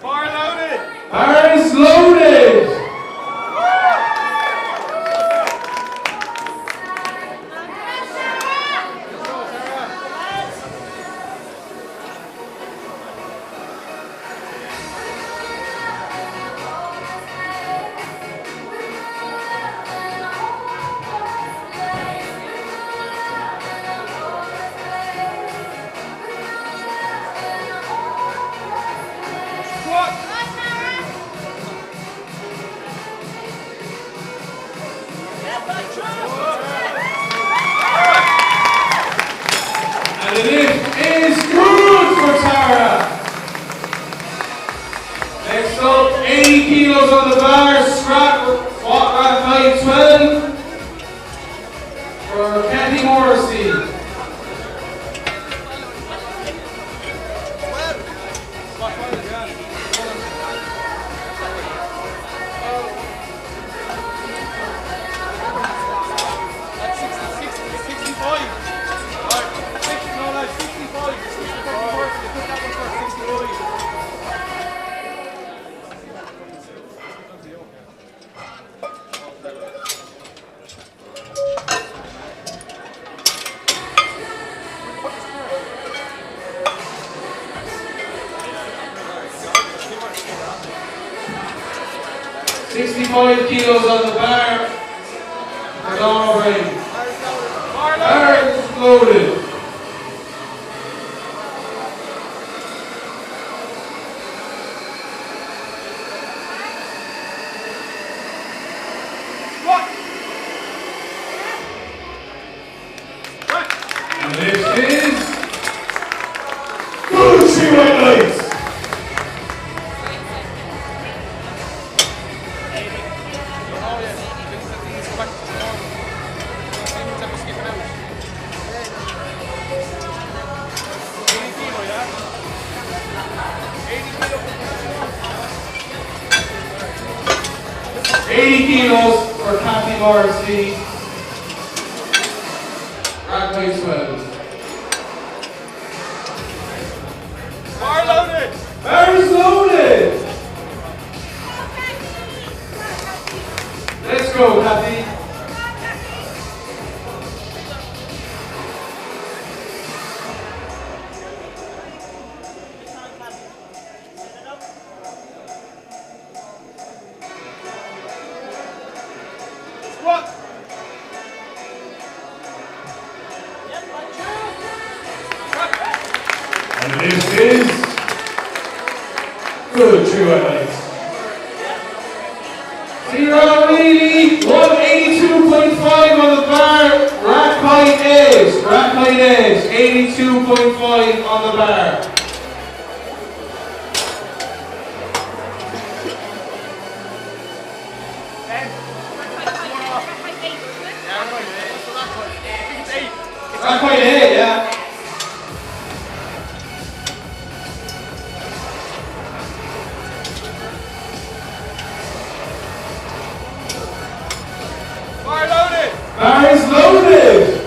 Bar loaded! Bars loaded! 80 kilos on the bar, squat rack height 12 for Kathy Morrissey. $65 kilos on the bar for Donald Ray. Bar loaded. And this is Gucci White Lights. $80 kilos for Kathy Morrissey. Rack weight 12. Bar loaded! Bar's loaded! Let's go, Kathy. What? And this is good true highlights. Zero really, 182.5 on the bar, rack height edge, 82.5 on the bar. Rack height 8, yeah. Bar loaded! Bar is loaded!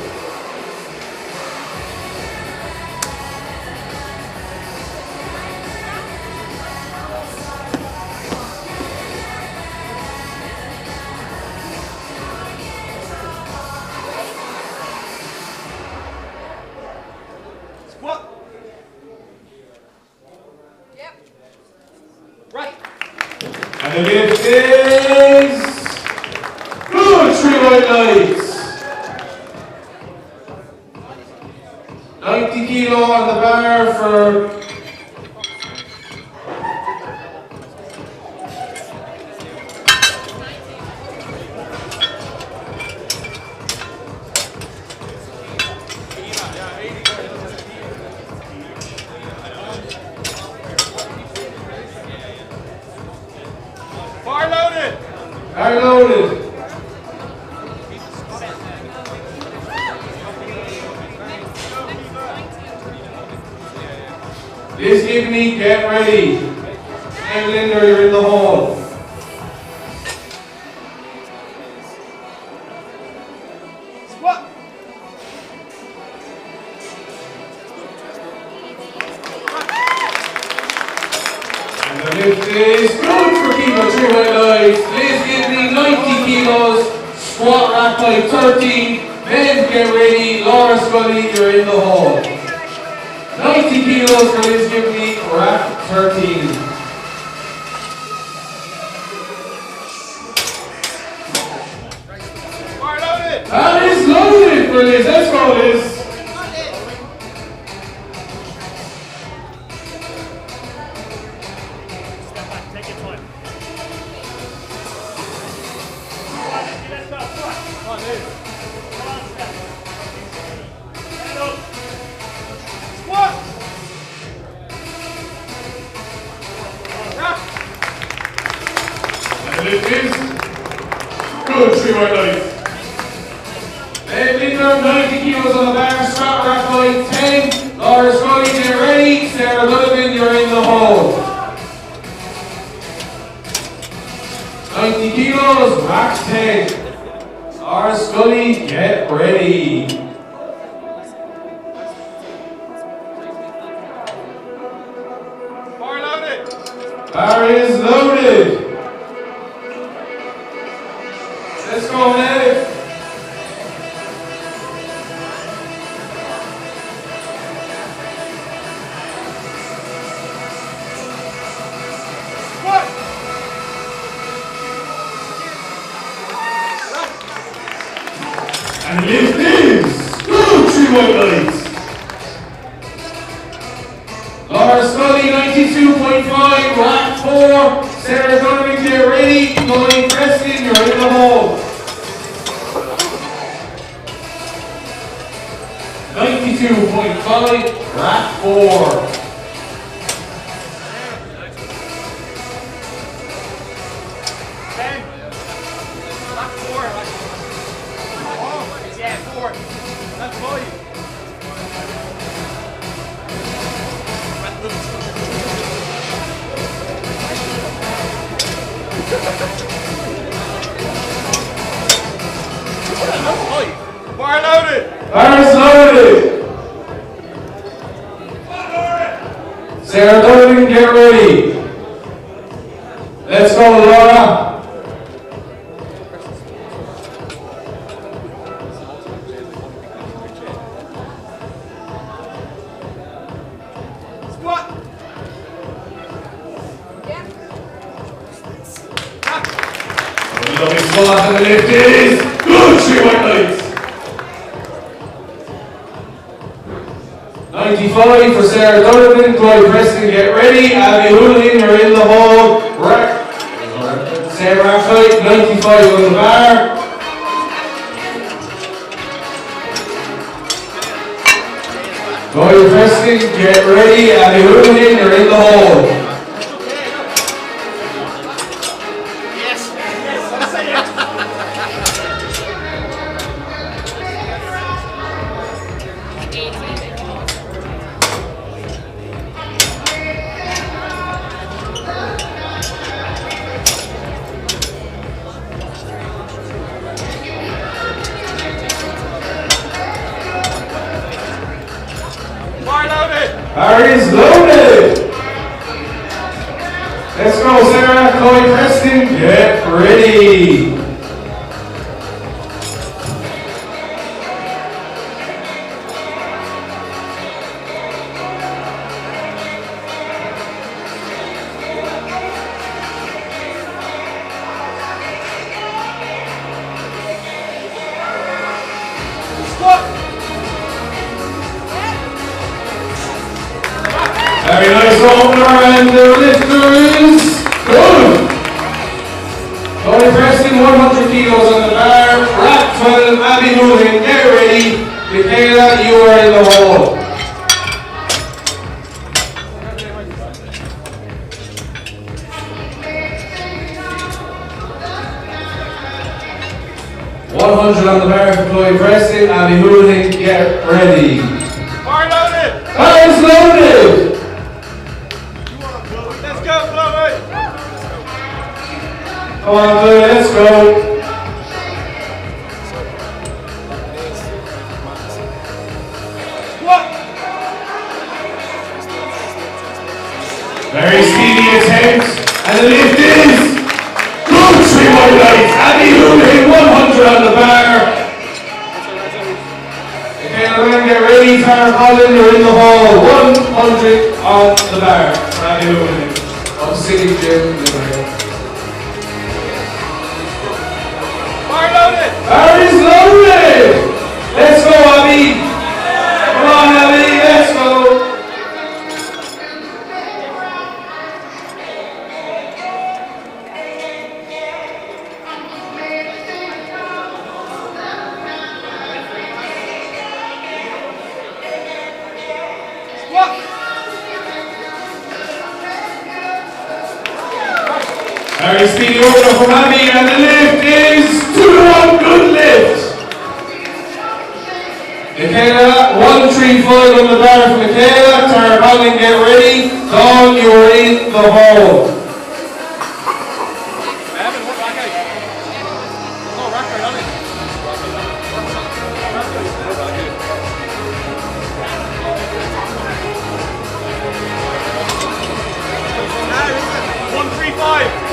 Squat! Yep. Right! And the lift is good tree white lights. 90 kilo on the bar for Bar loaded! bar loaded. Liz Gibney, get ready. And Linder, you're in the hall. Squat. And the lift is good for keeping 3 highlights. Liz Gibney, 90 kilos. Squat rack by 13. Men, get ready. Laura Scully, you're in the hall. 90 kilos for Liz Gibney, rack 13. Fire loaded. That is loaded for Liz. Let's go, Liz. Take your time. Come on, Liz. Squat. Rock. And the lift is good, 3 highlights. Ed Linder, 90 kilos on the bar, strap rack by 10. Laura Scully, get ready. Sarah Donovan, you're in the hole. 90 kilos, rack 10. Laura Scully, get ready. Fire loaded. Bar is loaded. Let's go, Ned. Squat. And lift is good, 3 highlights. Laura Scully, 92.5, rack 4. Sarah Donovan, get ready. Lloyd Preston, you're in the hole. 92.5, rack 4. Ten. Back 4. Oh, yeah, 4. That's volume. Fire loaded. Bar is loaded. Sarah Donovan, get ready. Let's go, Laura. Squat. Lovely squat and the lift is good, 3 highlights. 95 for Sarah Donovan, Chloe Preston, get ready. Abby Hooligan, you're in the hole. Sarah Racklight, 95 on the bar. Chloe Preston, get ready. Abby Hooligan, you're in the hole. Fire loaded. Bar is loaded. Let's go, Sarah. Chloe Preston, get ready. Squat. Very nice opener, and the lifter is good. Chloe Preston, 100 kilos on the bar. Rack 12, Abby Hooligan, get ready. Michaela, you are in the hole. 100 on the bar for Chloe Preston. Abby Hooligan, get ready. Fire loaded. That is loaded. Come on, boy, let's go. Very speedy attempt, and the lift is good 3 wide lights. Andy Hoolan, 100 on the bar. Okay, we're going to get ready. Tara Collin, you're in the hall. 100 on the bar for Andy Hoolan. I'm sitting gym. Bar loaded. Bar is loaded. Let's go, Abby. Come on, Abby. Let's go. Very speedy order from Abby, and the lift is 2-1, good lift. Michaela, 135 on the bar for Michaela. Tara Collin, get ready. Dawn, you're in the hall. Evan, what rack out? No rack out on it. Now, 135.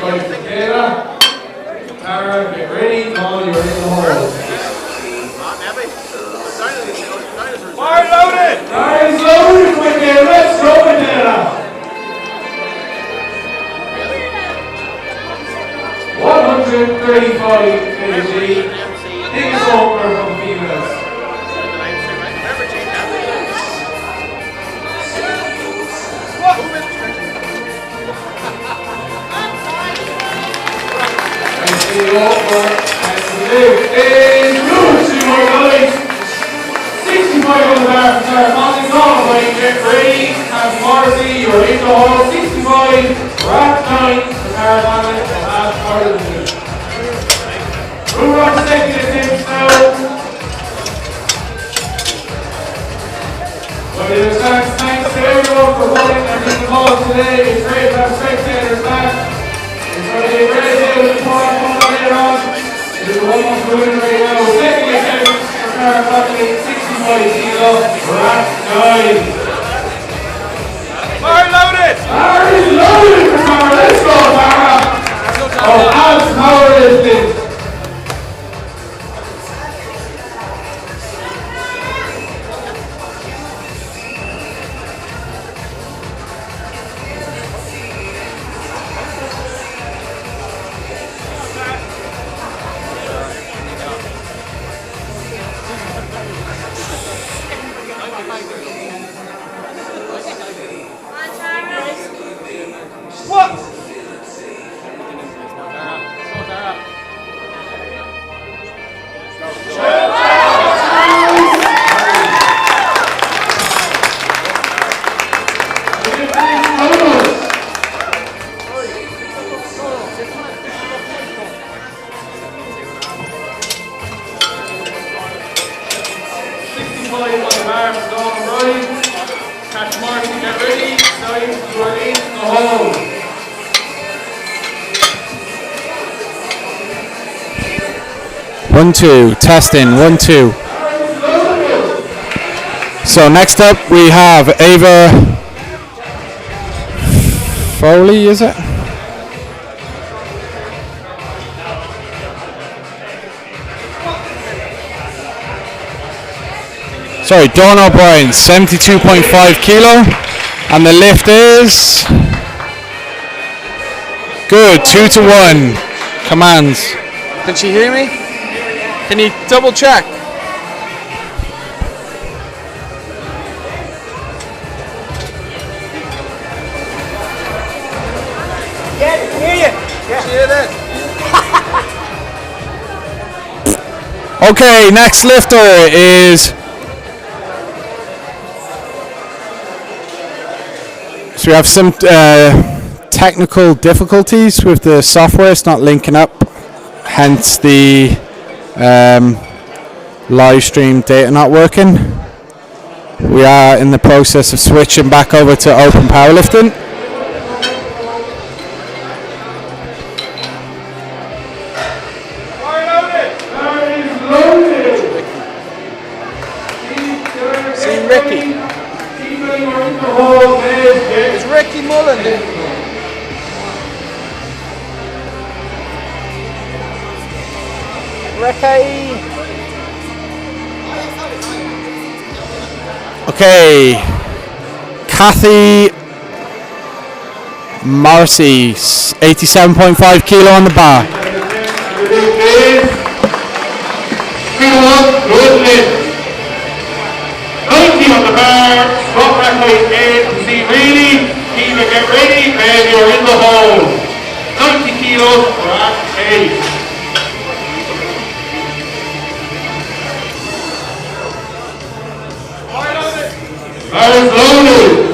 Michaela, Tara, get ready. Dawn, you're in the hall. Bar loaded. Bar is loaded, Michaela. Let's go, Michaela. 135 kg. Biggest opener from females. The over and the lift is good. 2 more guys. 65 on the bar for Tara Collin. Dawn, get ready. Have Morrissey, you're in the hall. 65. Rack 9 for Tara Collin. The last part of the lift. Move on to second attempts now. But it is thanks to everyone for running and being involved today. It's great to have spectators back. It's going to be a great day with the park coming on later on. It is almost winning right now. Second attempt for Tara Collin, 65 kilo, rack 9. Bar loaded. Bar is loaded for Tara. Let's go, Tara. Oh, abs powerlifting. What? Catch Martin, get ready. Now you are in the hole. One, two, testing, 1, 2. So next up we have Ava Foley, is it? Sorry, Dawn O'Brien, 72.5 kilo, and the lift is good, 2 to 1. Commands. Can she hear me? Can you double check? Yeah, I can hear you. Yeah. She hear this? Okay, next lifter is So we have some technical difficulties with the software. It's not linking up, hence the live stream data not working. We are in the process of switching back over to open powerlifting. See Ricky. It's Ricky Mullen there. Ricky. Okay, Kathy Morrissey, 87.5 kilo on the bar. Good lift. 90 on the bar, squat rack height A to C really. Kiva, get ready, and you're in the hole. 90 kilos, rack A. Bar is loaded.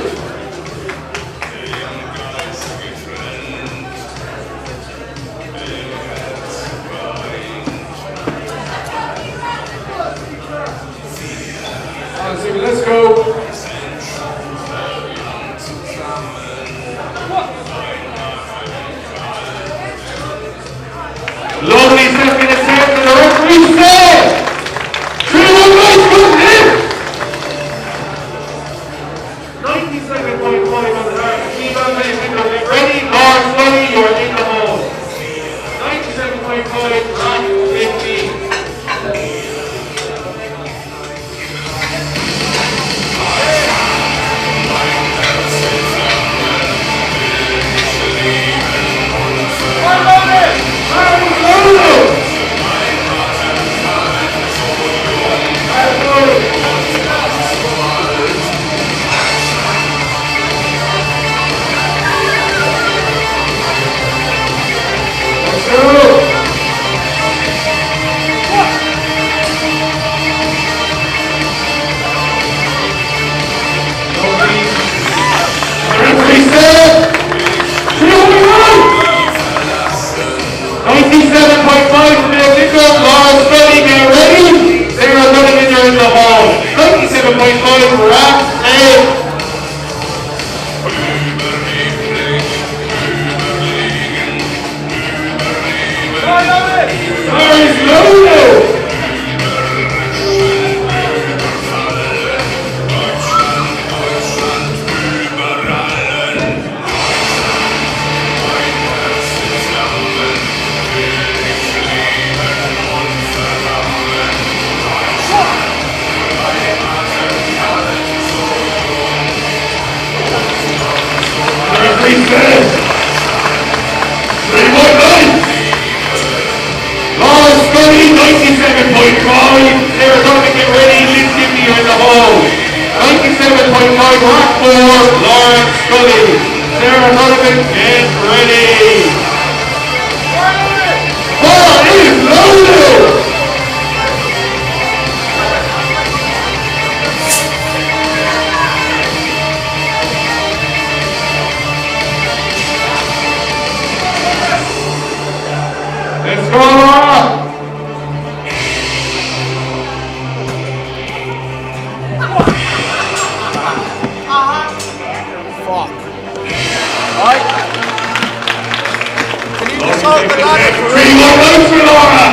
Let's go. Lovely second attempt and the referee said 3-1 good hit. 97.5 on the heart. Keep on making it. Get ready. More slowly. You are in the hole. 97.5 round 15. Let's go! Fuck. Right. Can you just hold the ladder for 3-1 for Laura!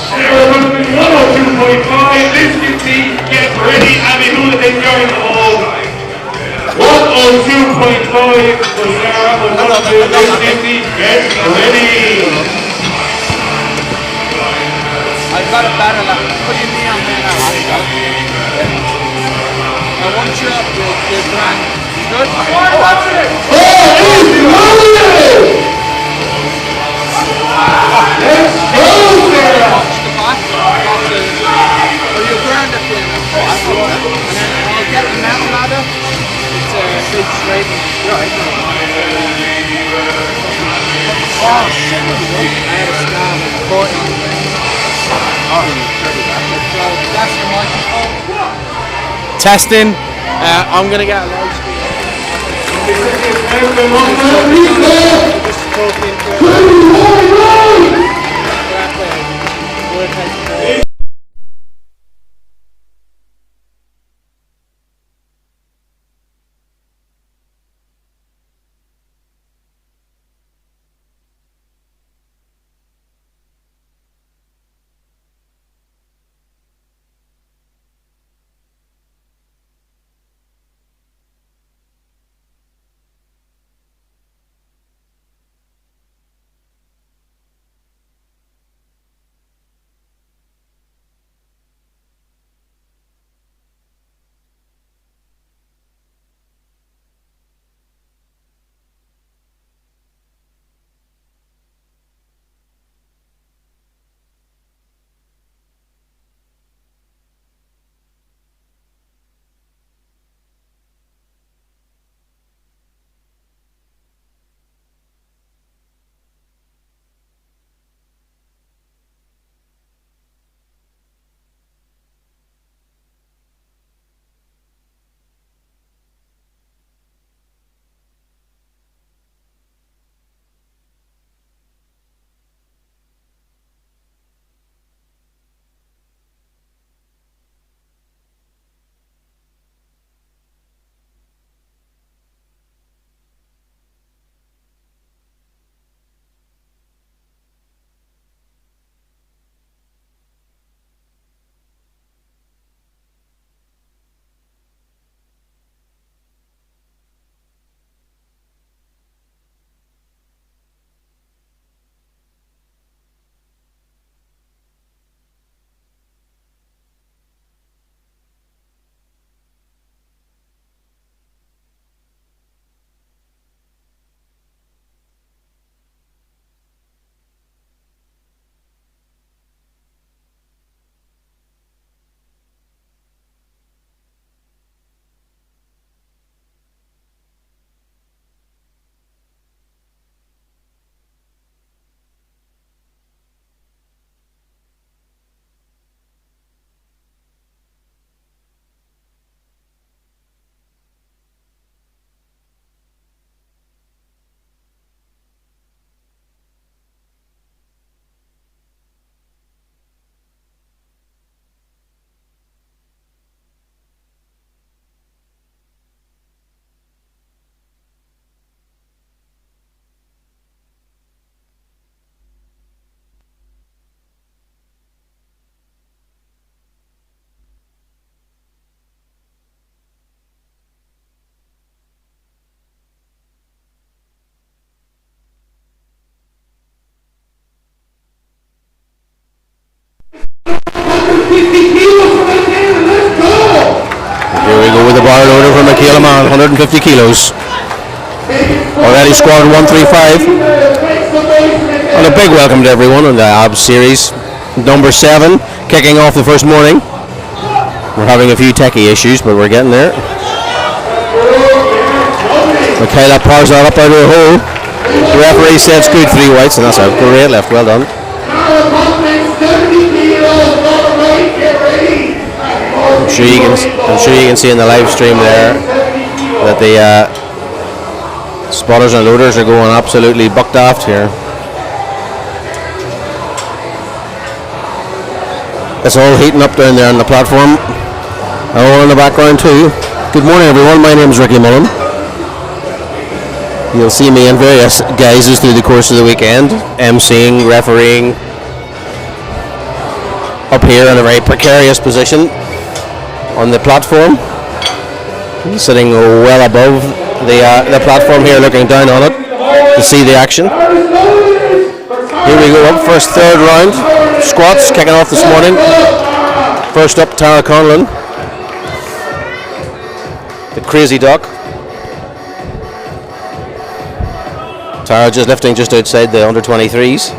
Sarah Hudson, 102.5. This is the get ready. Abby Houlihan, you're in the hole. 102.5 for Sarah Hudson. This is the get ready. I've got a better lap. Put your knee on there now. I want you up, you're grand. Good? Oh, that's it. Easy, loaded! Let's go, Sarah! Watch the back. Oh, you're grand at the end. And then I'll get the mountain ladder. It's a big straight. Oh, shit. I had a scam. Caught in. That's the microphone. Testing. I'm gonna get a live stream. Just talk into it. Word has more. Here we go with the bar loader from Michaela Mann, 150 kilos. Already squad 135. And a big welcome to everyone on the abs series. Number 7, kicking off the first morning. We're having a few techie issues, but we're getting there. Michaela powers that up out of the hole. The referee said it's good 3 whites, and that's a great lift. Well done. I'm sure you can see in the live stream there that the spotters and loaders are going absolutely bucked aft here. It's all heating up down there on the platform. And all in the background too. Good morning everyone, my name is Ricky Mullen. You'll see me in various guises through the course of the weekend, emceeing, refereeing, up here in a very precarious position on the platform, sitting well above the platform here, looking down on it to see the action. Here we go up, first third round, squats kicking off this morning. First up, Tara Conlon, the crazy duck. Tara just lifting just outside the under 23s.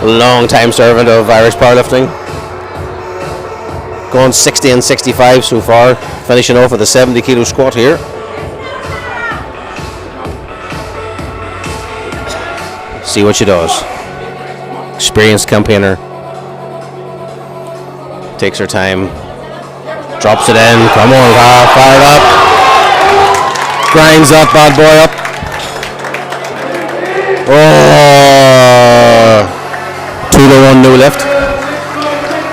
Long time servant of Irish powerlifting. Going 60 and 65 so far, finishing off with a 70 kilo squat here. See what she does. Experienced campaigner. Takes her time. Drops it in. Come on, Tara, fired up. Grinds that bad boy up. Oh, 2-1 no lift.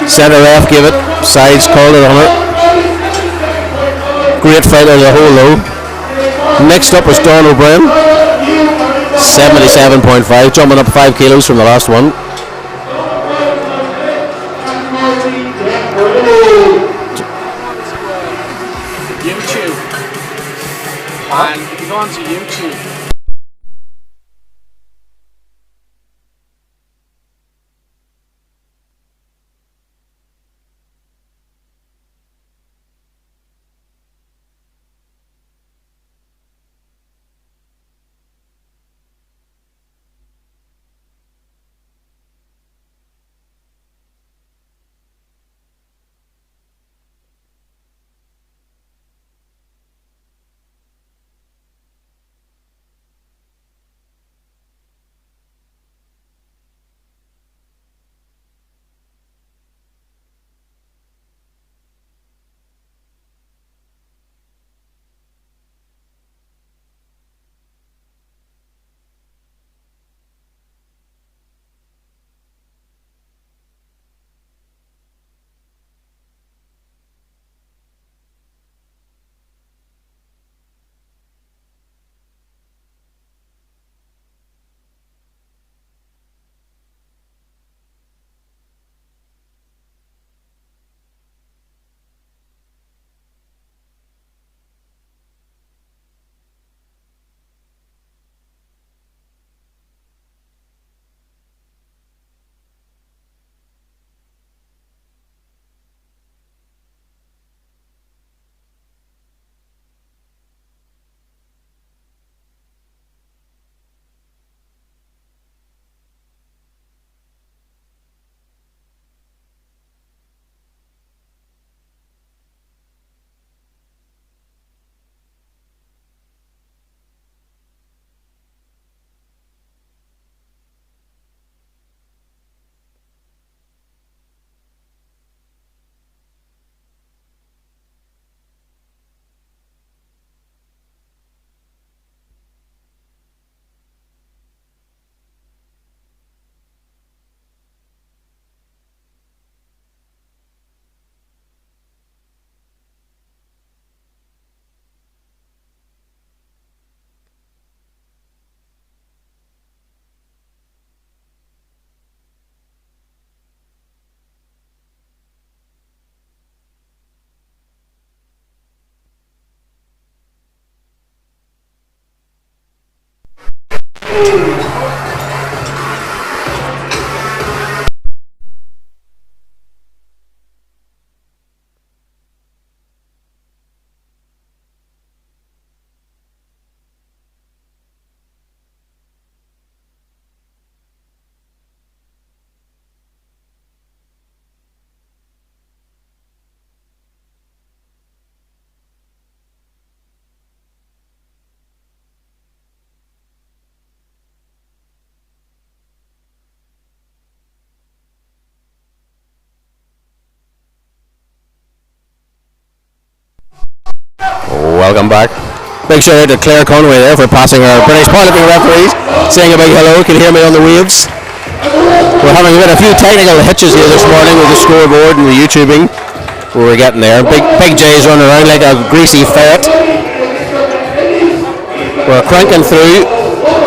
Centre ref gave it. Sides called it on it. Great fight out of the whole low. Next up was Don O'Brien. 77.5, jumping up 5 kilos from the last one. YouTube. And if you go onto YouTube, Welcome back. Big shout out to Claire Conway there for passing our British powerlifting referees, saying a big hello. Can you hear me on the waves? We're having a few technical hitches here this morning with the scoreboard and the YouTubing. We're getting there. Big J's running around like a greasy ferret. We're cranking through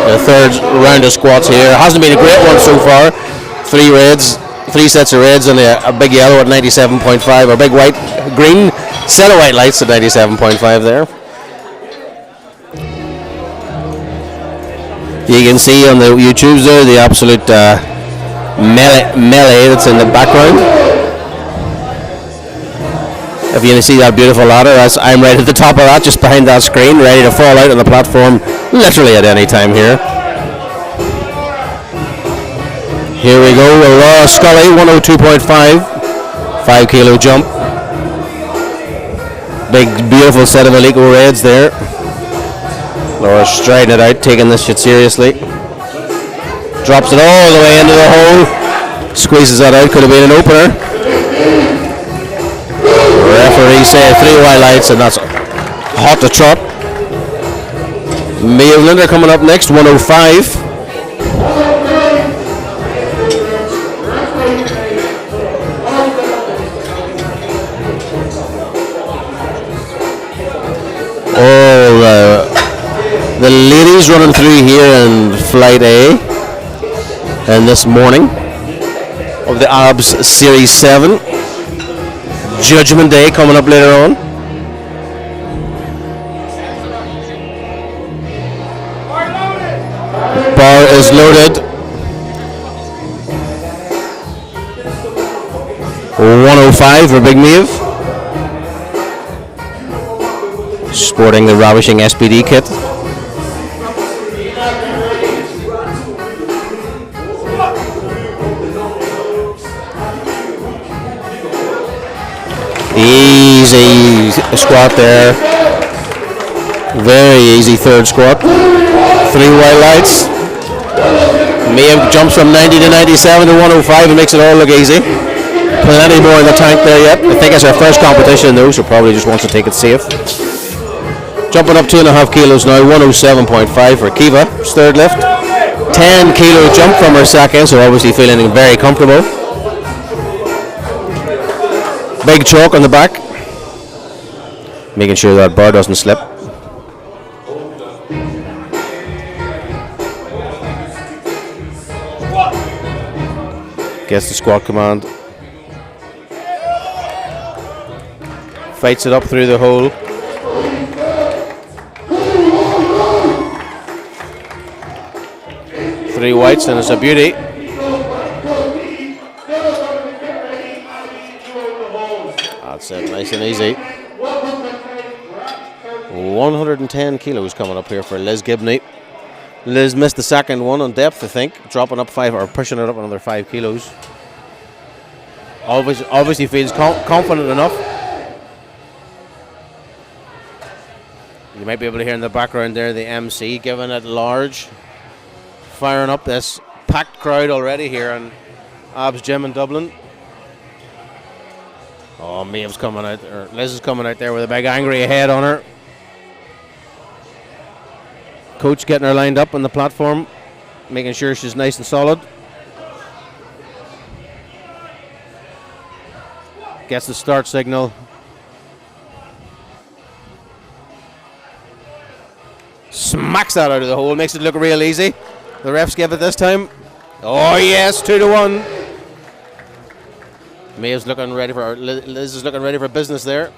the third round of squats here. It hasn't been a great one so far. 3 sets of reds and a big yellow at 97.5, or big white, green set of white lights at 97.5 there. You can see on the YouTubes there the absolute melee that's in the background. If you can see that beautiful ladder, I'm right at the top of that, just behind that screen, ready to fall out on the platform literally at any time here. Here we go, Laura Scully, 102.5, 5 kilo jump. Big beautiful set of illegal raids there. Laura striding it out, taking this shit seriously. Drops it all the way into the hole. Squeezes that out, could have been an opener. The referee said 3 white lights and that's hot to trot. Mia Linder coming up next, 105. The ladies running through here in Flight A and this morning of the ABS Series 7. Judgment Day coming up later on. Bar is loaded. 105 for Big Maeve. Sporting the ravishing SPD kit. Easy squat there. Very easy third squat. 3 white lights. Mia jumps from 90 to 97 to 105 and makes it all look easy. Plenty more in the tank there yet. I think it's her first competition though, so probably just wants to take it safe. Jumping up 2.5 kilos now, 107.5 for Kiva, third lift. 10 kilo jump from her second, so obviously feeling very comfortable. Big chalk on the back, making sure that bar doesn't slip. Gets the squat command. Fights it up through the hole. Three whites and it's a beauty. That's it, nice and easy. 110 kilos coming up here for Liz Gibney. Liz missed the second one on depth, I think, dropping up 5 or pushing it up another 5 kilos. Obviously feels confident enough. You might be able to hear in the background there the MC giving it large, firing up this packed crowd already here in Abs Gym in Dublin. Oh, Maeve's coming out, or Liz is coming out there with a big angry head on her. Coach getting her lined up on the platform, making sure she's nice and solid. Gets the start signal. Smacks that out of the hole, makes it look real easy. The refs give it this time. Oh yes, 2-1. Maeve's looking ready for, Liz is looking ready for business there.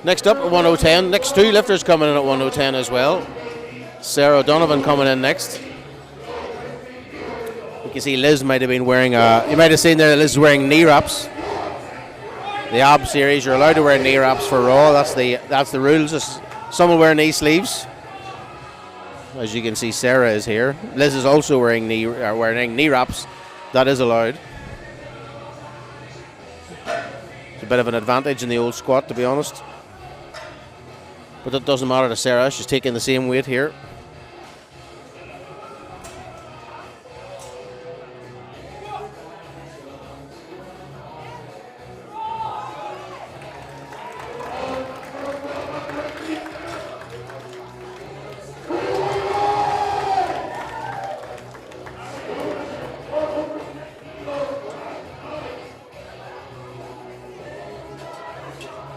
Next up at 1:10, next 2 lifters coming in at 1:10 as well. Sarah Donovan coming in next. You can see Liz might have been wearing, you might have seen there that Liz is wearing knee wraps. The ABS series, you're allowed to wear knee wraps for Raw, that's the rules. Some will wear knee sleeves. As you can see, Sarah is here. Liz is also wearing knee wraps. That is allowed. It's a bit of an advantage in the old squat, to be honest. But that doesn't matter to Sarah. She's taking the same weight here.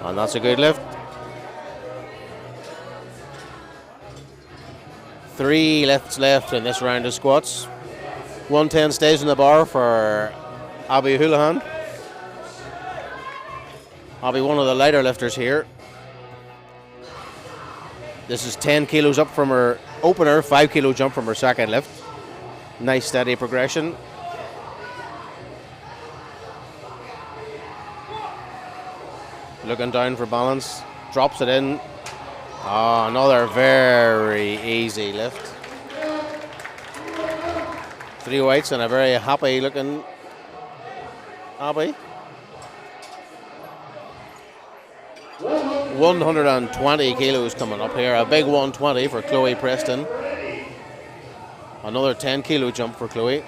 And that's a good lift. 3 lifts left in this round of squats. 110 stays in the bar for Abby Houlihan. Abby, one of the lighter lifters here. This is 10 kilos up from her opener, 5 kilo jump from her second lift. Nice steady progression. Looking down for balance, drops it in. Oh, another very easy lift. 3 weights and a very happy looking Abby. 120 kilos coming up here. A big 120 for Chloe Preston. Another 10 kilo jump for Chloe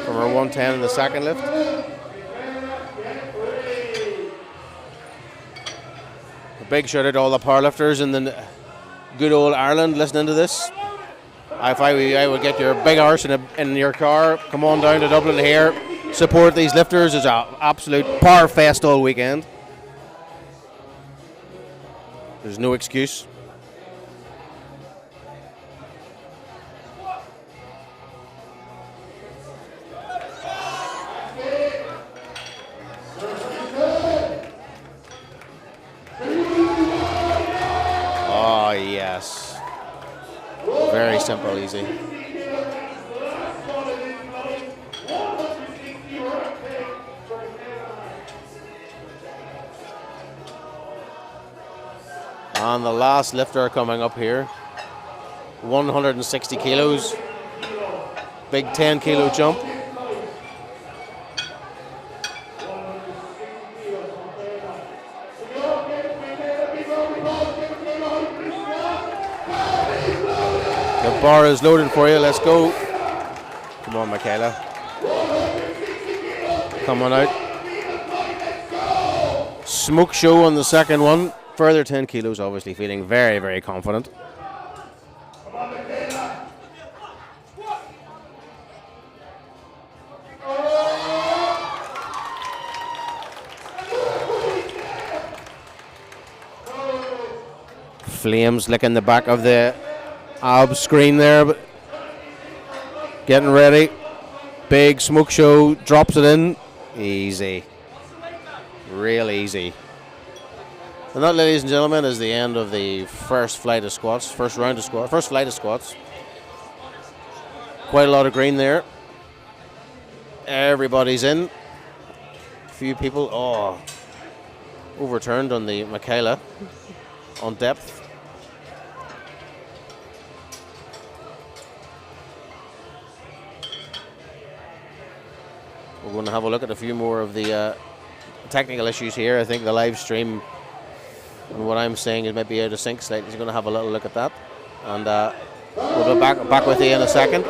from her 110 in the second lift. A big shout out to all the powerlifters in the good old Ireland listening to this, if I would get your big arse in your car, come on down to Dublin here, support these lifters. It's an absolute power fest all weekend. There's no excuse. Oh, yes. Very simple, easy. And the last lifter coming up here, 160 kilos, big 10 kilo jump. The bar is loaded for you, let's go. Come on, Michaela. Come on out. Smoke show on the second one. Further 10 kilos, obviously feeling very, very confident. Flames licking the back of the ab screen there, but getting ready. Big smoke show, drops it in. Easy. Real easy. And that, ladies and gentlemen, is the end of the first flight of squats, first flight of squats. Quite a lot of green there. Everybody's in. A few people, overturned on the Michaela on depth. We're going to have a look at a few more of the technical issues here. I think the live stream, and what I'm saying is maybe out of sync slightly. So we're going to have a little look at that, and we'll be back with you in a second.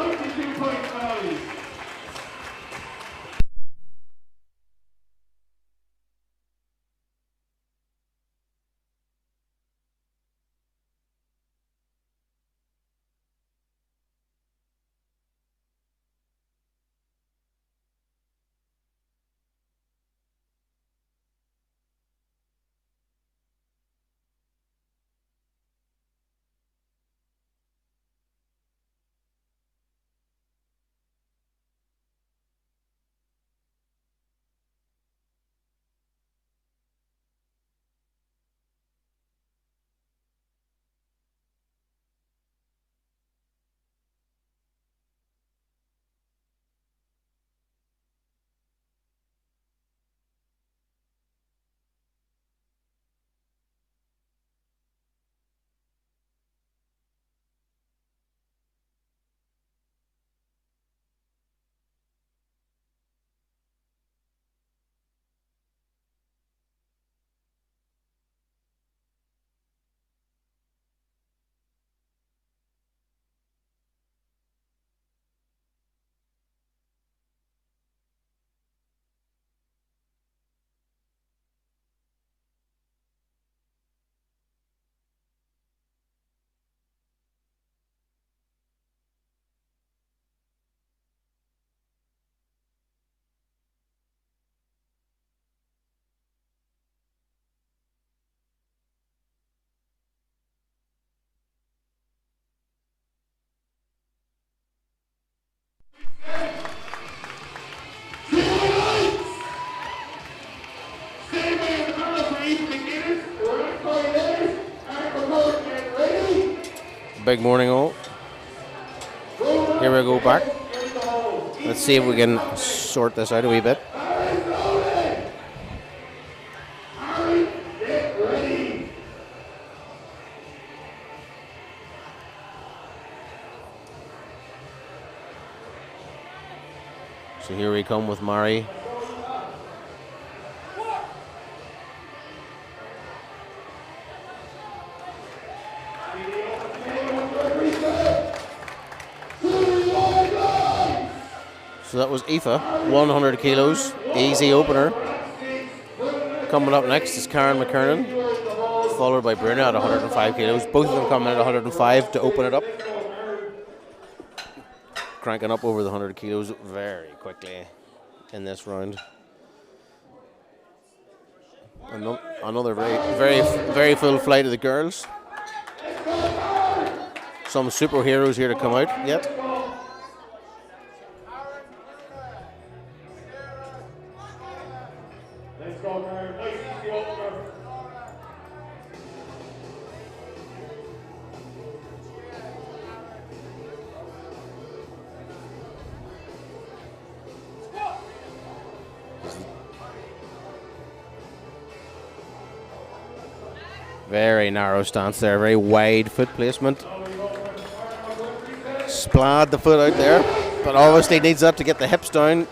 Big morning all. Here we go back. Let's see if we can sort this out a wee bit. So here we come with Mari. So that was Aoife, 100 kilos, easy opener. Coming up next is Karen McKernan, followed by Bruna at 105 kilos. Both of them coming at 105 to open it up. Cranking up over the 100 kilos very quickly in this round. Another very full flight of the girls. Some superheroes here to come out yet. Very narrow stance there, very wide foot placement. Splad the foot out there, but obviously needs that to get the hips down.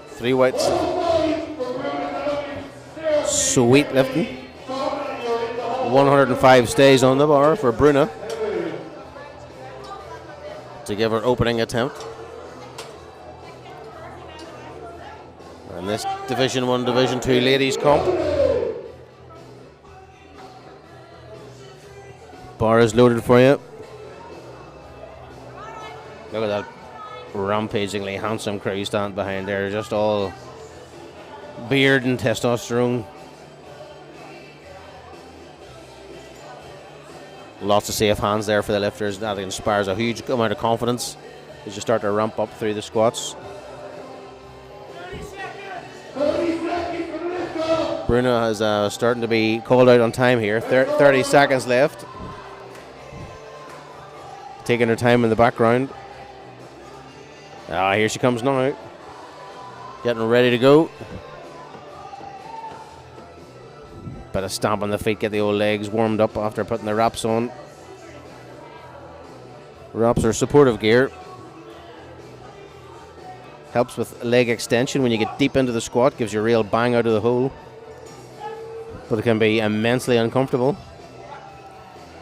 3 whites. Sweet lifting. 105 stays on the bar for Bruna to give her opening attempt. And this Division 1, Division 2 ladies comp. Bar is loaded for you. Look at that rampagingly handsome crew stand behind there, just all beard and testosterone. Lots of safe hands there for the lifters. That inspires a huge amount of confidence as you start to ramp up through the squats. Bruna is starting to be called out on time here. 30 seconds left. Taking her time in the background. Here she comes now. Getting ready to go. Bit of stamp on the feet, get the old legs warmed up after putting the wraps on. Wraps are supportive gear. Helps with leg extension when you get deep into the squat, gives you a real bang out of the hole. But it can be immensely uncomfortable,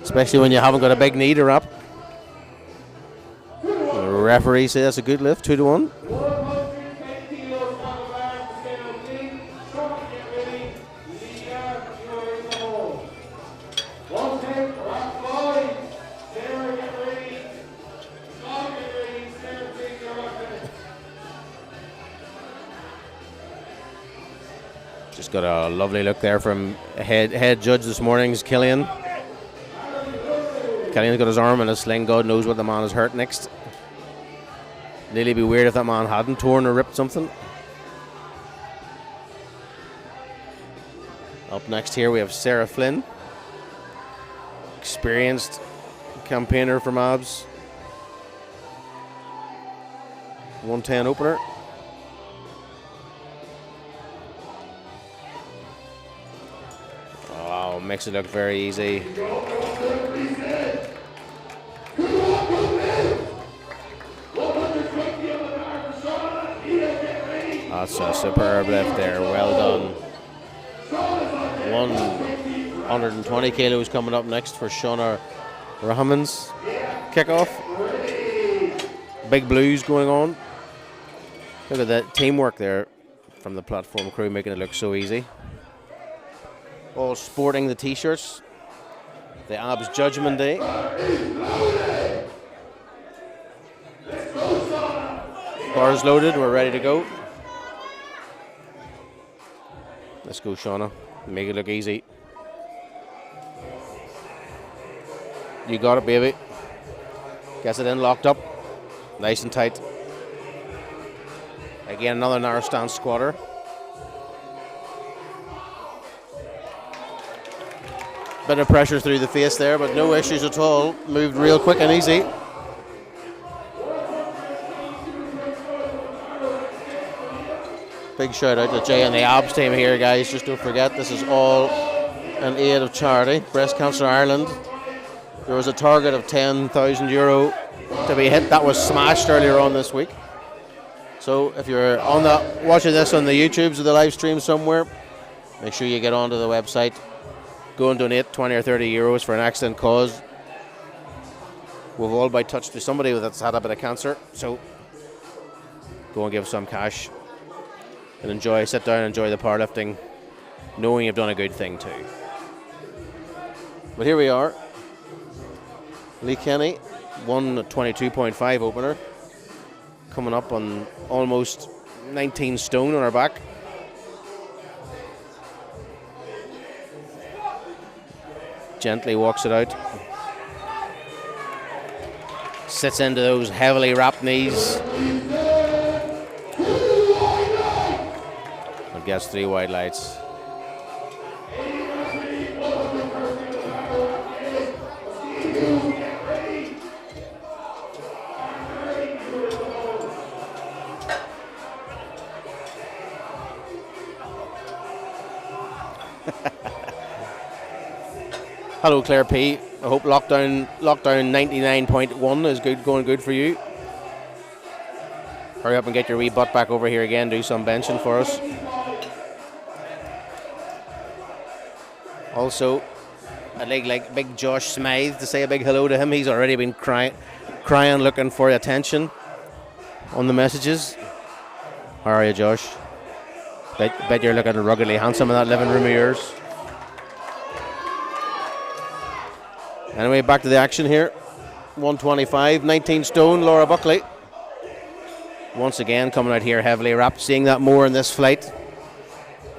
especially when you haven't got a big knee to wrap. The referee says that's a good lift, 2-1. Just got a lovely look there from head judge this morning's Killian. Killian's got his arm in a sling. God knows what the man is hurt next. Nearly be weird if that man hadn't torn or ripped something. Up next here we have Sarah Flynn, experienced campaigner from ABS. 110 opener. Wow, makes it look very easy. That's a superb lift there, well done. 120 kilos coming up next for Shauna Rahman's kickoff. Big blues going on. Look at that teamwork there from the platform crew, making it look so easy. All sporting the t-shirts. The ABS Judgment Day. Bars loaded, we're ready to go. Let's go, Shauna. Make it look easy. You got it, baby. Gets it in, locked up. Nice and tight. Again, another narrow stance squatter. Bit of pressure through the face there, but no issues at all. Moved real quick and easy. Big shout out to Jay and the ABS team here, guys. Just don't forget, this is all in aid of charity. Breast Cancer Ireland. There was a target of €10,000 to be hit. That was smashed earlier on this week. So if you're on watching this on the YouTubes or the live stream somewhere, make sure you get onto the website. Go and donate 20 or 30 euros for an excellent cause. We've all by touch to somebody that's had a bit of cancer, so go and give some cash and sit down and enjoy the powerlifting, knowing you've done a good thing too. But here we are. Lee Kenny, 122.5 opener. Coming up on almost 19 stone on her back. Gently walks it out. Sits into those heavily wrapped knees. And gets 3 wide lights. Hello Claire P. I hope lockdown 99.1 is going good for you. Hurry up and get your wee butt back over here again, do some benching for us. Also, I'd like big Josh Smythe to say a big hello to him. He's already been crying looking for attention on the messages. How are you, Josh? Bet you're looking ruggedly handsome in that living room of yours. Anyway, back to the action here. 125, 19 stone, Laura Buckley. Once again, coming out here heavily wrapped. Seeing that more in this flight.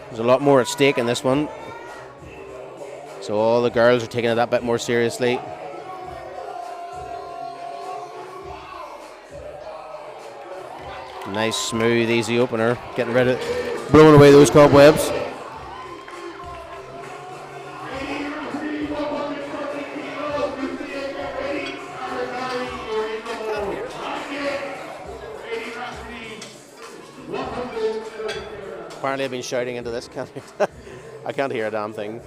There's a lot more at stake in this one. So all the girls are taking it that bit more seriously. Nice, smooth, easy opener. Getting rid of, blowing away those cobwebs. Apparently I've been shouting into this. I can't hear a damn thing.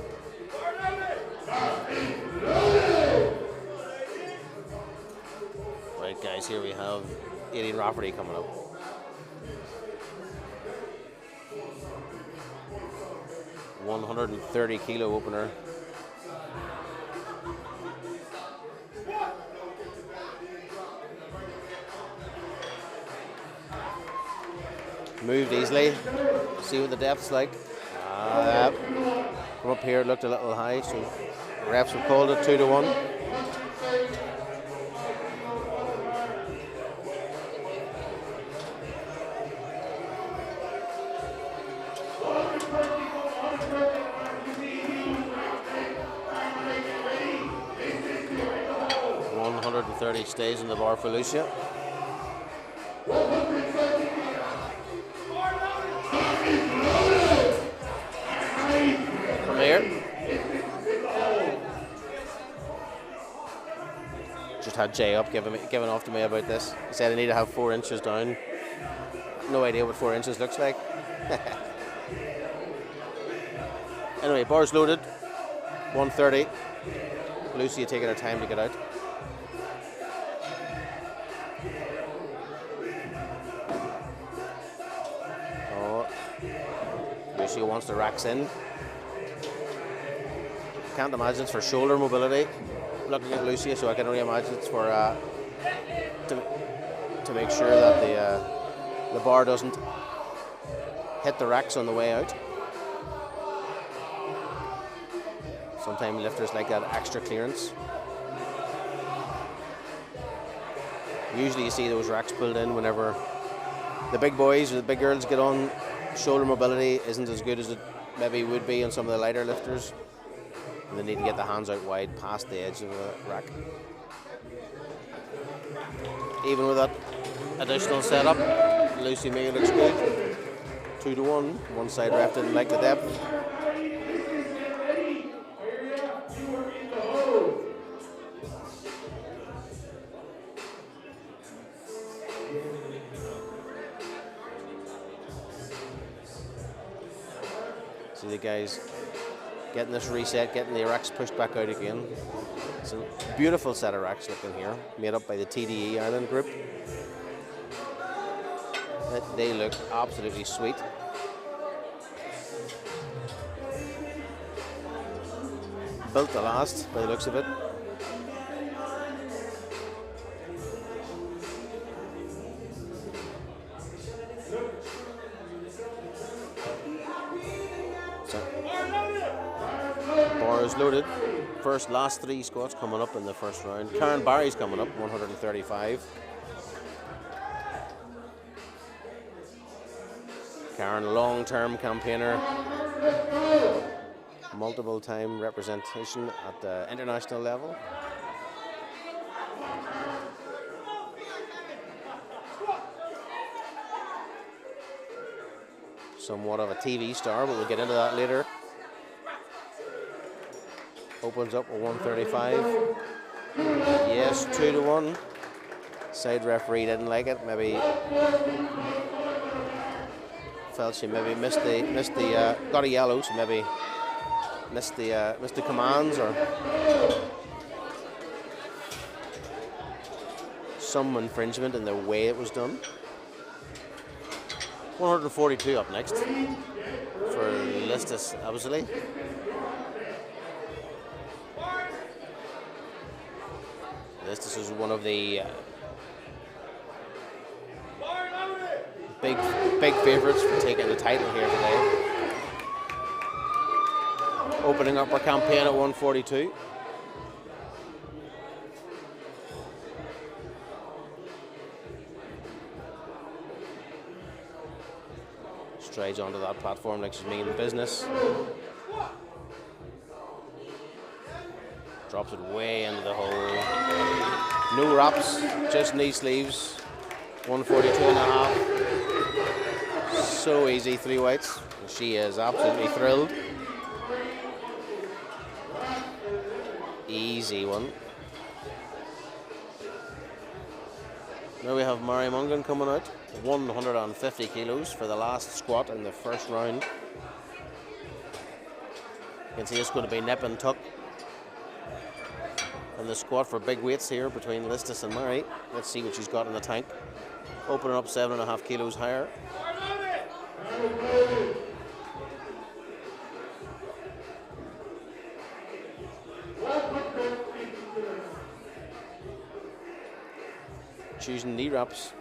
Right guys, here we have Aileen Rafferty coming up. $130 kilo opener. Moved easily. See what the depth's like. Come up here, looked a little high, so the refs have called it 2-1. $130 stays in the bar for Lucia. From here. Just had Jay up giving off to me about this. He said I need to have 4 inches down. No idea what 4 inches looks like. Anyway, bars loaded. 130. Lucia taking her time to get out. Lucia wants the racks in. Can't imagine it's for shoulder mobility. Looking at Lucia, so I can only imagine it's for to make sure that the bar doesn't hit the racks on the way out. Sometimes lifters like that extra clearance. Usually you see those racks pulled in whenever the big boys or the big girls get on. Shoulder mobility isn't as good as it maybe would be on some of the lighter lifters. And they need to get the hands out wide past the edge of the rack. Even with that additional setup, Lucy May looks good. 2-1. One side ref didn't like the depth. See the guys getting this reset, getting the racks pushed back out again. It's a beautiful set of racks looking here, made up by the TDE Ireland group. They look absolutely sweet. Built to last by the looks of it. is loaded. Last 3 squats coming up in the first round. Karen Barry's coming up, 135. Karen, long-term campaigner, multiple time representation at the international level. Somewhat of a TV star, but we'll get into that later. Opens up with 135. Yes, 2-1. Side referee didn't like it. Maybe felt she maybe missed the got a yellow, so maybe missed the commands or some infringement in the way it was done. 142 up next for Listus Absley. Listus is one of the big favourites for taking the title here today. Opening up our campaign at 142. Strides onto that platform like she's meaning business. Drops it way into the hole. No wraps, just knee sleeves. 142.5. So easy, 3 whites. She is absolutely thrilled. Easy one. Now we have Mary Mungan coming out. 150 kilos for the last squat in the first round. You can see it's going to be nip and tuck. And the squat for big weights here between Listus and Mary. Let's see what she's got in the tank. Opening up 7.5 kilos higher. Choosing knee wraps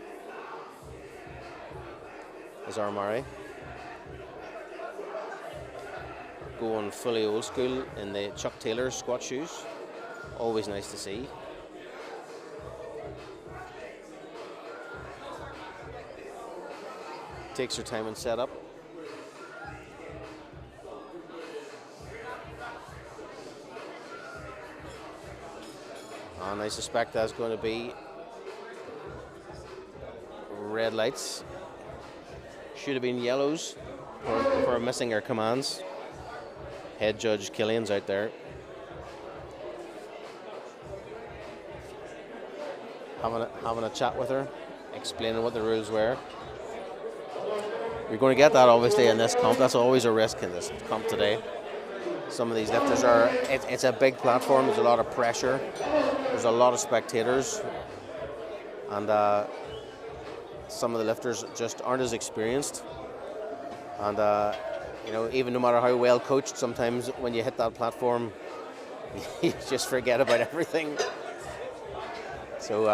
is our Mary. Going fully old school in the Chuck Taylor squat shoes. Always nice to see. Takes her time and setup. And I suspect that's going to be red lights. Should have been yellows for missing her commands. Head judge Killian's out there. Having a chat with her, explaining what the rules were. You're going to get that obviously in this comp. That's always a risk in this comp today. Some of these lifters are, it's a big platform, there's a lot of pressure, there's a lot of spectators, and some of the lifters just aren't as experienced. And you know, even no matter how well coached, sometimes when you hit that platform, you just forget about everything. So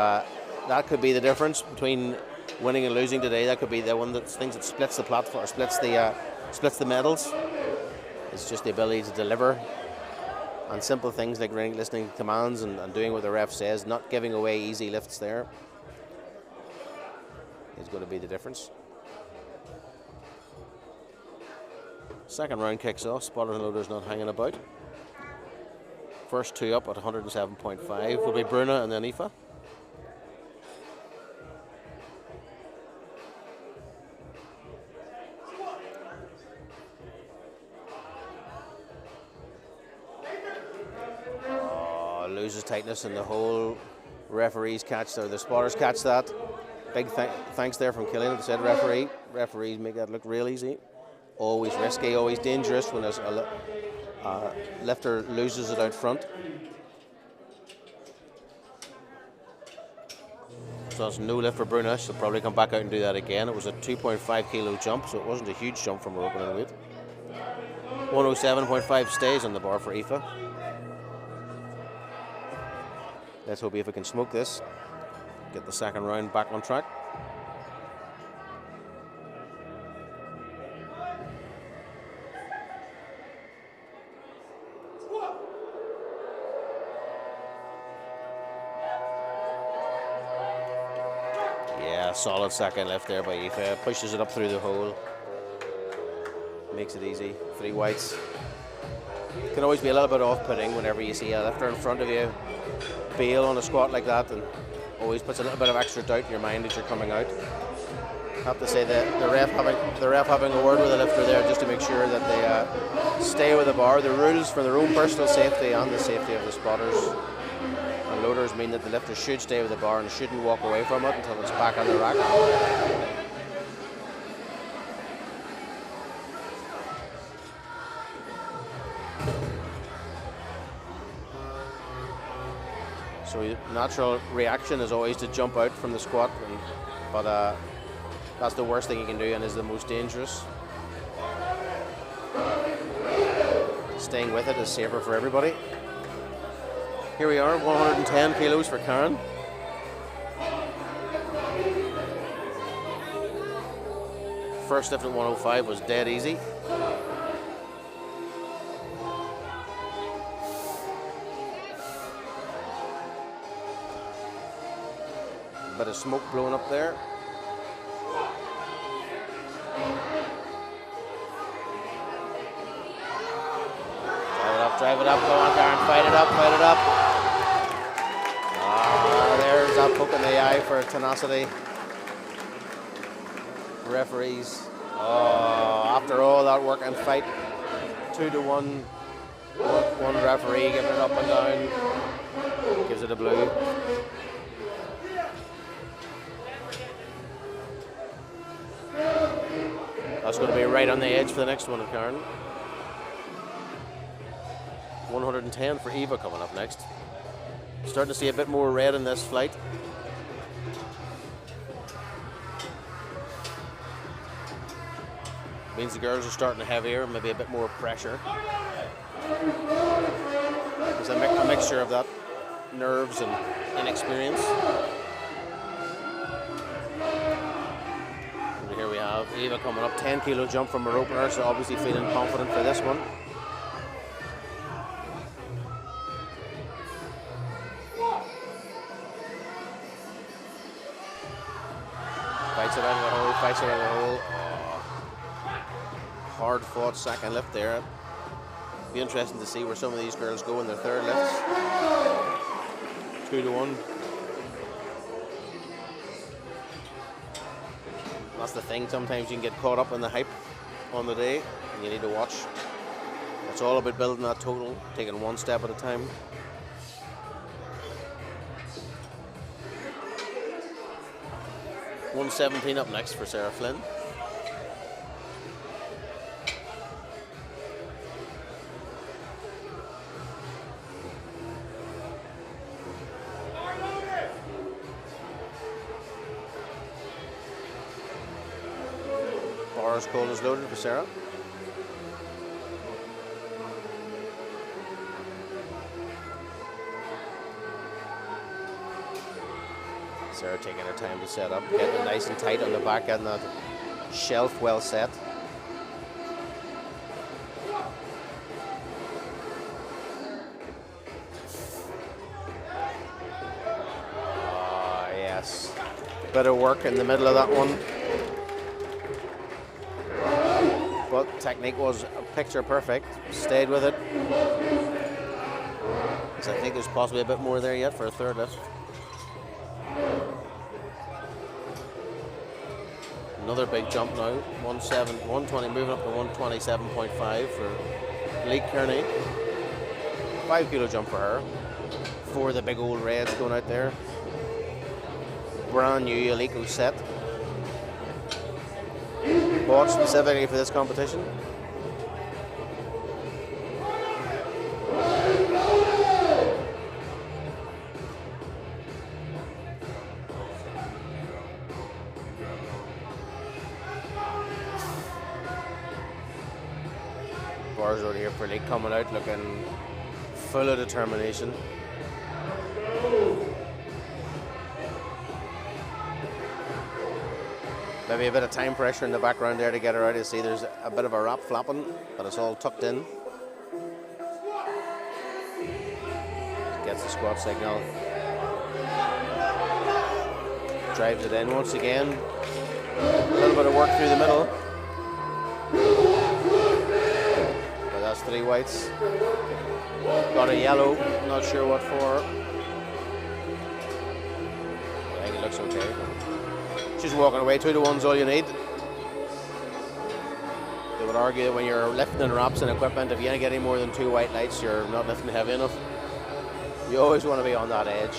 that could be the difference between winning and losing today. That could be the one that splits the platform, splits the medals. It's just the ability to deliver on simple things like listening to commands and doing what the ref says, not giving away easy lifts there. Is going to be the difference. Second round kicks off. Spotters and loaders not hanging about. First 2 up at 107.5 will be Bruna and then Aoife. Loses tightness in the hole. Referees catch that, the spotters catch that. Big thanks there from Killian, the said referee. Referees make that look real easy. Always risky, always dangerous when a lifter loses it out front. So that's no lift for Bruna. She'll probably come back out and do that again. It was a 2.5 kilo jump, so it wasn't a huge jump from her opening weight. 107.5 stays on the bar for Aoife. Let's hope Aoife can smoke this. Get the second round back on track. solid second lift there by Aoife. Pushes it up through the hole. Makes it easy. 3 whites. Can always be a little bit off-putting whenever you see a lifter in front of you bail on a squat like that, and always puts a little bit of extra doubt in your mind as you're coming out. I have to say that the ref having a word with the lifter there just to make sure that they stay with the bar. The rules for their own personal safety and the safety of the spotters and loaders mean that the lifter should stay with the bar and shouldn't walk away from it until it's back on the rack. So natural reaction is always to jump out from the squat, but that's the worst thing you can do and is the most dangerous. Staying with it is safer for everybody. Here we are, 110 kilos for Karen. First lift at 105 was dead easy. Bit of smoke blowing up there. Drive it up, go on Darren, fight it up, fight it up. There's that poke in the eye for tenacity. Referees, after all that work and fight, 2-1, one referee giving it up and down, gives it a blue. That's going to be right on the edge for the next one of Karen. 110 for Eva coming up next. Starting to see a bit more red in this flight. Means the girls are starting heavier, maybe a bit more pressure. There's a mixture of that nerves and inexperience. And here we have Eva coming up, 10 kilo jump from her opener, so obviously feeling confident for this one. Fights it out of the hole, fights it out of the hole. Hard fought second lift there. Be interesting to see where some of these girls go in their third lifts. 2-1. That's the thing, sometimes you can get caught up in the hype on the day and you need to watch. It's all about building that total, taking one step at a time. $117 up next for Sarah Flynn. Bars cold is loaded for Sarah. Sarah taking her time to set up, getting it nice and tight on the back, getting that shelf well set. Yes. Bit of work in the middle of that one. But technique was picture perfect. Stayed with it. So I think there's possibly a bit more there yet for a third lift. Another big jump now, 120 moving up to 127.5 for Lee Kearney. 5 kilo jump for her. 4 of the big old reds going out there. Brand new Eleiko set. Bought specifically for this competition. Bars out here for Lee coming out looking full of determination. Maybe a bit of time pressure in the background there to get her out. You see there's a bit of a wrap flapping, but it's all tucked in. Gets the squat signal. Drives it in once again. A little bit of work through the middle. But that's 3 whites. Got a yellow, not sure what for. I think it looks okay. She's walking away. 2 to 1's all you need. They would argue that when you're lifting wraps and equipment, if you ain't getting more than 2 white lights, you're not lifting heavy enough. You always want to be on that edge.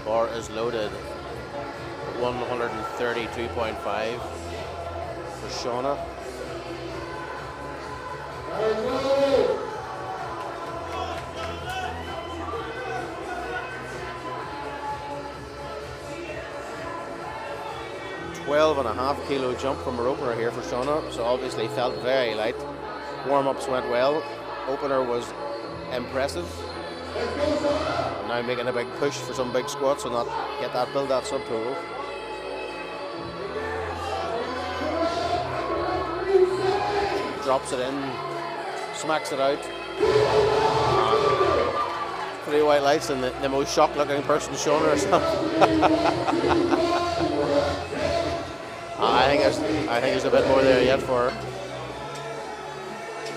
Bar is loaded. 132.5 for Shauna. .12.5 kilo jump from her opener here for Shauna, so obviously felt very light. Warm-ups went well. Opener was impressive. Now making a big push for some big squats and not get that build that subtotal. Drops it in, smacks it out. 3 white lights and the most shocked looking person showing herself. I think there's a bit more there yet for her.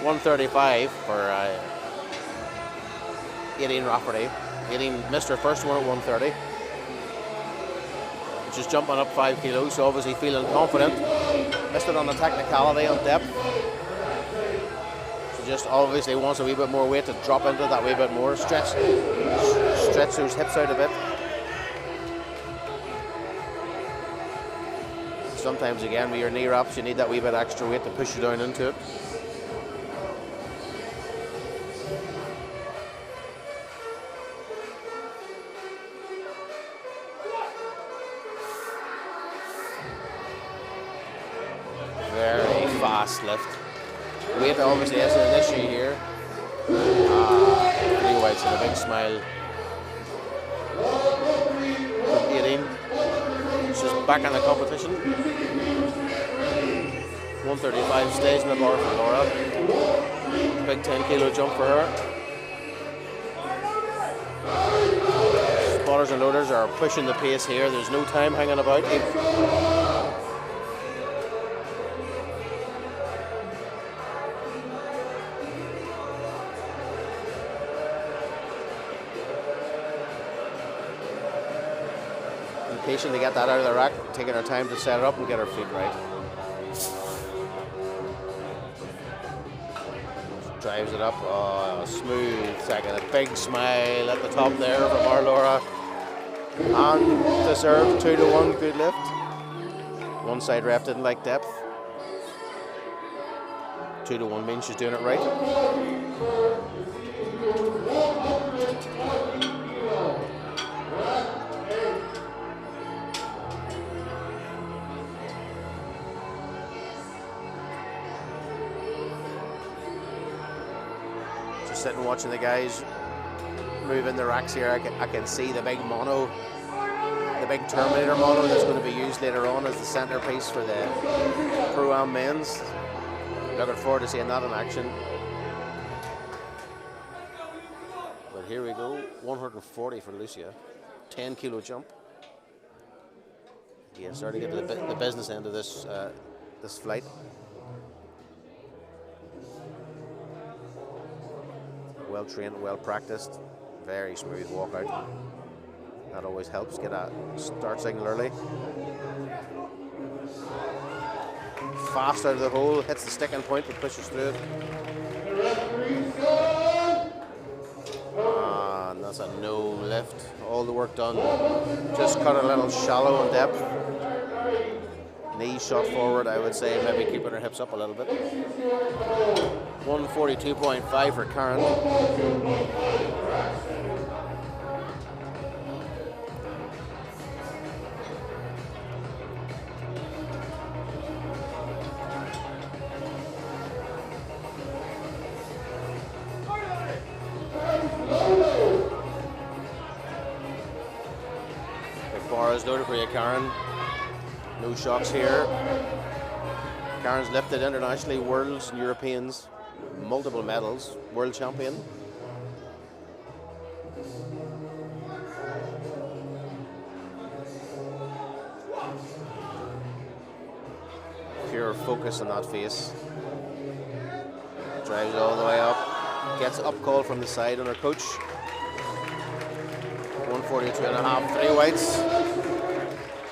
135 for 18 Rafferty. 18 missed her first one at 130. She's jumping up 5 kilos, so obviously feeling confident. Missed it on the technicality on depth. She just obviously wants a wee bit more weight to drop into that wee bit more. Stretch those hips out a bit. Sometimes again with your knee wraps you need that wee bit extra weight to push you down into it. Very fast lift. Weight obviously isn't an issue here. 3 whites and a big smile. 18. She's back in the competition. 135 stays in the bar for Laura. Big 10 kilo jump for her. Spotters and loaders are pushing the pace here. There's no time hanging about. Patient to get that out of the rack, taking her time to set it up and get her feet right. Drives it up, oh, smooth second, a big smile at the top there from our Laura. And deserved 2 to 1, good lift. One side ref didn't like depth. 2 to 1 means she's doing it right. Sitting watching the guys move in the racks here, I can see the big mono, the big Terminator mono that's going to be used later on as the centerpiece for the Pro-Am men's. Looking forward to seeing that in action. But here we go, 140 for Lucia, 10 kilo jump. Yeah, starting to get to the business end of this this flight. Well trained, well practiced, very smooth walkout. That always helps get a start signal early. Fast out of the hole, hits the sticking point but pushes through it. And that's a no lift. All the work done. Just cut a little shallow in depth. Knees shot forward, I would say, maybe keeping her hips up a little bit. 142.5 for Karen. Big bar is loaded for you, Karen. No shocks here. Karen's lifted internationally, worlds and Europeans, multiple medals, world champion. laser focus on that face. Drives all the way up. Gets up call from the side on her coach. 142 and a half, 3 whites.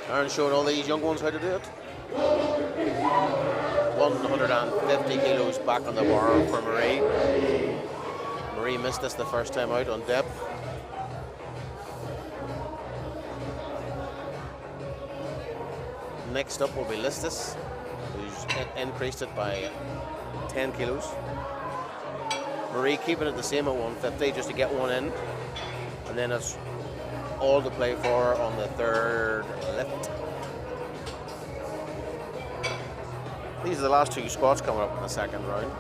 Aaron showing all these young ones how to do it. 150 kilos back on the bar for Marie. Marie missed this the first time out on depth. Next up will be Listis, who's increased it by 10 kilos. Marie keeping it the same at 150 just to get one in. And then it's all to play for on the third lift. These are the last 2 squats coming up in the second round.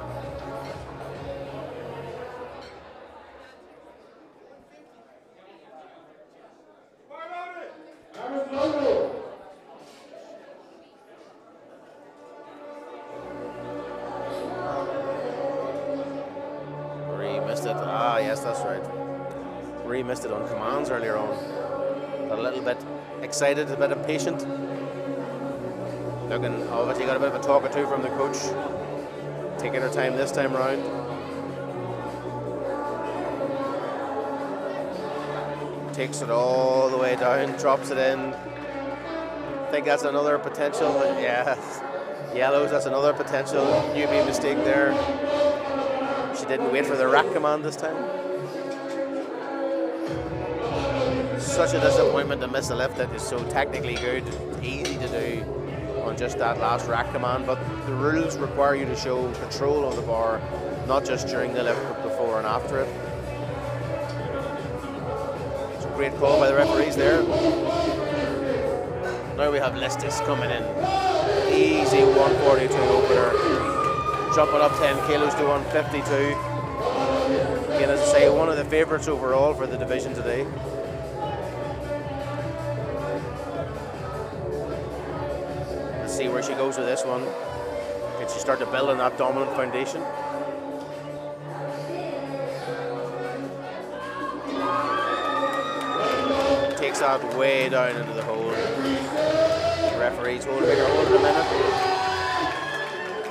Marie missed it. Ah, yes, that's right. Marie missed it on commands earlier on. Got a little bit excited, a bit impatient. Looking, obviously got a bit of a talk or two from the coach. Taking her time this time round. Takes it all the way down, drops it in. I think that's another potential, yeah. Yellows, that's another potential newbie mistake there. She didn't wait for the rack command this time. Such a disappointment to miss a lift that is so technically good, easy to do on just that last rack command, but the rules require you to show control of the bar, not just during the lift, but before and after it. It's a great call by the referees there. Now we have Listis coming in. Easy 142 opener. Jumping up 10 kilos to 152. Again, as I say, one of the favourites overall for the division today. See where she goes with this one. Can she start to build on that dominant foundation? Takes that way down into the hole. The referee told her to make her hold it a minute.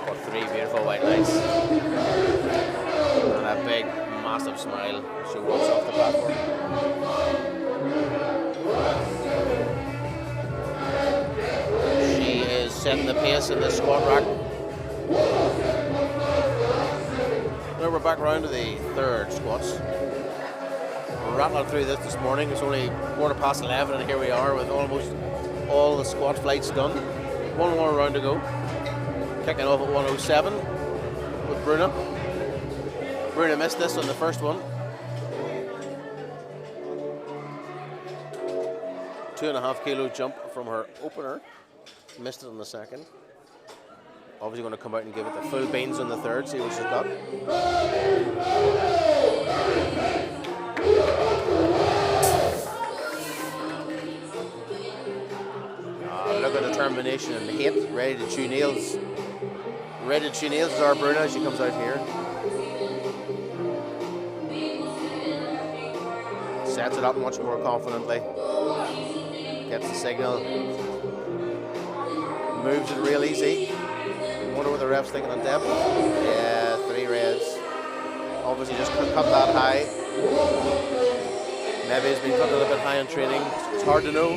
Oh, 3 beautiful white lights. And a big, massive smile as she walks off the platform. Setting the pace in the squat rack. Now we're back round to the third squats. We're rattling through this morning. It's only 11:15 and here we are with almost all the squat flights done. One more round to go. Kicking off at 107 with Bruna. Bruna missed this on the first one. 2.5 kilo jump from her opener. Missed it on the second. Obviously going to come out and give it the full beans on the third, see what she's got. Look at determination and hate, ready to chew nails. Ready to chew nails is our Bruna as she comes out here. Sets it up much more confidently. Gets the signal. Moves it real easy. Wonder what the ref's thinking on depth. Yeah, 3 reds. Obviously just cut that high. Maybe it's been cut a little bit high in training. It's hard to know.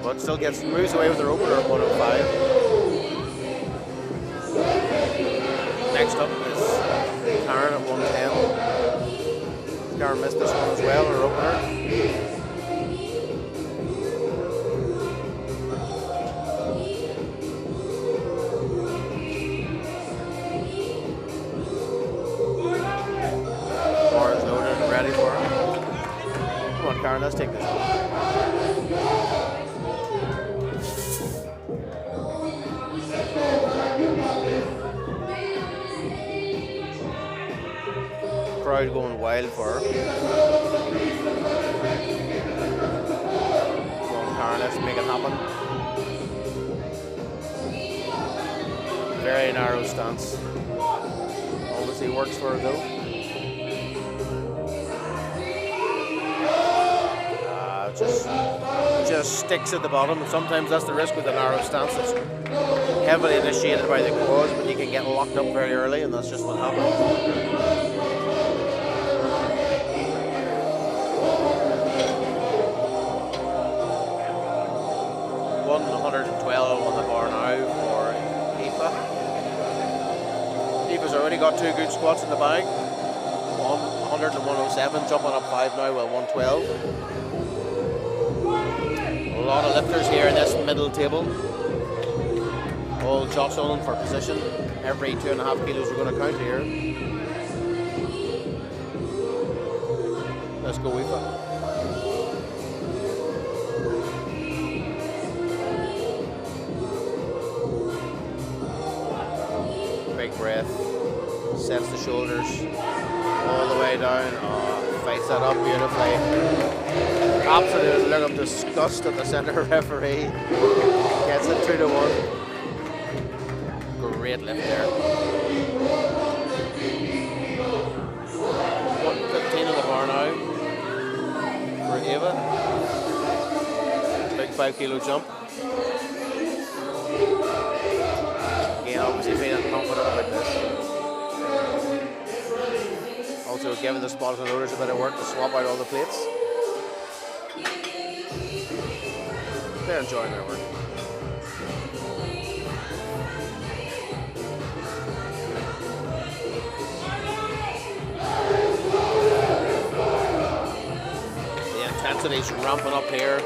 But still moves away with her opener at 105. Next up is Karen at 110. Karen missed this one as well, her opener. Bar is loaded and ready for her. Come on, Karen, let's take this one. Crowd going wild for her. Come on, Karen, let's make it happen. Very narrow stance. Obviously works for her though. Just just sticks at the bottom. Sometimes that's the risk with the narrow stance. It's heavily initiated by the quads, but you can get locked up very early, and that's just what happens. 112 on the bar now for Aoife. Aoife's already got 2 good squats in the bag. 100 and 107, jumping up 5 now with 112. A lot of lifters here in this middle table. All jostling for position. Every 2.5 kilos are going to count here. Let's go, Aoife. Big breath, sets the shoulders all the way down. Oh, fights that up beautifully. Absolute look of disgust at the centre referee. Gets it 2-1. Great lift there. 115 on the bar now for Ava. Big 5 kilo jump. Again, obviously feeling confident about this. Also giving the spotters and loaders a bit of work to swap out all the plates. They're enjoying their work. The intensity's ramping up here.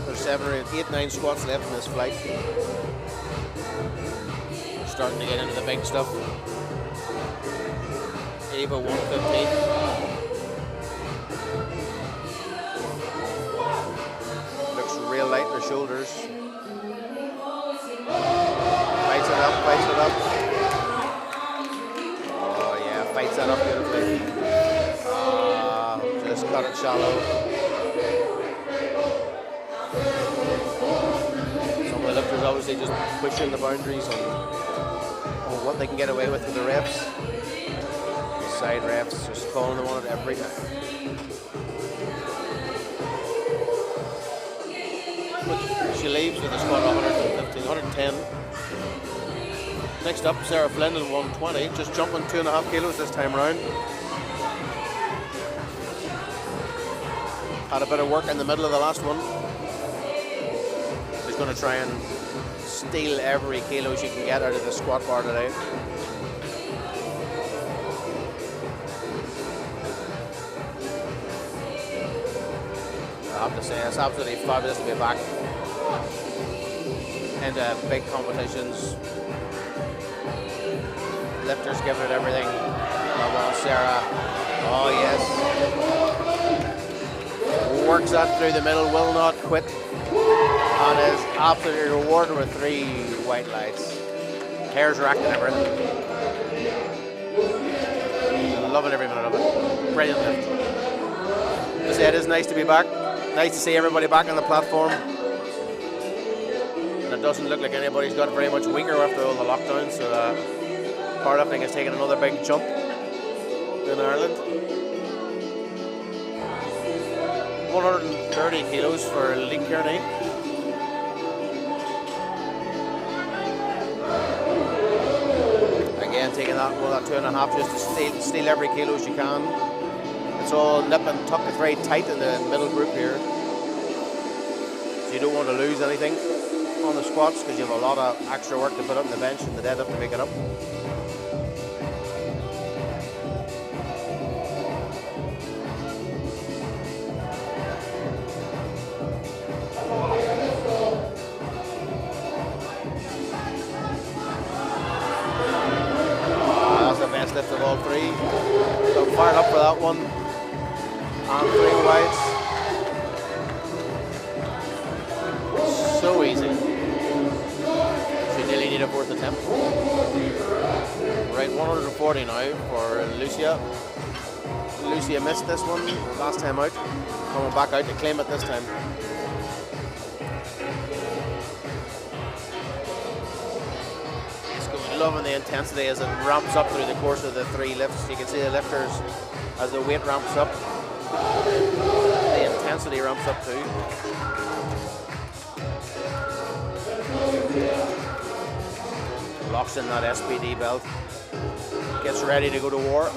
There's 7 or 8, 9 squats left in this flight. Starting to get into the big stuff. Ava 115. Looks real light in her shoulders. Fights it up, fights it up. Oh yeah, fights that up beautifully. Just cut it shallow. Some of the lifters obviously just pushing the boundaries on what they can get away with the refs. The side refs just calling them on it every time. But she leaves with a squat of 115, 110. Next up, Sarah Flynn in 120, just jumping 2.5 kilos this time round. Had a bit of work in the middle of the last one. She's going to try and steal every kilo she can get out of the squat bar today. I have to say, it's absolutely fabulous to be back into big competitions. Lifters giving it everything. Love on Sarah. Oh yes. Works that through the middle, will not quit. And is absolutely rewarded with 3 white lights. Hair's racked and everything. Loving every minute of it. Brilliant lift. As I said, it is nice to be back. Nice to see everybody back on the platform. And it doesn't look like anybody's got very much weaker after all the lockdowns. So powerlifting has taken another big jump in Ireland. 130 kilos for Lee Kearney. Again, taking that 2.5 just to steal every kilo as you can. It's all nip and tuck. It's very tight in the middle group here. So you don't want to lose anything on the squats because you have a lot of extra work to put up on the bench and the deadlift to make it up. That's the best lift of all 3. So I'm fired up for that one. And 3 wides. So easy. She nearly need a 4th attempt. Right, 140 now for Lucia. Lucia missed this one last time out. Coming back out to claim it this time. Loving the intensity as it ramps up through the course of the 3 lifts. You can see the lifters as the weight ramps up. The intensity intensity ramps up too. Locks in that SPD belt. Gets ready to go to war.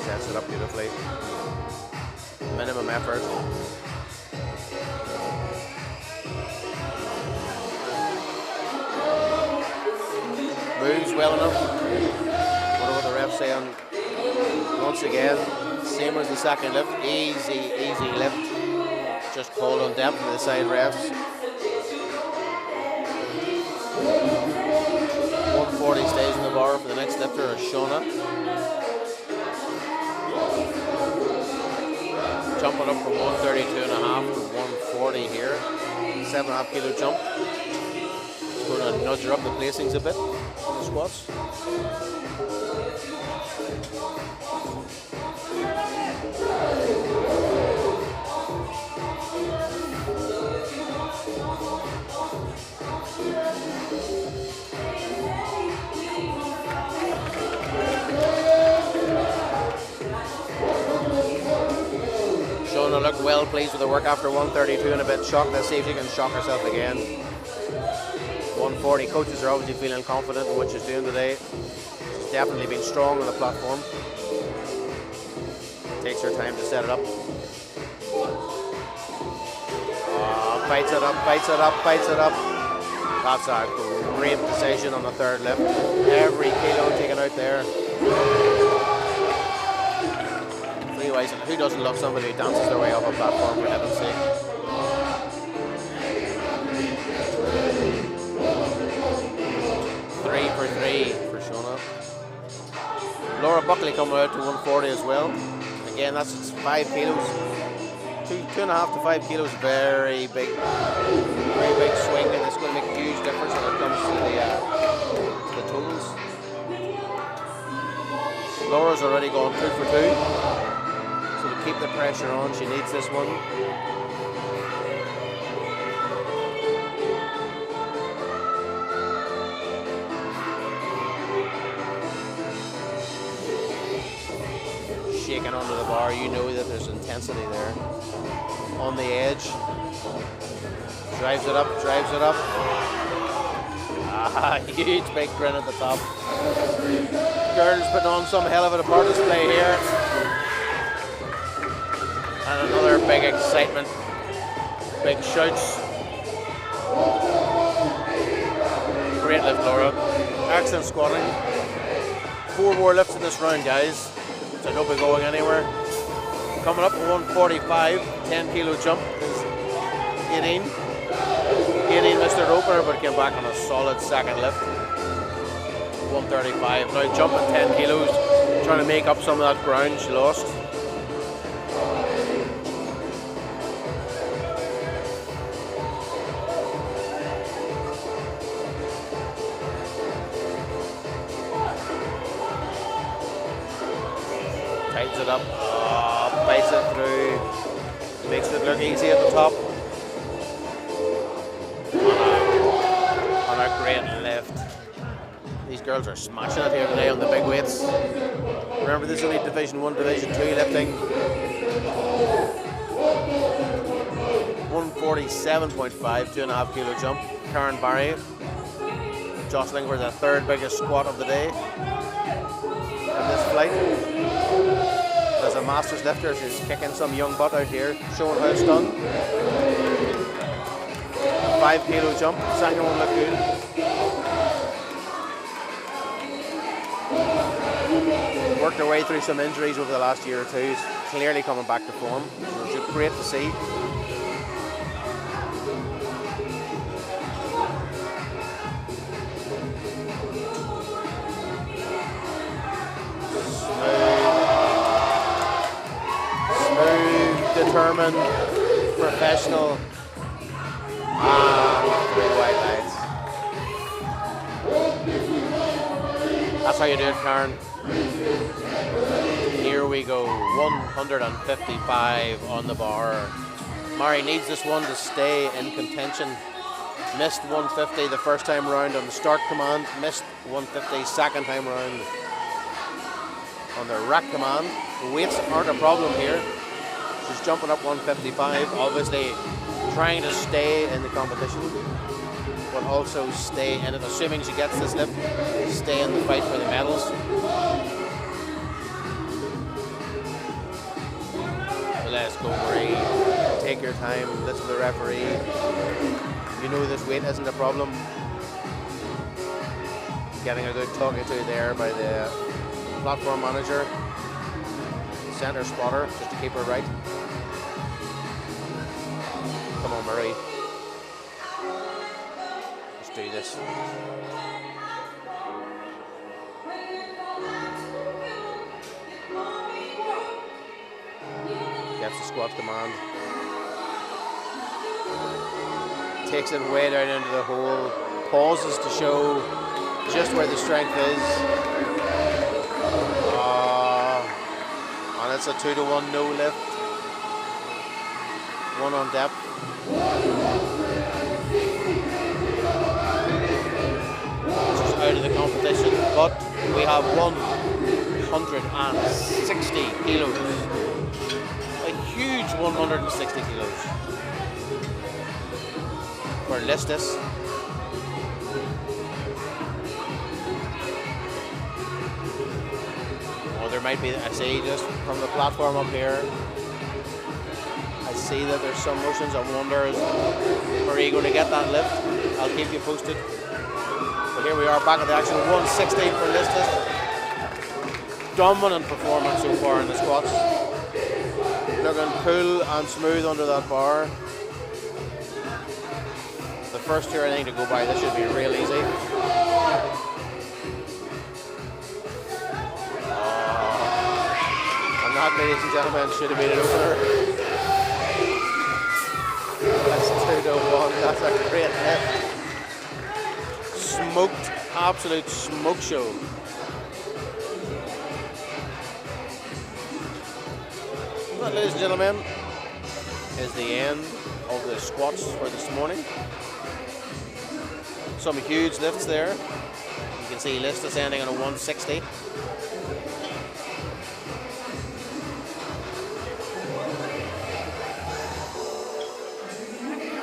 Sets it up beautifully. Minimum effort. Moves well enough. Wonder what the ref's saying. Once again, same as the second lift. Easy lift. Just called on depth for the side refs. 140 stays in the bar for the next lifter, Shauna. Jumping up from 132.5 to 140 here. 7.5 kilo jump. Going to nudge her up the placings a bit in the squats. Shona looked well pleased with the work after 132 and a bit shocked. Let's see if she can shock herself again. 140, coaches are obviously feeling confident in what she's doing today. She's definitely been strong on the platform. Takes her time to set it up. Fights it up, fights it up, fights it up. That's a great decision on the third lift. Every kilo taken out there. Freewise, and who doesn't love somebody who dances their way off a platform, for heaven's sake? Three for Shona. Laura Buckley coming out to 140 as well. Again, that's 5 kilos. 2.5 to 5 kilos, very big swing, and it's going to make a huge difference when it comes to the totals. Laura's already gone 2 for 2, so to keep the pressure on, she needs this one. Shaking onto the bar, you know that there's intensity there. On the edge. Drives it up, drives it up. Huge big grin at the top. Girls putting on some hell of a bar display here. And another big excitement. Big shouts. Great lift, Laura. Excellent squatting. 4 more lifts in this round, guys. So don't be going anywhere. Coming up at 145, 10 kilo jump is 18. 18 missed her opener, but came back on a solid second lift. 135. Now jumping 10 kilos, trying to make up some of that ground she lost. Tightens it up, bites it through, makes it look easy at the top. On a great lift. These girls are smashing it here today on the big weights. Remember, this is only Division 1, Division 2 lifting. 147.5, 2.5 kilo jump. Karen Barry jostling for the third biggest squat of the day in this flight. As a masters lifter, she's kicking some young butt out here, showing how it's done. 5 kilo jump, second one looked good. Worked her way through some injuries over the last year or two. She's clearly coming back to form. It's great to see. Determined, professional, and 3 white lights. That's how you do it, Karen. Here we go, 155 on the bar. Mari needs this one to stay in contention Missed 150 the first time round on the start command, missed 150 second time round on the rack command. The weights aren't a problem here. She's jumping up 155, obviously trying to stay in the competition, but also stay in it, assuming she gets this lift, stay in the fight for the medals. Let's go, Marie. Take your time, listen to the referee. You know this weight isn't a problem. Getting a good talking to there by the platform manager. Center spotter, just to keep her right. Come on, Marie. Let's do this. Gets the squat command. Takes it way down into the hole. Pauses to show just where the strength is. And it's a 2-to-1 no lift. 1 on depth. She's out of the competition, but we have 160 kilos. A huge 160 kilos for Listis. Oh, there might be, I see just from the platform up here, I see that there's some motions. I wonder, is Marie going to get that lift? I'll keep you posted. But here we are back at the action, 160 for Listis. Dominant performance so far in the squats. Looking cool and smooth under that bar. The first here, I think, to go by, this should be real easy. And that, ladies and gentlemen, should have been an opener. That's 2-to-1, that's a great hit. Smoked, absolute smoke show. That, ladies and gentlemen, is the end of the squats for this morning. Some huge lifts there. You can see Listis ending on a 160.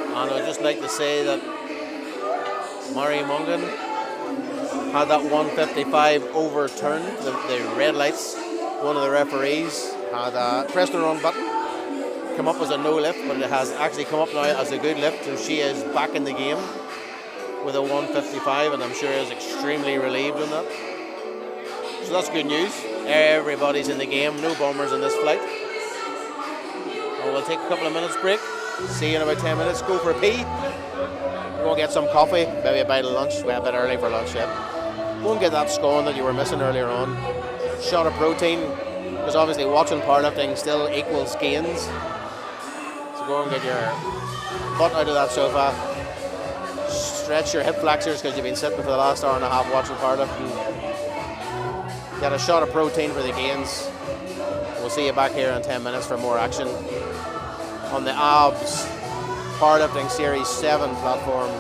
And I'd just like to say that Mary Mungan had that 155 overturned, the red lights. One of the referees had pressed the wrong button, come up as a no lift, but it has actually come up now as a good lift, and she is back in the game with a 155, and I'm sure is extremely relieved on that. So that's good news. Everybody's in the game, no bombers in this flight. And we'll take a couple of minutes break. See you in about 10 minutes. Go for a pee. Go and get some coffee, maybe a bite of lunch. We're a bit early for lunch yet. Go and get that scone that you were missing earlier on. Shot of protein, because obviously watching powerlifting still equals gains. So go and get your butt out of that sofa. Stretch your hip flexors because you've been sitting for the last hour and a half watching powerlifting. Get a shot of protein for the gains. We'll see you back here in 10 minutes for more action on the ABS Powerlifting Series 7 platform,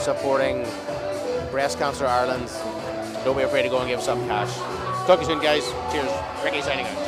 supporting Breast Cancer Ireland. Don't be afraid to go and give some cash. Talk to you soon, guys. Cheers. Ricky signing out.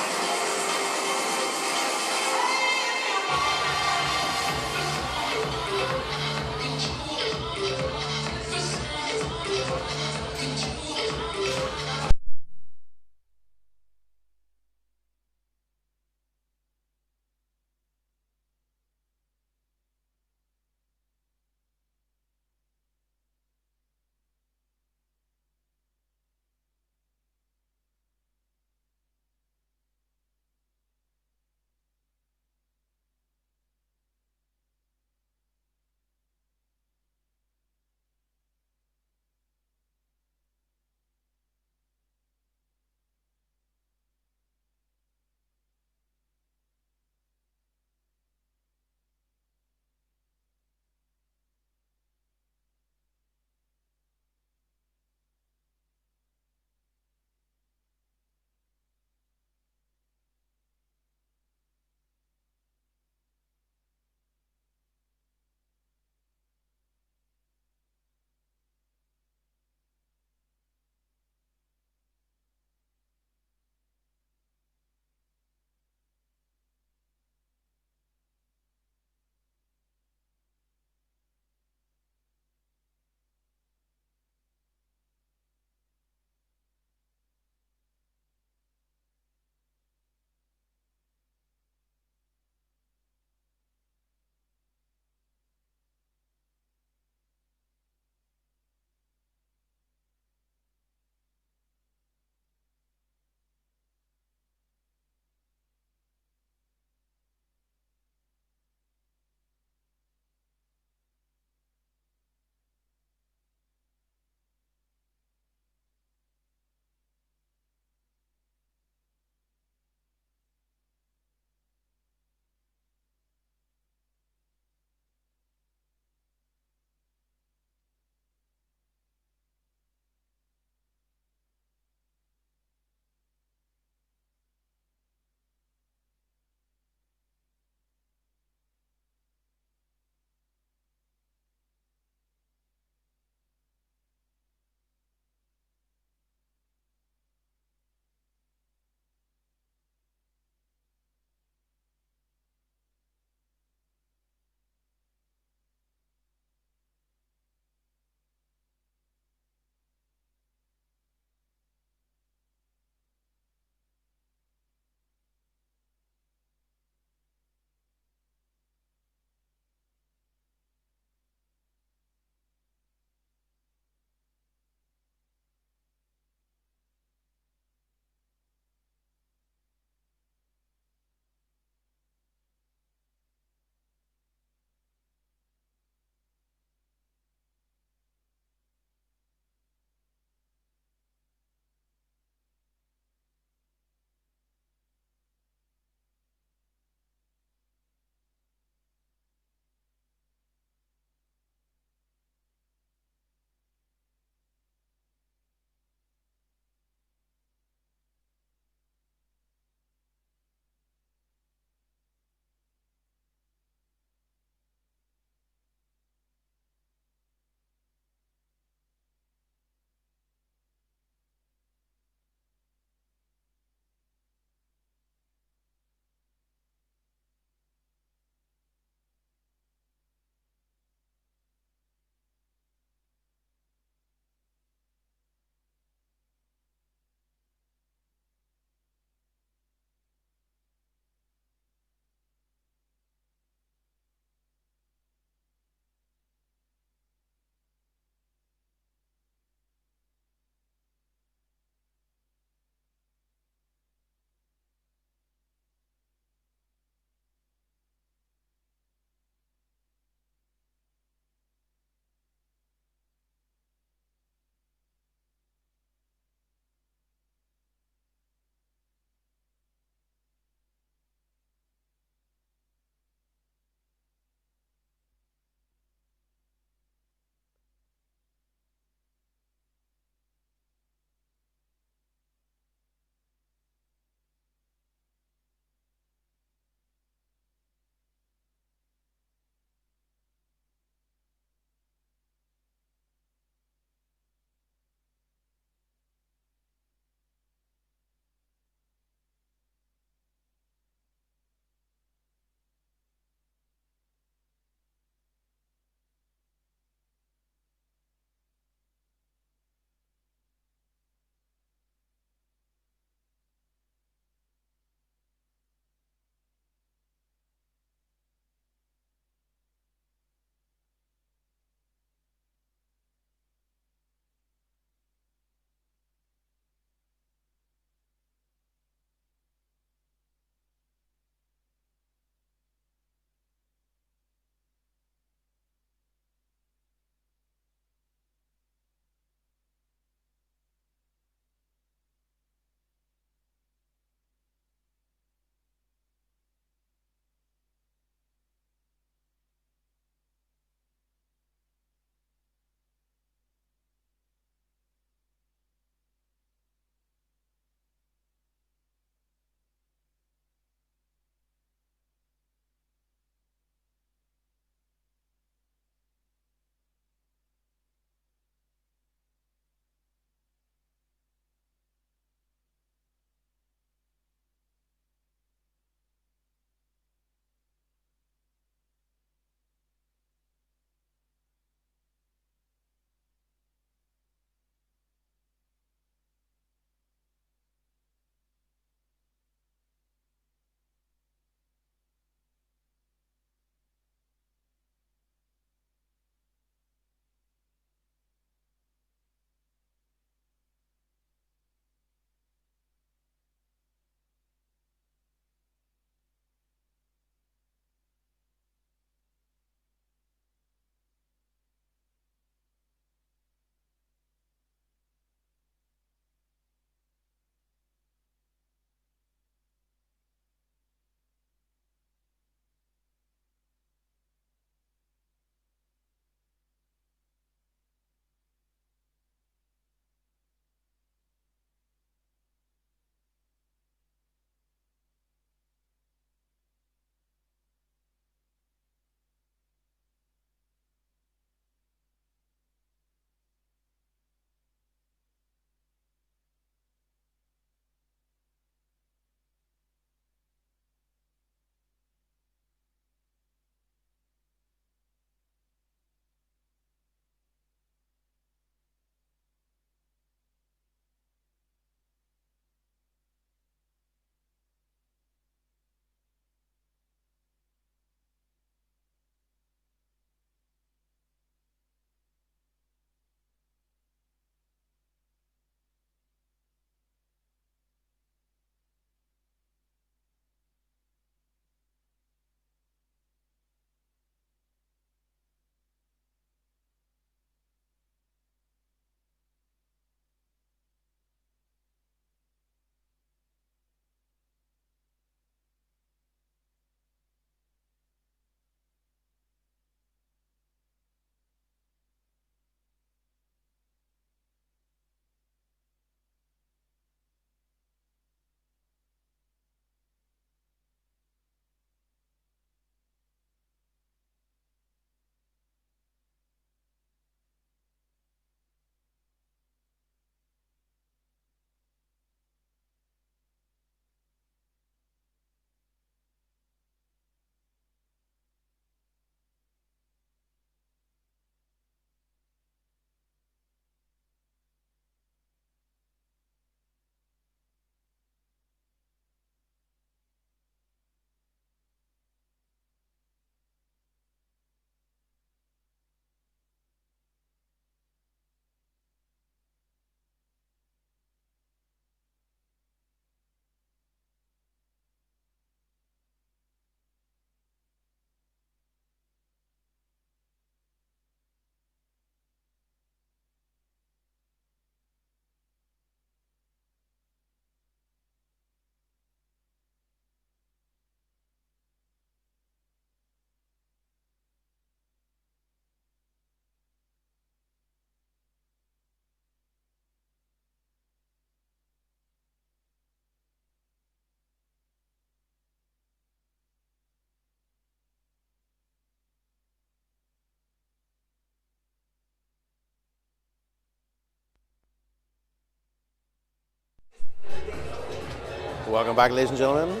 Welcome back, ladies and gentlemen.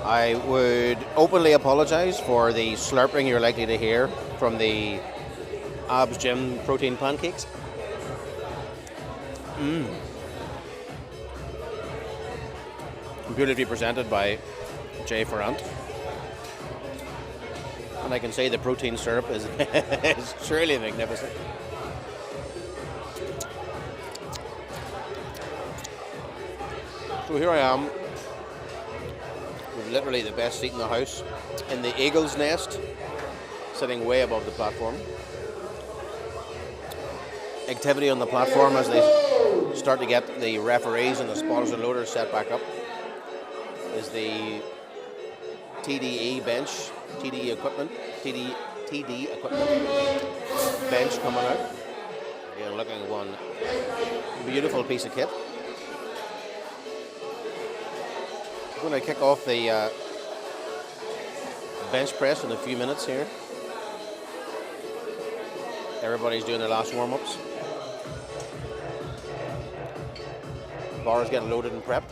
I would openly apologise for the slurping you're likely to hear from the Abs Gym protein pancakes. Beautifully presented by Jay Ferrant. And I can say the protein syrup is, is truly magnificent. So here I am, with literally the best seat in the house, in the eagle's nest, sitting way above the platform. Activity on the platform as they start to get the referees and the spotters and loaders set back up is the TDE bench, TD equipment bench coming out. Again, looking at one beautiful piece of kit. I'm going to kick off the bench press in a few minutes here. Everybody's doing their last warm-ups. Bar is getting loaded and prepped.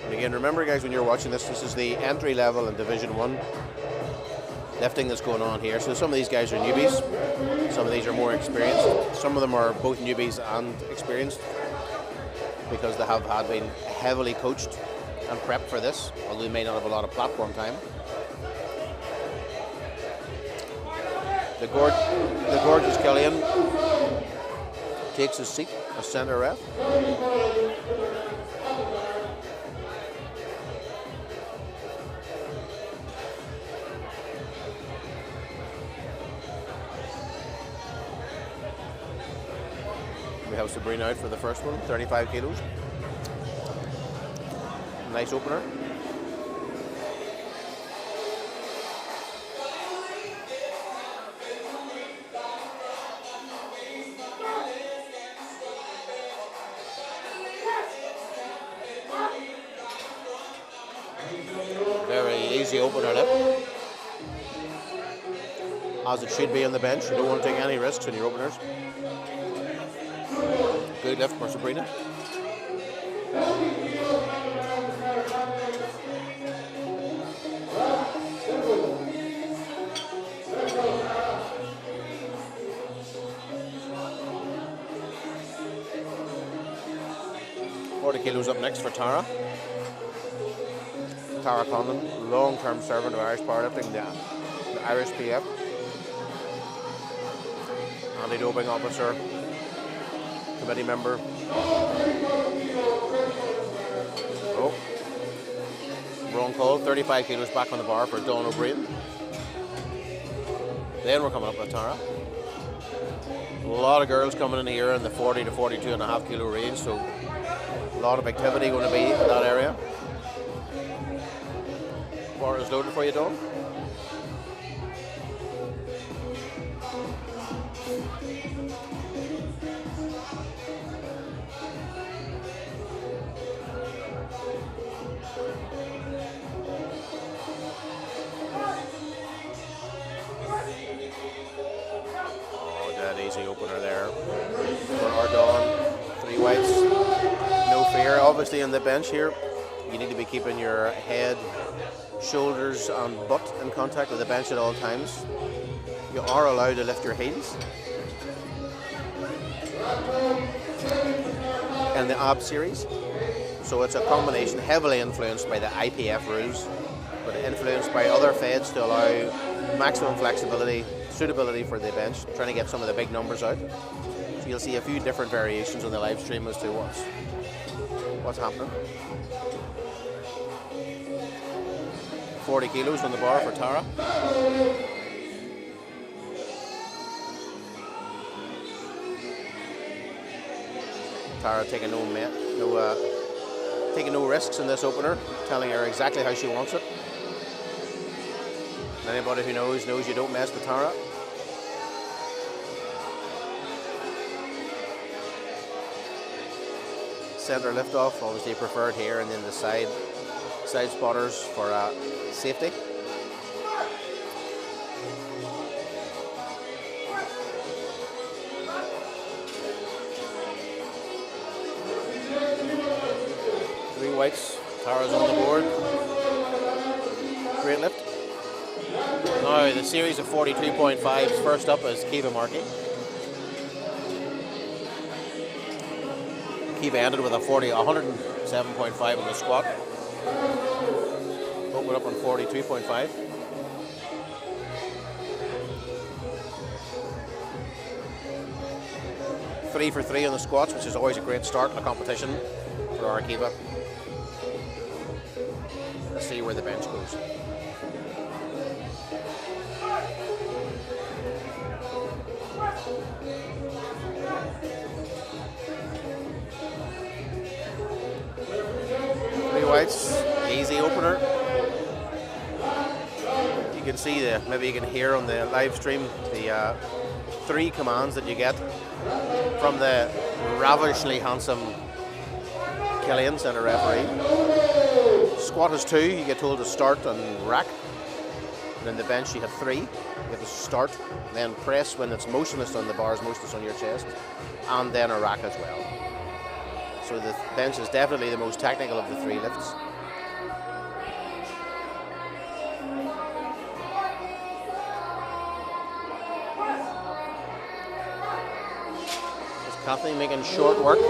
And again, remember guys, when you're watching this, this is the entry level in Division 1 lifting that's going on here. So some of these guys are newbies, some of these are more experienced, some of them are both newbies and experienced because they have been heavily coached and prepped for this, although they may not have a lot of platform time. The gorgeous Killian takes his seat as centre ref. We have Sabrina out for the first one, 35 kilos. Nice opener. Very easy opener lip. As it should be on the bench. You don't want to take any risks in your openers. Good lift for Sabrina. Kilos up next for Tara. Tara Conlon, long-term servant of Irish powerlifting, the Irish PF. Anti-doping officer, committee member. Oh, wrong call. 35 kilos back on the bar for Dawn O'Brien. Then we're coming up with Tara. A lot of girls coming in here in the 40 to 42.5 kilo range, so a lot of activity going to be in that area. Bar is loaded for you, Dawn. Oh, dead easy opener there for our Dawn. 3 weights. No fear. Obviously on the bench here, you need to be keeping your head, shoulders and butt in contact with the bench at all times. You are allowed to lift your heels. In the ab series. So it's a combination heavily influenced by the IPF rules, but influenced by other feds to allow maximum flexibility, suitability for the bench, trying to get some of the big numbers out. So you'll see a few different variations on the live stream as to what's happening. 40 kilos on the bar for Tara. Tara taking taking no risks in this opener, telling her exactly how she wants it. Anybody who knows you don't mess with Tara. Center lift off, obviously preferred here, and then the side spotters for safety. weights. Tara's on the board. Great lift. Now the series of 42.5s. First up is Kiva Markey. Kiva ended with a 107.5 on the squat. Open up on 42.5. Three for three on the squats, which is always a great start in a competition for our Kiva. Let's see where the bench goes. Three weights, easy opener. You can see maybe you can hear on the live stream the 3 commands that you get from the ravishingly handsome Killian, centre referee. Squat is 2, you get told to start and rack. And then the bench you have 3, you get to start, then press when it's motionless on the bars, motionless on your chest, and then a rack as well. So the bench is definitely the most technical of the 3 lifts. Kathy making short work.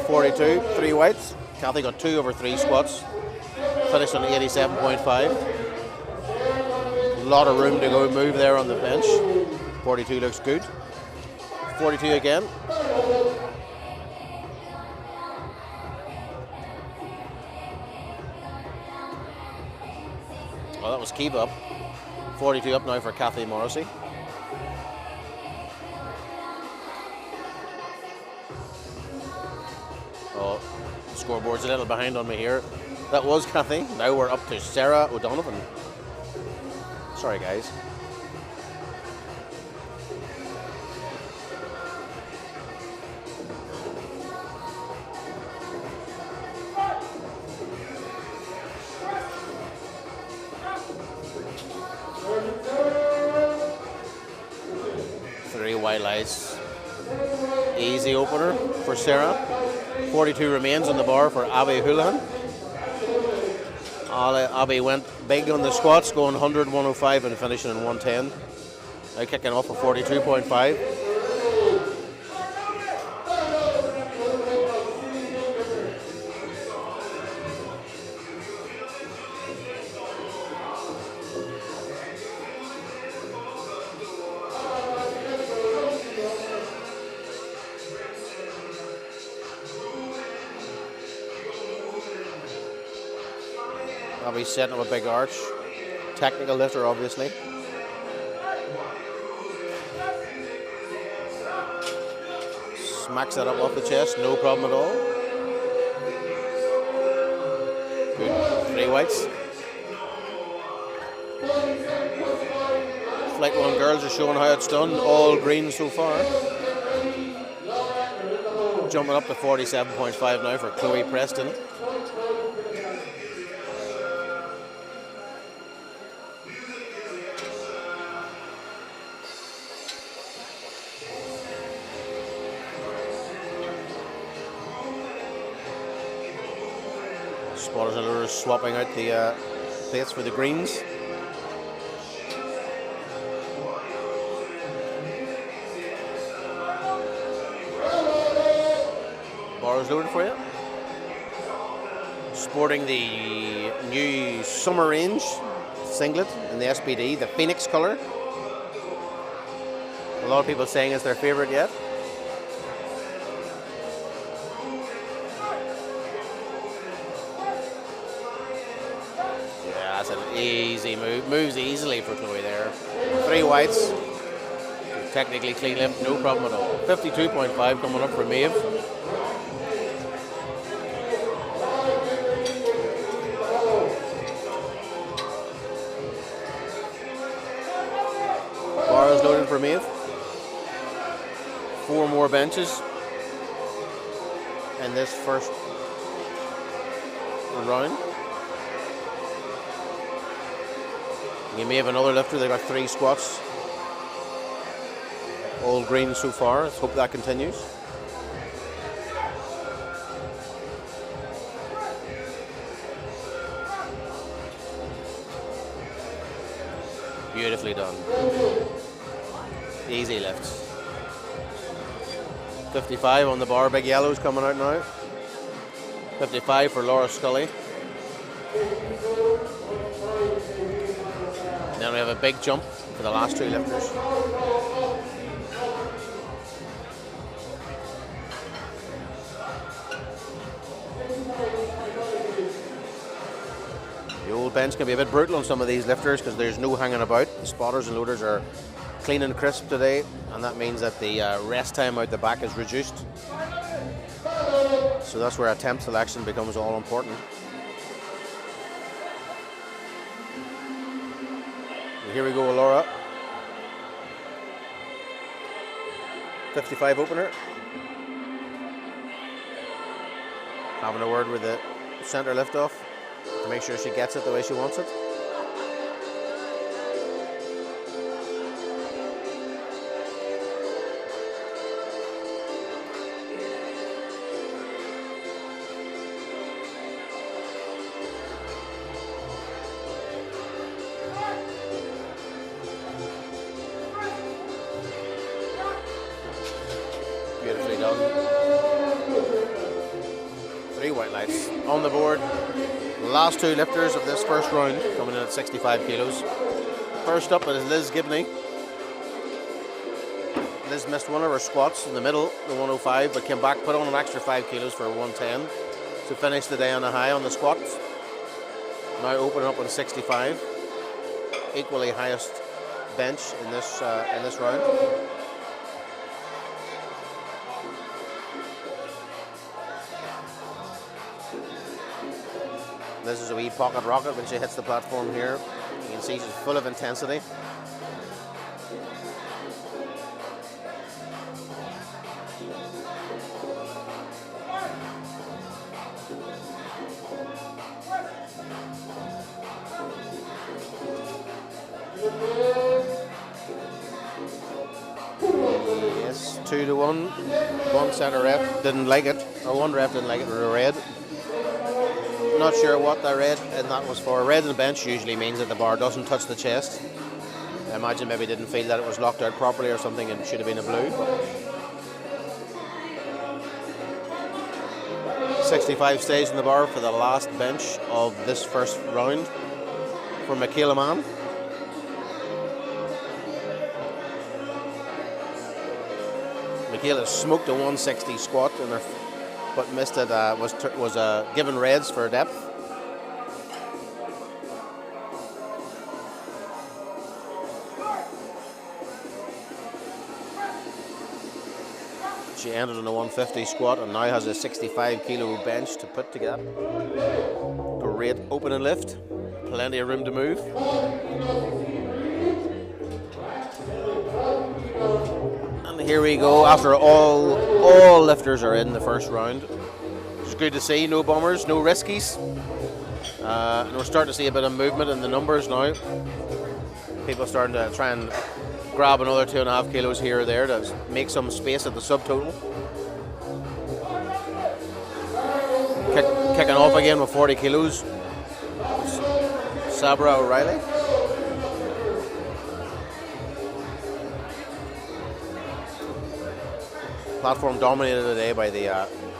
42, 3 weights. Kathy got 2 over 3 squats. Finished on 87.5. A lot of room to go move there on the bench. 42 looks good. 42 again. Well, that was Kiva up. 42 up now for Kathy Morrissey. Oh, the scoreboard's a little behind on me here. That was Kathy. Now we're up to Sarah O'Donovan. Sorry, guys. Three white lights. Easy opener for Sarah. 42 remains on the bar for Abby Houlihan. Abby went big on the squats, going 100, 105 and finishing in 110. Now kicking off at 42.5. Abby's setting up a big arch. Technical lifter, obviously. Smacks that up off the chest, no problem at all. Good. 3 weights. Flight 1 girls are showing how it's done. All green so far. Jumping up to 47.5 now for Chloe Preston. Spotters and others swapping out the plates for the greens. Bars loaded for you. Sporting the new summer range singlet in the SPD, the Phoenix colour. A lot of people saying it's their favourite yet. That's an easy move. Moves easily for Chloe there. 3 whites. Technically clean lift, no problem at all. 52.5 coming up for Maeve. Bars loaded for Maeve. 4 more benches in this first round. You may have another lifter. They got 3 squats. All green so far. Let's hope that continues. Beautifully done. Easy lifts. 55 on the bar. Big Yellow's coming out now. 55 for Laura Scully. And then we have a big jump for the last two lifters. The old bench can be a bit brutal on some of these lifters because there's no hanging about. The spotters and loaders are clean and crisp today, and that means that the rest time out the back is reduced. So that's where attempt selection becomes all important. And here we go, Laura. 55 opener. Having a word with the center lift off to make sure she gets it the way she wants it. Beautifully done. 3 white lights on the board. The last 2 lifters of this first round coming in at 65 kilos. First up is Liz Gibney. Liz missed one of her squats in the middle, the 105, but came back, put on an extra 5 kilos for 110 to finish the day on a high on the squats. Now opening up on 65. Equally highest bench in this round. This is a wee pocket rocket when she hits the platform here. You can see she's full of intensity. Yes, 2 to 1. One center rep didn't like it, or one rep didn't like it with a red. Not sure what the red and that was for. Red in the bench usually means that the bar doesn't touch the chest. I imagine maybe didn't feel that it was locked out properly or something and it should have been a blue. 65 stays in the bar for the last bench of this first round for Michaela Mann. Michaela smoked a 160 squat in her, but missed it. Was given reds for depth. She ended on a 150 squat and now has a 65 kilo bench to put together. Great open and lift. Plenty of room to move. And here we go after all lifters are in the first round. It's good to see, no bombers, no riskies. And we're starting to see a bit of movement in the numbers now. People starting to try and grab another 2.5 kilos here or there to make some space at the subtotal. Kicking off again with 40 kilos. Sabra O'Reilly. Platform dominated today by the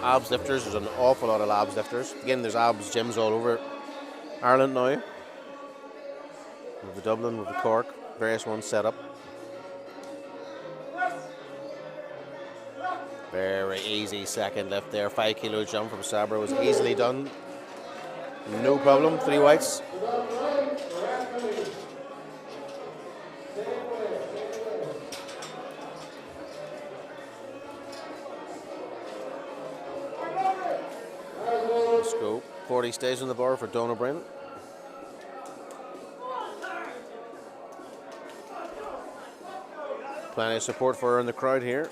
abs lifters. There's an awful lot of abs lifters. Again, there's abs gyms all over Ireland now. With the Dublin, with the Cork, various ones set up. Very easy second lift there. 5 kilo jump from Sabra was easily done. No problem. 3 whites. Let's go. 40 stays on the bar for Donna Brennan. Plenty of support for her in the crowd here.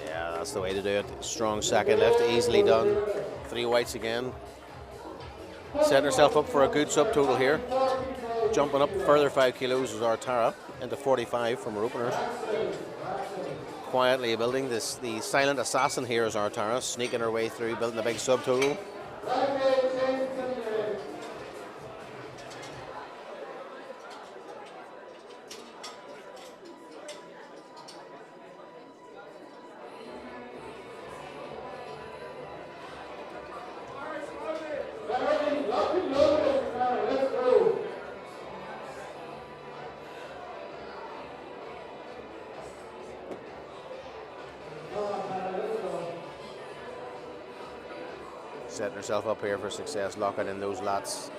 Yeah, that's the way to do it. Strong second lift, easily done. 3 whites again. Setting herself up for a good subtotal here. Jumping up further 5 kilos is our Tara into 45 from her opener. Quietly building this. The silent assassin here is our Tara, sneaking her way through, building a big subtotal. Setting herself up here for success, locking in those lats.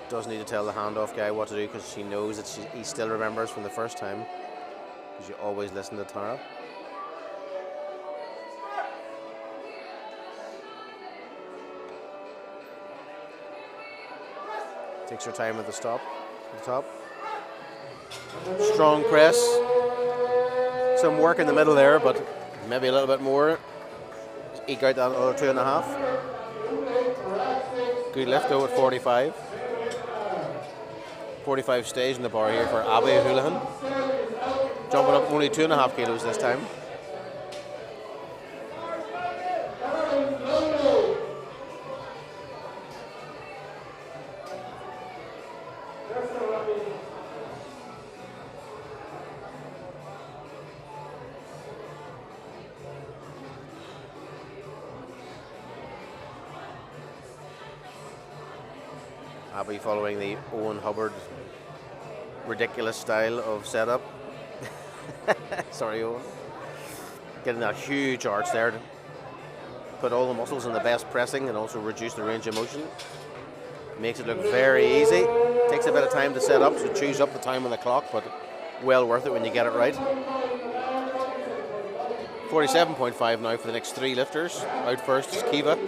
Doesn't need to tell the handoff guy what to do because she knows that he still remembers from the first time. Because you always listen to Tara. Takes her time at the top. Strong press. Some work in the middle there, but maybe a little bit more. Eke out that other 2.5. Good lift though at 45. 45 stays in the bar here for Abby Houlihan. Jumping up only 2.5 kilos this time. Abby following the Owen Hubbard ridiculous style of setup. Sorry, Owen. Getting that huge arch there to put all the muscles in the best pressing and also reduce the range of motion. Makes it look very easy. Takes a bit of time to set up, so choose up the time on the clock, but well worth it when you get it right. 47.5 now for the next 3 lifters. Out first is Kiva.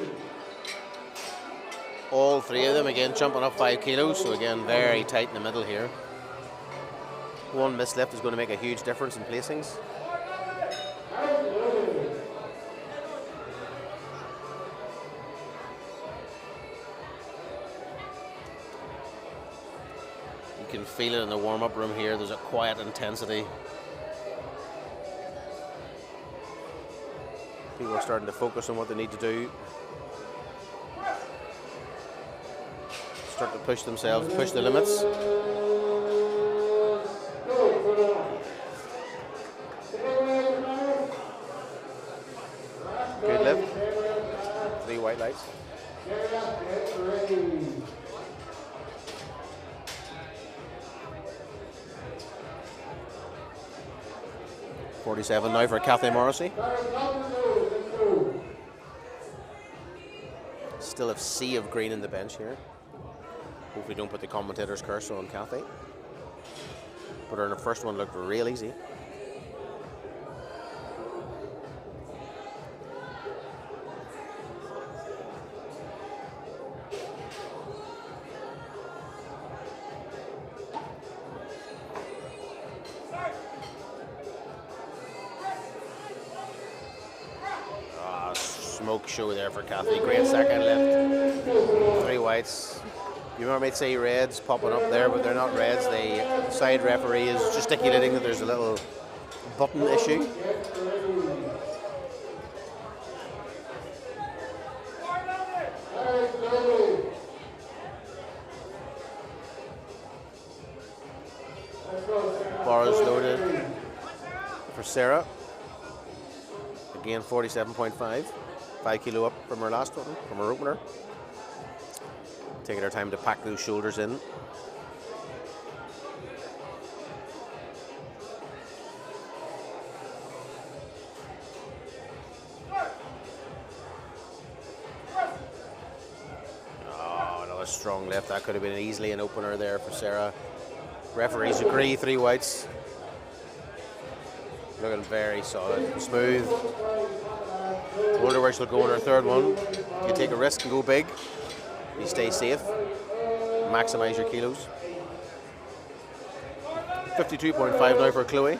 All 3 of them again jumping up 5 kilos, so again very tight in the middle here. One mislift is going to make a huge difference in placings. You can feel it in the warm-up room here. There's a quiet intensity. People are starting to focus on what they need to do. Start to push themselves, push the limits. Good lift. 3 white lights. .47 now for Kathy Morrissey. Still a sea of green in the bench here. Hopefully don't put the commentator's cursor on Kathy. But her first one looked real easy. Smoke show there for Kathy. Great second lift. 3 whites. You remember me say reds popping up there, but they're not reds. The side referee is gesticulating that there's a little button issue. Bar is loaded for Sarah. Again, 47.5. 5 kilo up from her last one, from her opener. Taking her time to pack those shoulders in. Oh, another strong lift. That could have been easily an opener there for Sarah. Referees agree, 3 whites. Looking very solid and smooth. Wonder where she'll go in her third one. You take a risk and go big. You stay safe. Maximize your kilos. 52.5 now for Chloe.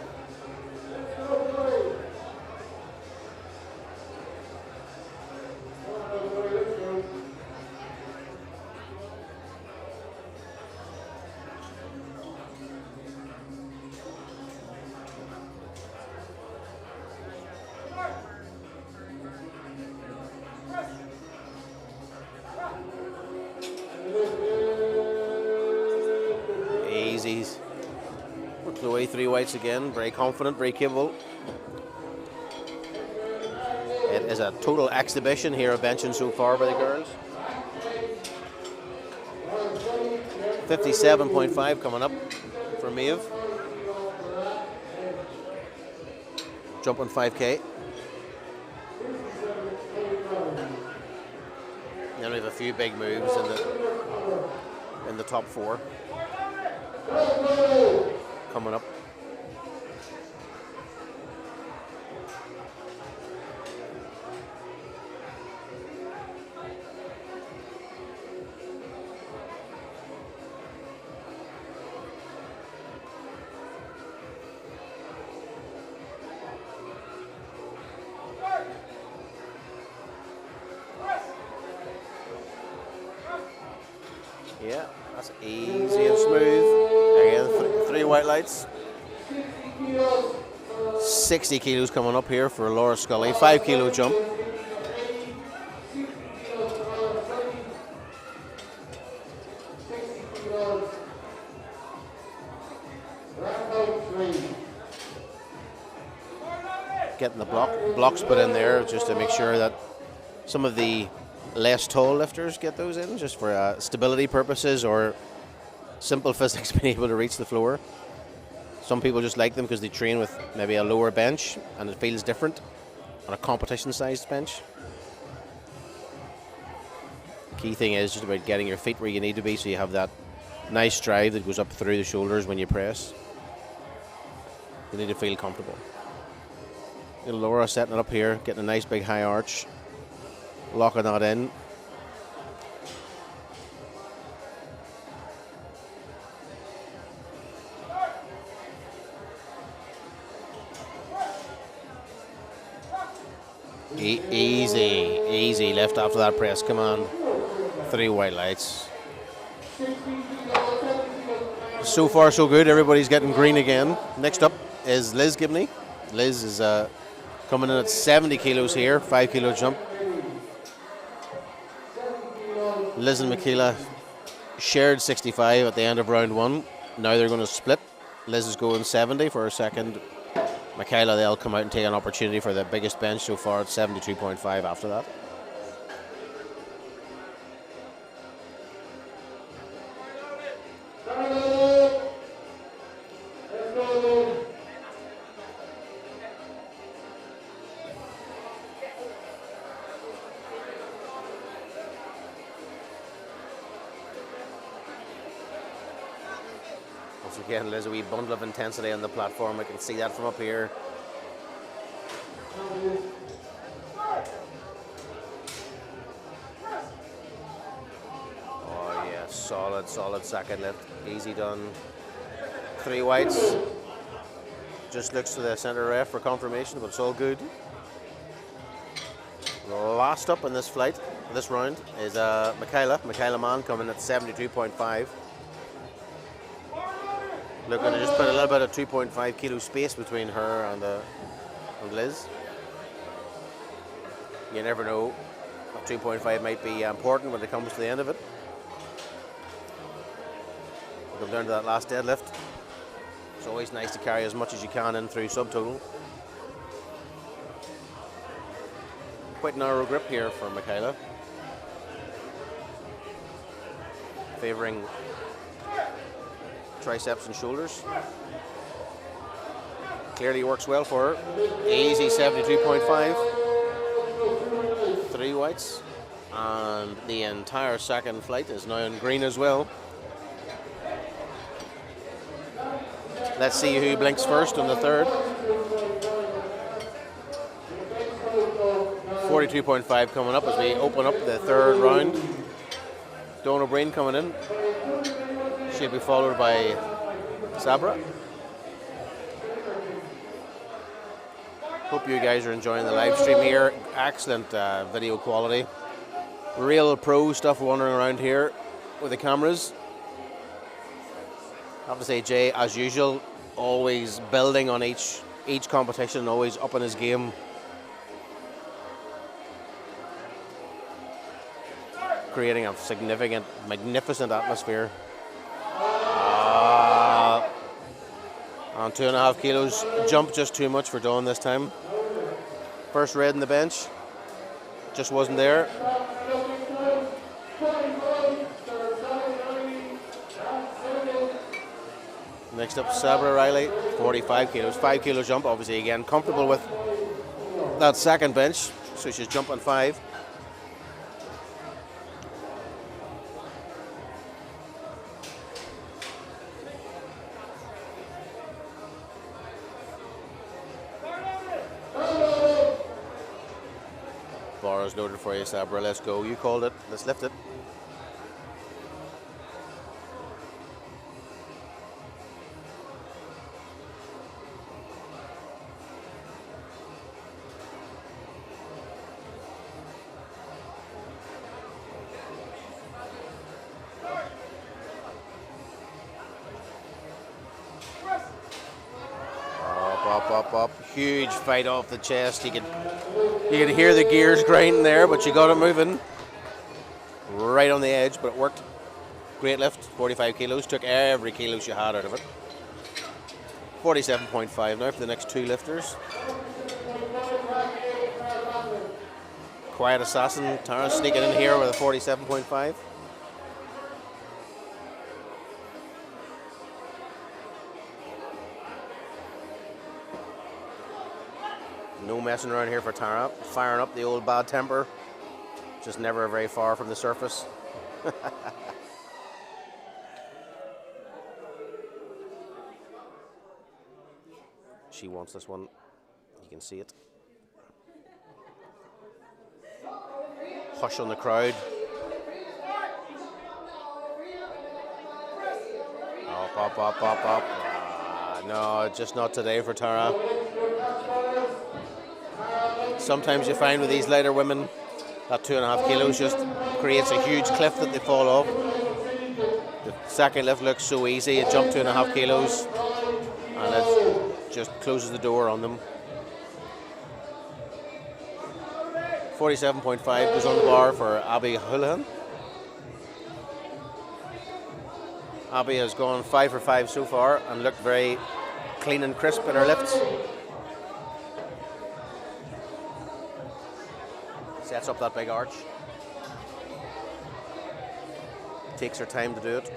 easy. Chloe, 3 weights again, very confident, very capable. It is a total exhibition here of benching so far by the girls. 57.5 coming up for Maeve. Jumping 5k. Then we have a few big moves in the top 4 coming up. Yeah, that's easy and smooth. Again, 3 white lights. 60 kilos coming up here for Laura Scully. 5 kilo jump. Getting the blocks put in there just to make sure that some of the less tall lifters get those in, just for stability purposes or simple physics, being able to reach the floor. Some people just like them because they train with maybe a lower bench and it feels different on a competition-sized bench. Key thing is just about getting your feet where you need to be so you have that nice drive that goes up through the shoulders when you press. You need to feel comfortable. Little Laura setting it up here, getting a nice big high arch, locking that in. Easy lift after that press. Come on. 3 white lights. So far, so good. Everybody's getting green again. Next up is Liz Gibney. Liz is coming in at 70 kilos here, 5 kilo jump. Liz and Michaela shared 65 at the end of round 1. Now they're going to split. Liz is going 70 for her second. Michaela, they'll come out and take an opportunity for the biggest bench so far at 72.5 after that. Once again, there's a wee bundle of intensity on the platform. I can see that from up here. Oh yeah, solid second lift. Easy done. 3 whites. Just looks to the center ref for confirmation, but it's all good. Last up in this flight, this round, is Michaela Mann coming at 72.5. Looking to just put a little bit of 2.5 kilo space between her and Liz. You never know, 2.5 might be important when it comes to the end of it. We'll come down to that last deadlift. It's always nice to carry as much as you can in through subtotal. Quite narrow grip here for Michaela. Favouring triceps and shoulders. Clearly works well for her. Easy 72.5. 3 whites. And the entire second flight is now in green as well. Let's see who blinks first on the third. 42.5 coming up as we open up the third round. Donna Breen coming in. She'll be followed by Sabra. Hope you guys are enjoying the live stream here. Excellent video quality. Real pro stuff wandering around here with the cameras. I have to say, Jay, as usual, always building on each competition, always up in his game. Creating a significant, magnificent atmosphere. On 2.5 kilos, jump just too much for Dawn this time. First red in the bench, just wasn't there. Next up, Sabra Riley, 45 kilos, 5 kilo jump, obviously again, comfortable with that second bench, so she's jumping 5. Bar is loaded for you, Sabra, let's go, you called it, let's lift it. Up. Huge fight off the chest. You could hear the gears grinding there, but she got it moving. Right on the edge, but it worked. Great lift, 45 kilos. Took every kilo she had out of it. 47.5 now for the next 2 lifters. Quiet Assassin, Tara sneaking in here with a 47.5. No messing around here for Tara. Firing up the old bad temper. Just never very far from the surface. She wants this one. You can see it. Hush on the crowd. Up. No, just not today for Tara. Sometimes you find with these lighter women that 2.5 kilos just creates a huge cliff that they fall off. The second lift looks so easy, you jump 2.5 kilos and it just closes the door on them. 47.5 goes on the bar for Abby Houlihan. Abby has gone 5 for 5 so far and looked very clean and crisp in her lifts. Sets up that big arch. Takes her time to do it.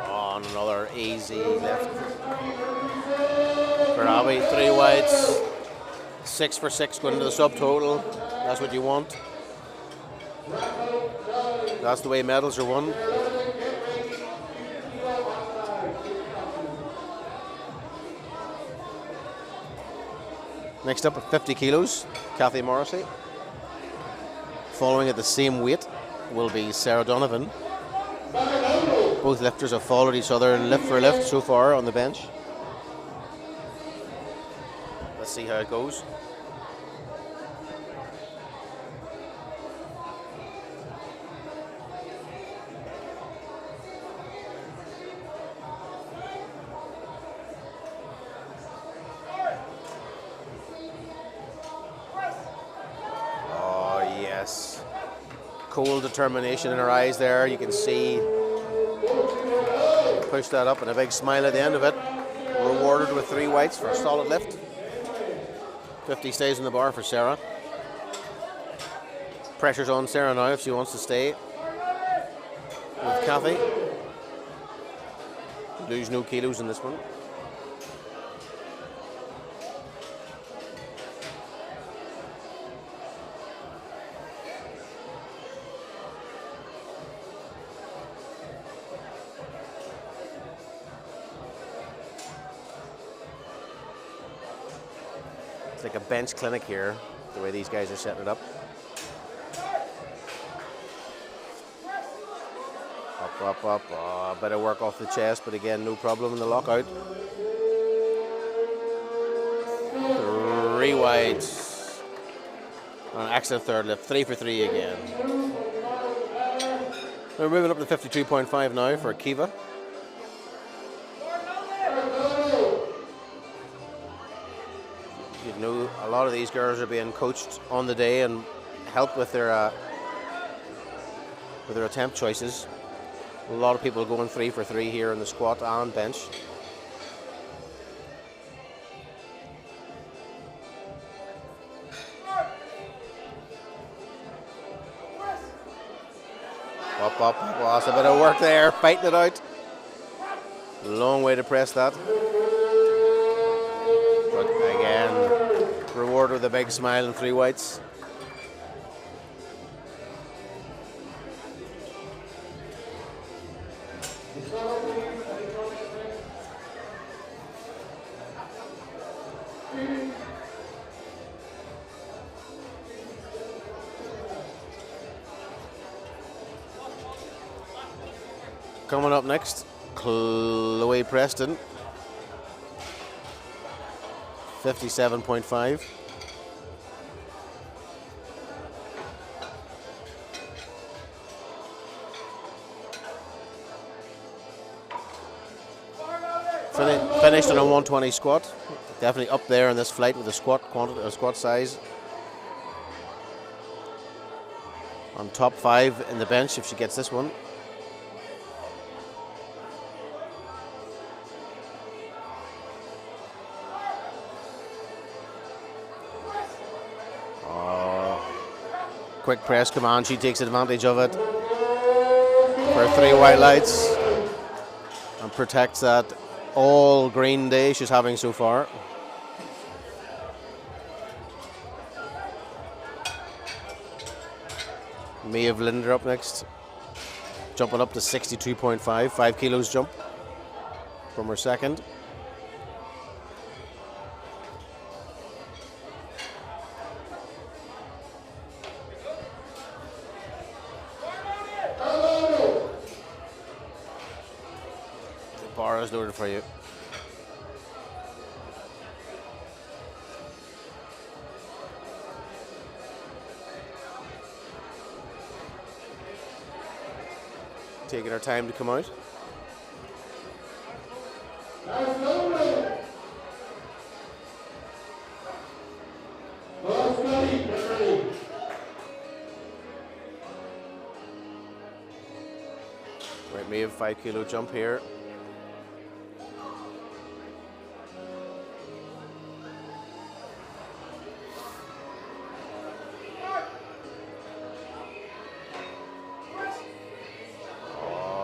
On another easy lift. For Abby, 3 wides. 6 for 6 going into the subtotal. That's what you want. That's the way medals are won. Next up at 50 kilos, Kathy Morrissey. Following at the same weight will be Sarah Donovan. Both lifters have followed each other in lift for lift so far on the bench. Let's see how it goes. Cold determination in her eyes there. You can see push that up and a big smile at the end of it. Rewarded with 3 whites for a solid lift. 50 stays in the bar for Sarah. Pressure's on Sarah now if she wants to stay with Kathy. Lose no kilos in this one. It's like a bench clinic here, the way these guys are setting it up. Up. Oh, a bit of work off the chest, but again, no problem in the lockout. 3 wides. An excellent third lift, 3 for 3 again. We're moving up to 52.5 now for Kiva. You know, a lot of these girls are being coached on the day and helped with their attempt choices. A lot of people going 3 for 3 here in the squat and bench. Up, up, well, that's a bit of work there, fighting it out. Long way to press that. But again, reward with a big smile and 3 whites. Coming up next, Chloe Preston, 57.5. Finished on a 120 squat. Definitely up there in this flight with the squat quantity or squat size. On top 5 in the bench if she gets this one. Quick press command, she takes advantage of it for 3 white lights and protects that all green day she's having so far. Maeve Linder up next, jumping up to 62.5, 5 kilos jump from her second. Bar is loaded for you. Taking our time to come out. Right, we have 5 kilo jump here.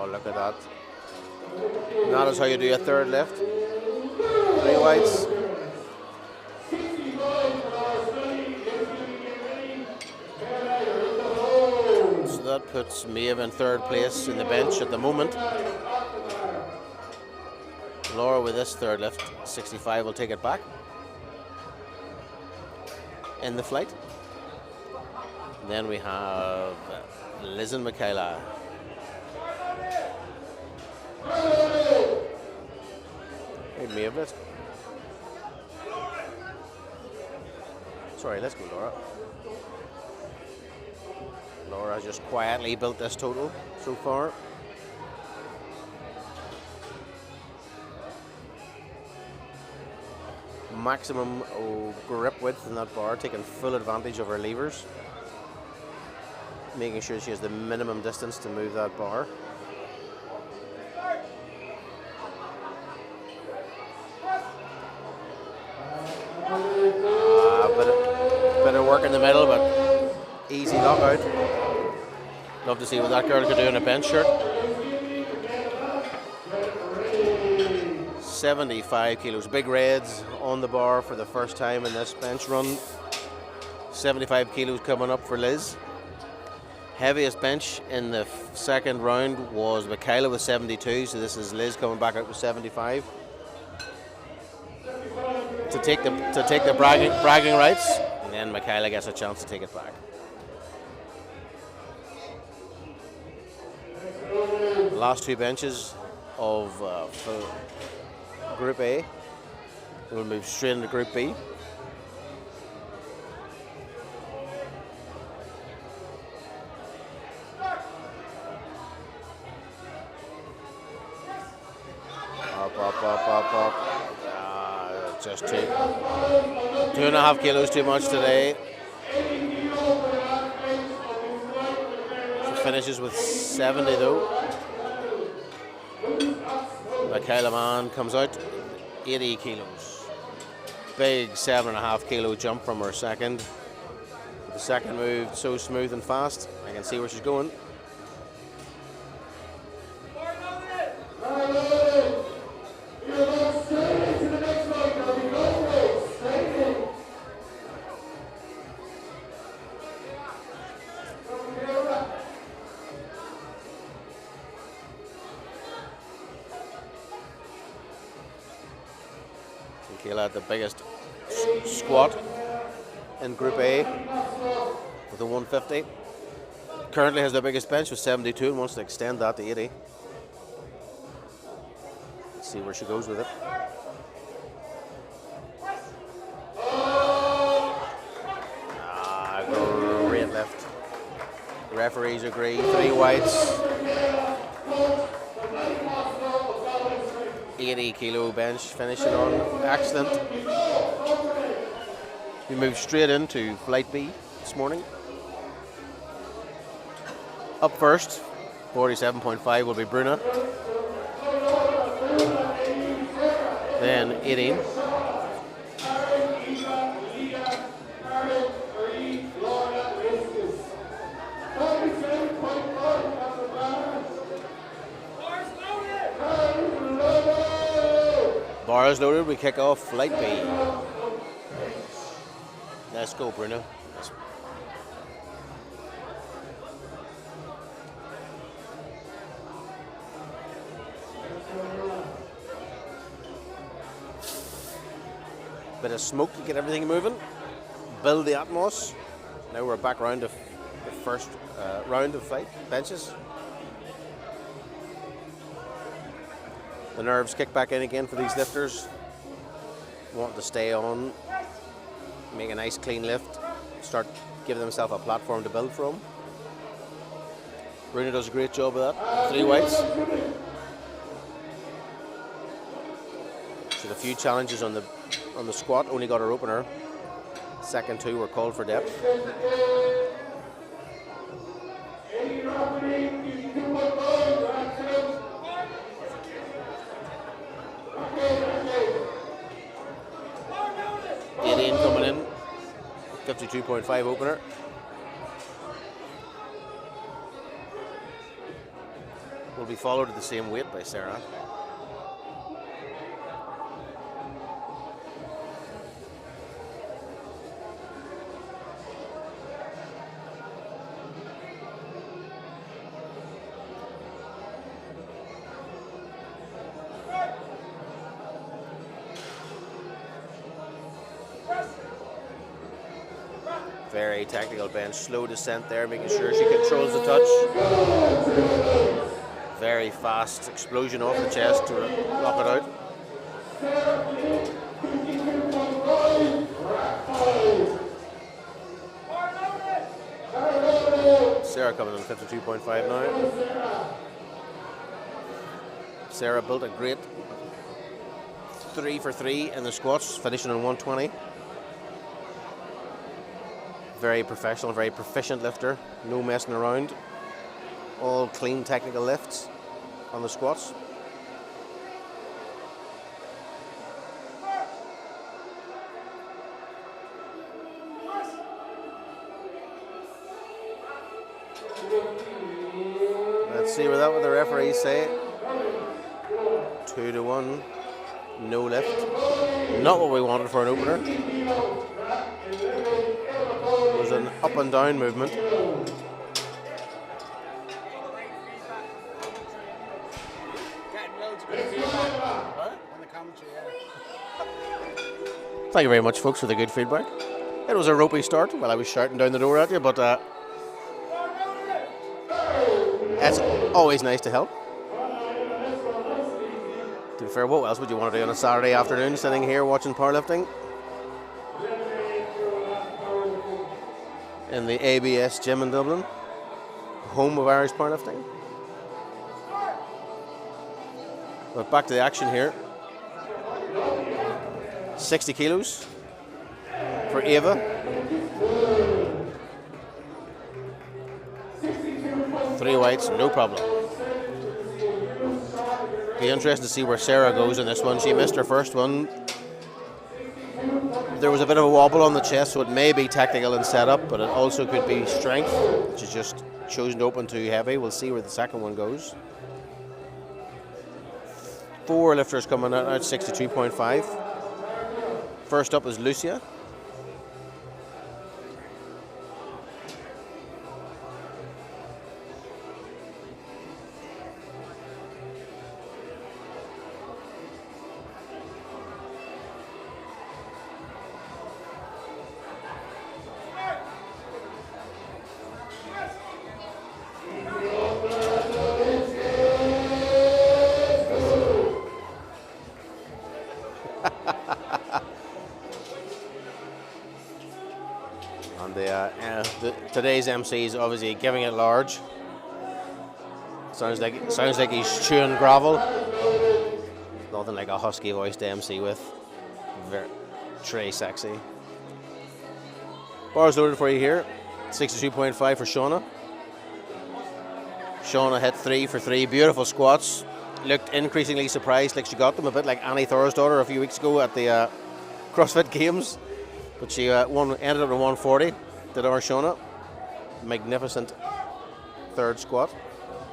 Look at that. That is how you do a third lift. 3 whites. So that puts Maeve in 3rd place in the bench at the moment. Laura with this third lift, 65, will take it back in the flight. And then we have Liz and Michaela. Hey, Maeve, let's go. Sorry, let's go, Laura. Laura just quietly built this total so far. Maximum grip width in that bar, taking full advantage of her levers. Making sure she has the minimum distance to move that bar. Bit of work in the middle, but easy knockout. Love to see what that girl could do in a bench shirt. 75 kilos, big reds on the bar for the first time in this bench run. 75 kilos coming up for Liz. Heaviest bench in the second round was Michaela with 72, so this is Liz coming back out with 75. To take the bragging rights, and then Michaela gets a chance to take it back. Last 2 benches of Group A. We'll move straight into Group B. Up. Just 2.5 kilos too much today. She finishes with 70 though. Michaela Mann comes out 80 kilos. Big 7.5 kilo jump from her second. The second moved so smooth and fast. I can see where she's going. Michaela had the biggest squat in Group A with a 150. Currently has the biggest bench with 72 and wants to extend that to 80. Let's see where she goes with it. Great lift. Referees agree. 3 whites. 80 kilo bench finishing on. Excellent. We moved straight into Flight B this morning. Up first, 47.5 will be Bruna. Then 18. Bars loaded, we kick off Flight B. Let's go, Bruno. Bit of smoke to get everything moving. Build the atmos. Now we're back round to the first round of flight benches. The nerves kick back in again for these lifters. Want to stay on, make a nice clean lift, start giving themselves a platform to build from. Bruna does a great job of that. 3 weights. She had a few challenges on the squat, only got her opener. Second 2 were called for depth. Coming in, 52.5 opener. Will be followed at the same weight by Sarah. Very technical bench, slow descent there, making sure she controls the touch. Very fast explosion off the chest to lock it out. Sarah coming in 52.5 now. Sarah built a great 3 for 3 in the squats, finishing on 120. Very professional, very proficient lifter. No messing around. All clean technical lifts on the squats. Let's see what the referees say. 2-1. No lift. Not what we wanted for an opener. It was an up and down movement. Thank you very much, folks, for the good feedback. It was a ropey start while I was shouting down the door at you, but it's always nice to help. To be fair, what else would you want to do on a Saturday afternoon, sitting here watching powerlifting? In the ABS gym in Dublin, home of Irish powerlifting. But back to the action here. 60 kilos for Ava. Three weights, no problem. Be interesting to see where Sarah goes in this one. She missed her first one. There was a bit of a wobble on the chest, so it may be technical in setup, but it also could be strength, which is just chosen to open too heavy. We'll see where the second one goes. 4 lifters coming out at 62.5. First up is Lucia. Today's MC is obviously giving it large. Sounds like he's chewing gravel. Nothing like a husky voice to MC with. Very sexy. Bars loaded for you here. 62.5 for Shauna. Shauna hit 3 for 3. Beautiful squats. Looked increasingly surprised, like she got them a bit like Annie Thorisdottir a few weeks ago at the CrossFit Games. But she ended up at 140. Did our Shauna. Magnificent third squat,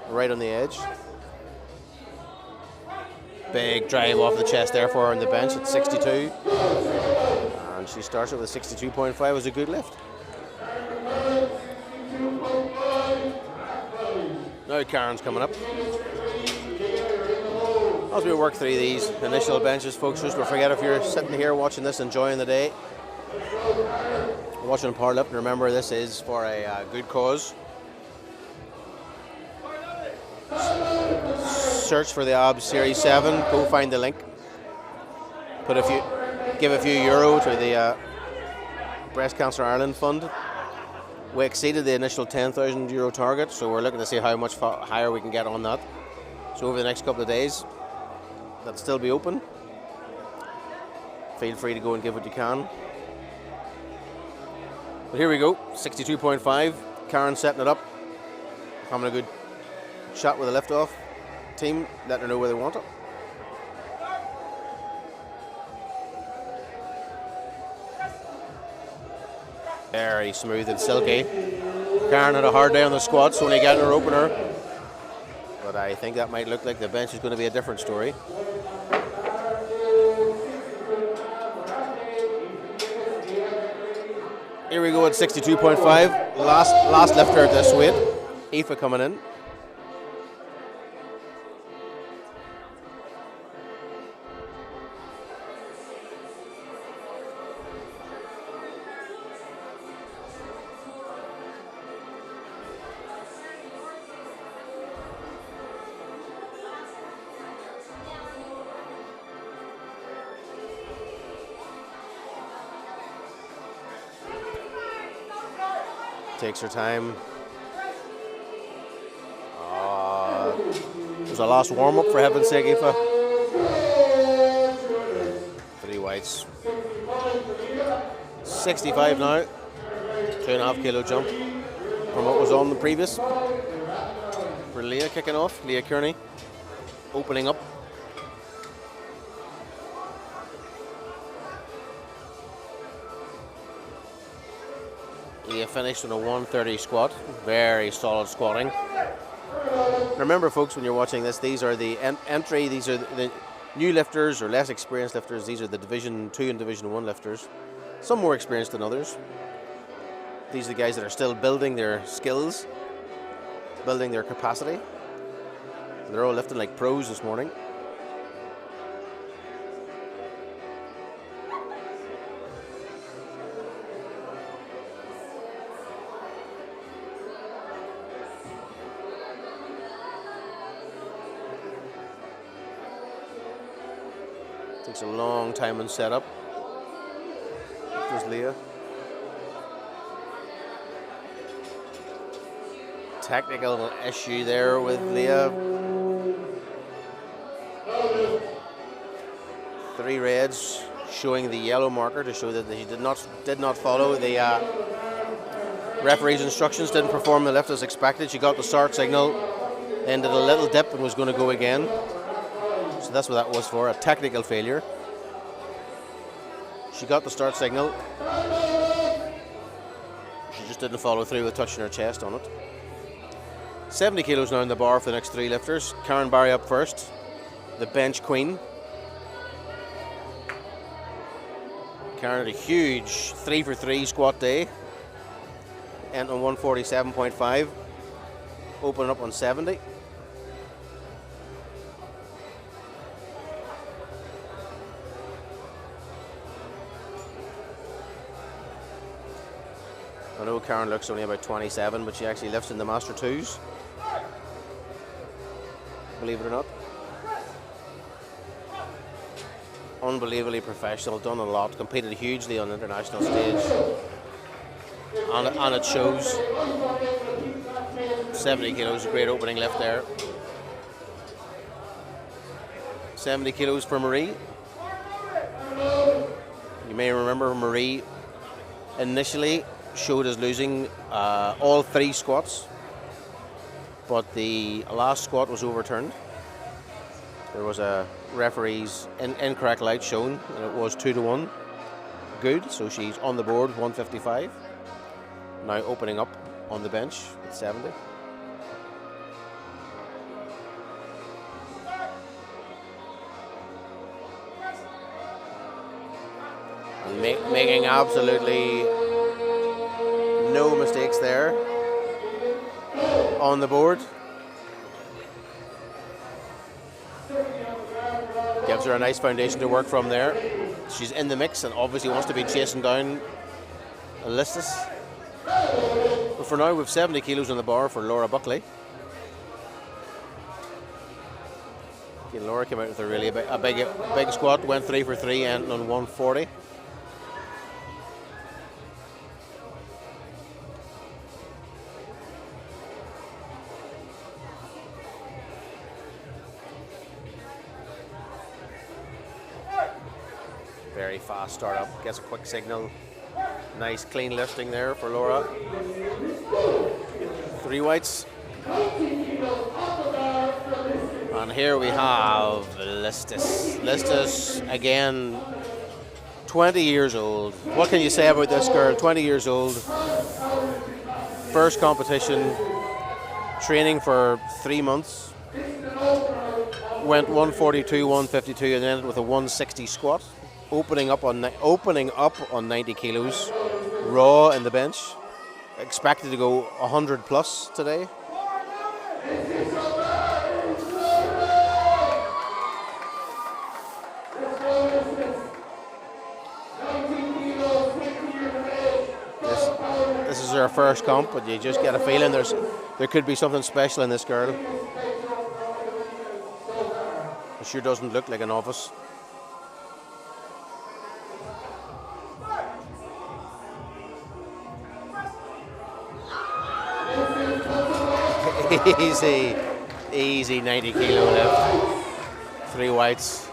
right on the edge. Big drive off the chest there for her on the bench at 62. And she starts it with 62.5 as a good lift. Now Karen's coming up. As we work through these initial benches, folks, just don't forget, if you're sitting here watching this, enjoying the day, watching powerlifting, remember this is for a good cause. Search for the Abs Series 7. Go find the link. Give a few euro to the Breast Cancer Ireland Fund. We exceeded the initial €10,000 target, so we're looking to see how much higher we can get on that. So over the next couple of days, that'll still be open. Feel free to go and give what you can. But here we go, 62.5. Karen setting it up, having a good chat with the lift-off team, letting her know where they want it. Very smooth and silky. Karen had a hard day on the squats, only getting her opener. But I think that might look like the bench is going to be a different story. Here we go at 62.5. Last lifter at this weight. Aoife coming in. Takes her time. There's a last warm-up, for heaven's sake, Aoife. 3 weights. 65 now. 2.5 kilo jump from what was on the previous. For Leah kicking off. Leah Kearney opening up. Leah finished on a 130 squat. Very solid squatting. Remember, folks, when you're watching this, these are the entry. These are the new lifters or less experienced lifters. These are the Division 2 and Division 1 lifters. Some more experienced than others. These are the guys that are still building their skills, building their capacity. They're all lifting like pros this morning. Takes a long time in setup. There's Leah. Technical issue there with Leah. 3 reds. showing the yellow marker to show that he did not follow the referee's instructions, didn't perform the lift as expected. She got the start signal, then did a little dip and was going to go again. So that's what that was for, a technical failure. She got the start signal. She just didn't follow through with touching her chest on it. 70 kilos now in the bar for the next 3 lifters. Karen Barry up first, the bench queen. Karen had a huge 3 for 3 squat day. End on 147.5. Open up on 70. I know Karen looks only about 27, but she actually lifts in the Master 2s. Believe it or not. Unbelievably professional, done a lot, competed hugely on the international stage. And it shows. 70 kilos, a great opening lift there. 70 kilos for Marie. You may remember Marie initially showed us losing all 3 squats, but the last squat was overturned. There was a referee's incorrect light shown, and it was 2-1. Good, so she's on the board with 155. Now opening up on the bench with 70. And making absolutely no mistakes there on the board. Gives her a nice foundation to work from there. She's in the mix and obviously wants to be chasing down Listus. But for now, we've 70 kilos on the bar for Laura Buckley. Again, Laura came out with a big squat, went 3 for 3, ending on 140. Very fast start up, gets a quick signal. Nice clean lifting there for Laura. 3 whites. And here we have Listus. Listus, again, 20 years old. What can you say about this girl? 20 years old. First competition. Training for 3 months. Went 142, 152 and ended with a 160 squat. Opening up on 90 kilos, raw in the bench. Expected to go 100 plus today. This is her first comp, but you just get a feeling there could be something special in this girl. It sure doesn't look like a novice. Easy 90 kilo lift. 3 whites.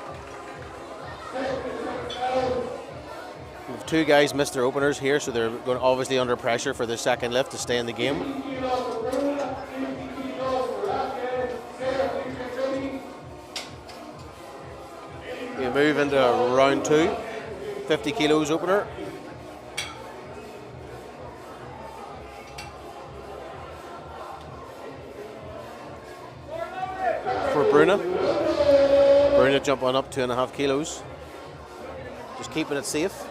We've 2 guys missed their openers here, so they're going obviously under pressure for their second lift to stay in the game. We move into round 2. 50 kilos opener. Bruna jumping up 2.5 kilos. Just keeping it safe.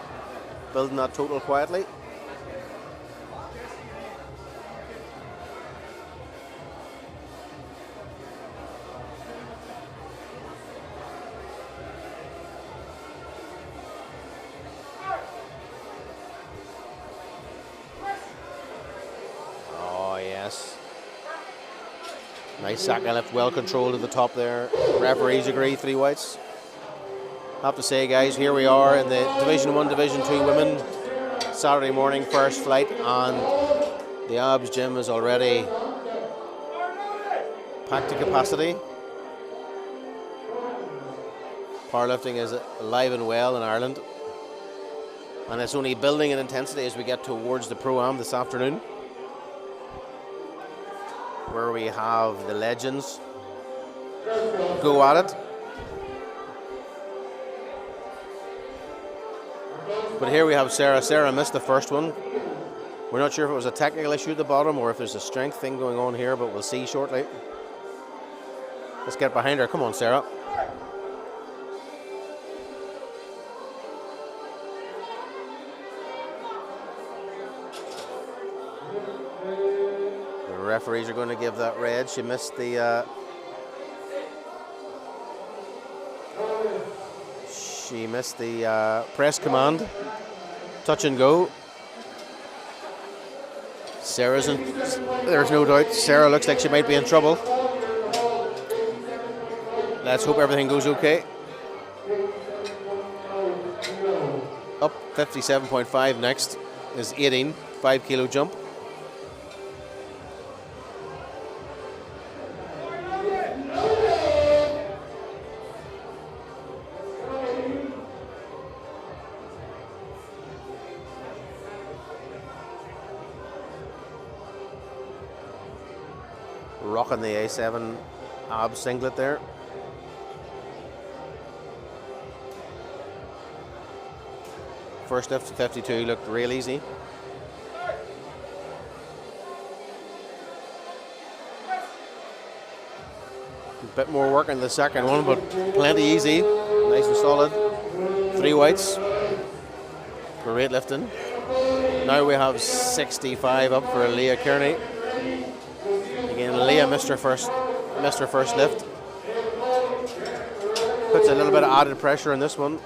Building that total quietly. Oh yes. Nice sack lift, well controlled at the top there. Referees agree, 3 whites. I have to say, guys, here we are in the Division 1, Division 2 women. Saturday morning, first flight, and the Abs gym is already packed to capacity. Powerlifting is alive and well in Ireland. And it's only building in intensity as we get towards the Pro-Am this afternoon, where we have the legends go at it. But here we have Sarah. Sarah missed the first one. We're not sure if it was a technical issue at the bottom or if there's a strength thing going on here, but we'll see shortly. Let's get behind her. Come on, Sarah. The referees are going to give that red. She missed the press command. Touch and go. Sarah's in. There's no doubt. Sarah looks like she might be in trouble. Let's hope everything goes okay. Up 57.5 next is 18, 5 kilo jump. Rocking the A7 ab singlet there. First lift to 52 looked real easy. A bit more work in the second one, but plenty easy. Nice and solid. 3 whites for weightlifting. Now we have 65 up for Leah Kearney. Again, Leah missed her first lift. Puts a little bit of added pressure on this one.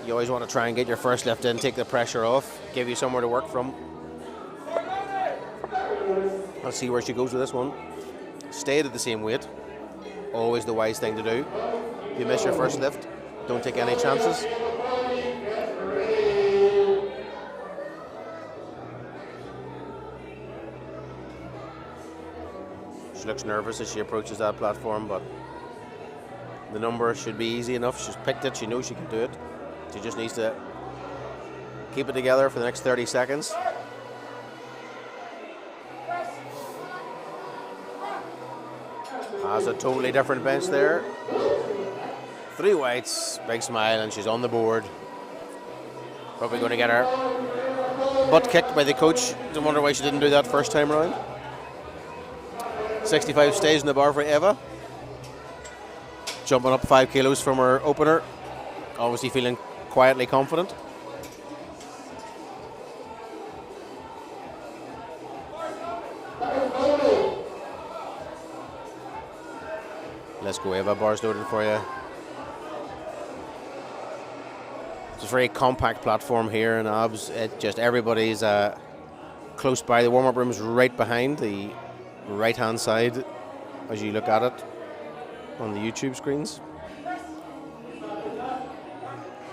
You always want to try and get your first lift in, take the pressure off, give you somewhere to work from. Let's see where she goes with this one. Stayed at the same weight. Always the wise thing to do. If you miss your first lift, don't take any chances. She looks nervous as she approaches that platform, but the number should be easy enough. She's picked it, she knows she can do it. She just needs to keep it together for the next 30 seconds. Has a totally different bench there. 3 whites, big smile, and she's on the board. Probably going to get her butt kicked by the coach. Don't wonder why she didn't do that first time around. 65 stays in the bar for Eva. Jumping up 5 kilos from her opener. Obviously feeling quietly confident. Let's go, Eva. Bars loaded for you. It's a very compact platform here in abs. It just everybody's close by. The warm-up room is right behind the right-hand side as you look at it on the YouTube screens.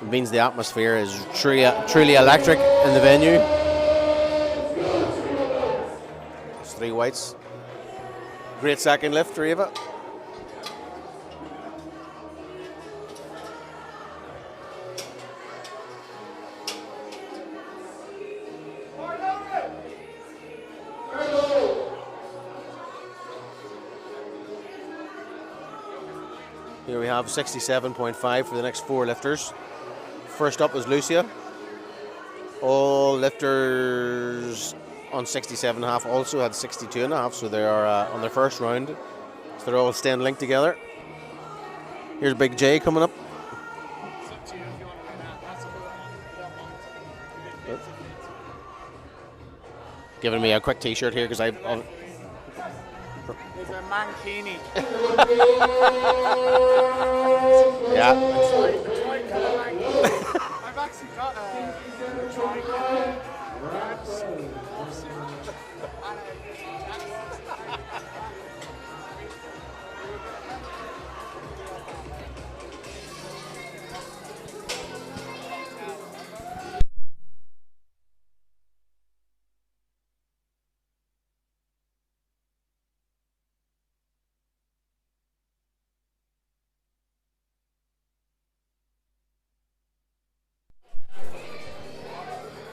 It means the atmosphere is truly electric in the venue. It's 3 whites. Great second lift for Eva. Here we have 67.5 for the next 4 lifters. First up is Lucia. All lifters on 67.5 also had 62.5, so they are on their first round. So they're all staying linked together. Here's Big J coming up. Giving me a quick t-shirt here because I've... There's a mankini. Yeah. I've actually got a tricolour.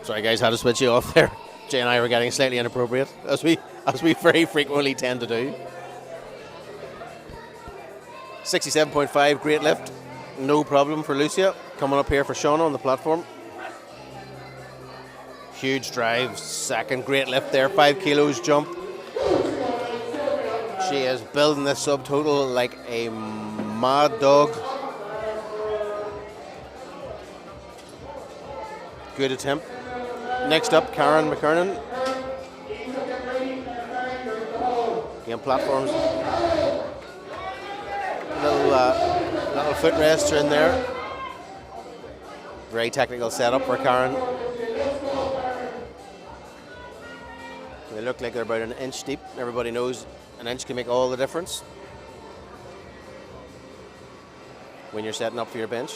Sorry guys, had to switch you off there. Jay and I were getting slightly inappropriate, as we very frequently tend to do. 67.5, great lift. No problem for Lucia. Coming up here for Shauna on the platform. Huge drive, second great lift there, 5 kilos jump. She is building this subtotal like a mad dog. Good attempt. Next up, Karen McKernan. Again, platforms. Little footrest in there. Very technical setup for Karen. They look like they're about an inch deep. Everybody knows an inch can make all the difference when you're setting up for your bench.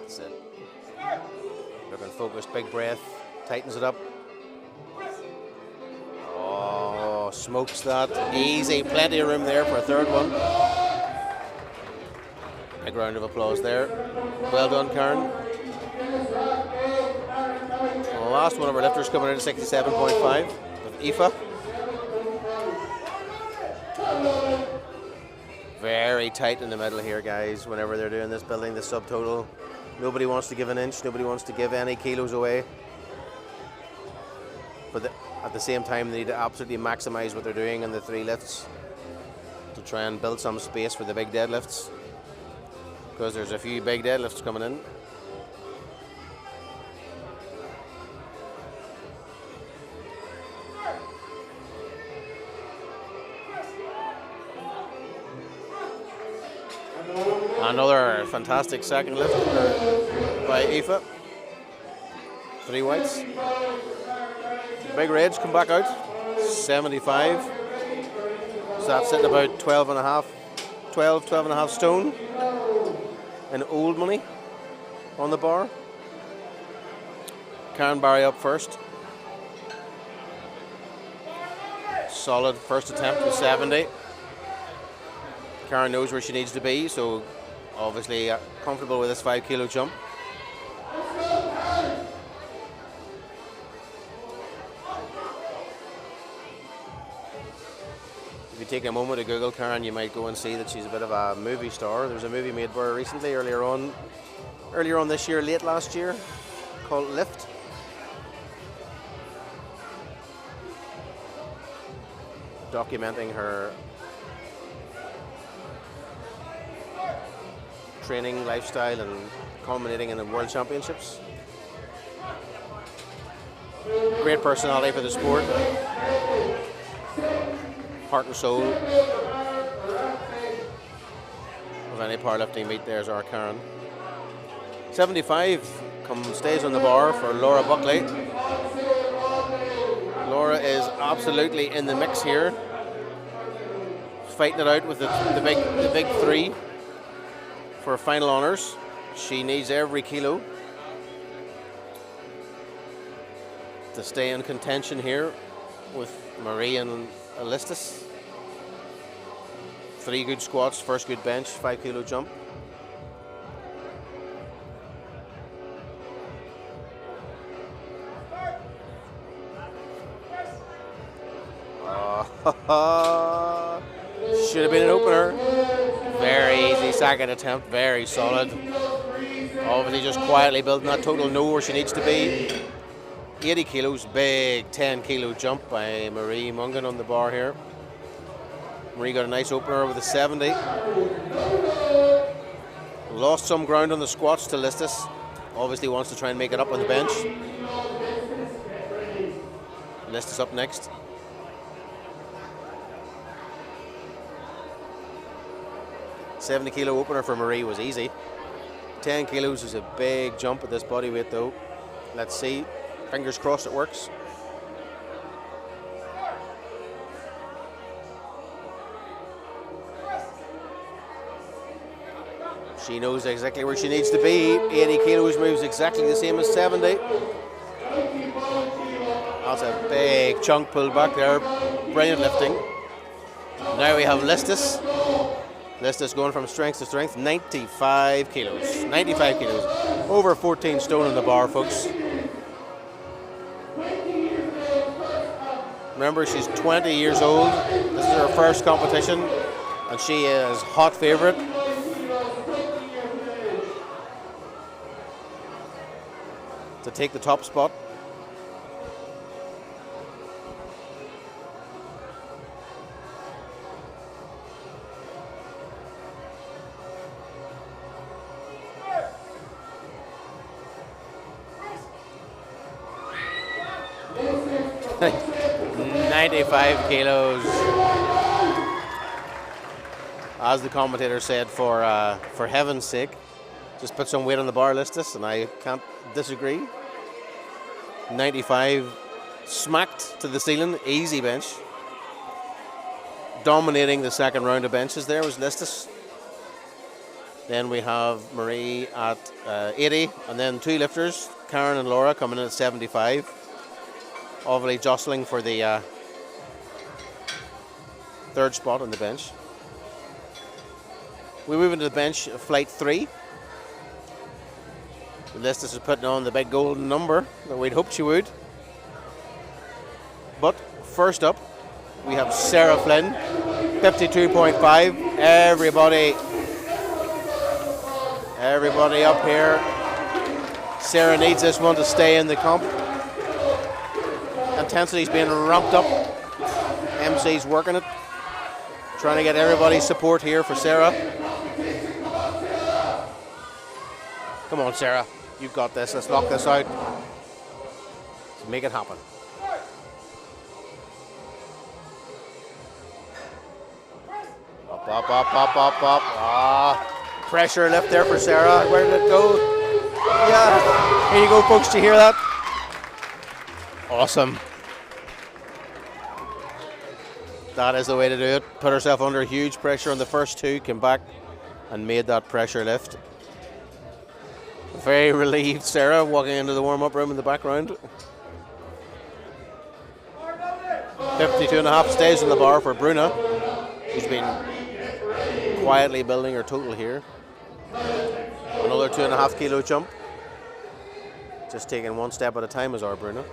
That's it. Looking focused, big breath, tightens it up. Oh, smokes that. Easy, plenty of room there for a third one. Big round of applause there. Well done, Karen. The last one of our lifters coming in at 67.5 with Aoife. Very tight in the middle here, guys, whenever they're doing this, building the subtotal. Nobody wants to give an inch, nobody wants to give any kilos away. But at the same time, they need to absolutely maximize what they're doing in the 3 lifts to try and build some space for the big deadlifts, because there's a few big deadlifts coming in. Another fantastic second lift by Aoife. 3 whites. Big Reds come back out. 75. So that's sitting about 12 and a half stone in old money on the bar. Karen Barry up first. Solid first attempt with 70. Karen knows where she needs to be, so obviously comfortable with this 5 kilo jump. If you take a moment to Google Karen, you might go and see that she's a bit of a movie star. There's a movie made by her recently, earlier on this year, late last year, called Lift. Documenting her training lifestyle and culminating in the World Championships. Great personality for the sport. Heart and soul of any powerlifting meet. There's our Karen. 75 stays on the bar for Laura Buckley. Laura is absolutely in the mix here, fighting it out with the big 3 for final honours. She needs every kilo to stay in contention here with Marie and Alistus. 3 good squats, first good bench, 5 kilo jump. Should have been an opener. Very easy second attempt, very solid. Obviously just quietly building that total, know where she needs to be. 80 kilos, big 10 kilo jump by Marie Mungan on the bar here. Marie got a nice opener with a 70. Lost some ground on the squats to Listus. Obviously wants to try and make it up on the bench. Listus up next. $70 kilo opener for Marie was easy. 10 kilos is a big jump at this body weight though. Let's see. Fingers crossed it works. She knows exactly where she needs to be. 80 kilos moves exactly the same as 70. That's a big chunk pulled back there. Brilliant lifting. Now we have Listus. Listus going from strength to strength. 95 kilos. 95 kilos. Over 14 stone on the bar, folks. Remember, she's 20 years old. This is her first competition, and she is hot favourite. To take the top spot. $95 kilos. As the commentator said, for heaven's sake, just put some weight on the bar, Listus, and I can't disagree. 95 smacked to the ceiling, easy bench. Dominating the second round of benches there was Listus. Then we have Marie at 80, and then two lifters, Karen and Laura, coming in at 75. Obviously jostling for the third spot on the bench. We move into the bench, flight 3. Listus is putting on the big golden number that we'd hoped she would. But first up, we have Sarah Flynn, 52.5. Everybody up here. Sarah needs this one to stay in the comp. Intensity's being ramped up. MC's working it. Trying to get everybody's support here for Sarah. Come on, Sarah. You've got this. Let's knock this out. Let's make it happen. Up, up, up, up, up, up. Ah, pressure lift there for Sarah. Where did it go? Yeah. Here you go, folks. Do you hear that? Awesome. That is the way to do it. Put herself under huge pressure on the first two, came back and made that pressure lift. Very relieved Sarah walking into the warm-up room in the background. 52.5 stays in the bar for Bruna, who's been quietly building her total here. Another 2.5 kilo jump. Just taking one step at a time is our Bruna.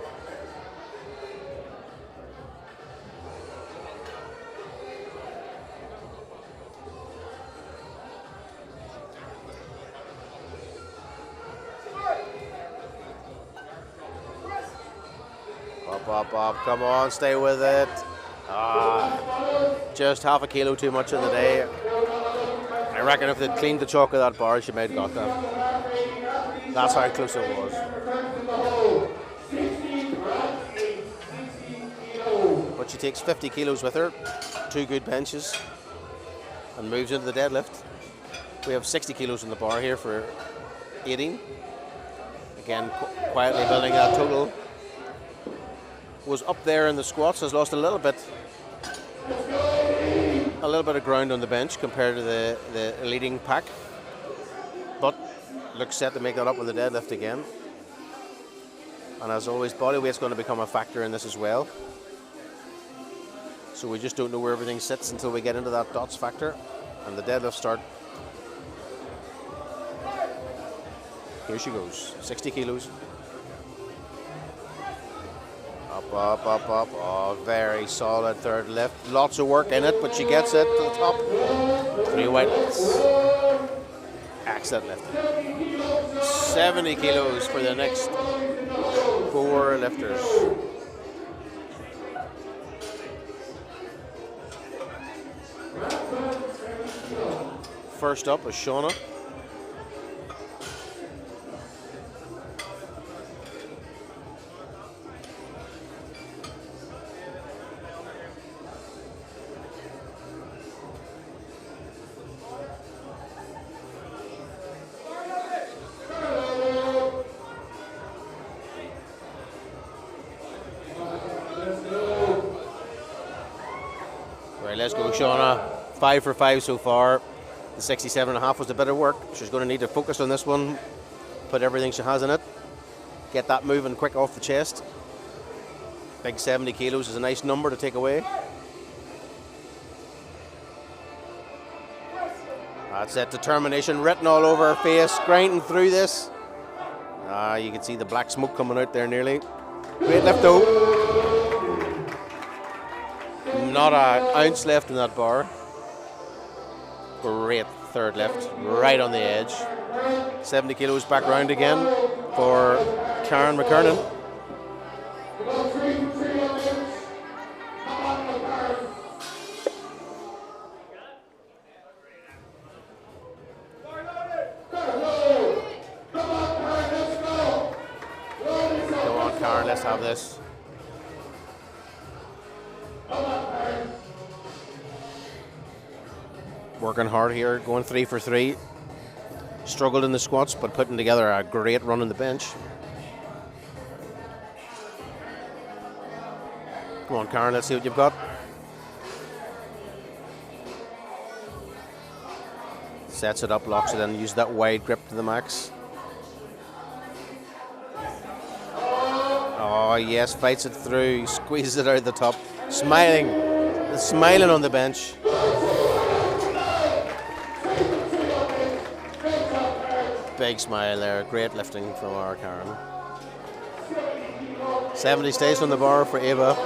Up, up, come on, stay with it. Just half a kilo too much in the day. I reckon if they'd cleaned the chalk of that bar, she might have got that. That's how close it was. But she takes 50 kilos with her, 2 good benches, and moves into the deadlift. We have 60 kilos in the bar here for 18. Again, quietly building that total. Was up there in the squats, has lost a little bit of ground on the bench compared to the leading pack, but looks set to make that up with the deadlift again. And as always, body weight's going to become a factor in this as well. So we just don't know where everything sits until we get into that dots factor and the deadlift start. Here she goes, 60 kilos. Up, up, up, up. Oh, very solid third lift. Lots of work in it, but she gets it to the top. 3 weights. Excellent lift. 70 kilos for the next 4 lifters. First up is Shauna. Let's go, Shauna. 5 for 5 so far. The 67.5 was a bit of work. She's going to need to focus on this one, put everything she has in it, get that moving quick off the chest. Big 70 kilos is a nice number to take away. That's it, determination written all over her face, grinding through this. You can see the black smoke coming out there nearly. Great lift though. Not an ounce left in that bar. Great third lift, right on the edge. 70 kilos back round again for Karen McKernan. Come on, Karen, let's have this. Working hard here, going 3 for 3. Struggled in the squats, but putting together a great run on the bench. Come on, Karen, let's see what you've got. Sets it up, locks it in, use that wide grip to the max. Oh yes, fights it through, squeezes it out the top. Smiling on the bench. Big smile there, great lifting from our Karen. 70 stays on the bar for Ava.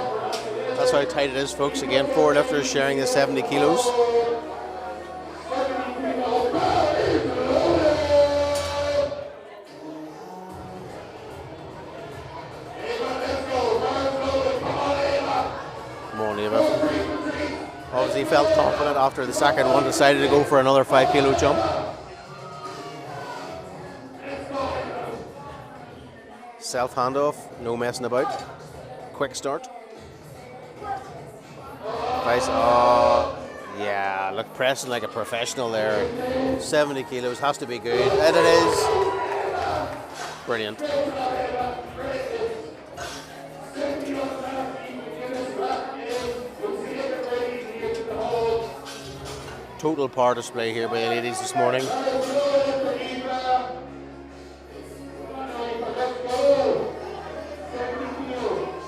That's how tight it is, folks. Again, 4 lifters sharing the 70 kilos. Come on, Ava. Obviously felt confident after the second one, decided to go for another 5 kilo jump. Self handoff, no messing about. Quick start. Nice. Oh, yeah, look, pressing like a professional there. 70 kilos, has to be good. And it is. Brilliant. Total power display here by the ladies this morning.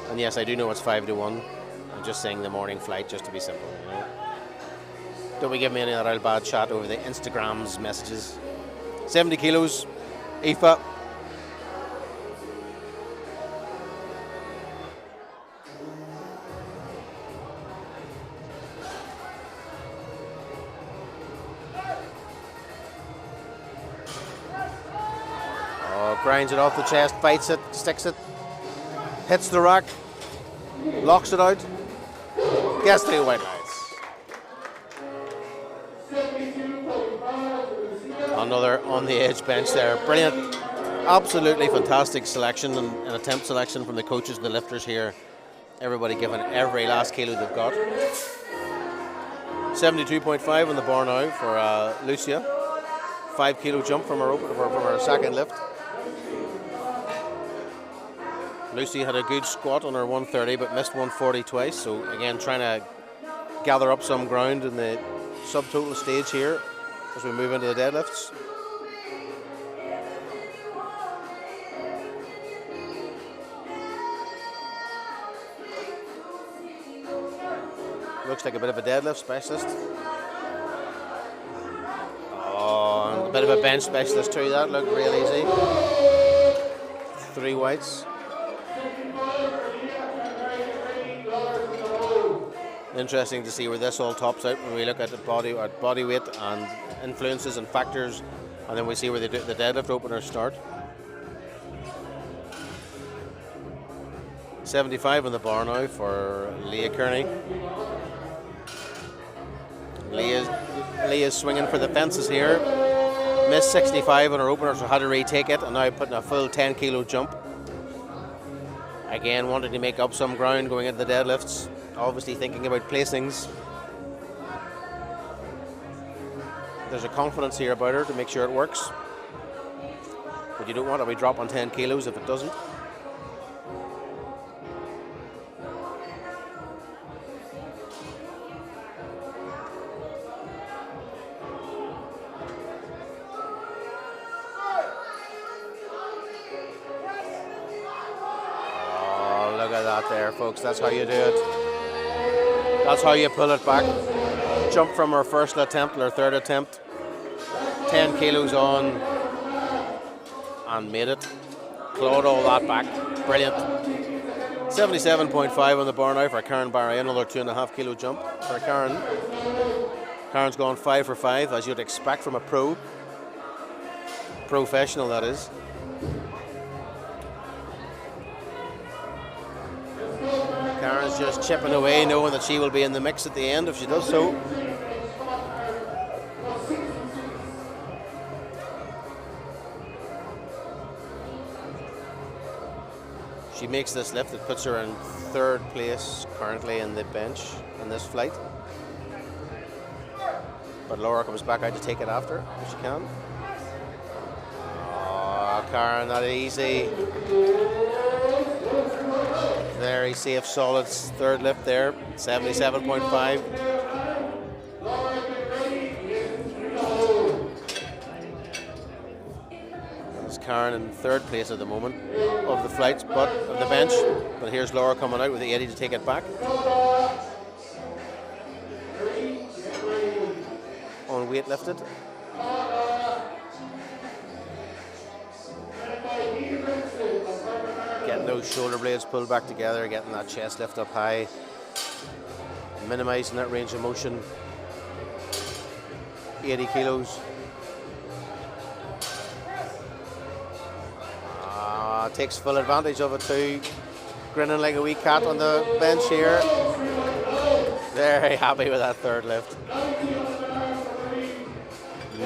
And yes, I do know it's 5 to 1. I'm just saying the morning flight just to be simple, you know. Don't be giving me any of that old bad chat over the Instagram's messages. 70 kilos, Aoife. Oh, grinds it off the chest, fights it, sticks it. Hits the rack, locks it out, gets 3 white lights. Another on the edge bench there. Brilliant, absolutely fantastic selection and attempt selection from the coaches and the lifters here. Everybody giving every last kilo they've got. 72.5 on the bar now for Lucia. 5 kilo jump from her second lift. Lucy had a good squat on her 130 but missed 140 twice, so again trying to gather up some ground in the subtotal stage here as we move into the deadlifts. Looks like a bit of a deadlift specialist. Oh, and a bit of a bench specialist too, that looked real easy. 3 whites. Interesting to see where this all tops out when we look at the body weight and influences and factors, and then we see where the deadlift openers start. 75 on the bar now for Leah Kearney. Leah's swinging for the fences here. Missed 65 on her opener, so had to retake it, and now putting a full 10 kilo jump. Again, wanting to make up some ground going into the deadlifts. Obviously thinking about placings. There's a confidence here about her to make sure it works. But you don't want to be drop on 10 kilos if it doesn't. at that there, folks. That's how you do it. That's how you pull it back. Jump from her first attempt, or third attempt. 10 kilos on and made it. Clawed all that back. Brilliant. 77.5 on the bar now for Karen Barry. Another 2.5 kilo jump for Karen. Karen's gone 5 for 5, as you'd expect from a professional, that is. Karen's just chipping away, knowing that she will be in the mix at the end if she does so. She makes this lift that puts her in 3rd place currently in the bench in this flight. But Laura comes back out to take it after, if she can. Oh, Karen, not easy. Very safe, solid 3rd lift there, 77.5. There's Karen in 3rd place at the moment of the flights, but of the bench. But here's Laura coming out with the 80 to take it back. On weight lifted. Getting those shoulder blades pulled back together, getting that chest lift up high, minimizing that range of motion. 80 kilos. Takes full advantage of it too. Grinning like a wee cat on the bench here. Very happy with that 3rd lift.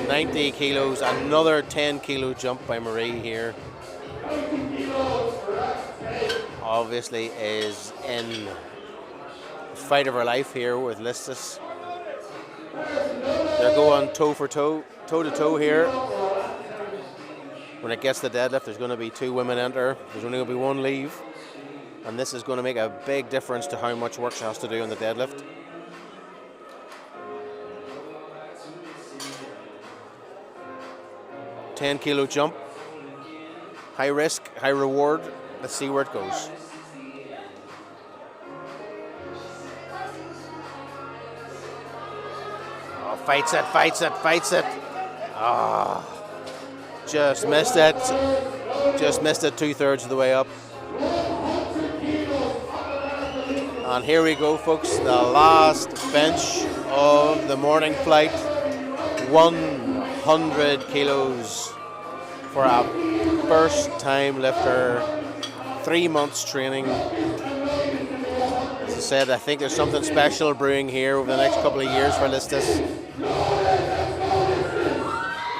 90 kilos, another 10 kilo jump by Marie here. Obviously is in the fight of her life here with Listus. They're going toe for toe, toe to toe here. When it gets the deadlift, there's going to be 2 women enter. There's only going to be 1 leave. And this is going to make a big difference to how much work she has to do on the deadlift. $10 kilo jump. High risk, high reward. Let's see where it goes. Oh, fights it, fights it, fights it. Ah. Just missed it. Just missed it 2/3 of the way up. And here we go, folks. The last bench of the morning flight. 100 kilos for a first time lifter. 3 months training. As I said, I think there's something special brewing here over the next couple of years for Listus.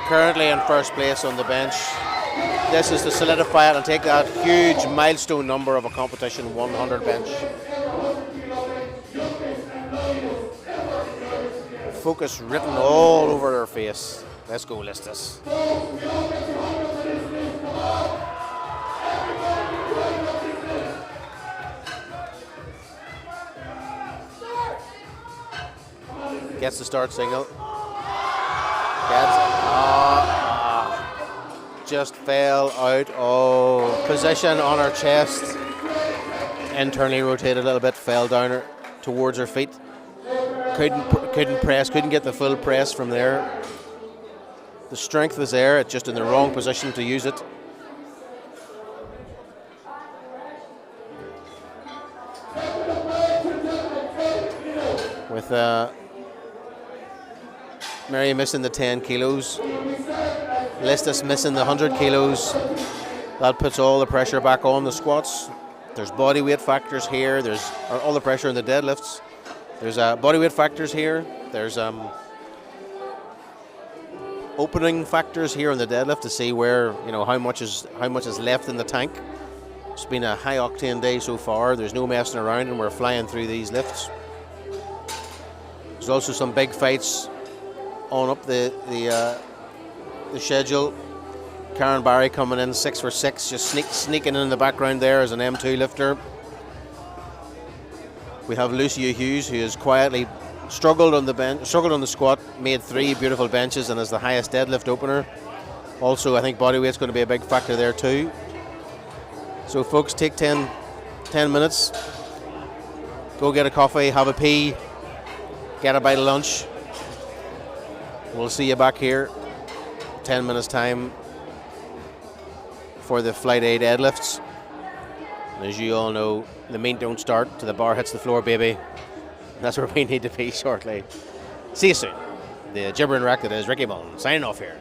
Currently in 1st place on the bench. This is to solidify it and take that huge milestone number of a competition, 100 bench. Focus written all over her face. Let's go, Listus. Gets the start signal. Just fell out of position on her chest. Internally rotated a little bit, fell down her towards her feet. Couldn't press, couldn't get the full press from there. The strength was there, it's just in the wrong position to use it. With Mary missing the 10 kilos. Listus missing the 100 kilos. That puts all the pressure back on the squats. There's body weight factors here. There's all the pressure in the deadlifts. There's body weight factors here. There's opening factors here on the deadlift to see where, you know, how much is left in the tank. It's been a high octane day so far. There's no messing around and we're flying through these lifts. There's also some big fights on up the schedule. Karen Barry coming in 6 for 6, just sneaking in the background there as an M2 lifter. We have Lucia Hughes, who has quietly struggled on the squat, made 3 beautiful benches and is the highest deadlift opener. Also, I think body weight's going to be a big factor there too. So folks, take 10 10 minutes. Go get a coffee, have a pee, get a bite of lunch. We'll see you back here 10 minutes time for the Flight A deadlifts. And as you all know, the meat don't start till the bar hits the floor, baby. That's where we need to be shortly. See you soon. The gibbering wreck that is Ricky Mullen signing off here.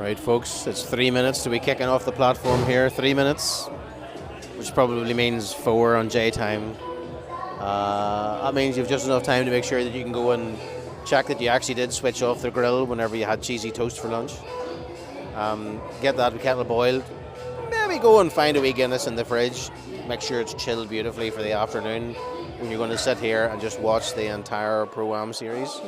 Right, folks, it's 3 minutes to be kicking off the platform here. 3 minutes, which probably means 4 on J time. That means you've just enough time to make sure that you can go and check that you actually did switch off the grill whenever you had cheesy toast for lunch. Get that kettle boiled. Maybe go and find a wee Guinness in the fridge. Make sure it's chilled beautifully for the afternoon when you're going to sit here and just watch the entire Pro-Am series.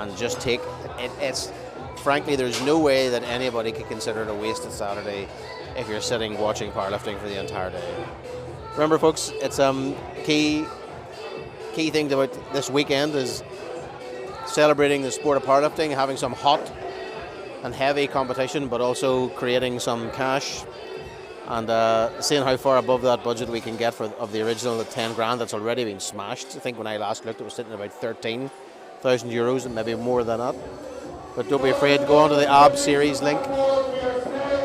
And just take it. It's frankly, there's no way that anybody could consider it a wasted Saturday if you're sitting watching powerlifting for the entire day. Remember, folks, it's key thing about this weekend is celebrating the sport of powerlifting, having some hot and heavy competition, but also creating some cash and seeing how far above that budget we can get of the original 10 grand that's already been smashed. I think when I last looked, it was sitting at about 13,000 euros and maybe more than that. But don't be afraid, go onto the AB series link,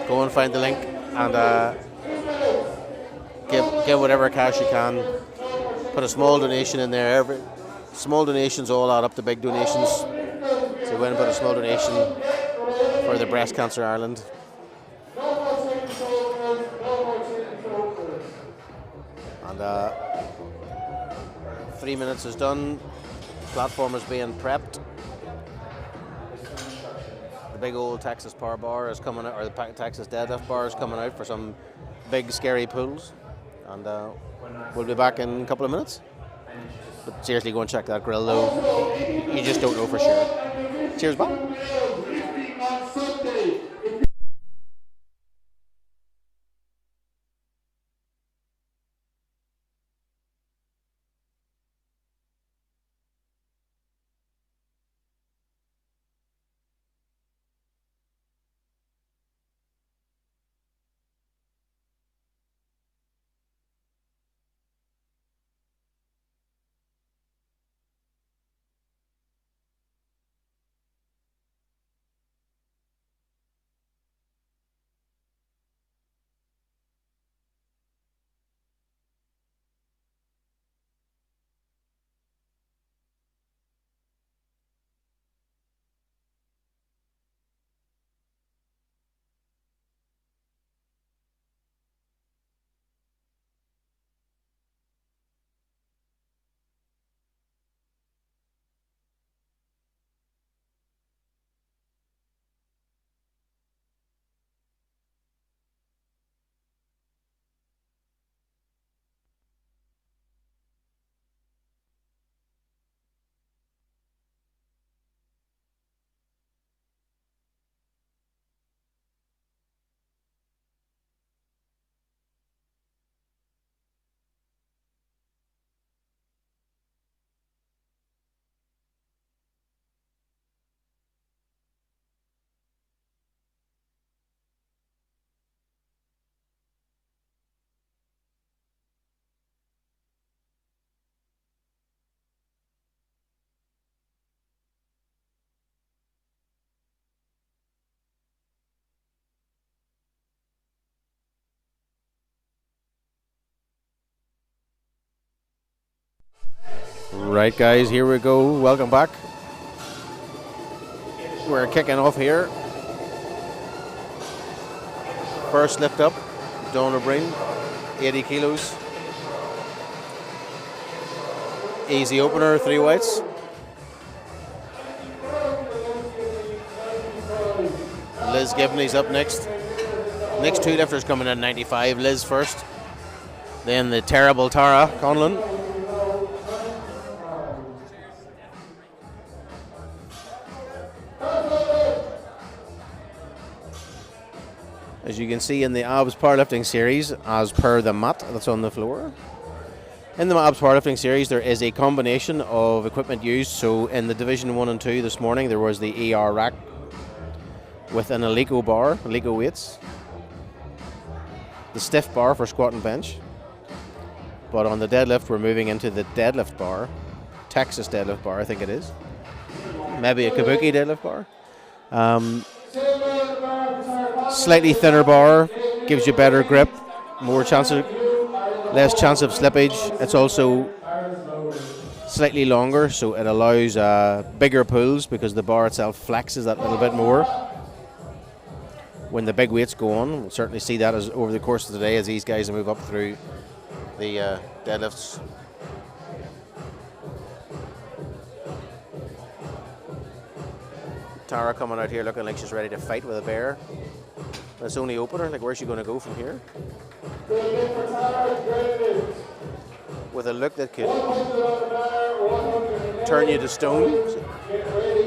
go and find the link and give whatever cash you can. Put a small donation in there. Small donations all add up to big donations. So go and put a small donation for the Breast Cancer Ireland. And 3 minutes is done. Platform is being prepped. The big old Texas power bar is coming out, or the Texas deadlift bar is coming out for some big scary pulls. And we'll be back in a couple of minutes. But seriously, go and check that grill though. You just don't know for sure. Cheers, Bob. Right, guys, here we go. Welcome back. We're kicking off here. First lift up, Donor Breen, 80 kilos. Easy opener, 3 weights. Liz Gibney's up next. Next 2 lifters coming in 95. Liz first. Then the terrible Tara Conlon. As you can see in the ABS powerlifting series, as per the mat that's on the floor. In the ABS powerlifting series, there is a combination of equipment used. So in the Division 1 and 2 this morning, there was the ER rack with an Alico bar, Alico weights. The stiff bar for squat and bench. But on the deadlift, we're moving into the deadlift bar. Texas deadlift bar, I think it is. Maybe a Kabuki deadlift bar. Slightly thinner bar, gives you better grip, less chance of slippage. It's also slightly longer, so it allows bigger pulls because the bar itself flexes that little bit more. When the big weights go on, we'll certainly see that as over the course of the day as these guys move up through the deadlifts. Tara coming out here looking like she's ready to fight with a bear. That's only opener. Like, where's she going to go from here? With a look that could turn you to stone.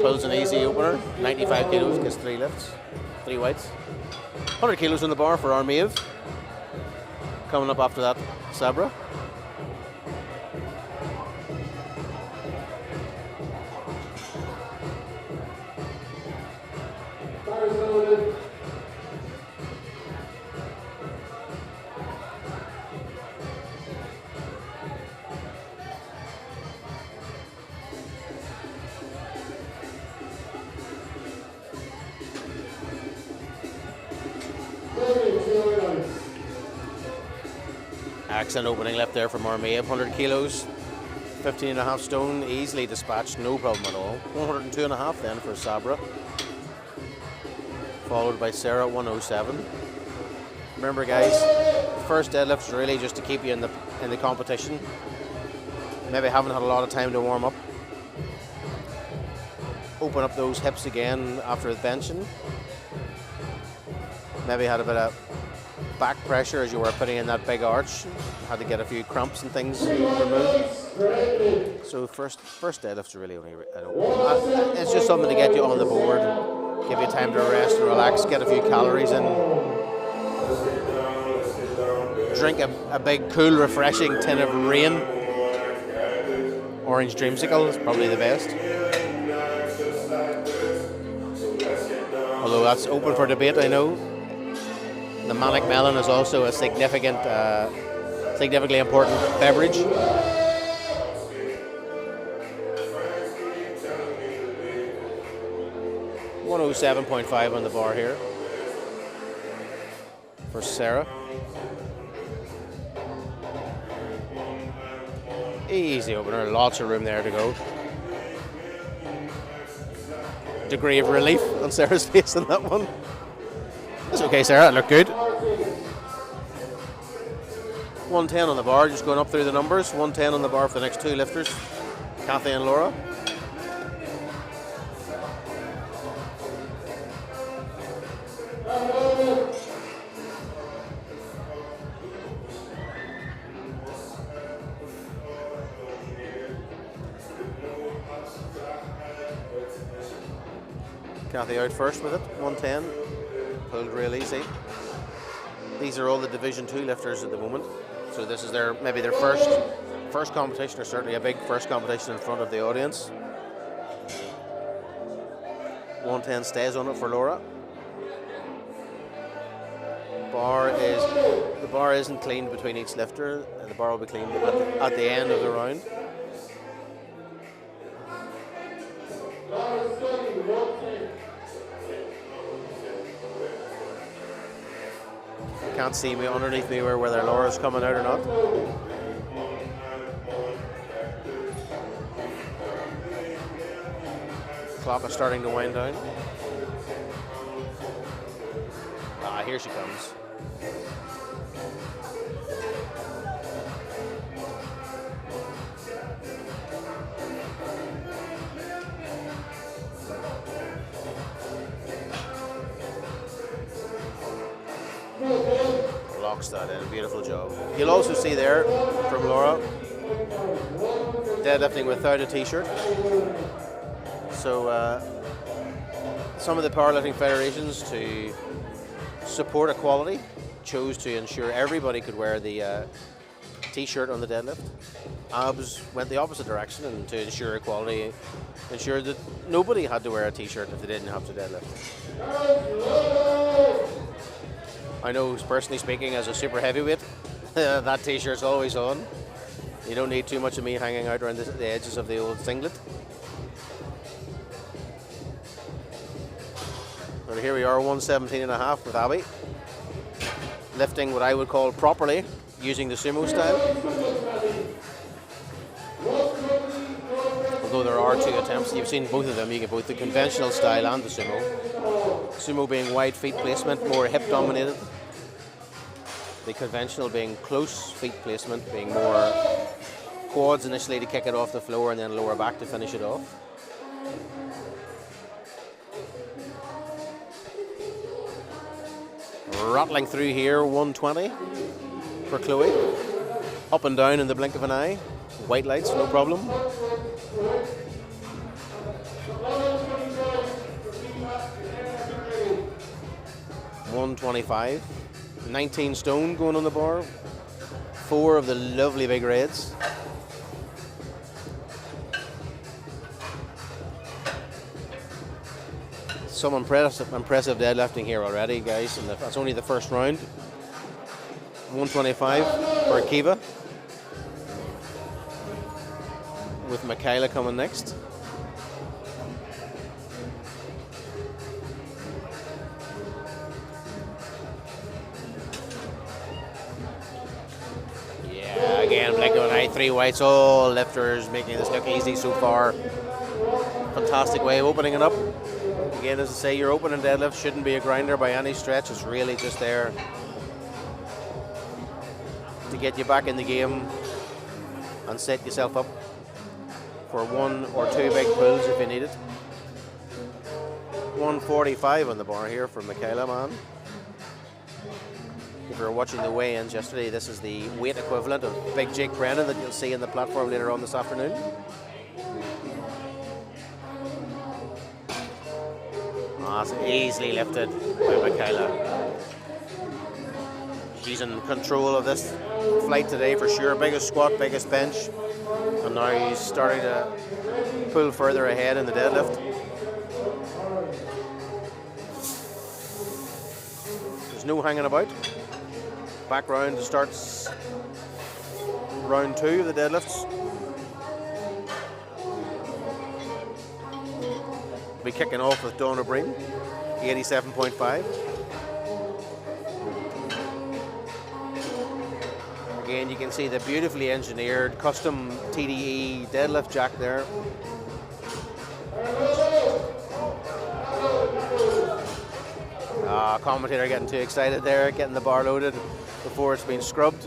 Pulls an easy opener. 95 kilos, gets 3 lifts, 3 weights. 100 kilos on the bar for Armave. Coming up after that, Sabra. Excellent opening left there from Armave, 100 kilos, 15.5 stone, easily dispatched, no problem at all. 102.5 then for Sabra, followed by Sarah at 107. Remember guys, the first deadlift's really just to keep you in the competition. Maybe haven't had a lot of time to warm up. Open up those hips again after the benching. Maybe had a bit of back pressure as you were putting in that big arch. Had to get a few cramps and things removed. So first deadlift's really only, it's just something to get you on the board, give you time to rest and relax, get a few calories in. Drink a big, cool, refreshing tin of Rain. Orange Dreamsicle is probably the best. Although that's open for debate, I know. The Manic Melon is also a significantly important beverage. $107.5 on the bar here for Sarah. Easy opener, lots of room there to go. Degree of relief on Sarah's face on that one. That's okay, Sarah, it looked good. 110 on the bar, just going up through the numbers. 110 on the bar for the next 2 lifters, Kathy and Laura. Kathy out first with it, 110. Pulled real easy. These are all the Division 2 lifters at the moment. So this is maybe their first competition, or certainly a big first competition in front of the audience. 110 stays on it for Laura. The bar isn't cleaned between each lifter, and the bar will be cleaned at the end of the round. Can't see me underneath me whether Laura's coming out or not. Clock is starting to wind down. Ah, here she comes. Locks that in, beautiful job. You'll also see there from Laura, deadlifting without a t-shirt. So some of the powerlifting federations, to support equality, chose to ensure everybody could wear the t-shirt on the deadlift. ABS went the opposite direction, and to ensure equality, ensured that nobody had to wear a t-shirt if they didn't have to deadlift. I know, personally speaking, as a super heavyweight, that t-shirt's always on. You don't need too much of me hanging out around the edges of the old singlet. But here we are, 117.5 with Abby. Lifting what I would call properly, using the sumo style. although there are two attempts. You've seen both of them. You get both the conventional style and the sumo. Sumo being wide feet placement, more hip dominated. The conventional being close feet placement, being more quads initially to kick it off the floor and then lower back to finish it off. Rattling through here, 120 for Chloe. Up and down in the blink of an eye. White lights, no problem. 125. 19 stone going on the bar. 4 of the lovely big reds. Some impressive deadlifting here already, guys, and that's only the first round. 125 for Kiva, with Michaela coming next. Yeah, again, blink of an eye, 3 whites, all lifters, making this look easy so far. Fantastic way of opening it up. Again, as I say, your opening deadlift shouldn't be a grinder by any stretch. It's really just there to get you back in the game and set yourself up for 1 or 2 big pulls if you need it. 145 on the bar here for Michaela, man. If you were watching the weigh-ins yesterday, this is the weight equivalent of Big Jake Brennan that you'll see in the platform later on this afternoon. That's easily lifted by Michaela. She's in control of this flight today for sure. Biggest squat, biggest bench. And now he's starting to pull further ahead in the deadlift. There's no hanging about. Back round starts round 2 of the deadlifts. Be kicking off with Dawn O'Brien, 87.5. Again, you can see the beautifully engineered custom TDE deadlift jack there. Commentator getting too excited there, getting the bar loaded before it's been scrubbed.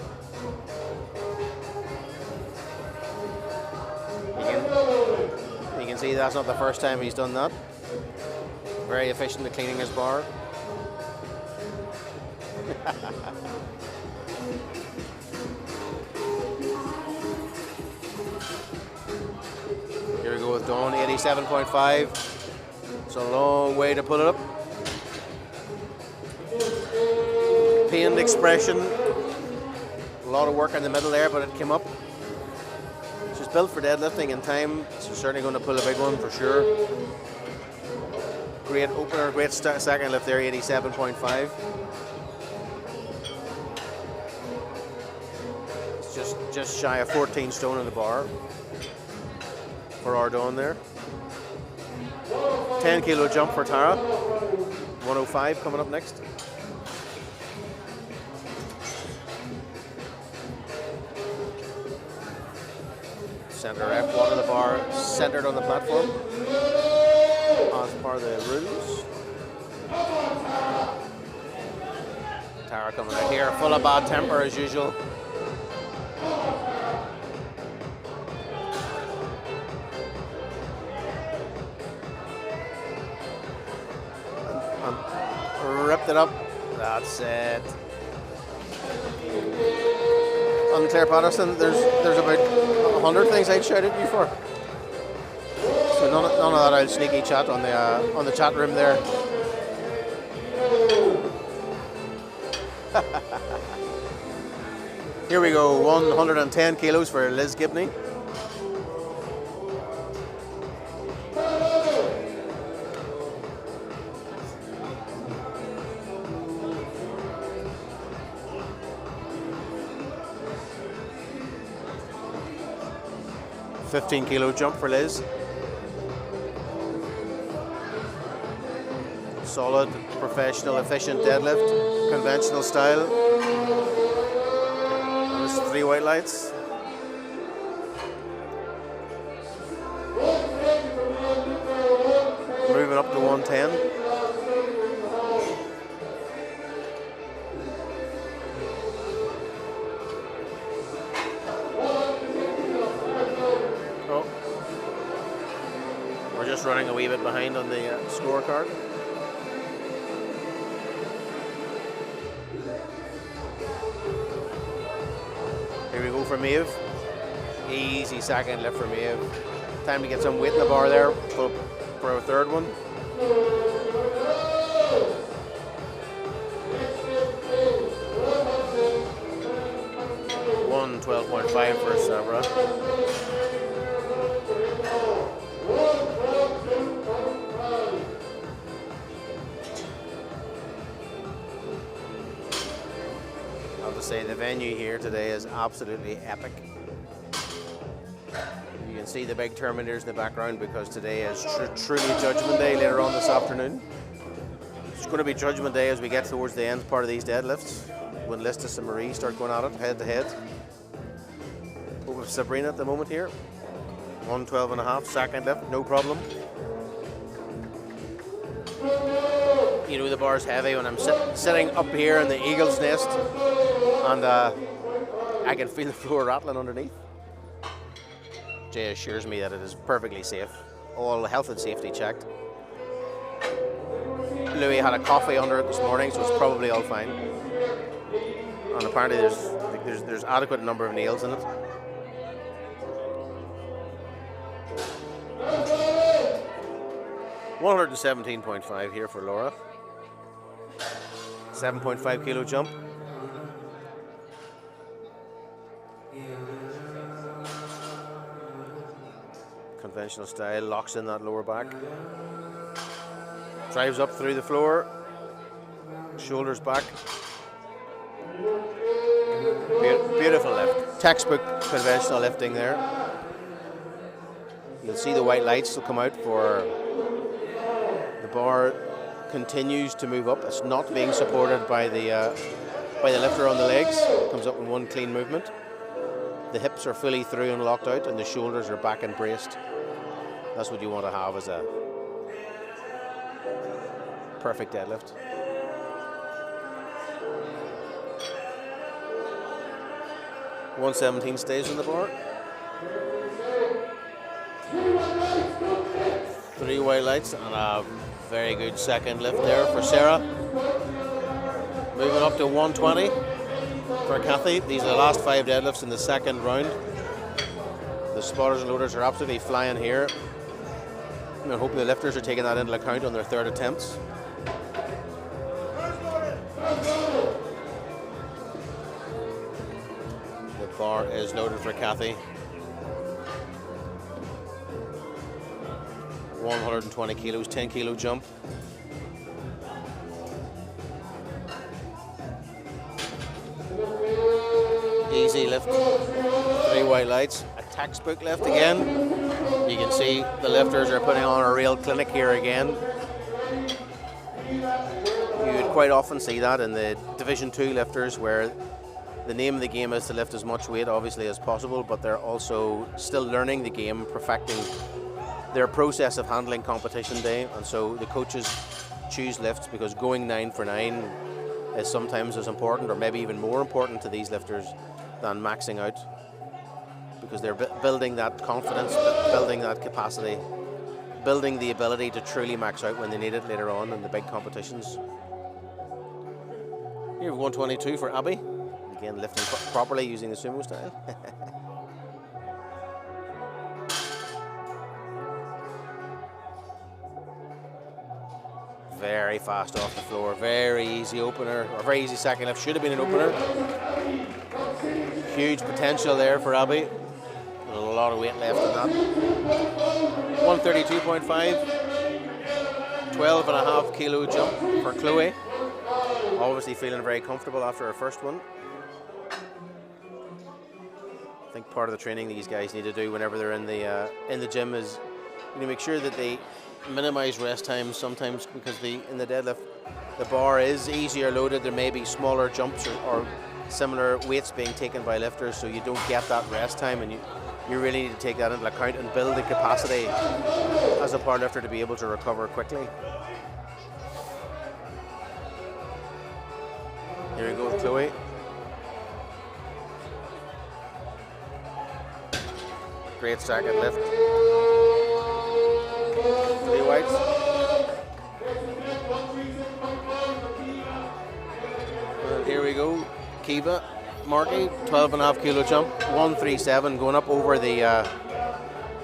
You can see that's not the first time he's done that. Very efficient at cleaning his bar. Here we go with Dawn, 87.5. It's a long way to pull it up. Pained expression. A lot of work in the middle there, but it came up. She's built for deadlifting in time. She's certainly going to pull a big one for sure. Great opener, great second lift there, 87.5. It's just shy of 14 stone on the bar for our Dawn there. 10 kilo jump for Tara. 105 coming up next. Center F1 of the bar, centered on the platform. As part of the rules. Tara coming out here, full of bad temper as usual. And ripped it up. That's it. On Claire Patterson, there's about 100 things I'd shout at you for. So none of that I'll sneaky chat on the chat room there. Here we go, 110 kilos for Liz Gibney. $15 kilo jump for Liz. Solid, professional, efficient deadlift, conventional style. And it's 3 white lights. 110. We're just running a wee bit behind on the scorecard. Here we go for Maeve. Easy second lift for Maeve. Time to get some weight in the bar there for a third one. 112.5 for Sabra. I have to say the venue here today is absolutely epic. You can see the big Terminators in the background because today is truly Judgment Day later on this afternoon. It's going to be Judgment Day as we get towards the end part of these deadlifts when Listus and Marie start going at it head to head. Over Sabrina at the moment here. 112.5, second lift, no problem. You know the bar's heavy when I'm sitting up here in the eagle's nest and I can feel the floor rattling underneath. Jay assures me that it is perfectly safe. All health and safety checked. Louis had a coffee under it this morning, so it's probably all fine. And apparently there's adequate number of nails in it. $117.5 here for Laura. 7.5 kilo jump. Conventional style, locks in that lower back. Drives up through the floor. Shoulders back. Beautiful lift. Textbook conventional lifting there. You'll see the white lights will come out for the bar continues to move up. It's not being supported by the lifter on the legs. It comes up in one clean movement. The hips are fully through and locked out and the shoulders are back and braced. That's what you want to have as a perfect deadlift. $117 stays in the bar. 3 white lights and a very good second lift there for Sarah. Moving up to 120 for Kathy. These are the last 5 deadlifts in the second round. The spotters and loaders are absolutely flying here. I hope the lifters are taking that into account on their third attempts. The bar is loaded for Kathy. 120 kilos, 10 kilo jump. Easy lift, 3 white lights, a textbook lift again. You can see the lifters are putting on a real clinic here again. You would quite often see that in the Division 2 lifters where the name of the game is to lift as much weight obviously as possible, but they're also still learning the game, perfecting their process of handling competition day, and so the coaches choose lifts because going 9 for 9 is sometimes as important or maybe even more important to these lifters than maxing out, because they're building that confidence, building that capacity, building the ability to truly max out when they need it later on in the big competitions. Here we have 122 for Abby, again lifting properly using the sumo style. Very fast off the floor, very easy opener, or very easy second lift, should have been an opener. Huge potential there for Abby. A lot of weight left in that. 132.5, 12.5 kilo jump for Chloe. Obviously feeling very comfortable after her first one. I think part of the training these guys need to do whenever they're in the gym is make sure that they minimize rest times sometimes, because in the deadlift the bar is easier loaded. There may be smaller jumps or similar weights being taken by lifters, so you don't get that rest time, and you really need to take that into account and build the capacity as a powerlifter to be able to recover quickly. Here goes Chloe. Great second lift. 3 weights. And here we go. Kiva marking 12.5 kilo jump. 137 going up over the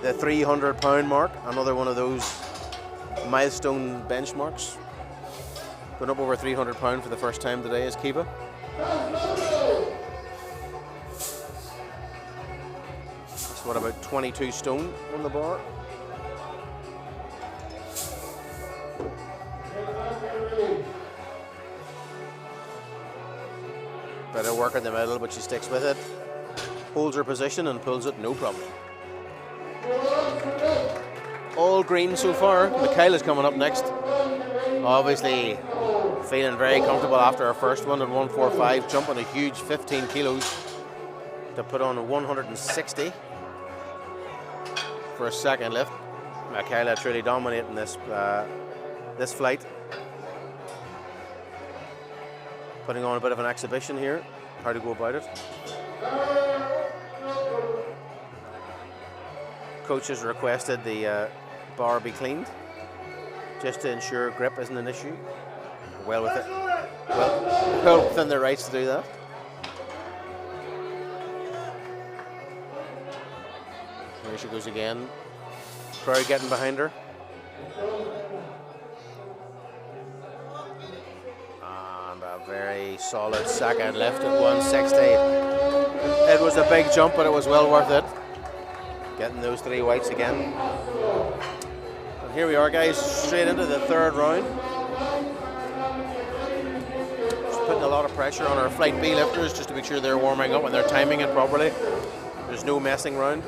300 pound mark. Another one of those milestone benchmarks. Going up over 300 pound for the first time today is Kiva. That's what, about 22 stone on the bar. Bit of work in the middle, but she sticks with it. Holds her position and pulls it, no problem. All green so far. Michaela's coming up next. Obviously feeling very comfortable after her first one at 145, jumping a huge 15 kilos to put on a 160 for a second lift. Michaela truly dominating this this flight. Putting on a bit of an exhibition here, how to go about it. Coach has requested the bar be cleaned, just to ensure grip isn't an issue. Well within their rights to do that. Here she goes again. Crowd getting behind her. And a very solid second lift at 160. It was a big jump, but it was well worth it. Getting those 3 weights again. And here we are, guys, straight into the third round. Just putting a lot of pressure on our flight B lifters just to make sure they're warming up and they're timing it properly. There's no messing around.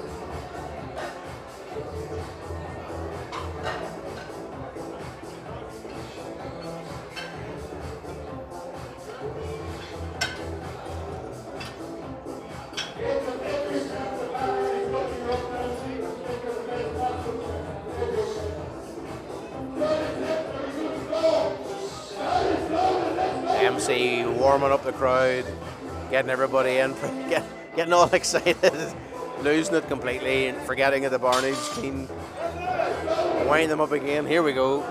MC warming up the crowd, getting everybody in, getting all excited, losing it completely, forgetting the Barney's team. Wind them up again. Here we go.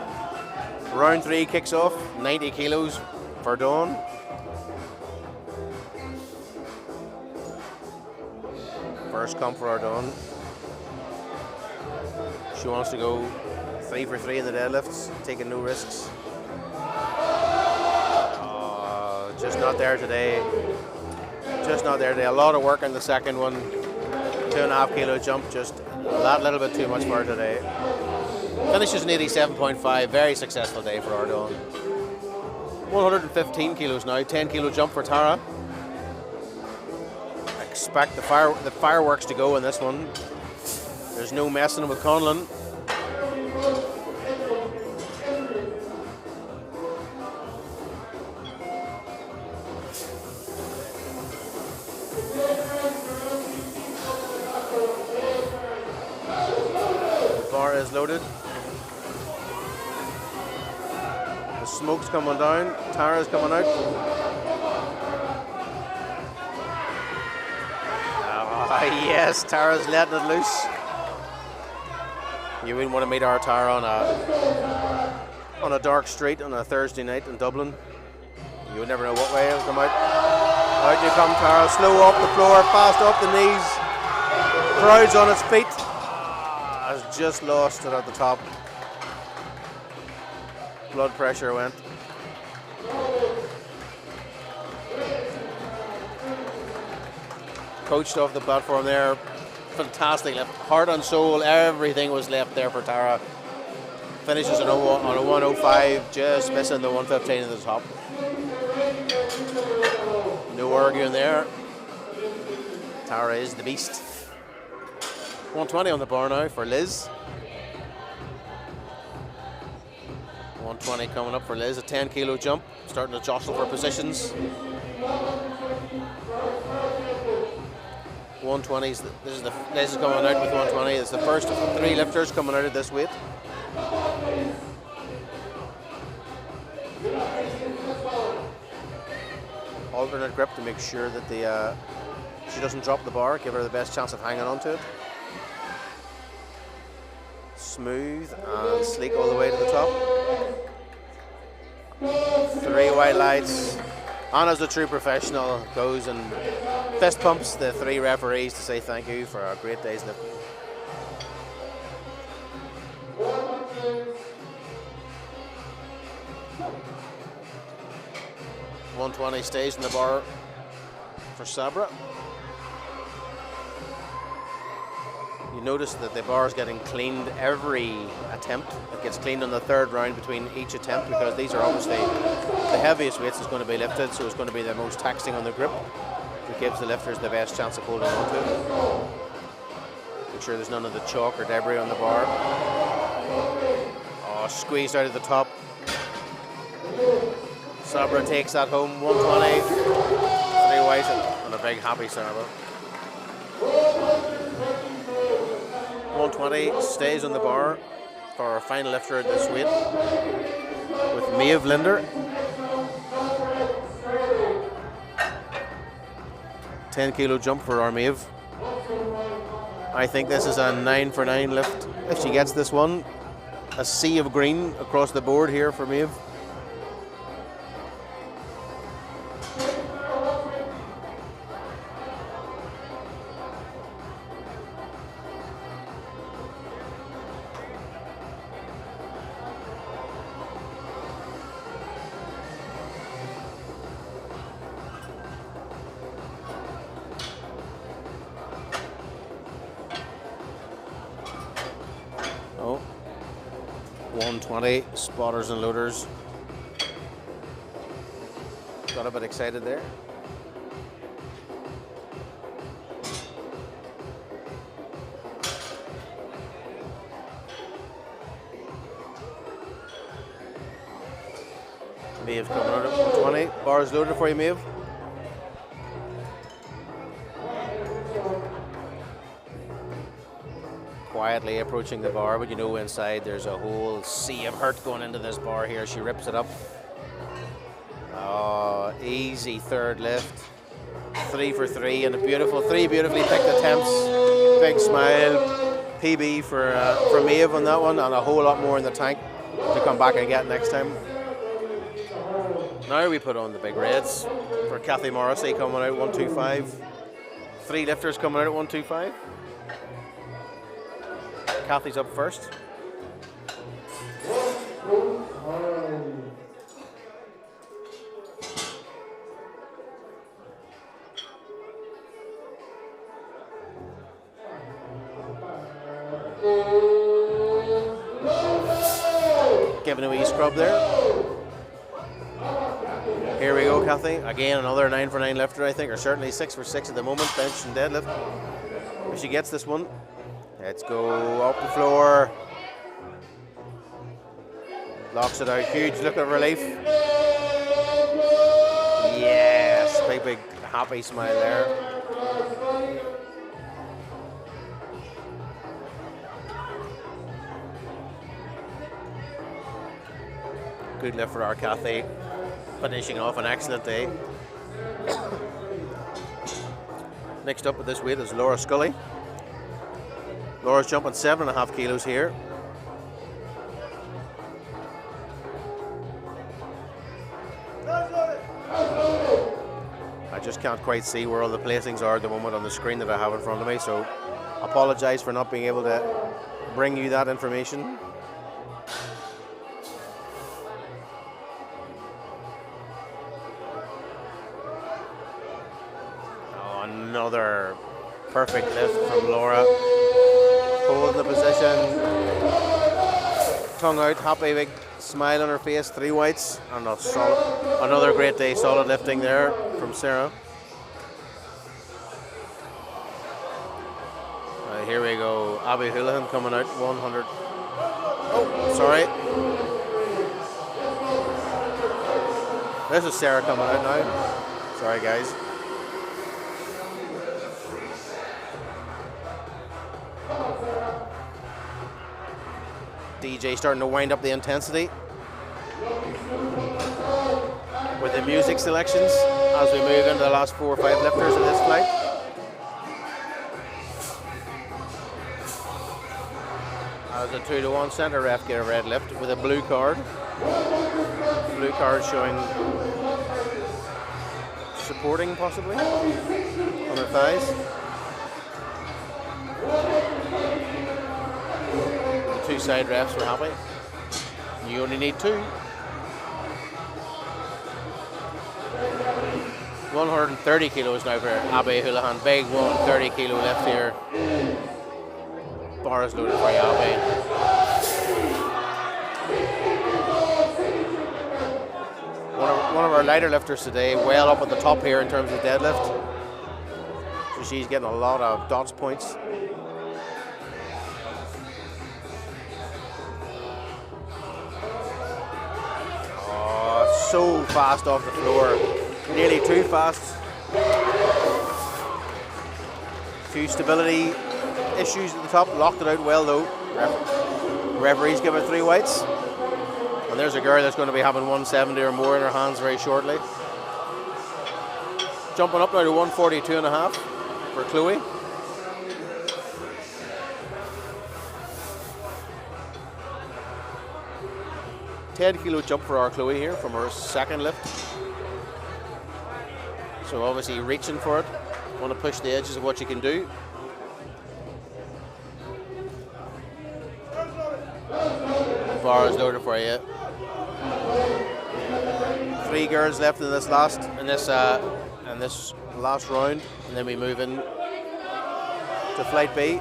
Round 3 kicks off. 90 kilos for Dawn. First comp for our Dawn. She wants to go 3 for 3 in the deadlifts, taking no risks. Just not there today. Just not there today. A lot of work in the second one. 2.5 kilo jump, just that little bit too much for her today. Finishes an 87.5. Very successful day for our Dawn. 115 kilos now. 10 kilo jump for Tara. Expect the fireworks to go in this one. There's no messing with Conlon. Is loaded. The smoke's coming down. Tara's coming out. Yes, Tara's letting it loose. You wouldn't want to meet our Tara on a dark street on a Thursday night in Dublin. You would never know what way it'll come out. Out you come, Tara. Slow off the floor, fast off the knees. Crowd's on its feet. Has just lost it at the top. Blood pressure went. Coached off the platform there. Fantastic lift. Heart and soul, everything was left there for Tara. Finishes on a 105, just missing the 115 at the top. No arguing there. Tara is the beast. 120 on the bar now for Liz. 120 coming up for Liz. A 10 kilo jump, starting to jostle for positions. 120s. Liz is coming out with 120. It's the first of 3 lifters coming out of this weight. alternate grip to make sure that she doesn't drop the bar, give her the best chance of hanging on to it. Smooth and sleek all the way to the top. 3 white lights. And as a true professional, goes and fist pumps the 3 referees to say thank you for a great day's lifting. 120 stays in the bar for Sabra. You notice that the bar is getting cleaned every attempt. It gets cleaned on the 3rd round between each attempt, because these are obviously the heaviest weights is going to be lifted, so it's going to be the most taxing on the grip. It gives the lifters the best chance of holding on to it. Make sure there's none of the chalk or debris on the bar. Oh, squeezed out at the top. Sabra takes that home, 120, 3 white, and a big happy Sabra. 120 stays on the bar for our final lifter at this weight with Maeve Linder. 10 kilo jump for our Maeve. I think this is a 9 for 9 lift. If she gets this one, a sea of green across the board here for Maeve. Oh, 120 spotters and loaders. Got a bit excited there. Maeve's coming out at 120. Bars loaded for you, Maeve. Quietly approaching the bar, but you know inside there's a whole sea of hurt going into this bar here. She rips it up. Oh, easy 3rd lift. 3 for 3 and a beautiful 3 beautifully picked attempts. Big smile. PB for Maeve on that one, and a whole lot more in the tank to come back and get next time. Now we put on the big reds for Kathy Morrissey coming out 125. 3 lifters coming out at 125. Kathy's up first. Giving a wee scrub there. Here we go, Kathy. Again, another 9 for 9 lifter, I think, or certainly 6 for 6 at the moment, bench and deadlift. If she gets this one, let's go up the floor. Locks it out, huge look of relief. Yes, big happy smile there. Good lift for our Kathy, finishing off an excellent day. Next up at this weight is Laura Scully. Laura's jumping 7.5 kilos here. I just can't quite see where all the placings are at the moment on the screen that I have in front of me, so I apologize for not being able to bring you that information. Oh, another perfect lift from Laura. Holding the position. Tongue out, happy, big smile on her face, 3 whites, and another great day, solid lifting there from Sarah. Here we go, Abby Houlihan coming out 100. Oh, sorry. This is Sarah coming out now. Sorry, guys. DJ starting to wind up the intensity. with the music selections as we move into the last 4 or 5 lifters of this flight. As a 2-to-1 centre ref get a red lift with a blue card. Blue card showing supporting possibly on her thighs. The 2 side refs were happy. You only need 2. 130 kilos now for Abby Houlihan. Big 130 kilo lift here. Bar is loaded for Abby. One of our lighter lifters today, well up at the top here in terms of deadlift. So she's getting a lot of dots points. Oh, so fast off the floor. Nearly too fast. Few stability issues at the top. Locked it out well though. Referees give her 3 whites. And there's a girl that's going to be having 170 or more in her hands very shortly. Jumping up now to 142.5 for Chloe. $10 jump for our Chloe here from her second lift. So obviously reaching for it. Want to push the edges of what you can do. Bar is loaded for you. 3 girls left in this last round, and then we move in to flight B.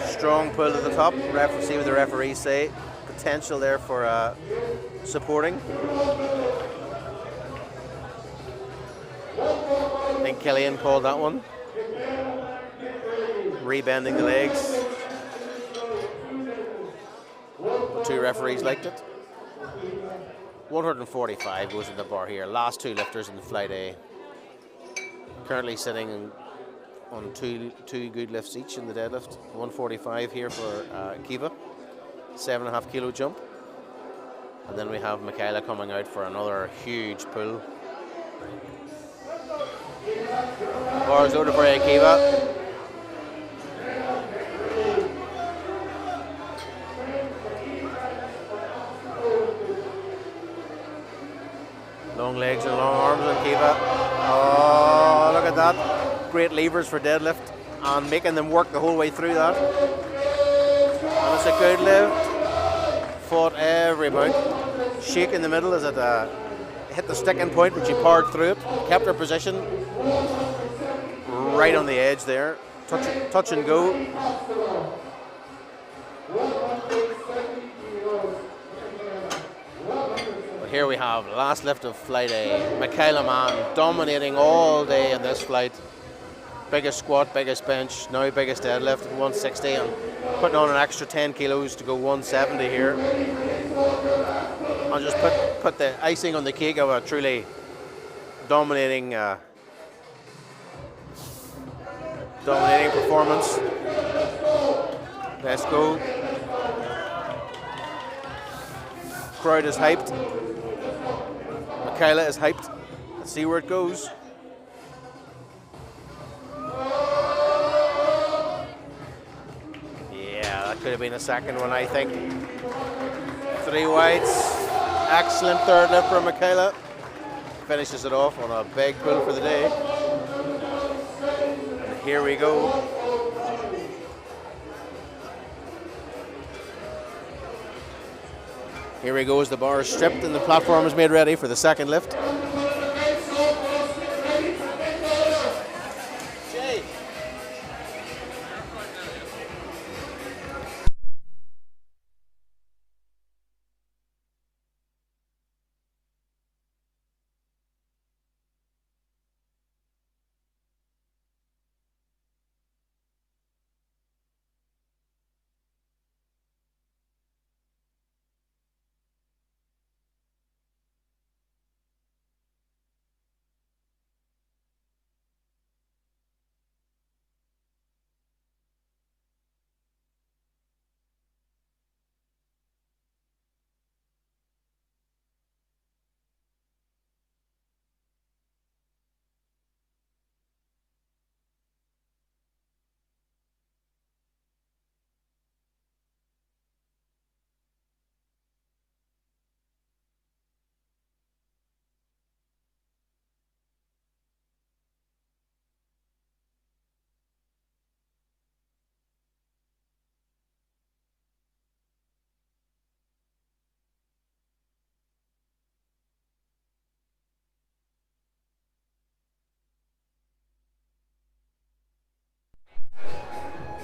Strong pull to the top. See what the referees say. Potential there for supporting. I think Killian called that one. Rebending the legs. The 2 referees liked it. 145 goes in the bar here. Last 2 lifters in the flight A. Currently sitting on two good lifts each in the deadlift. 145 here for Kiva. 7.5 kilo jump. And then we have Michaela coming out for another huge pull. Bars loaded for Kiva. Long legs and long arms on Kiva. Oh, look at that. Great levers for deadlift and making them work the whole way through that. And it's a good lift. Fought every bout. Shake in the middle as it hit the sticking point, but she powered through it. Kept her position right on the edge there. Touch and go. Here we have last lift of flight A. Michaela Mann dominating all day in this flight. Biggest squat, biggest bench, now biggest deadlift, 160, and putting on an extra 10 kilos to go 170 here. And just put the icing on the cake of a truly dominating performance. Let's go. Crowd is hyped. Michaela is hyped. Let's see where it goes. Yeah, that could have been a second one, I think. 3 whites. Excellent third lift for Michaela. Finishes it off on a big pull for the day. And here we go. Here we go as the bar is stripped and the platform is made ready for the second lift.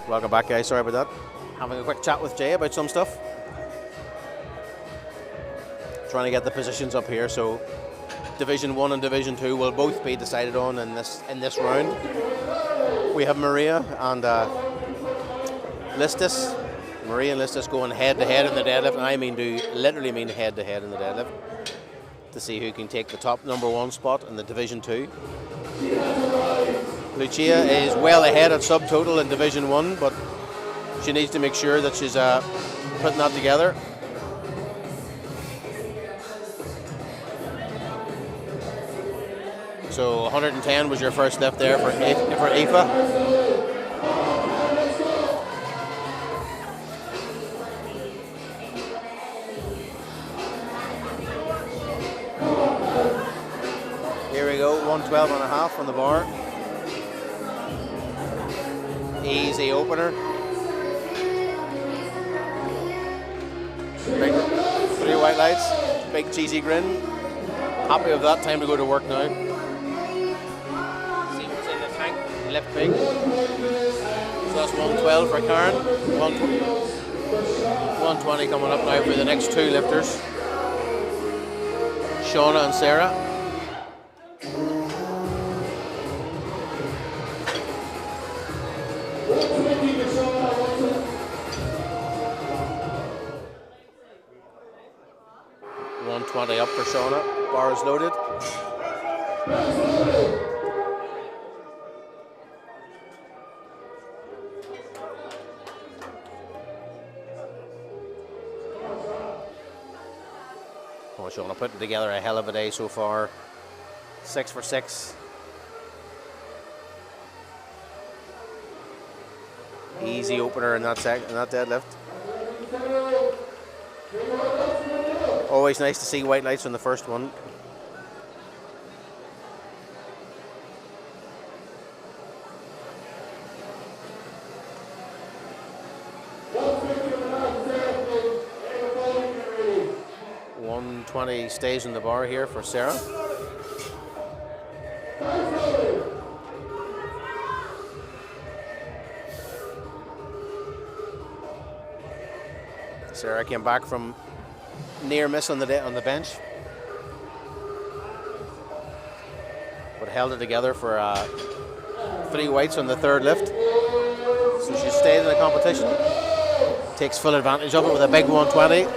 Welcome back, guys. Sorry about that. Having a quick chat with Jay about some stuff. Trying to get the positions up here, so Division 1 and Division 2 will both be decided on in this round. We have Maria and Listis. Maria and Listis going head to head in the deadlift, and I literally mean head to head in the deadlift, to see who can take the top number 1 spot in the Division 2. Lucia is well ahead at subtotal in Division 1, but she needs to make sure that she's putting that together. So 110 was your first lift there for Aoife. Here we go, 112 and a half on the bar. Easy opener. Big 3 white lights, big cheesy grin. Happy with that, time to go to work now. See what's in the tank, lift big. So that's 112 for Karen. 120 coming up now for the next 2 lifters. Shauna and Sarah. Up for Shauna. Bar is loaded. Oh, Shauna putting together a hell of a day so far. 6 for 6. Easy opener in that deadlift. Always nice to see white lights on the first one. $120 stays in the bar here for Sarah. Sarah came back from near miss on the bench, but held it together for 3 whites on the third lift. So she stayed in the competition, takes full advantage of it with a big 120.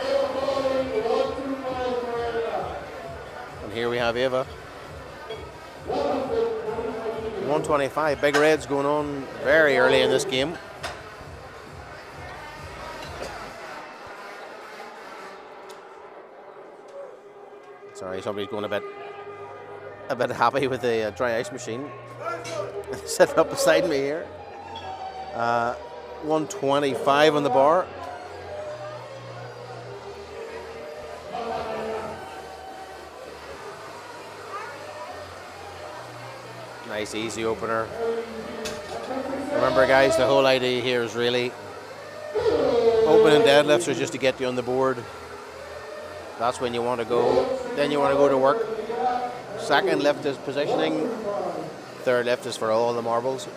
And here we have Eva. 125, big reds going on very early in this game. Sorry, somebody's going a bit happy with the dry ice machine. Sitting up beside me here. 125 on the bar. Nice easy opener. Remember, guys, the whole idea here is really opening deadlifts are just to get you on the board. That's when you want to go. Then you want to go to work. Second lift is positioning. Third lift is for all the marbles.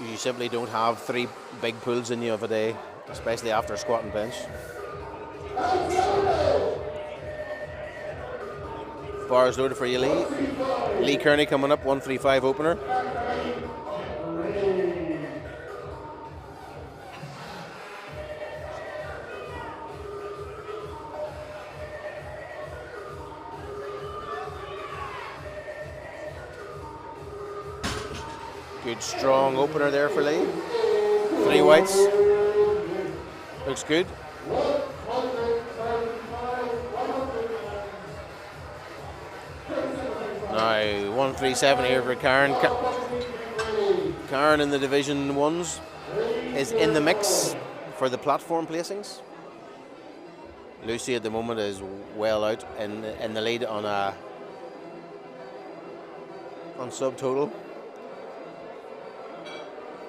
You simply don't have 3 big pulls in you of a day, especially after squat and bench. Bar is loaded for you, Lee. Lee Kearney coming up, 135 opener. Good strong opener there for Lee. 3 whites. Looks good. Now 137 here for Karen. Karen in the Division 1s is in the mix for the platform placings. Lucy at the moment is well out in the lead on subtotal.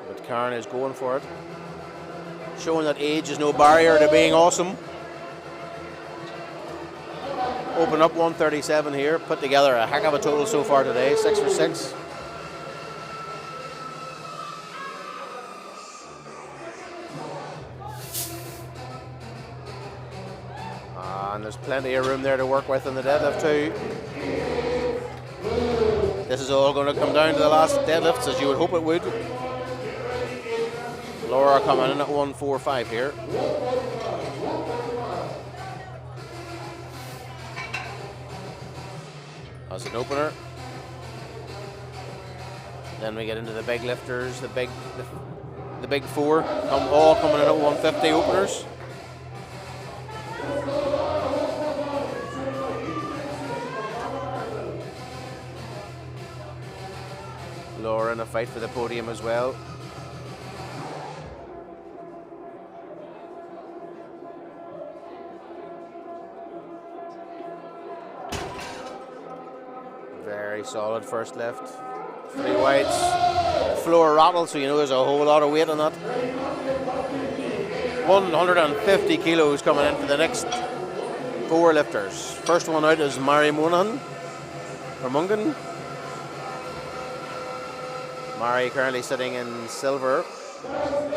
But Karen is going for it, showing that age is no barrier to being awesome. open up 137 here. Put together a heck of a total so far today, 6 for 6. And there's plenty of room there to work with in the deadlift too. This is all going to come down to the last deadlifts, as you would hope it would. Laura coming in at 145 here. As an opener. Then we get into the big lifters, the big four, all coming in at 150 openers. Laura in a fight for the podium as well. Very solid first lift. 3 weights. Floor rattle, so you know there's a whole lot of weight on that. 150 kilos coming in for the next 4 lifters. First one out is Mary Monaghan, or Mungan. Mary currently sitting in silver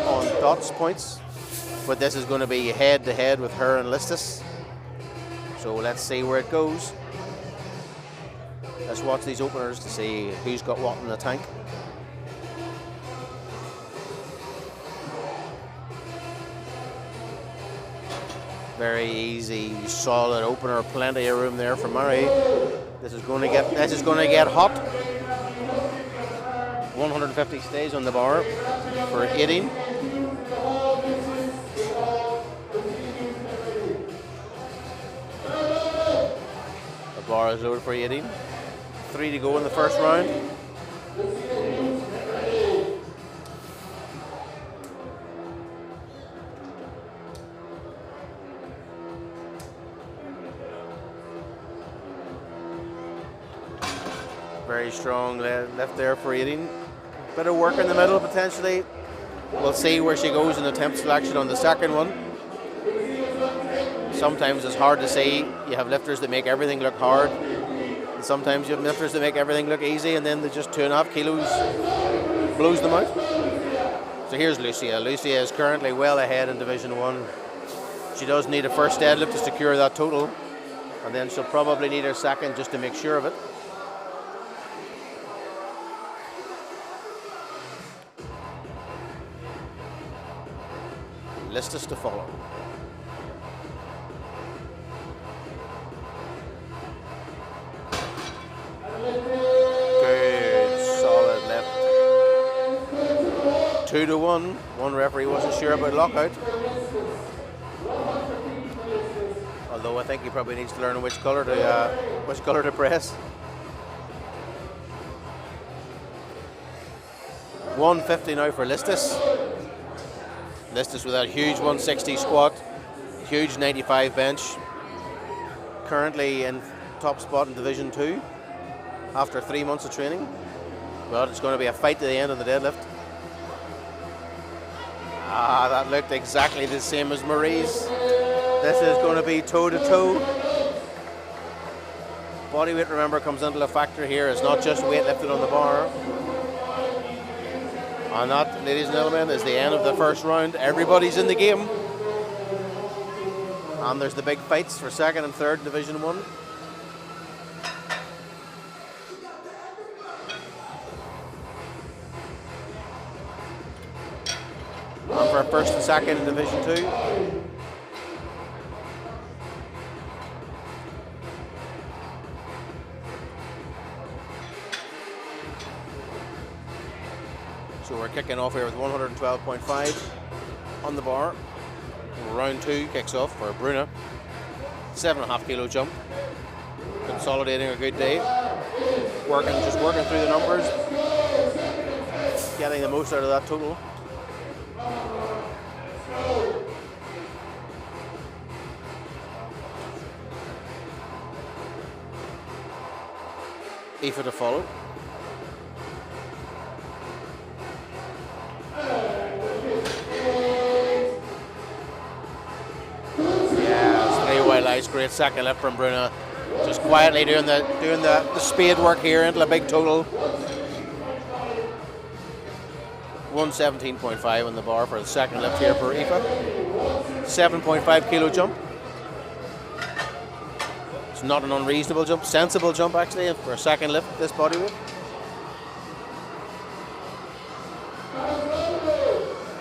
on dots points, but this is going to be head to head with her and Listis. So let's see where it goes. Let's watch these openers to see who's got what in the tank. Very easy, solid opener. Plenty of room there for Murray. This is going to get hot. 150 stays on the bar for 18. The bar is loaded for 18. 3 to go in the first round. Very strong left there for 18. Bit of work in the middle potentially. We'll see where she goes in attempt selection on the second one. Sometimes it's hard to see. You have lifters that make everything look hard. And sometimes you have lifters that make everything look easy, and then they just 2.5 kilos blows them out. So here's Lucia. Lucia is currently well ahead in Division 1. She does need a first deadlift to secure that total, and then she'll probably need her second just to make sure of it. Listis to follow. Good, solid lift. 2 to 1. One referee wasn't sure about lockout. Although I think he probably needs to learn which colour to press. 150 now for Listis. Listis with that huge 160 squat, huge 95 bench. Currently in top spot in Division 2 after 3 months of training. But it's going to be a fight to the end of the deadlift. That looked exactly the same as Marie's. This is going to be toe to toe. Body weight, remember, comes into a factor here. It's not just weight lifted on the bar. And that, ladies and gentlemen, is the end of the first round. Everybody's in the game. And there's the big fights for second and third in Division 1. And for first and second in Division 2. So we're kicking off here with 112.5 on the bar. Round 2 kicks off for Bruna. 7.5 kilo jump. Consolidating a good day. Just working through the numbers. Getting the most out of that total. Aoife to follow. Great second lift from Bruna. Just quietly doing the spade work here into a big total. 117.5 on the bar for the second lift here for Aoife. 7.5 kilo jump. It's not an unreasonable jump, sensible jump actually for a second lift this body weight.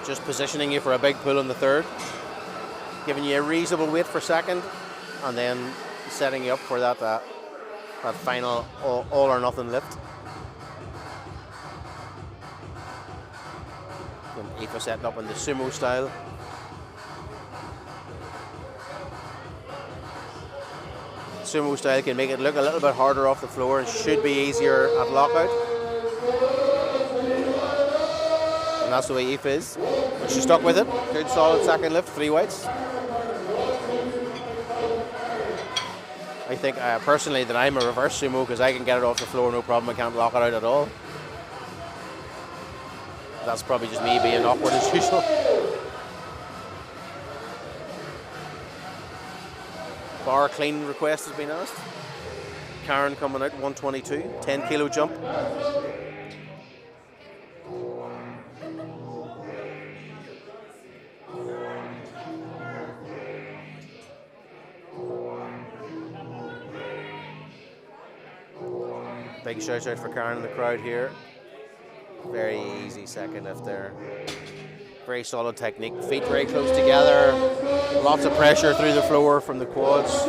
Just positioning you for a big pull on the third, giving you a reasonable weight for second, and then setting you up for that final all or nothing lift. And Aoife setting up in the sumo style. Sumo style can make it look a little bit harder off the floor and should be easier at lockout. And that's the way Aoife is. But she stuck with it. Good solid second lift, 3 weights. I think personally that I'm a reverse sumo because I can get it off the floor no problem. I can't lock it out at all. That's probably just me being awkward as usual. Bar clean request has been asked. Karen coming out 122, 10 kilo jump. Big shout out for Karen in the crowd here. Very easy second lift there. Very solid technique. Feet very close together. Lots of pressure through the floor from the quads.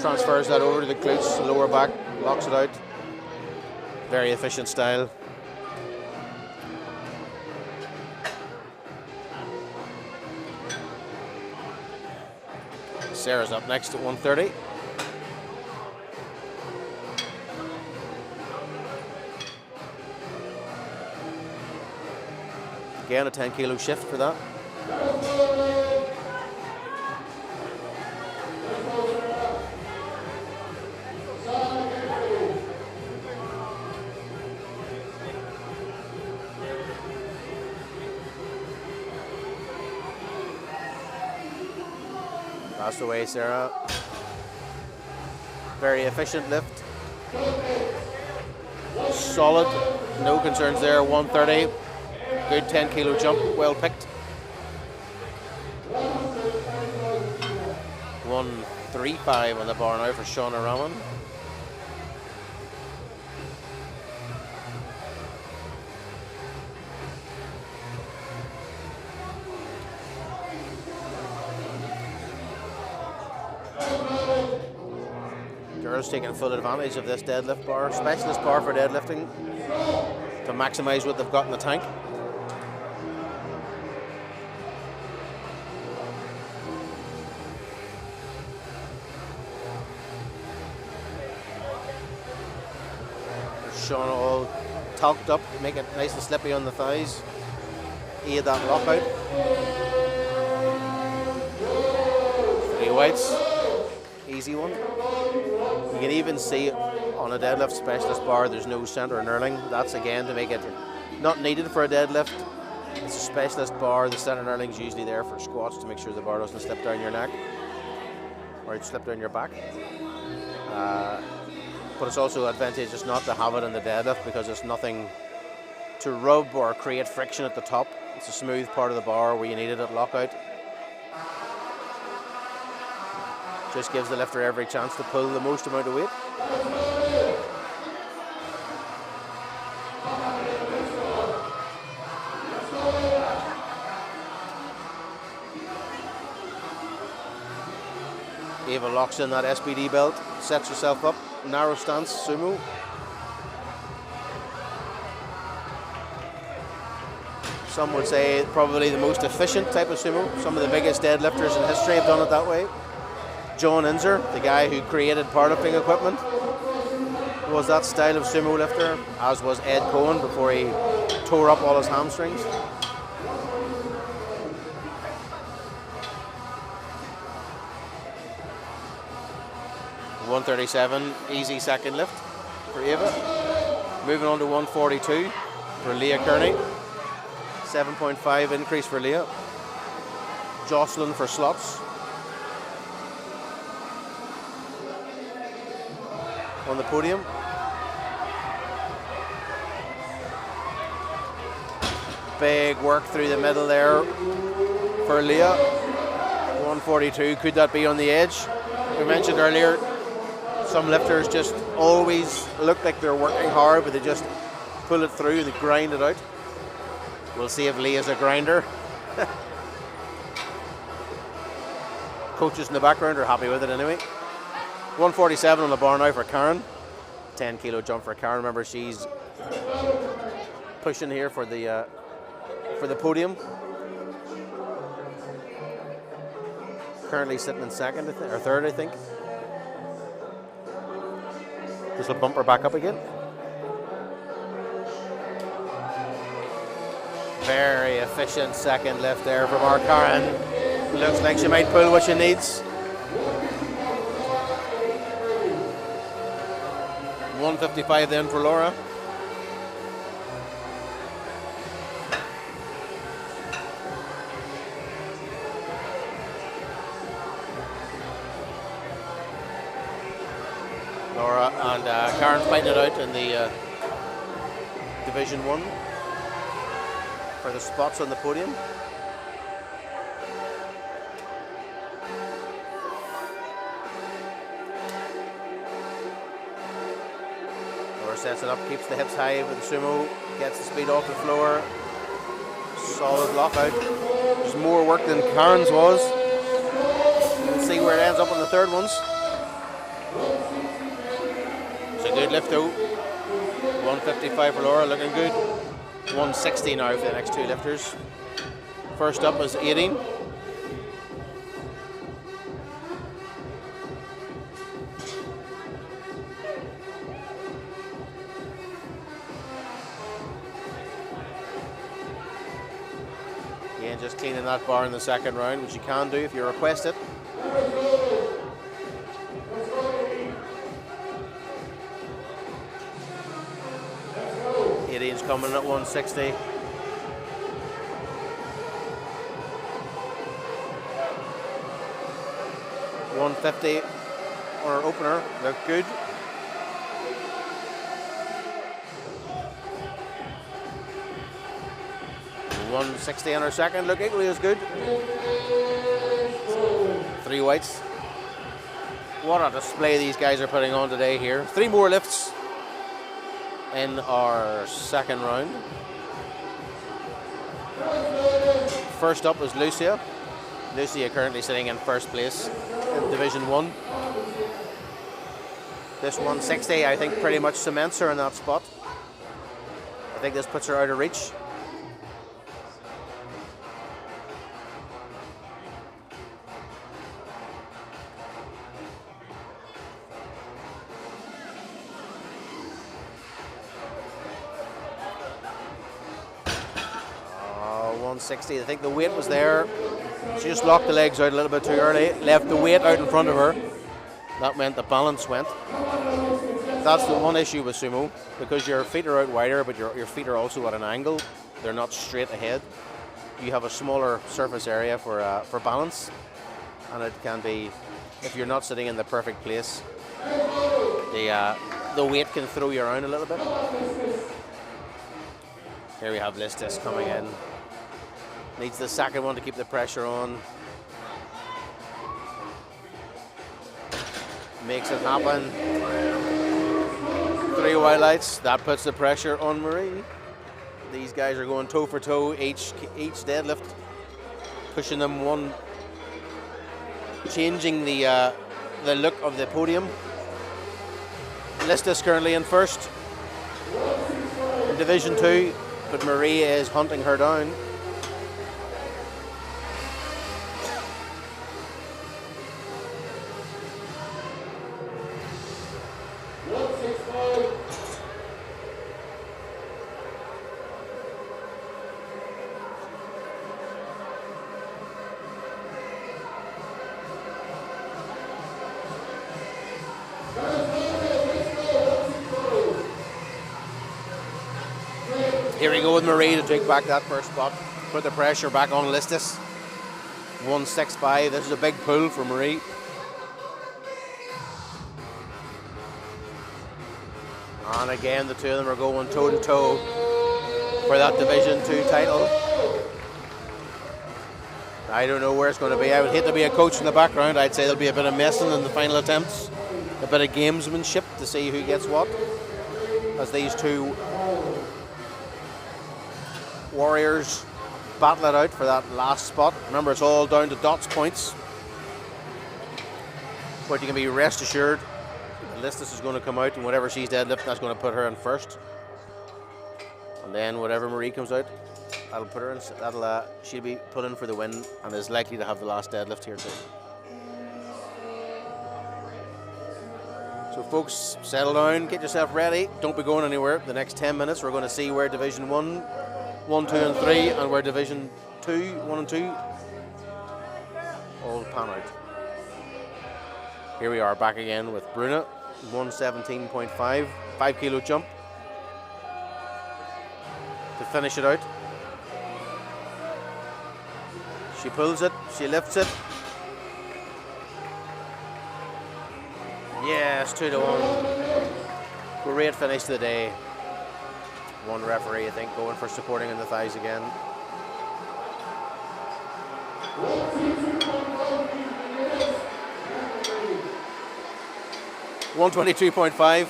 Transfers that over to the glutes, lower back, locks it out. Very efficient style. Sarah's up next at 130. Again, a 10 kilo shift for that. That's the way, Sarah. Very efficient lift. Solid, no concerns there, 130. Good 10 kilo jump, well picked. 135 on the bar now for Shauna Raman. Girls taking full advantage of this deadlift bar, specialist bar for deadlifting, to maximise what they've got in the tank. Shauna all talked up, make it nice and slippy on the thighs. Aid that lockout. 3 weights, easy one. You can even see on a deadlift specialist bar there's no centre knurling. That's again to make it not needed for a deadlift. It's a specialist bar. The centre knurling is usually there for squats to make sure the bar doesn't slip down your neck or it slip down your back. But it's also advantageous not to have it in the deadlift because there's nothing to rub or create friction at the top. It's a smooth part of the bar where you need it at lockout. Just gives the lifter every chance to pull the most amount of weight. Eva locks in that SPD belt, sets herself up, narrow stance, sumo. Some would say probably the most efficient type of sumo. Some of the biggest deadlifters in history have done it that way. John Inzer, the guy who created powerlifting equipment, was that style of sumo lifter, as was Ed Cohen before he tore up all his hamstrings. $137, easy second lift for Eva. Moving on to 142 for Leah Kearney. 7.5 increase for Leah. Jocelyn for slots. on the podium. Big work through the middle there for Leah. 142, could that be on the edge? We mentioned earlier, some lifters just always look like they're working hard, but they just pull it through, they grind it out. We'll see if Leah's a grinder. Coaches in the background are happy with it anyway. 147 on the bar now for Karen. 10 kilo jump for Karen. Remember, she's pushing here for the podium. Currently sitting in second, or third, I think. This will bump her back up again. Very efficient second lift there from our Karen. Looks like she might pull what she needs. 155 then for Laura. Laura and Karen fighting it out in the Division 1 for the spots on the podium. Laura sets it up, keeps the hips high with the sumo, gets the speed off the floor. Solid lockout. There's more work than Karen's was. We'll see where it ends up on the third ones. Good lift though. 155 for Laura, looking good. 160 now for the next two lifters. First up was 18. Again, just cleaning that bar in the second round, which you can do if you request it. Is coming at 160. 150 on our opener, looked good. $160 on our second, look equally as good. 3 whites. What a display these guys are putting on today here. 3 more lifts in our second round. First up was Lucia. Lucia currently sitting in first place in Division 1. This 160 I think pretty much cements her in that spot. I think this puts her out of reach. I think the weight was there. She just locked the legs out a little bit too early, left the weight out in front of her. That meant the balance went. That's the one issue with sumo, because your feet are out wider, but your feet are also at an angle. They're not straight ahead. You have a smaller surface area for balance, and it can be, if you're not sitting in the perfect place, the weight can throw you around a little bit. Here we have Listis coming in. Needs the second one to keep the pressure on. Makes it happen. 3 wildlights. That puts the pressure on Marie. These guys are going toe for toe each deadlift, pushing them one, changing the look of the podium. Listis currently in first in Division 2, but Marie is hunting her down. Here we go with Marie to take back that first spot, put the pressure back on Listis. 165, this is a big pull for Marie. And again, the two of them are going toe to toe for that Division 2 title. I don't know where it's going to be. I would hate to be a coach in the background. I'd say there'll be a bit of messing in the final attempts, a bit of gamesmanship to see who gets what, as these two warriors battle it out for that last spot. Remember, it's all down to dots points, but you can be rest assured Listus is going to come out, and whatever she's deadlifting, that's going to put her in first. And then whatever Marie comes out, that'll put her in. She'll be put in for the win, and is likely to have the last deadlift here too. So folks, settle down, get yourself ready. Don't be going anywhere. The next 10 minutes, we're going to see where Division 1, 2 and 3, and where Division 2, 1 and 2 all pan out. Here we are back again with Bruna, 117.5, 5 kilo jump to finish it out. She pulls it, she lifts it. Yes, 2-1. Great finish to the day. One referee, I think, going for supporting in the thighs again. $122.5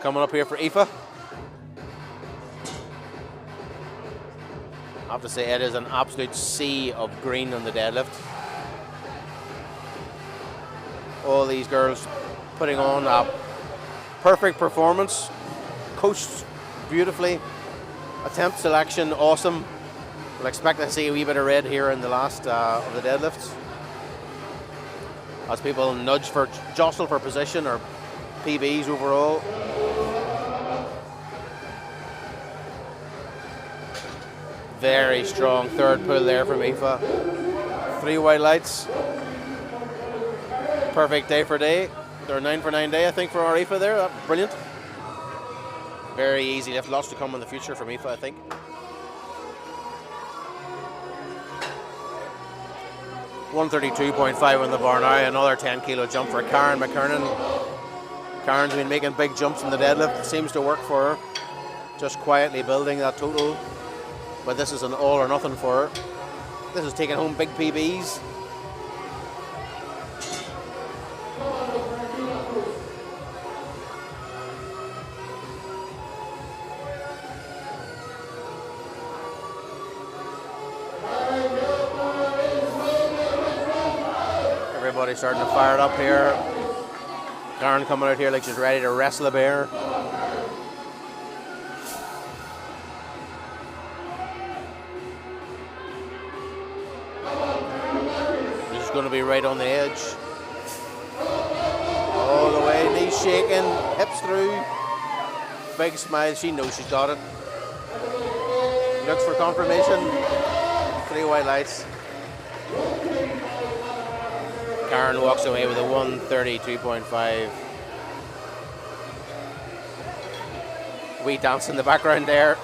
coming up here for Aoife. I have to say, it is an absolute sea of green on the deadlift. All these girls putting on a perfect performance, coached beautifully, attempt selection awesome. We'll expect to see a wee bit of red here in the last of the deadlifts, as people jostle for position or PBs overall. Very strong third pull there from Aoife. 3 white lights. Perfect day for day. They're 9 for 9 day, I think, for our Aoife there. That's brilliant. Very easy lift. Lots to come in the future from Aoife, I think. $132.5 on the bar now. Another 10 kilo jump for Karen McKernan. Karen's been making big jumps in the deadlift. It seems to work for her. Just quietly building that total. But this is an all or nothing for her. This is taking home big PBs. Everybody's starting to fire it up here. Karen coming out here like she's ready to wrestle a bear. She's going to be right on the edge. All the way, knees shaking, hips through. Big smile, she knows she's got it. Looks for confirmation. 3 white lights. Karen walks away with a 132.5. Wee dance in the background there.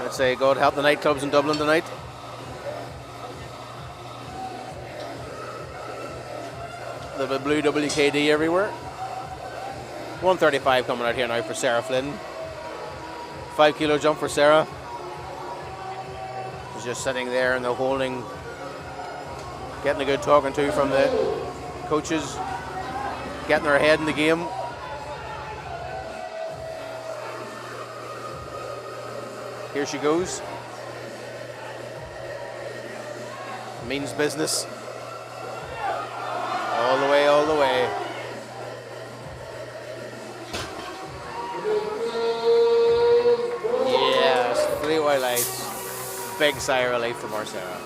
I'd say God help the nightclubs in Dublin tonight. The blue WKD everywhere. 135 coming out here now for Sarah Flynn. 5 kilo jump for Sarah. She's just sitting there in the holding, getting a good talking to from the coaches, getting her head in the game. Here she goes. Means business. All the way, all the way. Yes, 3 white lights. Big sigh of relief from our Sarah.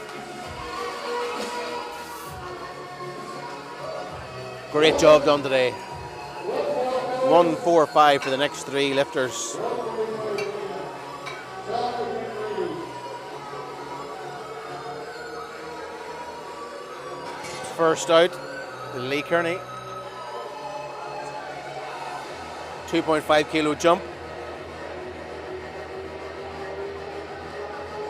Great job done today. 145 for the next 3 lifters. First out, Lee Kearney. 2.5 kilo jump.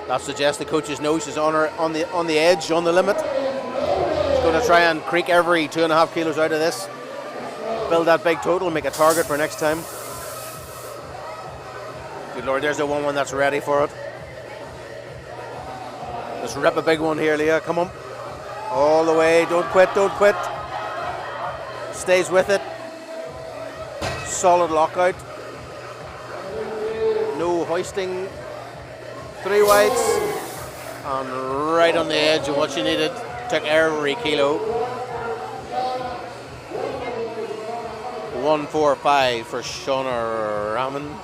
That suggests the coaches know she's on the edge, on the limit. She's going to try and creak every 2.5 kilos out of this. build that big total, make a target for next time. Good Lord, there's the 1-1 that's ready for it. Let's rip a big one here, Leah. Come on. All the way. Don't quit, don't quit. Stays with it. Solid lockout. No hoisting. 3 wides. And right on the edge of what she needed. Took every kilo. 145 for Shauna Raman.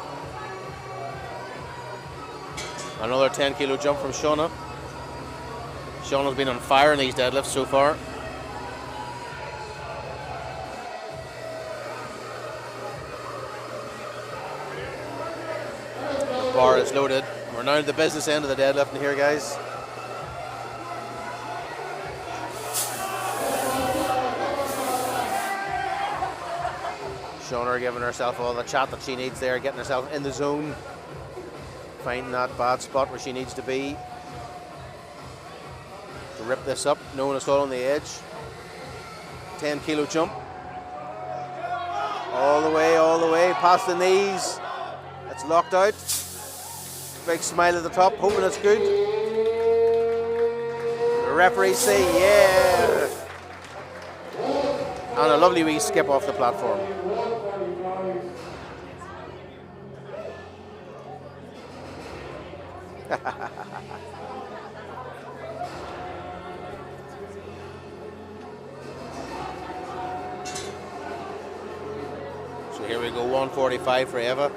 Another 10 kilo jump from Shauna. Shauna's been on fire in these deadlifts so far. The bar is loaded. We're now at the business end of the deadlifting here, guys. Shauna giving herself all the chat that she needs there, getting herself in the zone, finding that bad spot where she needs to be to rip this up, knowing it's all on the edge. 10 kilo jump. All the way, past the knees. It's locked out. Big smile at the top, hoping it's good. The referees say yeah. And a lovely wee skip off the platform. So here we go, 145 for Eva.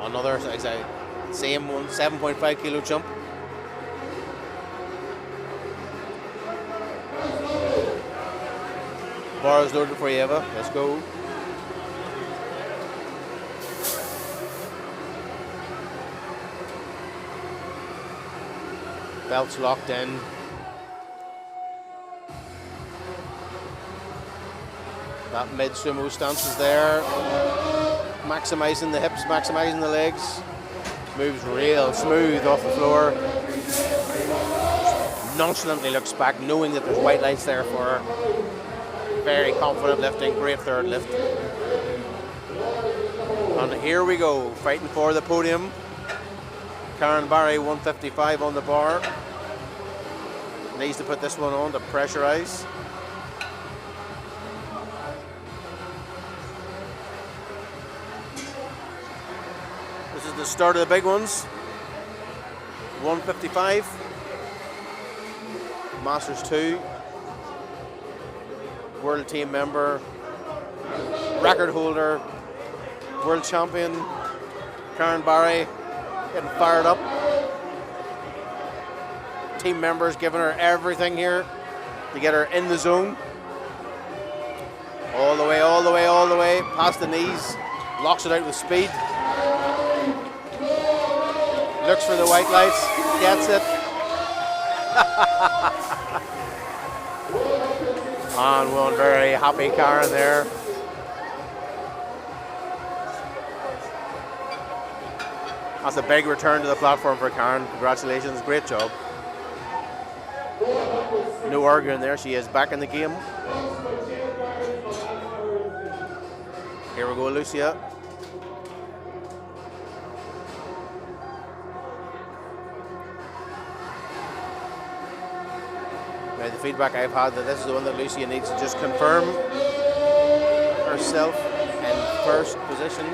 Another same one, 7.5 kilo jump. Bar is loaded for Eva. Let's go. Belts locked in. That mid sumo stance is there. Maximizing the hips, maximizing the legs. Moves real smooth off the floor. Nonchalantly looks back, knowing that there's white lights there for her. Very confident lifting, great third lift. And here we go, fighting for the podium. Karen Barry, 155 on the bar. Needs to put this one on to pressurize. This is the start of the big ones. 155. Masters 2. World team member, record holder, world champion, Karen Barry, getting fired up. Team members giving her everything here to get her in the zone. All the way, all the way, all the way, past the knees, locks it out with speed. Looks for the white lights, gets it. And one very happy Karen there. That's a big return to the platform for Karen. Congratulations, great job. No arguing there, she is back in the game. Here we go, Lucia. Now the feedback I've had that this is the one that Lucia needs to just confirm herself in first position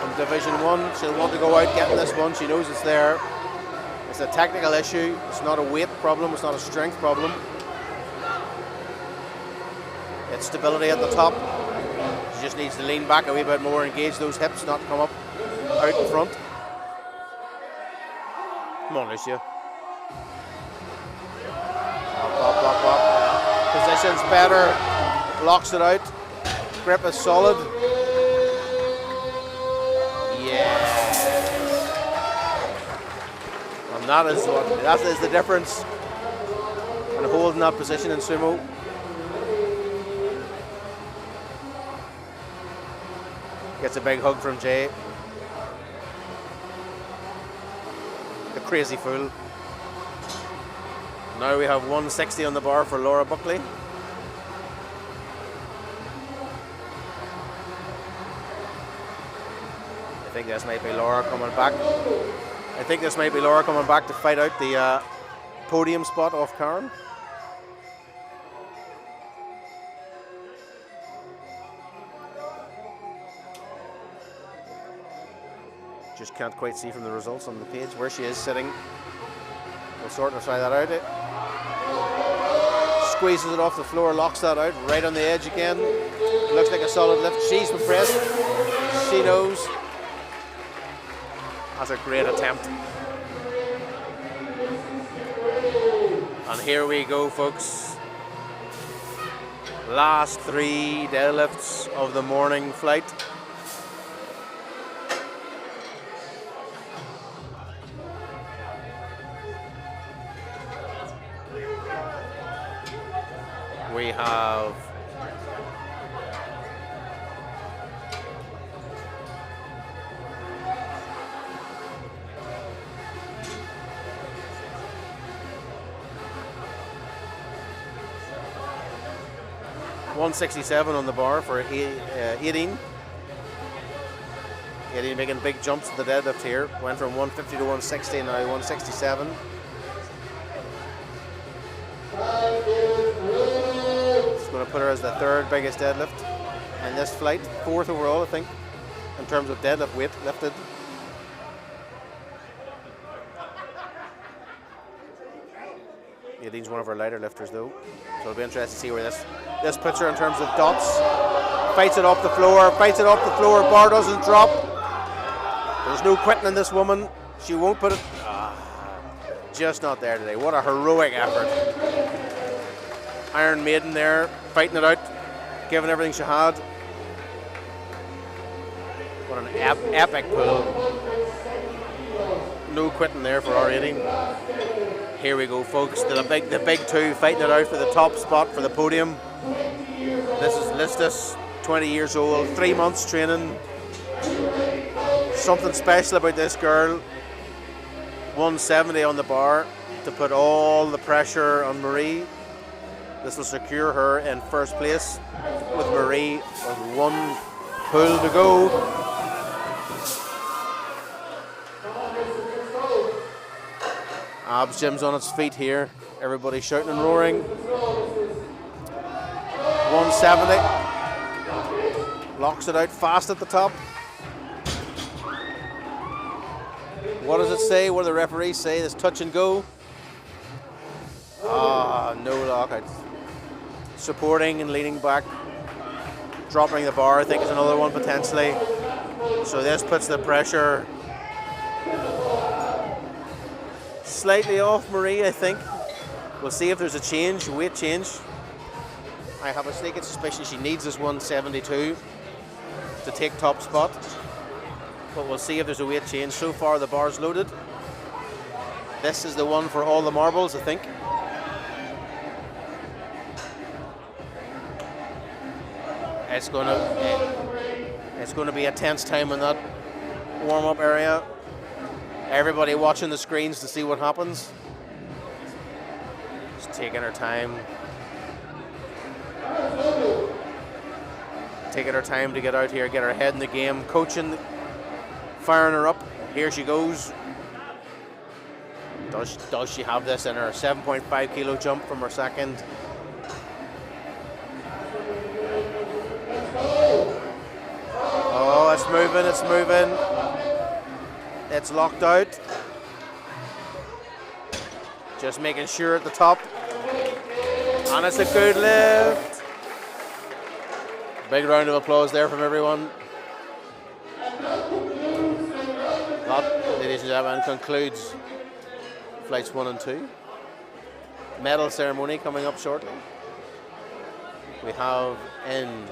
in Division 1. She'll want to go out getting this one. She knows it's there. It's a technical issue. It's not a weight problem. It's not a strength problem. It's stability at the top. She just needs to lean back a wee bit more, engage those hips, not come up out in front. Come on, Lucia. Position's better, locks it out, grip is solid. Yes. And that is the difference in holding that position in sumo. Gets a big hug from Jay. The crazy fool. Now we have 160 on the bar for Laura Buckley. think this might be Laura coming back. I think this might be Laura coming back to fight out the podium spot off Karen. Just can't quite see from the results on the page where she is sitting. We'll sort of try that out. Squeezes it off the floor, locks that out, right on the edge again. Looks like a solid lift. She's impressed. She knows. That's a great attempt. And here we go, folks. Last 3 deadlifts of the morning flight. We have $167 on the bar for 18. 18 making big jumps in the deadlift here. Went from 150 to 160, now 167. It's going to put her as the 3rd biggest deadlift in this flight. 4th overall, I think, in terms of deadlift weight lifted. Yadine's one of our lighter lifters though, so it'll be interesting to see where this puts her in terms of dots. Fights it off the floor, bar doesn't drop. There's no quitting in this woman. She won't put it, just not there today. What a heroic effort. Iron Maiden there, fighting it out, giving everything she had. What an epic pull. No quitting there for our 18. Here we go, folks. The big 2 fighting it out for the top spot for the podium. This is Listus, 20 years old, 3 months training. Something special about this girl. 170 on the bar to put all the pressure on Marie. This will secure her in 1st place with Marie with 1 pull to go. Abs Gym's on its feet here. Everybody shouting and roaring. 170. Locks it out fast at the top. What does it say? What do the referees say? This touch and go. No lockout. Supporting and leaning back. Dropping the bar, I think is another one potentially. So this puts the pressure slightly off Marie, I think. We'll see if there's a change, weight change. I have a sneaking suspicion she needs this 172 to take top spot. But we'll see if there's a weight change. So far the bar's loaded. This is the one for all the marbles, I think. It's going to be a tense time in that warm-up area. Everybody watching the screens to see what happens. Just taking her time. Taking her time to get out here, get her head in the game, coaching, firing her up. Here she goes. Does she have this in her? 7.5 kilo jump from her 2nd. Oh, it's moving. It's locked out. Just making sure at the top. And it's a good lift. Big round of applause there from everyone. That, ladies and gentlemen, concludes flights 1 and 2. Medal ceremony coming up shortly. We have in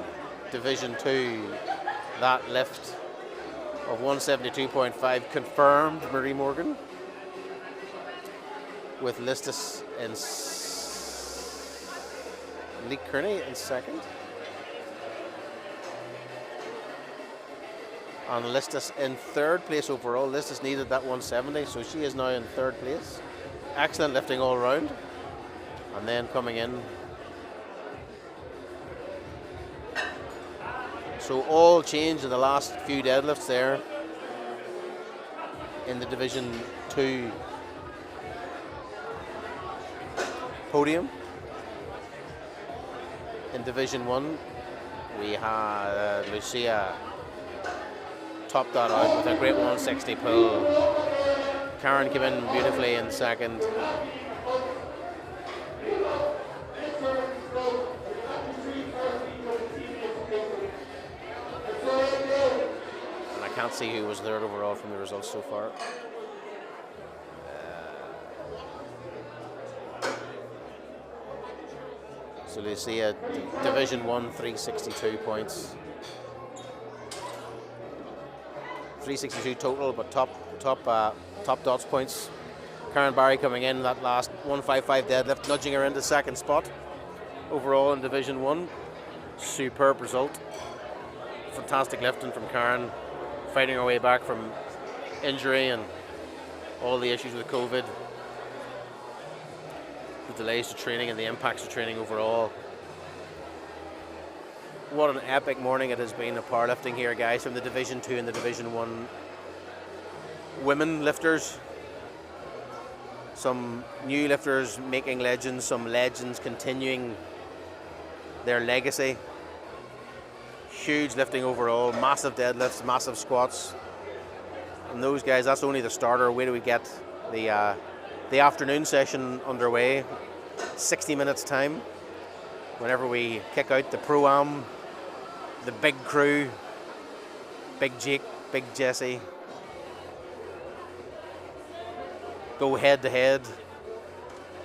Division 2 that lift of 172.5 confirmed Marie Morgan, with Listus and Lee Kearney in 2nd. And Listus in 3rd place overall. Listus needed that 170, so she is now in 3rd place. Excellent lifting all round. And then coming in. So all change in the last few deadlifts there. in the Division 2 podium. In Division 1, we had Lucia top that out with a great 160 pull. Karen came in beautifully in second. And I can't see who was third overall from the results so far. So Lucia, Division 1, 362 points. 362 total, but top dots points. Karen Barry coming in that last 155 deadlift, nudging her into second spot overall in Division 1. Superb result. Fantastic lifting from Karen, fighting her way back from injury and all the issues with COVID, the delays to training and the impacts to training overall. What an epic morning it has been of powerlifting here, guys, from the Division 2 and the Division 1 women lifters. Some new lifters making legends, some legends continuing their legacy. Huge lifting overall, massive deadlifts, massive squats. And those guys, that's only the starter. Where do we get the afternoon session underway? 60 minutes time. Whenever we kick out the Pro-Am, the big crew, Big Jake, Big Jesse, go head to head.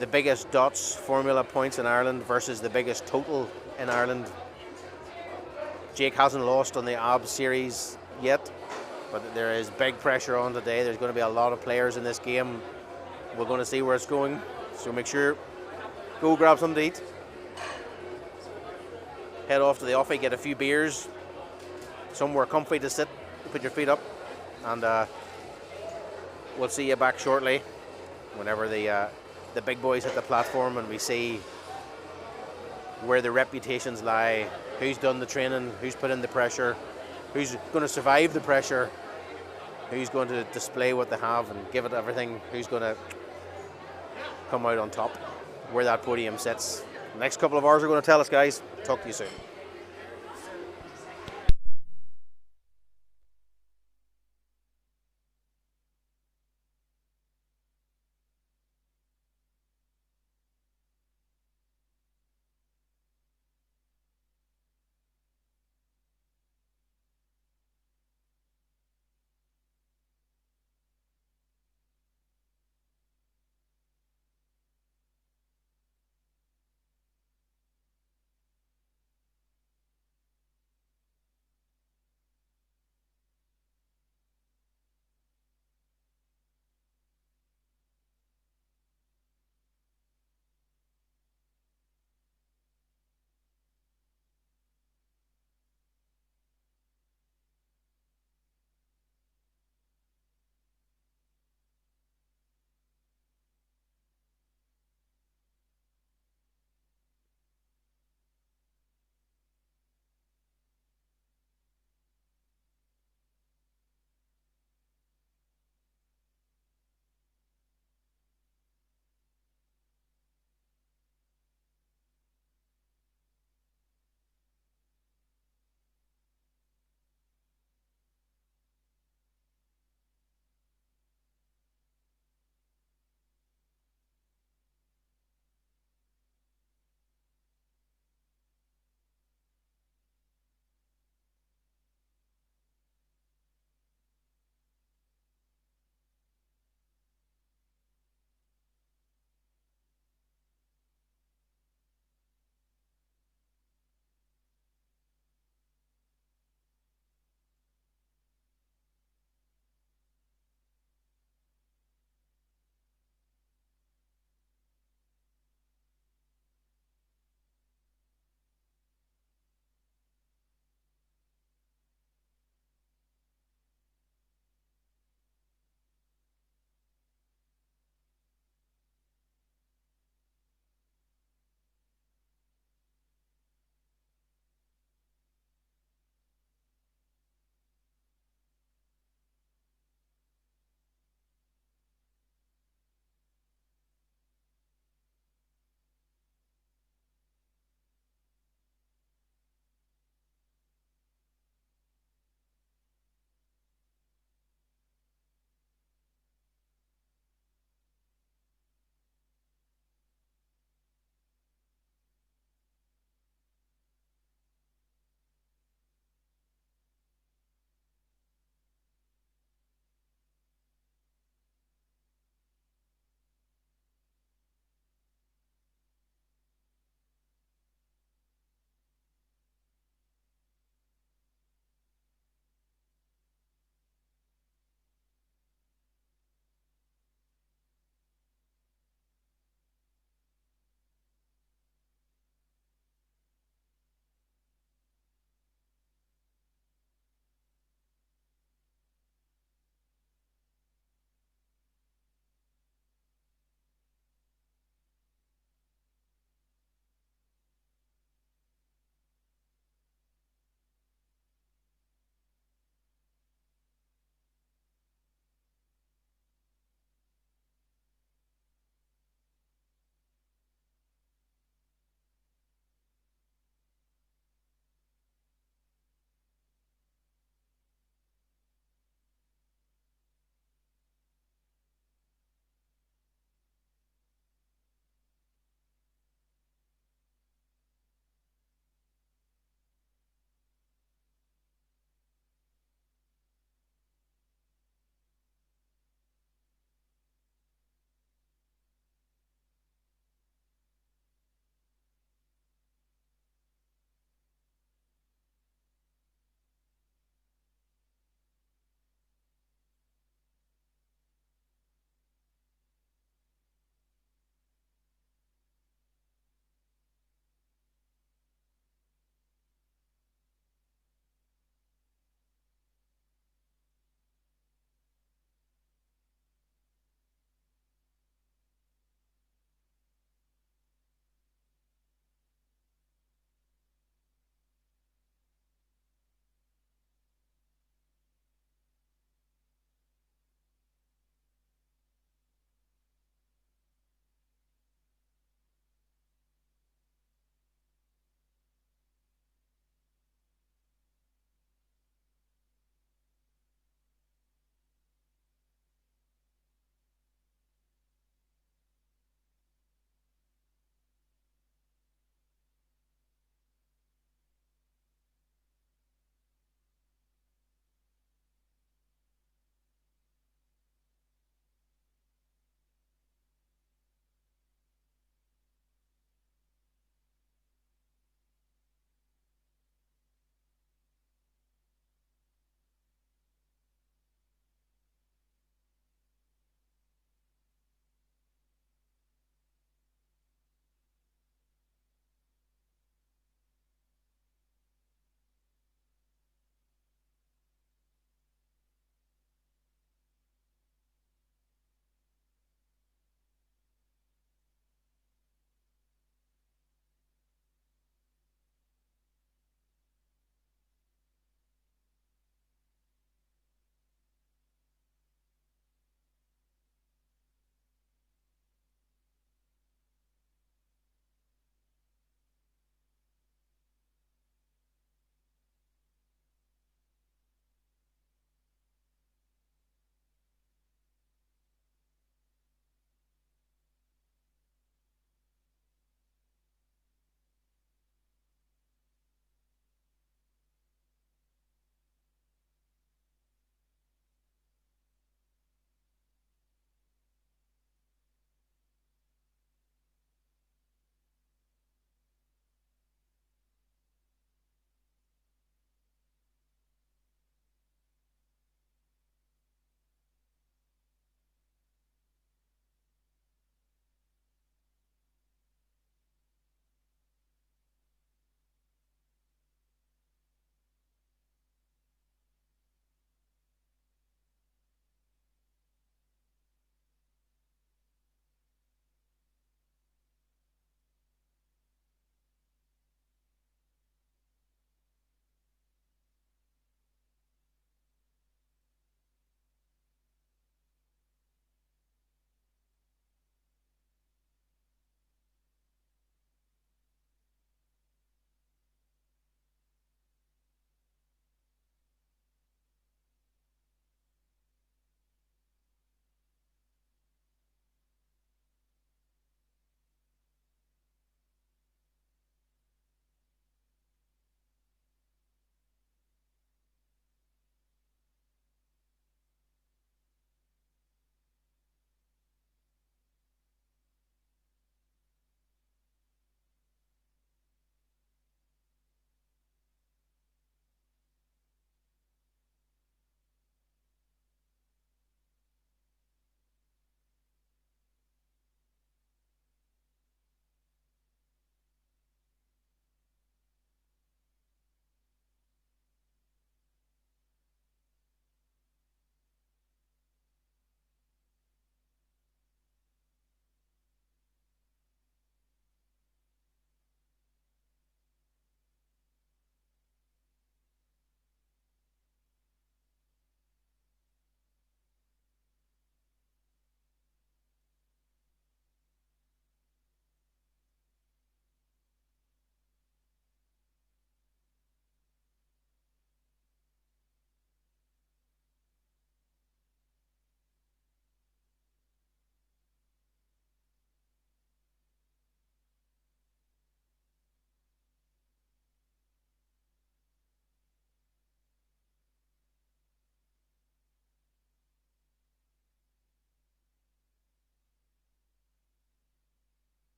The biggest dots formula points in Ireland versus the biggest total in Ireland. Jake hasn't lost on the ABS series yet, but there is big pressure on today. There's going to be a lot of players in this game. We're going to see where it's going, so make sure, go grab something to eat. Head off to the offie, get a few beers, somewhere comfy to sit, put your feet up, and we'll see you back shortly whenever the big boys hit the platform and we see where the reputations lie, who's done the training, who's put in the pressure, who's going to survive the pressure, who's going to display what they have and give it everything, who's going to come out on top, where that podium sits. The next couple of hours are going to tell us, guys. Talk to you soon.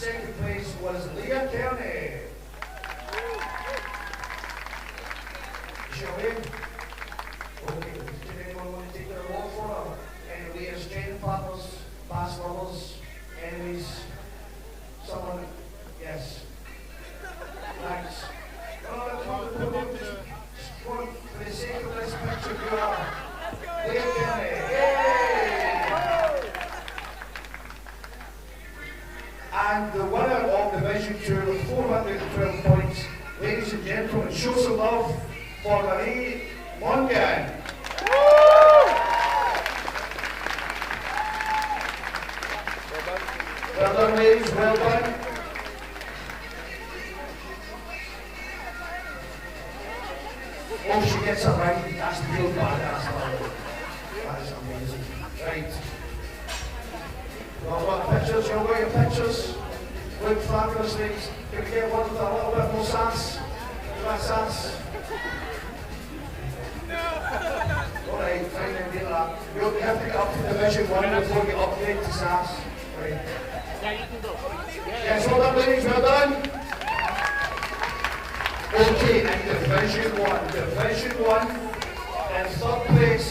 second place was Leah Kearney. Shall we? Okay, did anyone want to take their award for her? Any Leah's training partners, past lovers, enemies, someone? Yes. Thanks. Oh, come on, for the sake of this picture, you are Leah Kearney. Yay! And the winner of Division 2 with 412 points, ladies and gentlemen, show some love for Marie Mongan. Well done, ladies, well done. Oh, she gets it right. That's the real badass. That is amazing. Right. Well, what pictures? You'll get your pictures. Look fabulous, ladies. Can we get one with a little bit more sass? That sass. Alright, fine then, deal that. You have to get up to Division 1 before you upgrade to sass. Right. Yeah, you can go. Yes, well done, ladies, well done. Okay, in Division 1, in third place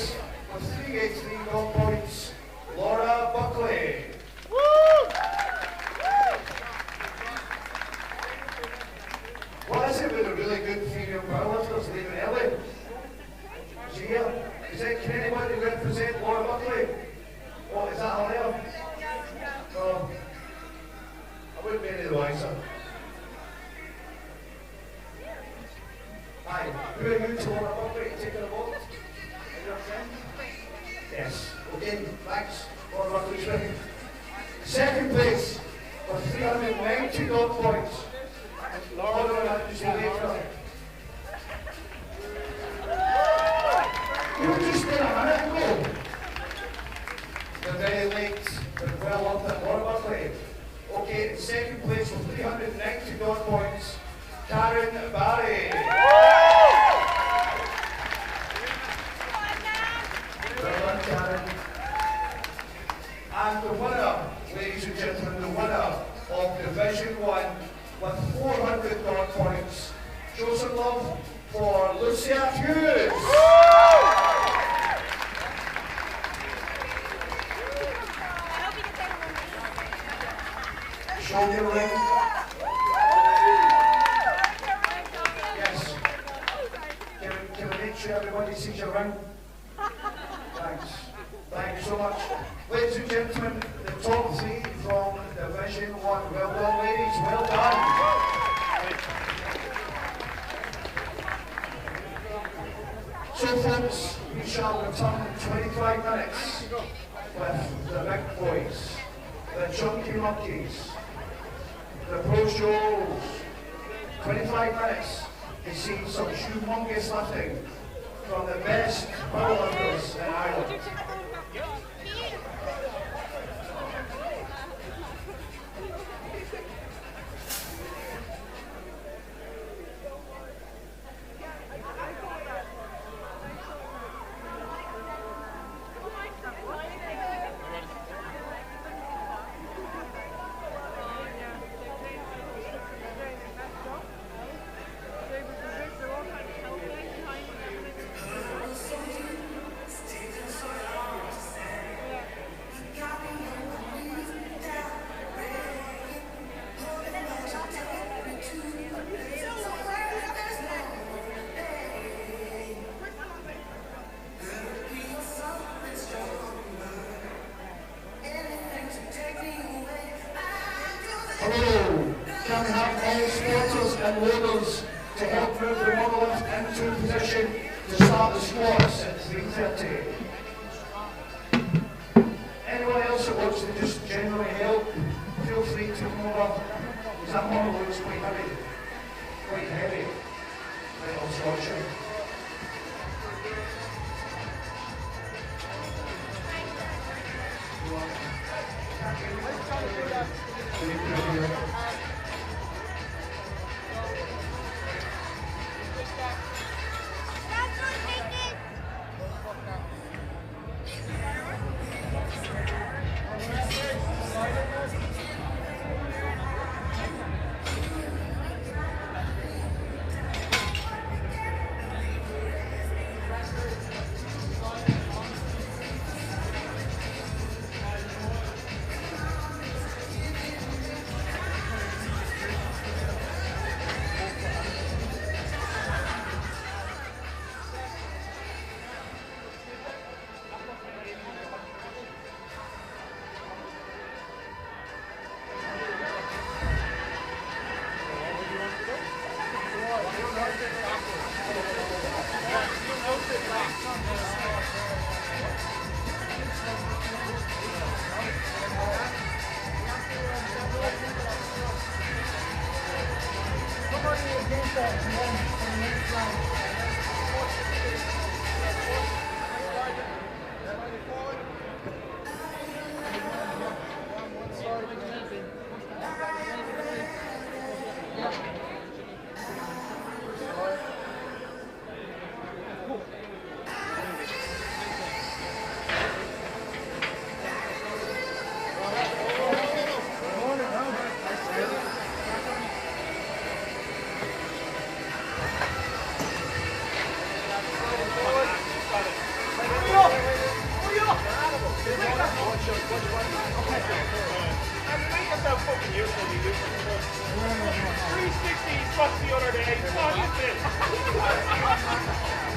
with 383 gold points, Laura Buckley. What is it with the really good female powerlifters leaving early? Is she here? Can anybody represent Laura Buckley? Oh, is that her there? No. I wouldn't be any the wiser. Hi, who are you to Laura Buckley? Taking a vote? Are you a friend? Yes. Okay, thanks. Laura Buckley's friend. Second place with 390 gold points. Laura, you see later. You were just there a minute ago. They're very late, but well up at Laura Buckley. Okay, in second place with 390 gold points, Karen Barry. Well done, Karen. And the winner, ladies and gentlemen, the winner of Division 1 with 400 gold points. Show some love for Lucia Hughes. Show your ring. Yes. Can we make sure everybody sees your ring? Thanks. Thank you so much. Ladies and gentlemen, the top three from Division 1. Well done, ladies. Well done. So folks, we shall return in 25 minutes with the big boys, the chunky monkeys, the pro shows. 25 minutes to see some humongous lifting from the best powerlifters in Ireland. Hello, can we have all sporters and loaders to help move the monolith into position to start the squats at 3:30. Anyone else that wants to just generally help, feel free to come over. Because that monolith is quite heavy. Quite heavy. Right, I'll scotch it.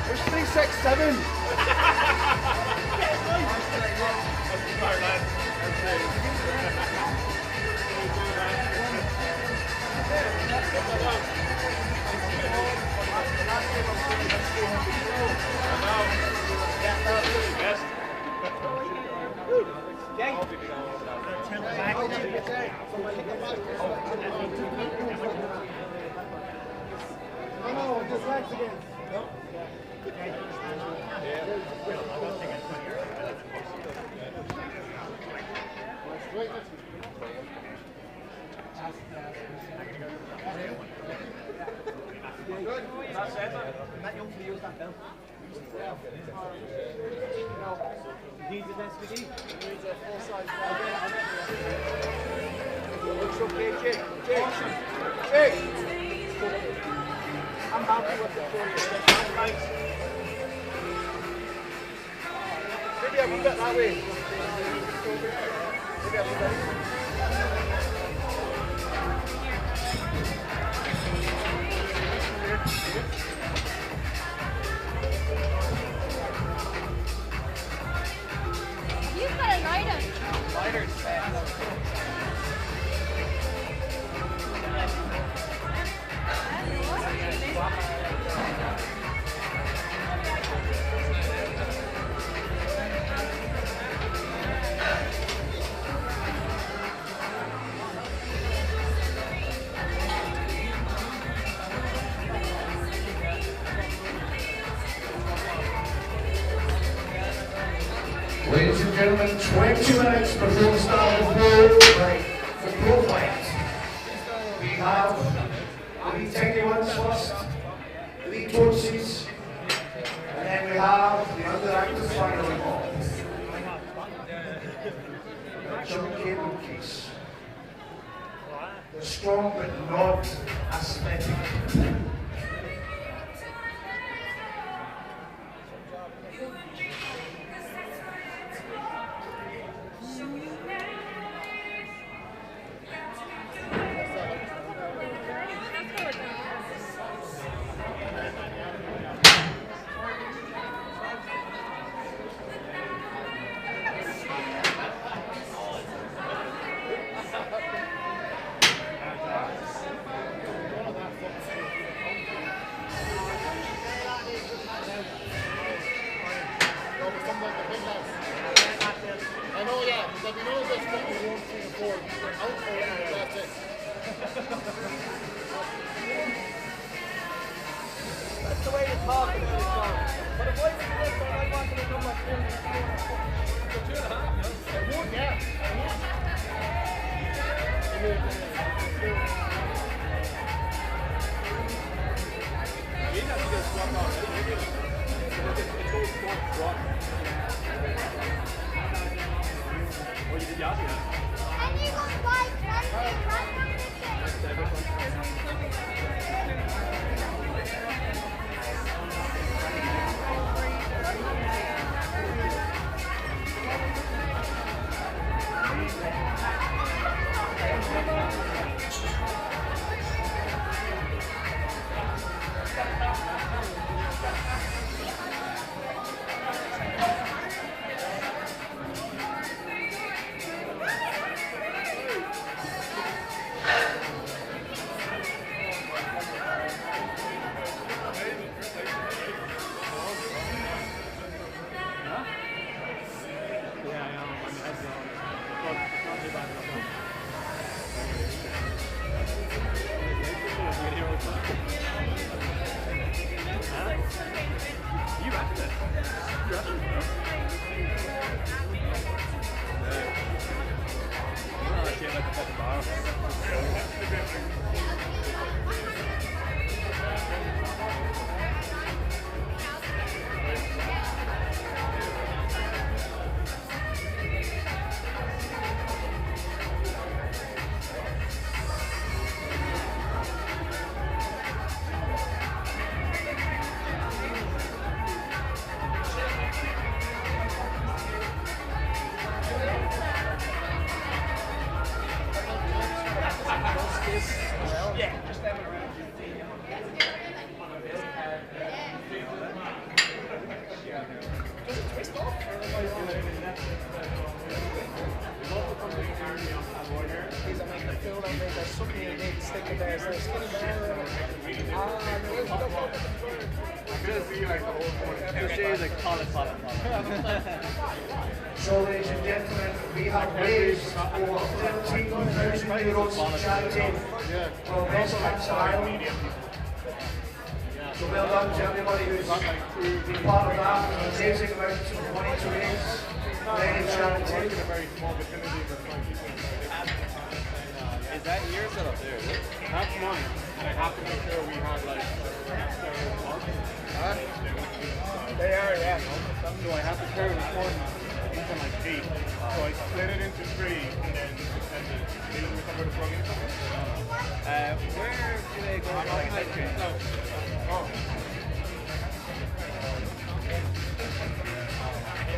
There's 3, 6, 7. No, just legs again. Looks okay, Jake. Jake. I'm happy with the story. Maybe I move it that way. Maybe I move it. You've got a lighter. Ladies and gentlemen, 20 minutes before the start of the pro fight. We have the Elite 21s first, Elite Coaches, and then we have the underactive final involved. John Cable case. They're strong but not athletic. I know, yeah, because we know this thing is 1, 3, and 4. We're out for it, that's it. That's the way you talk about it, John. But if I was this one, I wanted to come like 2.5. I would, yeah. So, ladies and gentlemen, we have raised over €13,000 charity for Breast Cancer Ireland. So well done to everybody who's been part of that. An amazing amount of money to raise for any charity. Is that yours that up there? That's mine. And I have to make sure we have like They are, yeah. so I have to carry this one into my feet. So I split it into 3 and then send it. Maybe we come with a plug in something. Where do they go on like head train? Oh.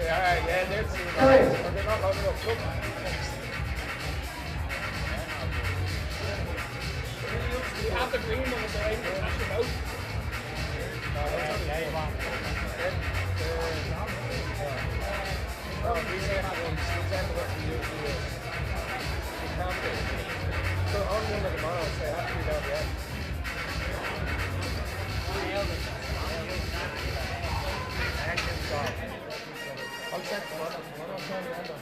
Yeah, they're seeing that. Hey. But they're not loading up. Look. You have the green one with the right one. That's your out. So on the end of tomorrow, so I have to be down the end. I'll check tomorrow. Tomorrow I'll try the end of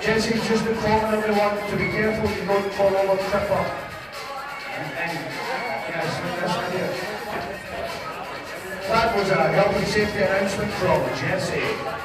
Jesse's just informing everyone to be careful you don't fall over the trip up. And yes, that's it. That was a health and safety announcement from Jesse.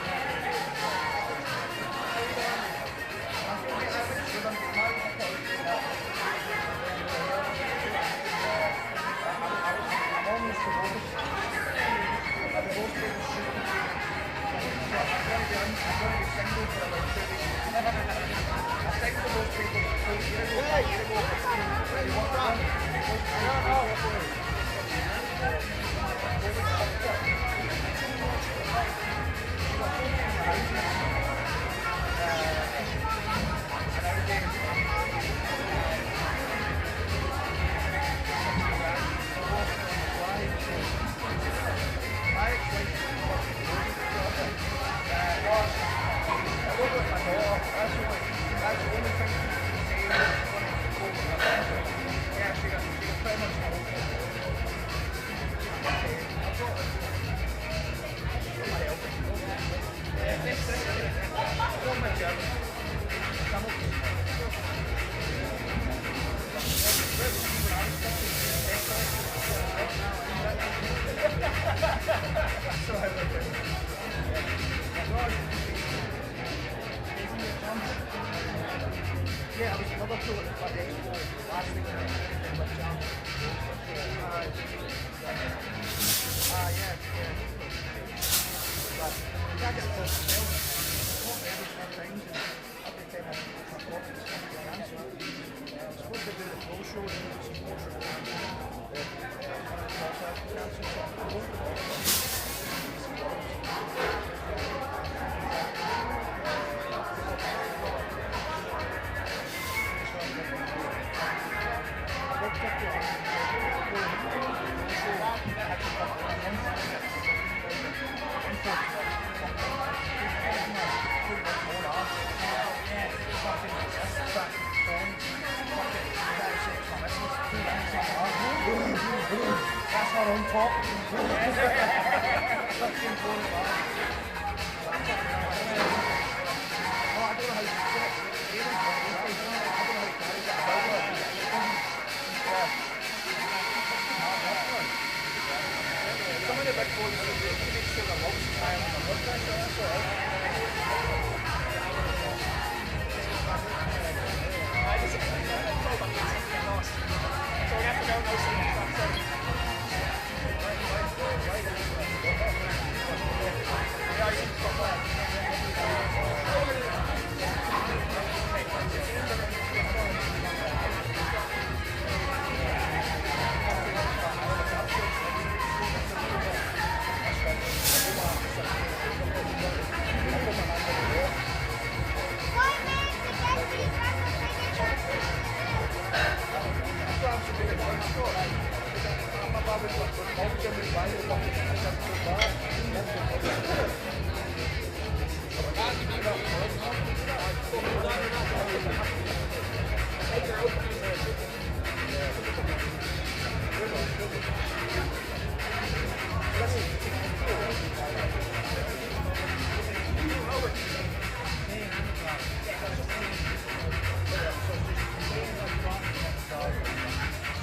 That's not on top.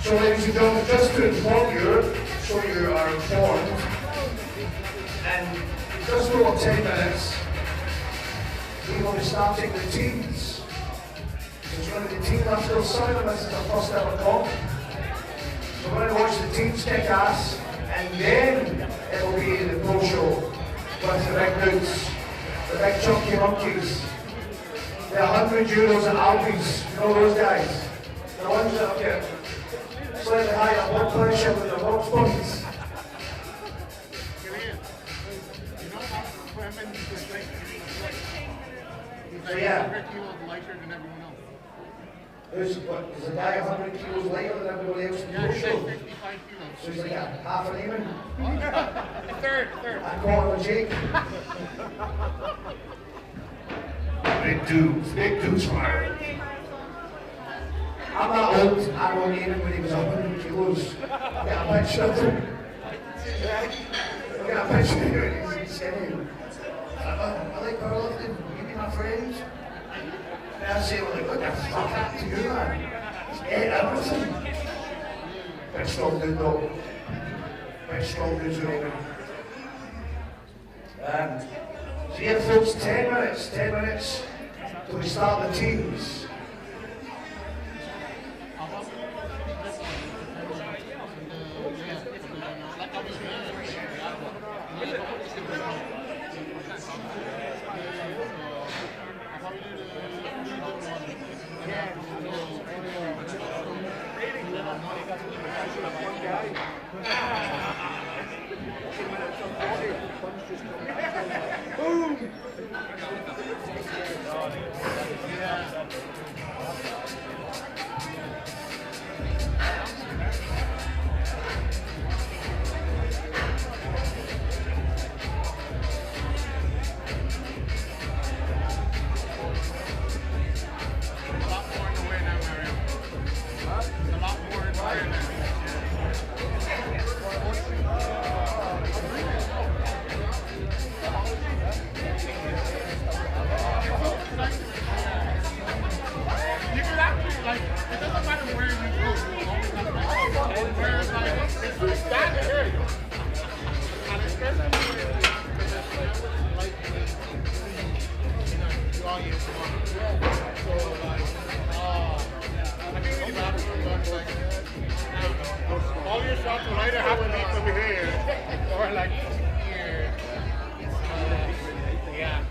So ladies and gentlemen, just to inform you, so you are informed, and just for about 10 minutes, we're going to start taking the teams. There's going to be the team that's still silent, this is the first ever comp. So we're going to watch the teams kick ass, and then it will be the pro show with the big dudes, the big chunky monkeys, the €100 and Albies, you know those guys, the ones that get slightly higher blood pressure with the box points. So yeah. 100 kilos lighter than everyone else. Is a guy 100 kilos lighter than everybody else in the Yeah, show? 55 kilos. So he's like a half an Eamon. A third. I call him a Jake. Big dudes from Ireland. I'm not old, I know Eamon when he was 100 kilos. I got a picture of him. I got a picture of him, he's skinny. I like powerlifting, you be my friends. And I say, well, like, what the fuck happened to you, man? He's ate everything. Big strong dude, though. Big strong dudes, Eamon. So yeah, folks, 10 minutes till we start the teams. All your shots will either have to be over here or like here. Yeah.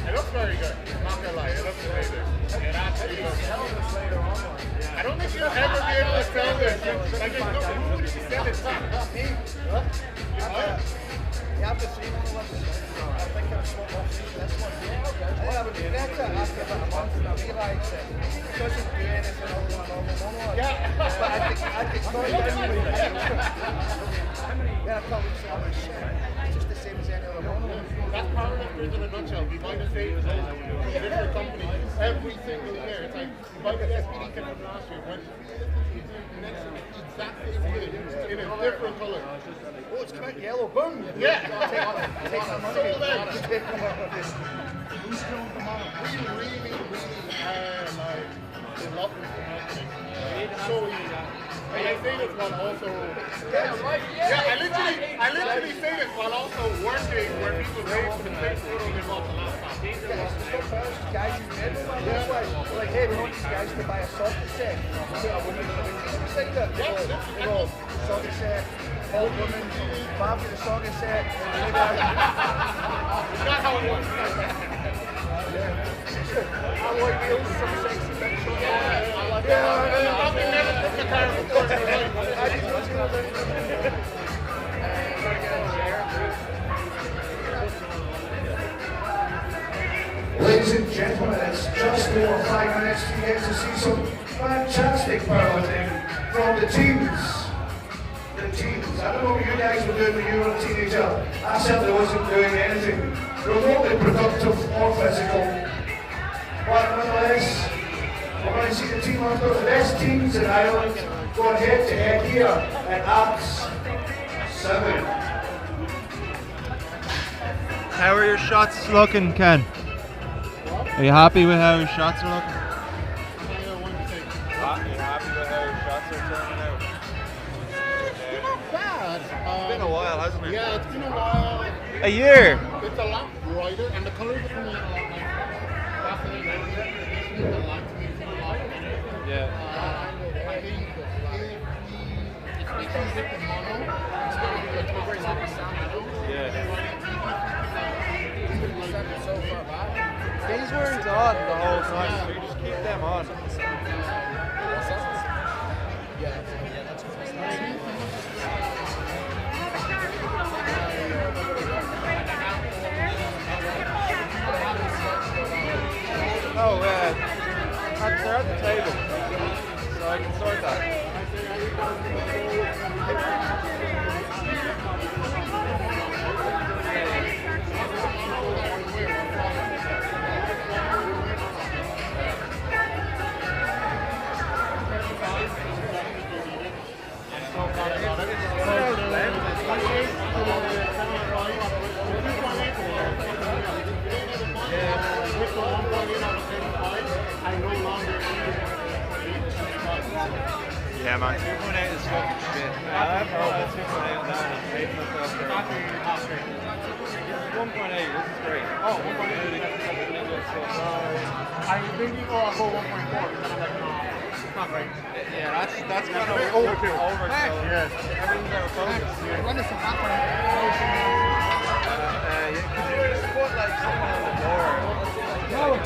It looks very good. I'm not gonna lie, it looks amazing. It absolutely looks. I don't think you'll ever be able to sell this. Like, there's no reason to sell it. You have to see one of this. I think it's swap off this one. What I would do next time, after about a month, and I realise that it doesn't do anything other than a normal monologue. Yeah. But I could start down with it. Then I probably say, oh shit, just state different companies every single year. It's like you buy the SPD kit from last year, when next exact same thing in a different color. Oh, it's come out yellow. Boom. Yeah. Take some money. Sold out. Who's still the money? We really are like in love with the marketing. So easy. And I say this while also I literally say this while also working where people pay for the same photo they bought the last time. Guys, you never want this way. Like, hey, we want these guys to buy a soccer set. So I wouldn't beside it. You know, soccer set, old women, Bob with a soccer set. It's not how it works. Alloy wheels, some sexy bits. Nothing never took the car before. Ladies and gentlemen, it's just over 5 minutes to get to see some fantastic powerlifting from the teams. The teams. I don't know what you guys were doing when you were a teenager. I certainly wasn't doing anything remotely productive or physical. But nonetheless, we're going to see the team of the best teams in Ireland going head to head here at Abs 7. How are your shots looking, Ken? Are you happy with how your shots are looking? I want to say, Are you happy with how your shots are turning out? not bad. It's been a while, hasn't it? Yeah, it's been a while. A year! It's a lot brighter, and the colors are coming in a lot nicer. That's the lights make it a lot better. Yeah. I think especially with the mono, it's going to be a tough sound. Yeah. So far back. These weren't on the whole time, so you just keep them on. Oh, they're at the table, so I can sort that. Yeah, man, 2.8 is fucking shit. I've heard that 2.8 now and I'm hating myself for it. 1.8, this is great. Oh, 1.8. I was thinking, oh, I'll go 1.4. And I'm like, no, it's not right. Yeah, that's kind of overkill. Yes. Everything's out of focus. When it's a happening, Could you just put like something on the door? no.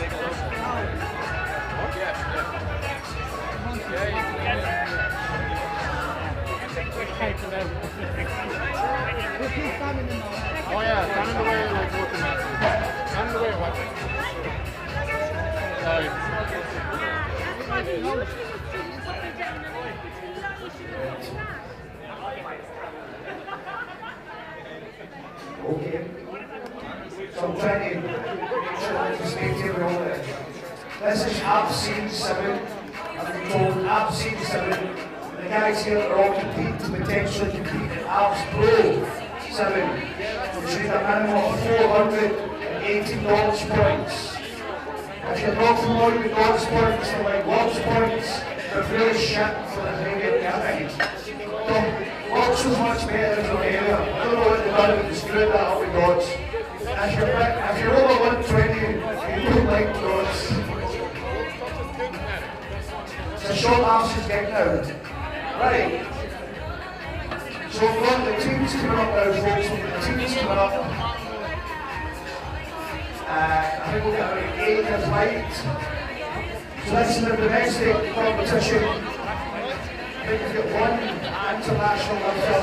Oh yeah, stand in the way like working out. Stand in the way of what? Okay. So I'm trying to stay table on there. This is Abs 7. I've been told Abs 7. The guys here are all competing to potentially compete in Abs Pro 7. Which is a minimum of 480 knowledge points. If you're not familiar with knowledge points, they're like lots points, but really shit for the thing you're getting. Lots is much better than the area. I don't know what they've done with the screw that up with dots. If you're over 120, you don't like dots. It's a short arse is getting out. Right. So we've got the teams coming up now, folks. The teams coming up. I think we'll get about 8 years light. So this is the domestic competition. I think we've got one international lifter.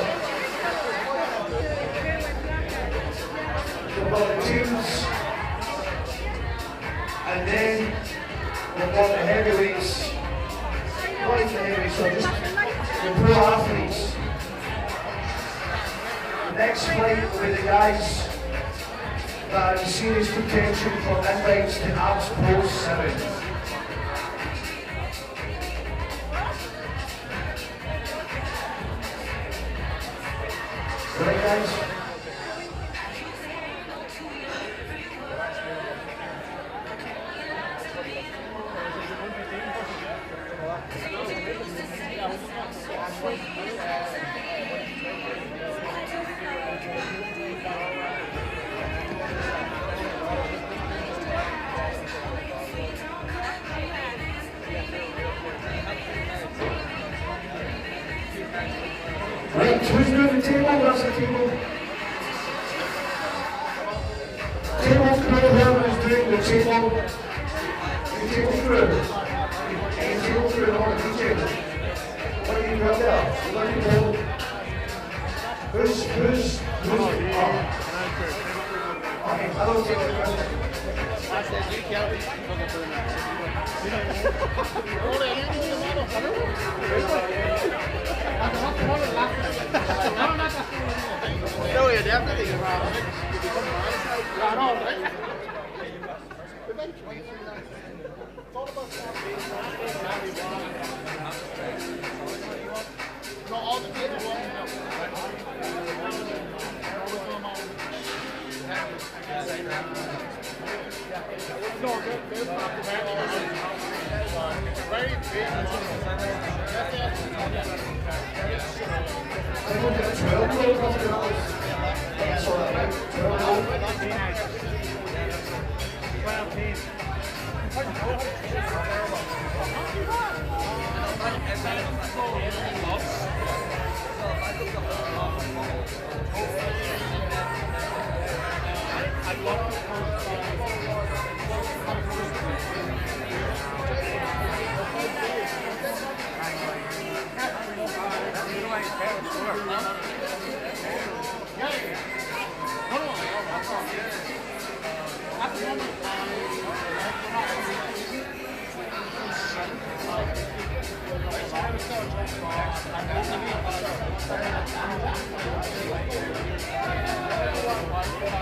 We've got the teams. And then we've got the heavyweights. Not even the heavyweights, so just the pro athletes. The next fight will be the guys that has serious potential for invites to Abs Pro 7. Right, guys? Right, who's doing the table? That's the table. Table crew, whoever's doing the table. The table crew. And the table crew on the DJ. What are you doing there? What are you doing? Who's okay, I don't take the question. No, you're definitely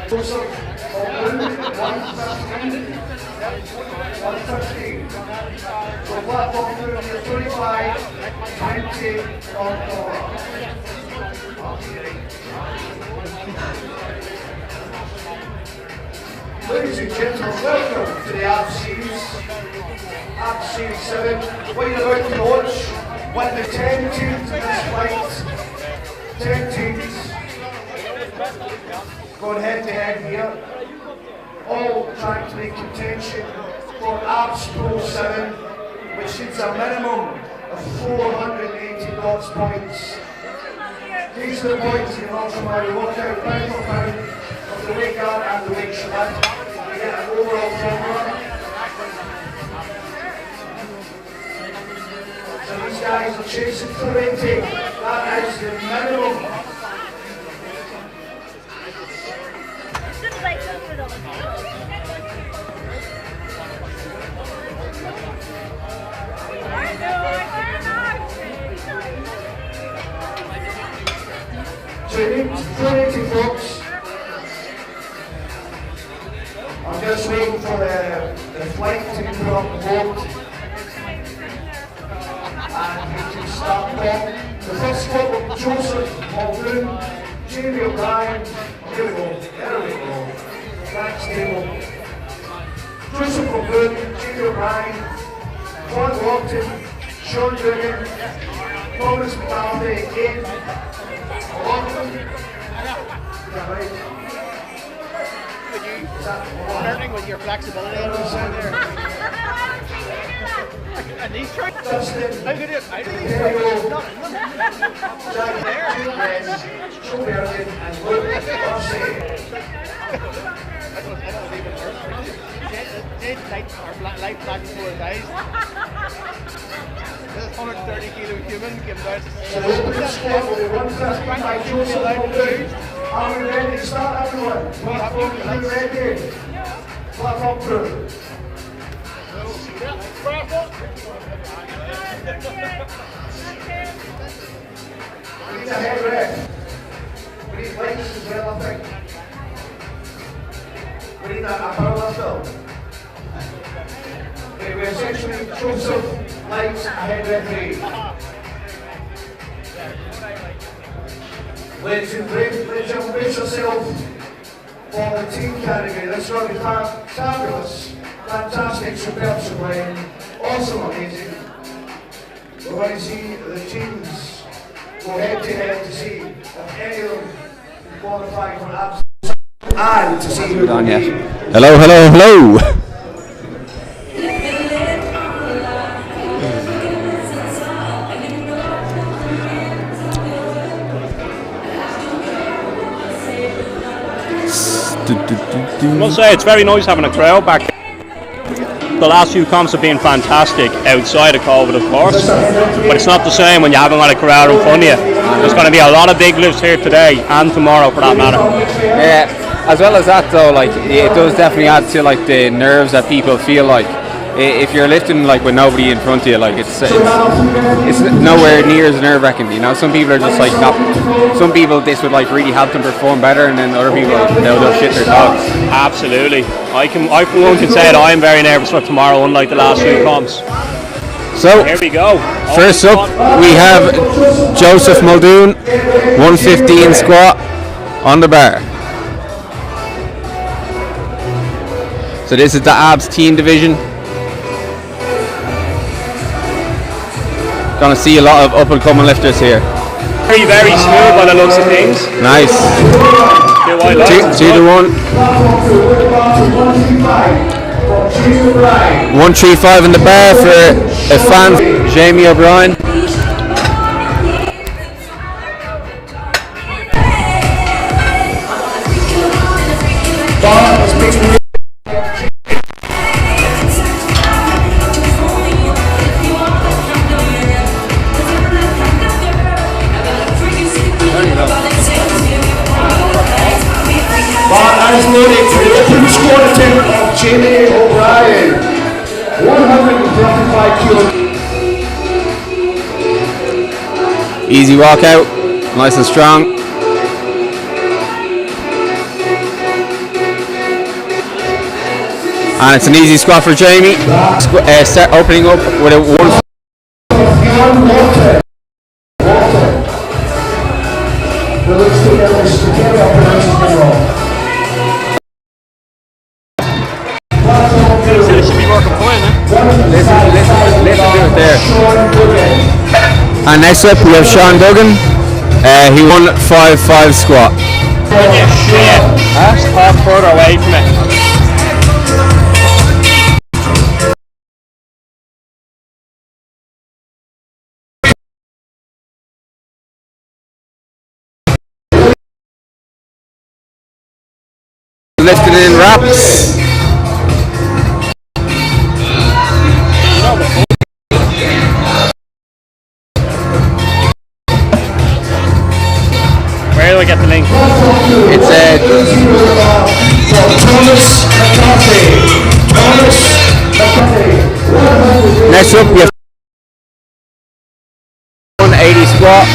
Joseph, 115. So platform 25, 20 on floor. Ladies and gentlemen, welcome to the Abs Series. Abs Series 7. What you're about to watch, with the 10 teams in this fight. 10 teams. Going head to head here, all trying to make contention for Abs Pro 7, which needs a minimum of 480 lots points. These are the points you can also by the workout pound for pound of the weight guard and the weight shed. You get an overall formula. So these guys are chasing 480. That is the minimum. So you need 480 folks. I'm just waiting for the flight to be put on the board. And we can start off. The first squad will be Joseph Muldoon, Jamie O'Brien. Here we go. There we go. Next table. Joseph Muldoon, Jamie O'Brien, Juan Longton, Sean Dugan, Thomas McCarthy, again. learning with your flexibility and all that there. And these tricks, how good is it? Life back before his eyes. This 130 kilo human came down. So open the squad with 150 by Joseph Muldoon. Are we ready to start, everyone? Platform crew ready? Platform crew. We need a head ref. We need lights as well, I think. We need a power lifter. We essentially Joseph Lights ahead referee. Ladies and gentlemen, brace yourself for the team category. That's going to be fabulous, fantastic, superb, sublime, awesome, amazing. We're going to see the teams go head to head to see if any of them can qualify for abs and to see who on yet. Hello, hello, hello. I must say it's very nice having a crowd back. The last few comps have been fantastic outside of COVID, of course, but it's not the same when you haven't got a crowd in front of you. There's going to be a lot of big lifts here today and tomorrow, for that matter. Yeah, as well as that though, like it does definitely add to like the nerves that people feel like. If you're lifting like with nobody in front of you, like it's nowhere near as nerve-wracking. You know, some people are just like not. Some people this would like really help them perform better, and then other people they'll shit their dogs. Absolutely, I for one can say that I am very nervous for tomorrow, unlike the last few comps. So here we go. First up, we have Joseph Muldoon, 115 squat on the bar. So this is the abs team division. Gonna see a lot of up and coming lifters here. Very, very smooth by the looks of things. Nice. 2 to 1. 135 in the bar for a fan, Jamie O'Brien. As loaded to the open squat attempt of Jamie O'Brien, 135 kilos. Easy walkout, nice and strong. And it's an easy squat for Jamie. Start opening up with a 1. It should be working fine, Listen to it there. And next up we have Sean Duggan. He won 5-5 squat. Just talk further away from it. Lifted in wraps. Where do I get the link? It's next up we have 180 squat.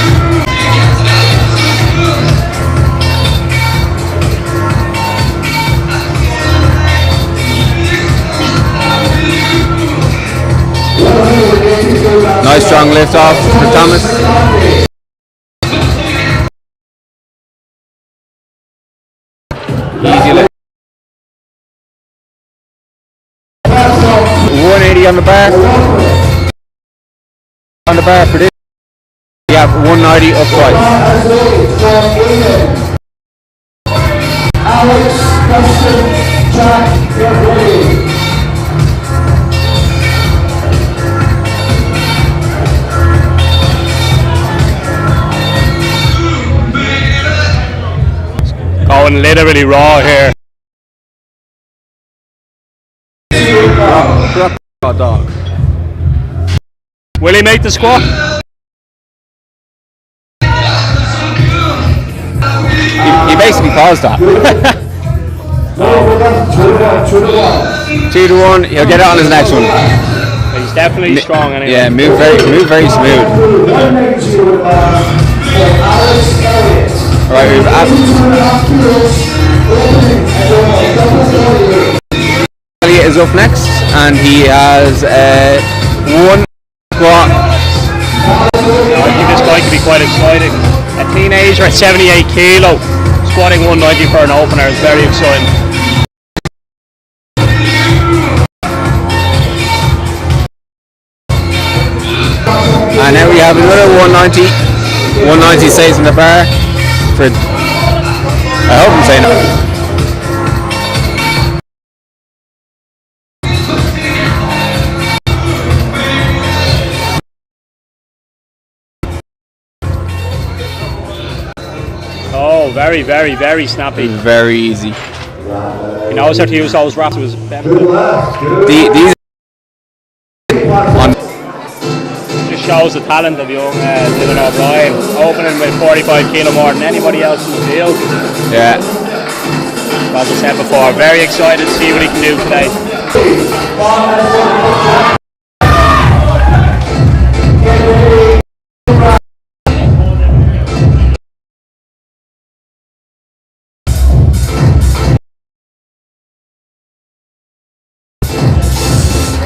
Nice strong lift off for Thomas. Easy lift. 180 on the bar. On the bar for this. We have 190 up twice. Alex, Dustin, Jack, get ready. Going literally raw here. Dog. Will he make the squat? He basically paused that. 2 to 1. He'll get it on his next one. He's definitely strong anyway. Yeah, move very smooth. Alright, we've is up next, and he has one squat. I think this guy could be quite exciting. A teenager at 78 kilo, squatting 190 for an opener is very exciting. And now we have another 190. 190 stays in the bar for, I hope I'm saying it. Oh, very, very, very snappy. Very easy. He knows how to use those wraps to his benefit. These just shows the talent of young Dylan O'Brien, opening with 45 kilo more than anybody else in the field. Yeah. As I said before, very excited to see what he can do today.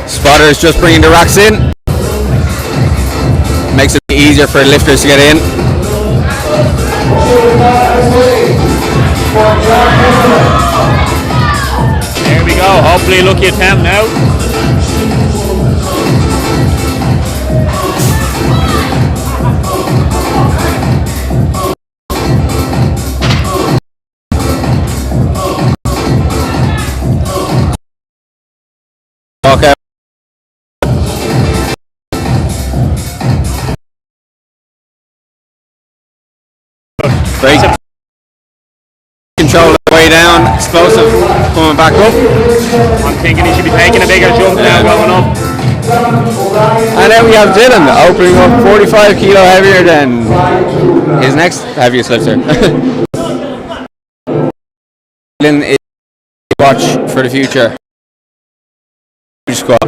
Spotters just bringing the racks in. Makes it easier for lifters to get in. There we go, hopefully a lucky attempt now. Okay. Great. Control the way down, explosive, coming back up. I'm thinking he should be taking a bigger jump now going up. And then we have Dylan opening up 45 kilo heavier than his next heaviest lifter. Dylan is watch for the future. Squat.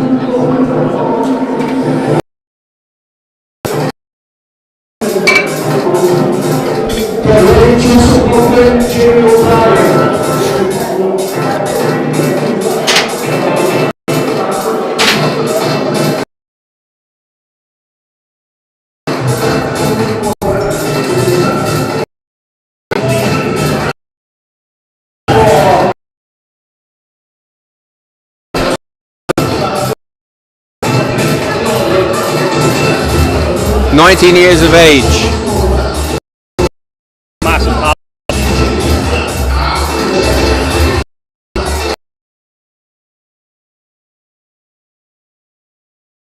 "19 years of age." Massive pop.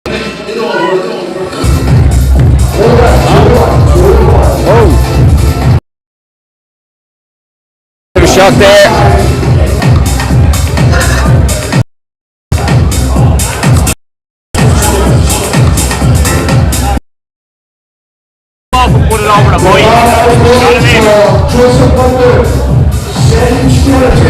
Bit of a shot there. And put it over the bike. You know what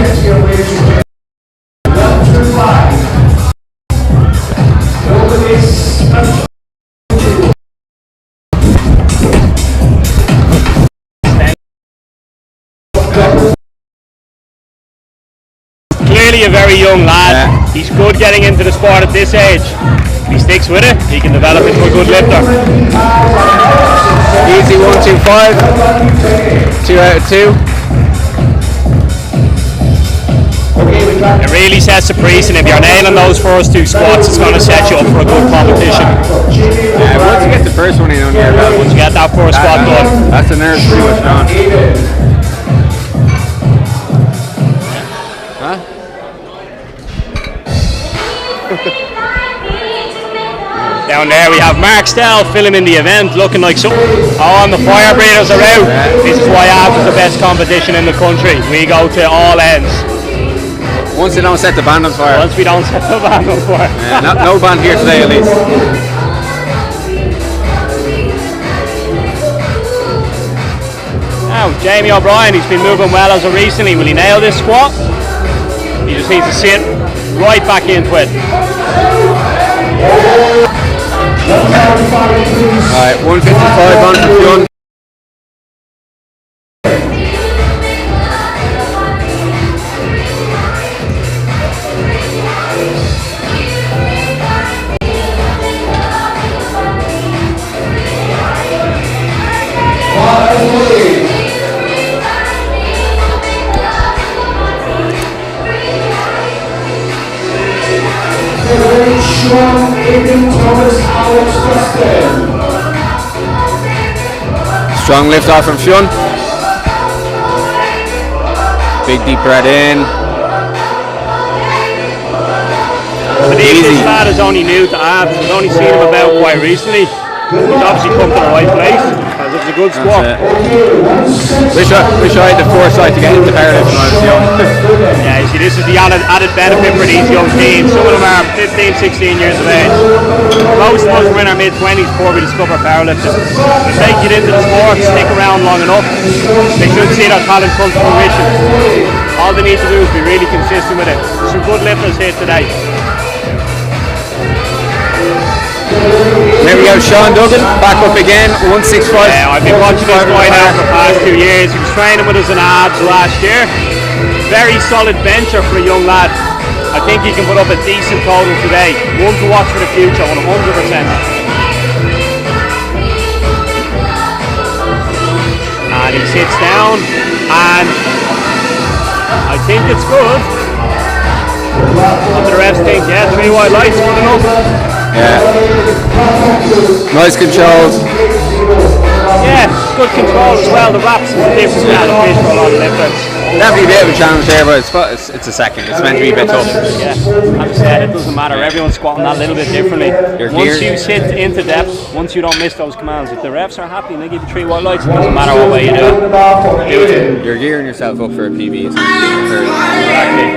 Clearly a very young lad. Yeah. He's good getting into the sport at this age. If he sticks with it, he can develop into a good lifter. Easy 1-2-5. 2 out of 2. It really sets the precedent. If you're nailing those first two squats, it's going to set you up for a good competition. Yeah, once you get the first one in under your belt, Once you get that first squat done, that's the nerves pretty much gone. Huh? Down there we have Mark Stell filming the event, looking like something. Oh, and the fire breathers are out. This is why ABS is the best competition in the country. We go to all ends. Once they don't set the band on fire. Once we don't set the band on fire. Yeah, no band here today at least. Now, Jamie O'Brien, he's been moving well as of recently. Will he nail this squat? He just needs to sit right back into it. Alright, 155 on for John. Strong lift off from Fionn. Big deep breath in. I believe this lad is only new to abs. I've only seen him about quite recently. He's obviously come to the right place, because it was a good squat. Wish I had the foresight to get into powerlifting when I was young. Yeah, you see, this is the added benefit for these young teens. Some of them are 15, 16 years of age. Most of us were in our mid-20s before we discovered powerlifting. If they get into the sport, stick around long enough, they should see their talent come to fruition. All they need to do is be really consistent with it. Some good lifters here today. There we go, Sean Duggan, back up again, 165. Yeah, I've been watching this guy now for the past 2 years. He was training with us in abs last year. Very solid bencher for a young lad. I think he can put up a decent total today. One to watch for the future, 100%. And he sits down, and I think it's good. What do the refs think? Yeah, 3 white lights, good enough. Yeah. Nice controls. Yeah, good control as well. The wraps is a different kind of fish for a lot of lifters. Definitely a bit of a challenge there, but it's a second. It's meant to be a bit tough. Yeah, like I said, it doesn't matter. Everyone's squatting that little bit differently. Once you sit into depth, once you don't miss those commands, if the refs are happy and they give you 3 white lights, it doesn't matter what way you do it. You're gearing yourself up for a PB. Exactly.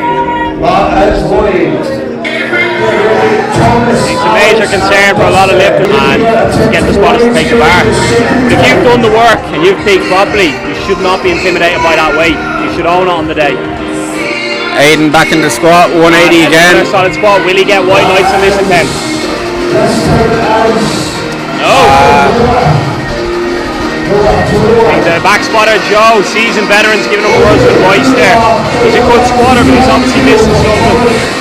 It's a major concern for a lot of lifters and get the spotters to take the bar. But if you've done the work and you've peaked properly, you should not be intimidated by that weight. You should own it on the day. Aiden back in the squat, 180 again. Solid squat. Will he get white lights on this attempt? No. The back spotter Joe, seasoned veterans, giving him words of advice there. He's a good squatter, but he's obviously missing something.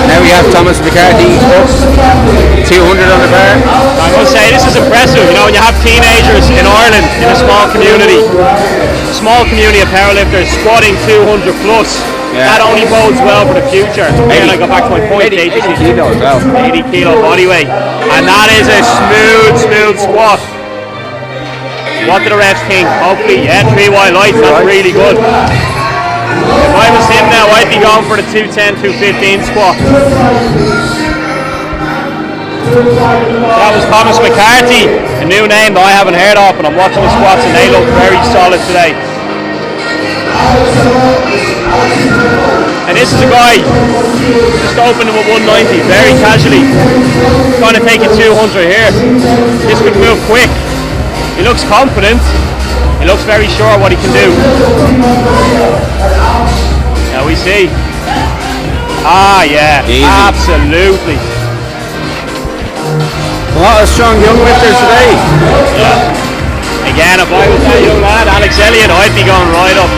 Now we have Thomas McCarthy up 200 on the bar. I must say, this is impressive. You know, when you have teenagers in Ireland in a small community of powerlifters squatting 200 plus, that only bodes well for the future. Again, I go back to my point, 80 kilo as well. 80 kilo body weight. And that is a smooth squat. What do the refs think? Hopefully, yeah, 3 white lights, that's really good. If I was him now, I'd be going for the 210, 215 squat. That was Thomas McCarthy, a new name that I haven't heard of, but I'm watching the squats and they look very solid today. And this is a guy just opened him at 190 very casually. Trying to take it 200 here. This could move quick. He looks confident. He looks very sure what he can do. Now we see. Ah, yeah, easy. Absolutely. A lot of strong young lifters today. Yeah. Again, if I was that young lad, Alex Elliott, I'd be going right up.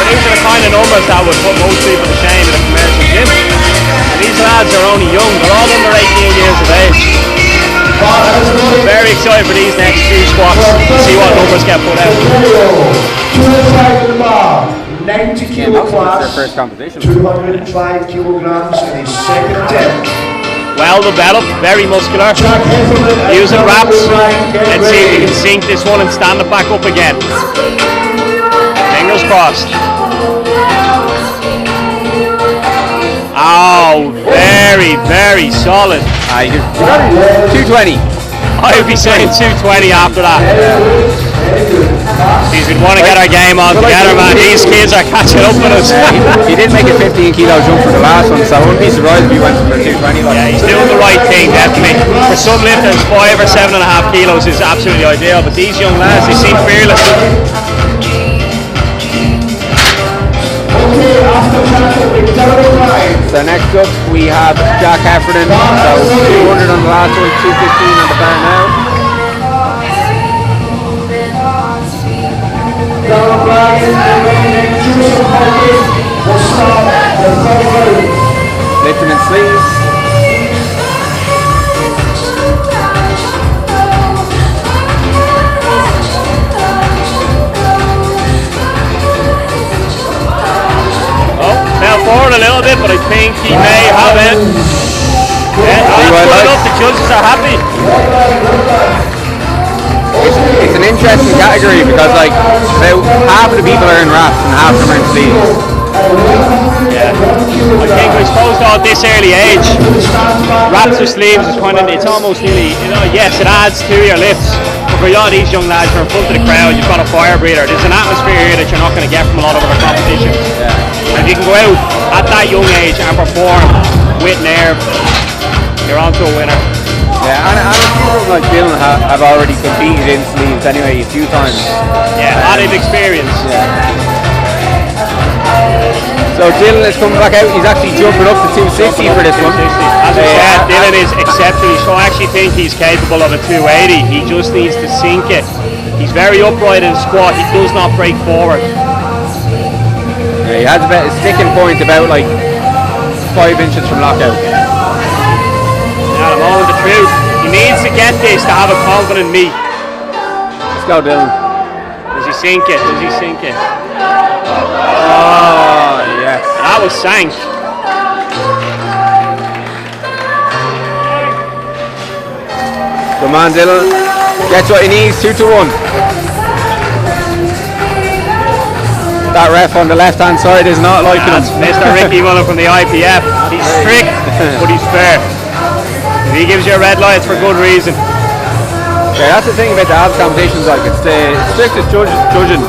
These are the kind of numbers that would put most people to shame in a commercial gym. And these lads are only young, they're all under 18 years of age. Very excited for these next 2 squats to see what numbers get put out. 90 kilo class, their first competition. 205 kilograms in his second attempt. Well developed, very muscular. Using wraps. Let's see if we can sink this one and stand it back up again. Fingers crossed. Oh, very solid. 220. I would be saying 220 after that. Geez, we'd want to get our game on together, man. These kids are catching up with us. He did make a 15 kilo jump for the last one, so I wouldn't be surprised if he went for 220. Yeah, he's doing the right thing, definitely. For some lifters, 5 or 7.5 kilos is absolutely ideal, but these young lads, they seem fearless. So next up we have Jack Heffernan, so 200 on the last one, 215 on the bar now. Down Brian, and then Joseph Hawkins will start the third round. Lifting in sleeves. Fell forward a little bit, but I think he may have it. Yeah, that's good enough. The judges are happy. It's an interesting category because like about half of the people are in wraps and half of them are in sleeves. Yeah, I suppose though at this early age, wraps or sleeves is kind of, it's almost nearly, yes, it adds to your lifts. But for a lot of these young lads, you're in front of the crowd, you've got a fire breather. There's an atmosphere here that you're not going to get from a lot of other competitions. And if you can go out at that young age and perform with nerve, you're on to a winner. Yeah, and a few of them like Dylan have already competed in sleeves anyway a few times. Yeah, a lot of experience. Yeah. So Dylan is coming back out. He's actually jumping up to 260 for this one. As I said, Dylan is exceptional. So I actually think he's capable of a 280. He just needs to sink it. He's very upright in squat. He does not break forward. Yeah, he has a sticking point about like 5 inches from lockout. At the moment, the truth. He needs to get this to have a confident meet. Let's go, Dylan. Does he sink it? Does he sink it? Oh, yes. That was sank. Come on, Dylan. Gets what he needs, 2-1. That ref on the left-hand side is not liking him. That's Mr. Ricky Muller from the IPF. He's strict, but he's fair. If he gives you a red light, it's for good reason. Yeah, that's the thing about the abs competitions. Like, it's the strictest judging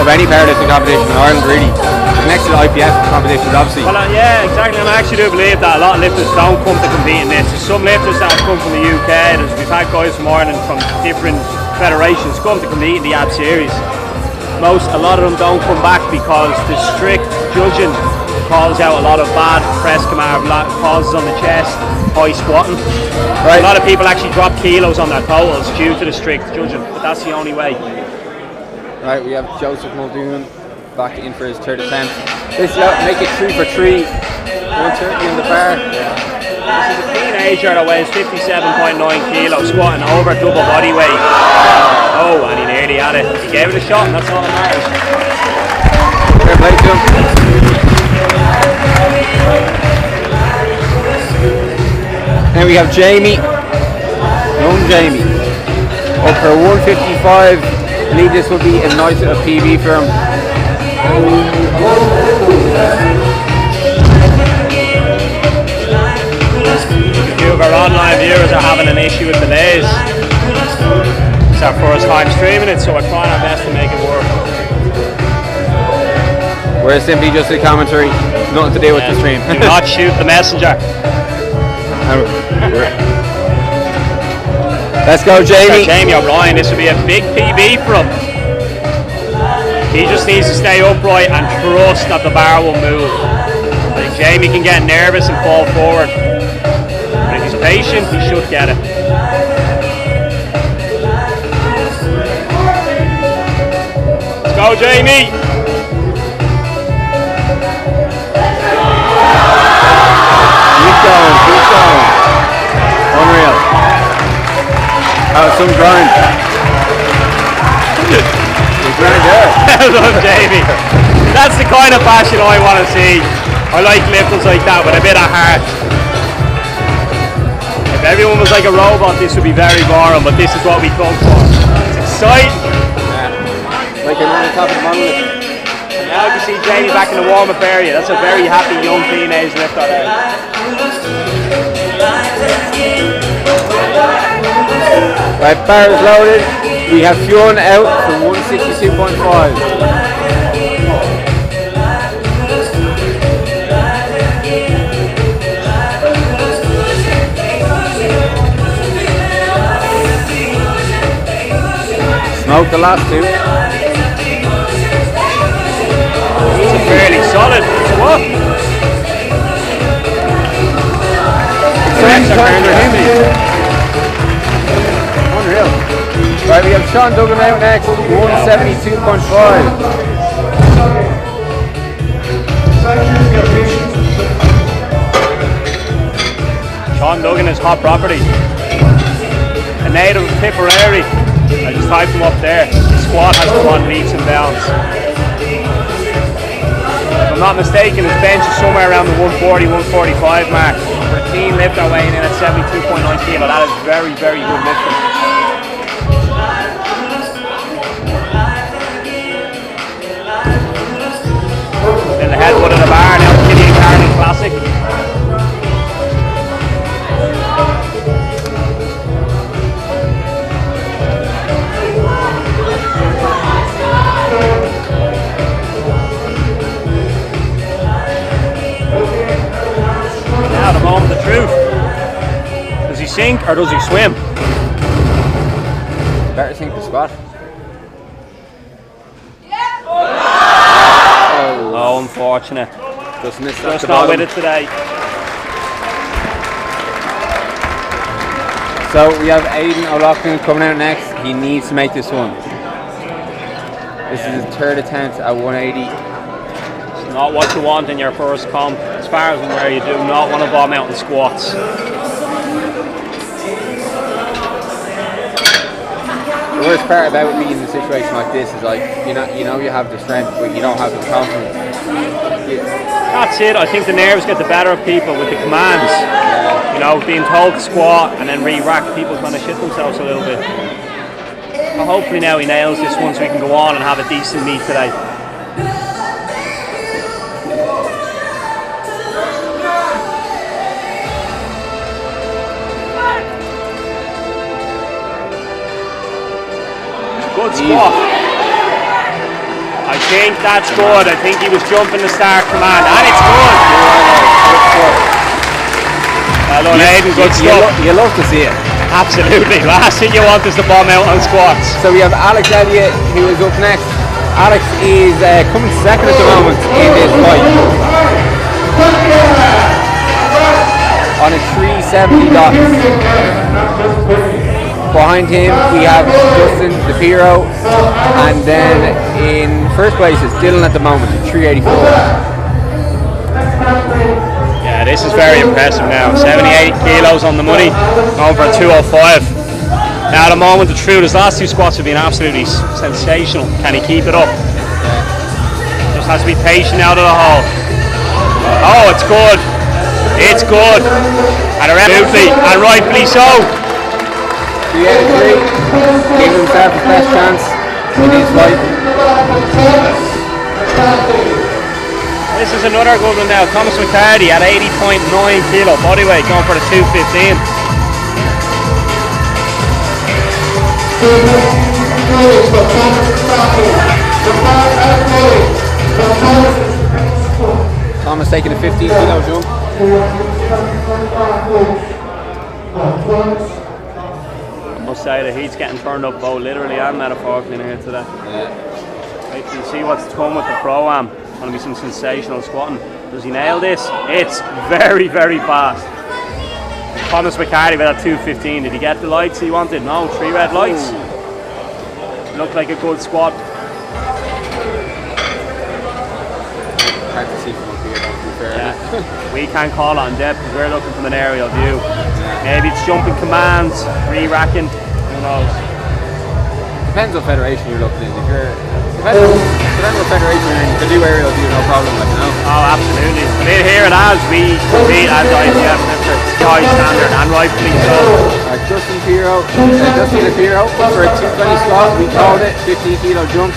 of any powerlifting competition in Ireland, really. Next to the IPF competitions, obviously. Well, yeah, exactly. And I actually do believe that a lot of lifters don't come to compete in this. There's some lifters that have come from the UK. We've had guys from Ireland from different federations come to compete in the ab series. A lot of them don't come back because the strict judging calls out a lot of bad press command, causes on the chest, high squatting. Right. A lot of people actually drop kilos on their totals due to the strict judging, but that's the only way. Right, we have Joseph Muldoon back in for his third attempt. This make it 3 for 3. 130 on the bar. This is a teenager that weighs 57.9 kilos, squatting over double body weight. Oh, and he nearly had it. He gave it a shot, and that's all that matters. Fair play to him. Then we have Jamie, young Jamie, up for 155. I believe this will be a nice little PB for him. A few of our online viewers are having an issue with delays. It's our first time streaming it, so we're trying our best to make it work. We're simply just a commentary, nothing to do with the stream. Do not shoot the messenger. Let's go, Jamie. Jamie O'Brien, this would be a big PB for him. He just needs to stay upright and trust that the bar will move. I think Jamie can get nervous and fall forward. But if he's patient, he should get it. Let's go, Jamie. Keep going. Unreal. Some grind. I love Jamie. That's the kind of passion I want to see. I like lifters like that with a bit of heart. If everyone was like a robot, this would be very boring, but this is what we come for. It's exciting. Yeah. Like on top of the monolith. And now you see Jamie back in the warm-up area. That's a very happy young teenage lifter there. Right, bar is loaded. We have Fionn out for 162.5. Smoke the last two. It's a fairly solid squat. Unreal. Right, We have Sean Duggan out next, 172.5. Sean Duggan is hot property. A native of Tipperary. I just typed him up there. The squad has come on leaps and bounds. If I'm not mistaken, his bench is somewhere around the 140, 145 mark. For a team lifter weighing in at 72.9 kilo, that is very, very good lifting. In the headwood of the bar now, Killian Carney Classic. Now the moment of truth. Does he sink or does he swim? Better sink the squat. Oh, unfortunate. Just missed that. Just not with it today. So we have Aidan O'Loughlin coming out next. He needs to make this one. This is his third attempt at 180. It's not what you want in your first comp. As far as I'm aware, you do not want to bomb out in squats. The worst part about being in a situation like this is like you know you have the strength, but you don't have the confidence. That's it. I think the nerves get the better of people with the commands. You know, being told to squat and then re-rack, people kind of shit themselves a little bit. But hopefully now he nails this one so we can go on and have a decent meet today. Good squat. I think that's good. I think he was jumping the start command, and it's good. Well done, Aidan. Good stuff. You love to see it. Absolutely. Last thing you want is the bomb out on squats. So we have Alex Elliott, who is up next. Alex is coming second at the moment in this fight. On a 370 dots. Behind him we have Justin DePiro, and then in first place is Dylan at the moment at 384. Yeah, this is very impressive now. 78 kilos on the money, going for a 205. Now at the moment the truth, his last two squats have been absolutely sensational. Can he keep it up? Just has to be patient out of the hole. Oh, it's good. It's good. And absolutely, and rightfully so. 383, gave himself his best chance in his fight. This is another good one now. Thomas McCarty at 80.9 kilo bodyweight, going for the 215. Thomas taking a 15 kilo jump. I must say the heat's getting turned up both literally and metaphorically in here today. Yeah. Right, you see what's to come with the Pro-Am. Going to be some sensational squatting. Does he nail this? It's very, very fast. Thomas McCarty with that 215. Did he get the lights he wanted? No, 3 red lights. Looked like a good squat. Hard to see from up here, to be fair. Yeah. We can't call it on depth because we're looking from an aerial view. Maybe it's jumping commands, re-racking, who knows. Depends what federation you're looking in. If you're depends what federation you're in, you can do aerial view, no problem, like, you know. Oh, absolutely. I mean, here it has, we compete as IPF lifter, high standard, and rightfully so. Justin DePiro for a 220 squat, we called it, 15 kilo jump.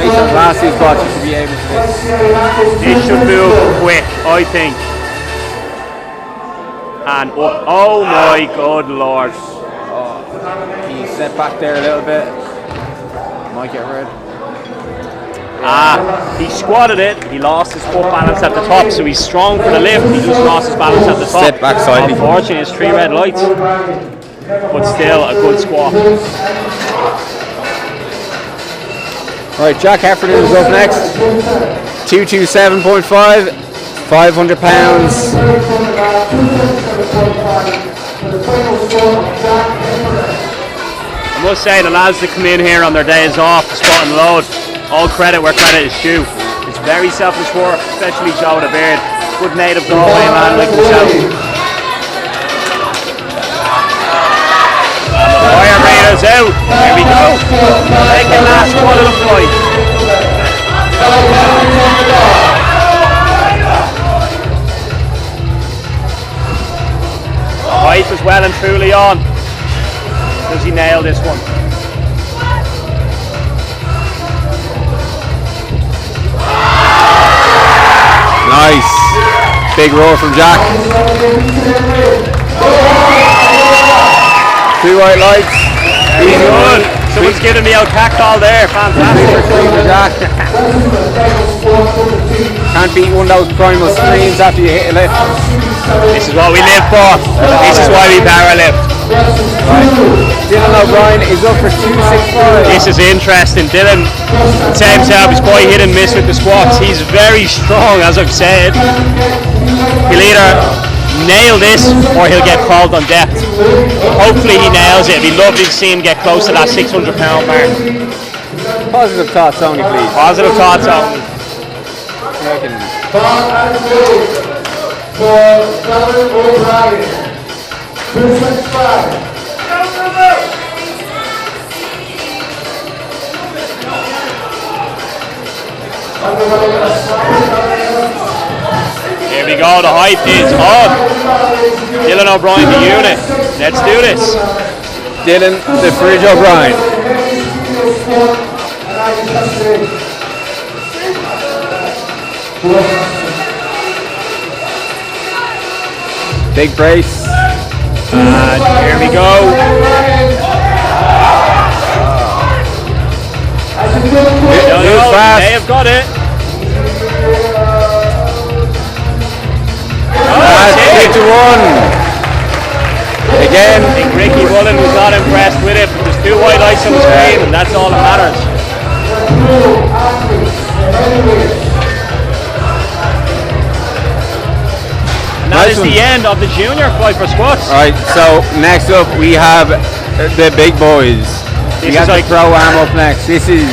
Based on the last two squats, you should be able to do this. This should move quick, I think. And up. Oh my good lord. Oh, he set back there a little bit. Might get red. He squatted it, he lost his foot balance at the top, so he's strong for the lift, he just lost his balance at the top. Step back slightly. Unfortunately, it's 3 red lights, but still a good squat. Alright, Jack Heffernan is up next. 227.5, 500 pounds. A I must say, the lads that come in here on their days off to spot and load, all credit where credit is due. It's very selfless work, especially Joe with a beard. Good native Galway man like himself. And the fire raiders out. Here we go. Second last one of the flight. Hype is well and truly on. Does he nail this one? Nice. Big roar from Jack. 2 white lights. Very good. Someone's giving me a cat call there. Fantastic. Jack. Can't beat one of those primal screams after you hit a lift. This is what we live for. This is why we power lift. Right. Dylan O'Brien is up for 265. This is interesting. Dylan, same himself, he's quite hit and miss with the squats. He's very strong, as I've said. He'll either nail this or he'll get called on depth. Hopefully he nails it. It'd be lovely to see him get close to that 600 pound mark. Positive thoughts only, please. Positive thoughts only. For Dylan O'Brien, 265. Here we go, the hype is on. Dylan O'Brien, the unit. Let's do this. Dylan, the Fridge O'Brien. Big brace. And here we go. They have got it. That's 3-1. Again. I think Ricky Woolen was not impressed with it, but there's 2 white lights on the screen, and that's all that matters. And that is the end of the junior fight for squats. Alright, so next up we have the big boys. We got the pro-am up next. This is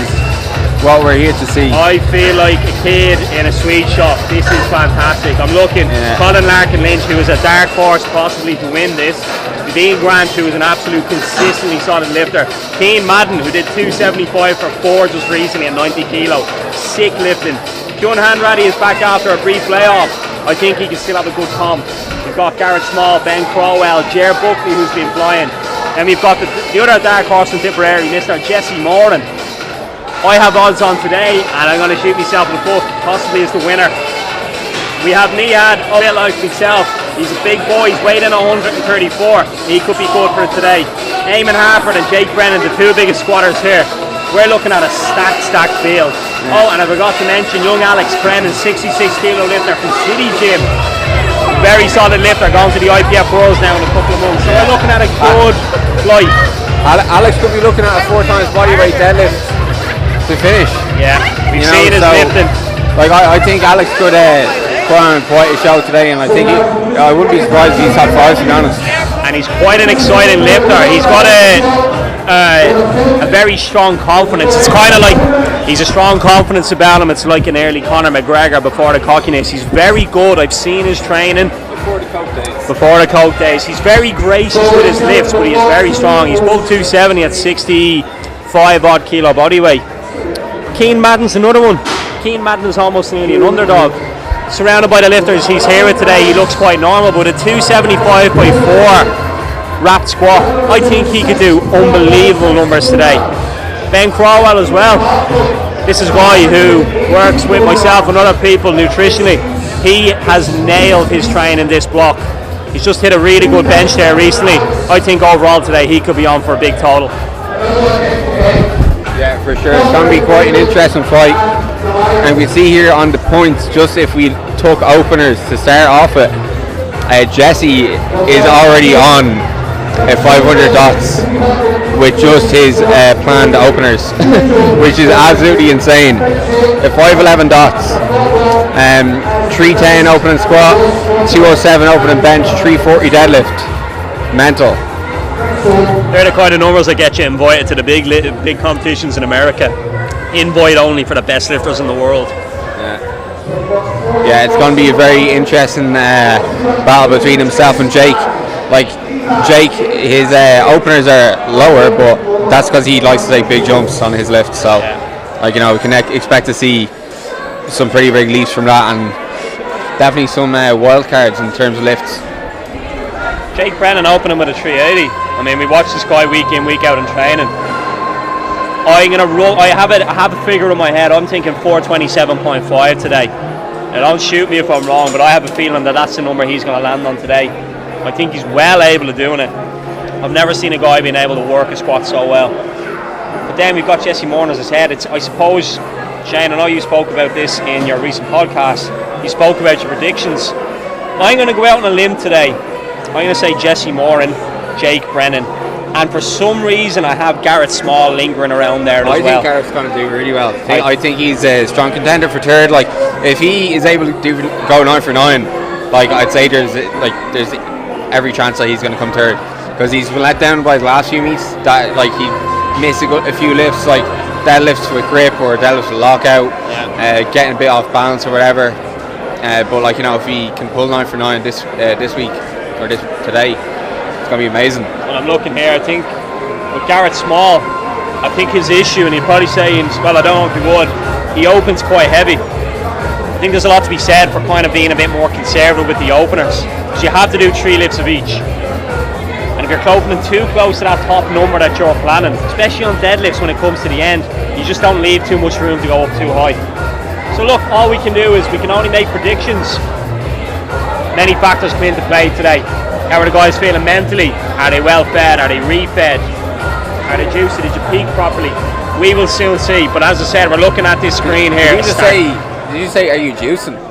what we're here to see. I feel like a kid in a sweet shop. This is fantastic. I'm looking Colin Larkin Lynch, who is a dark horse possibly to win this. Dean Grant, who is an absolute consistently solid lifter. Keane Madden, who did 275 for 4 just recently at 90 kilo. Sick lifting. John Hanratty is back after a brief layoff. I think he can still have a good comp. We've got Garrett Small, Ben Crowell, Ger Buckley, who's been flying. And we've got the other dark horse in Tipperary, Mr. Jesse Moran. I have odds on today, and I'm going to shoot myself in the foot, possibly as the winner. We have Niad, a bit like myself. He's a big boy, he's weighed in 134. He could be good for it today. Eamon Harford and Jake Brennan, the 2 biggest squatters here. We're looking at a stacked field. Oh, and I forgot to mention young Alex Brennan, 66 kilo lifter from City Gym. Very solid lifter, going to the IPF Worlds now in a couple of months. So we're looking at a good flight. Alex could be looking at a 4 times bodyweight deadlift to finish. Yeah, we've seen his lifting. Like I think Alex could put on quite a show today, and I think I wouldn't be surprised if he's top 5, to be honest. And he's quite an exciting lifter. He's got a very strong confidence. It's kind of like he's a strong confidence about him. It's like an early Conor McGregor before the cockiness. He's very good. I've seen his training before the coke days. He's very gracious with his lifts, but he is very strong. He's above 270 at 65 odd kilo bodyweight. Keane Madden's another one. Keane Madden is almost nearly an underdog. Surrounded by the lifters he's here with today, he looks quite normal, but a 275 by 4 wrapped squat, I think he could do unbelievable numbers today. Ben Crowell as well. This is a guy who works with myself and other people nutritionally. He has nailed his training in this block. He's just hit a really good bench there recently. I think overall today he could be on for a big total. Yeah, for sure. It's going to be quite an interesting fight. And we see here on the points, just if we took openers to start off with, Jesse is already on 500 dots with just his planned openers, which is absolutely insane. 511 dots, 310 opening squat, 207 opening bench, 340 deadlift. Mental. They're the kind of numbers that get you invited to the big competitions in America. Invite only for the best lifters in the world. Yeah, it's going to be a very interesting battle between himself and Jake. Like Jake, his openers are lower, but that's because he likes to take big jumps on his lift. So, like, you know, we can expect to see some pretty big leaps from that, and definitely some wild cards in terms of lifts. Jake Brennan opening with a 380. I mean, we watch this guy week in, week out in training. I'm gonna roll. I have a figure in my head. I'm thinking 427.5 today. Now, don't shoot me if I'm wrong, but I have a feeling that that's the number he's going to land on today. I think he's well able of doing it. I've never seen a guy being able to work a squat so well. But then we've got Jesse Moore, as I said. I suppose, Shane, I know you spoke about this in your recent podcast. You spoke about your predictions. I'm going to go out on a limb today. I'm going to say Jesse Moore and Jake Brennan. And for some reason, I have Garrett Small lingering around there as well. I think Garrett's going to do really well. I think he's a strong contender for third. Like, if he is able to go 9 for 9, like, I'd say there's every chance that he's going to come third, because he's been let down by the last few meets. That, like, he missed a few lifts, like deadlifts with grip or deadlifts with lockout, getting a bit off balance or whatever. But, like, you know, if he can pull 9 for 9 this week or today, it's going to be amazing. Well, I'm looking here, I think with Garrett Small, I think his issue, and he'd probably say, well, I don't know if he would, he opens quite heavy. I think there's a lot to be said for kind of being a bit more conservative with the openers, because you have to do 3 lifts of each. And if you're opening too close to that top number that you're planning, especially on deadlifts when it comes to the end, you just don't leave too much room to go up too high. So look, all we can do is we can only make predictions. Many factors come into play today. How are the guys feeling mentally? Are they well fed? Are they re-fed? Are they juicy? Did you peak properly? We will soon see. But as I said, we're looking at this screen here. Did you say, are you juicing?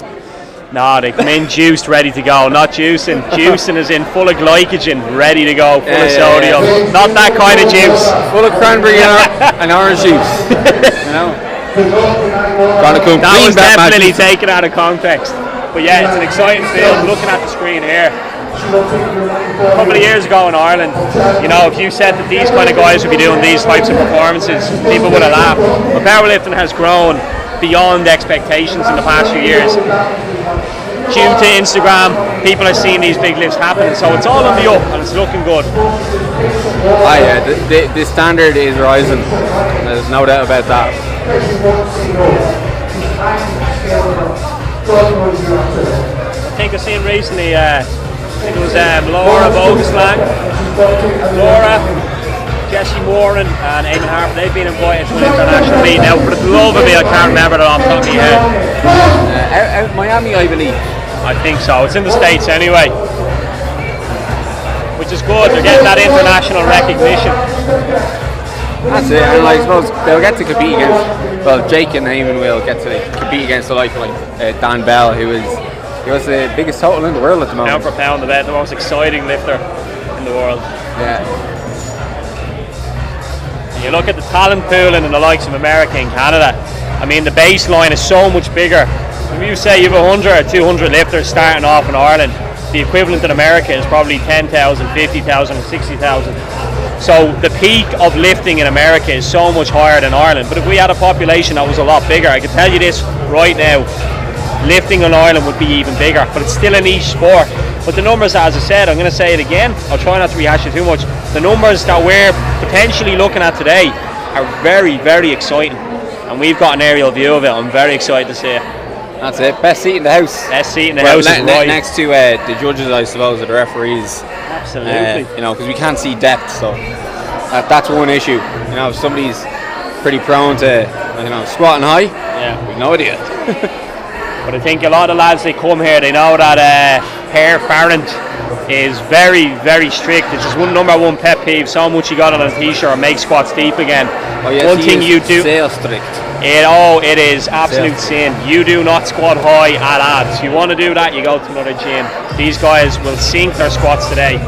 No, they come in juiced, ready to go. Not juicing. Juicing is in full of glycogen, ready to go, full of sodium. Yeah. Not that kind of juice. Full of cranberry and orange juice. You know? That was definitely taken out of context. But yeah, it's an exciting field. Looking at the screen here. A couple of years ago in Ireland, you know, if you said that these kind of guys would be doing these types of performances, people would have laughed. But powerlifting has grown beyond expectations in the past few years. Due to Instagram, people are seeing these big lifts happening, so it's all on the up and it's looking good. Oh yeah, the standard is rising. There's no doubt about that. I think I've seen recently, I think it was Laura Vogelslang, Laura, Jesse Moore and Eamon Harper. They've been invited to an international meet. Now, for the love of me, I can't remember that off the top of my head. Out Miami, I believe. I think so. It's in the States anyway, which is good. They're getting that international recognition. That's it, and I suppose they'll get to compete against. Well, Jake and Eamon will get to compete against the like Dan Bell, who was the biggest total in the world at the moment. Pound for pound, the most exciting lifter in the world. Yeah. And you look at the talent pool in the likes of America and Canada. I mean, the baseline is so much bigger. If you say you have 100 or 200 lifters starting off in Ireland, the equivalent in America is probably 10,000, 50,000, and 60,000. So the peak of lifting in America is so much higher than Ireland. But if we had a population that was a lot bigger, I can tell you this right now, lifting in Ireland would be even bigger. But it's still a niche sport. But the numbers, as I said, I'm going to say it again, I'll try not to rehash it too much. The numbers that we're potentially looking at today are very, very exciting. And we've got an aerial view of it. I'm very excited to see it. That's it. Best seat in the house. Best seat in the house is right. Next to the judges, I suppose, or the referees. Absolutely. You know, because we can't see depth, so that's one issue. You know, if somebody's pretty prone to, you know, squatting high, we've no idea. But I think a lot of lads, they come here, they know that Per Farrant is very, very strict. It's his #1 pet peeve. So much he got on a t-shirt, make squats deep again. Oh yes, one thing you do. So strict. It is absolute sin. You do not squat high at odds. You want to do that, you go to another gym. These guys will sink their squats today.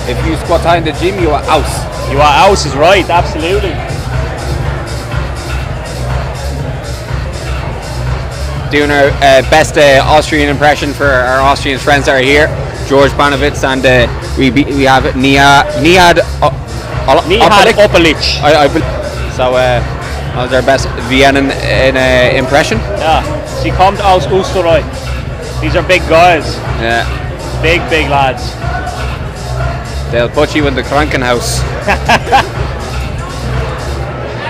If you squat high in the gym, you are out. You are out is right, absolutely. Doing our best Austrian impression for our Austrian friends that are here. George Banovitz, and we have Niad Opalic. So that was our best Vienna impression. Yeah, sie kommt aus Österreich. These are big guys. Yeah. Big lads. They'll put you in the Krankenhaus.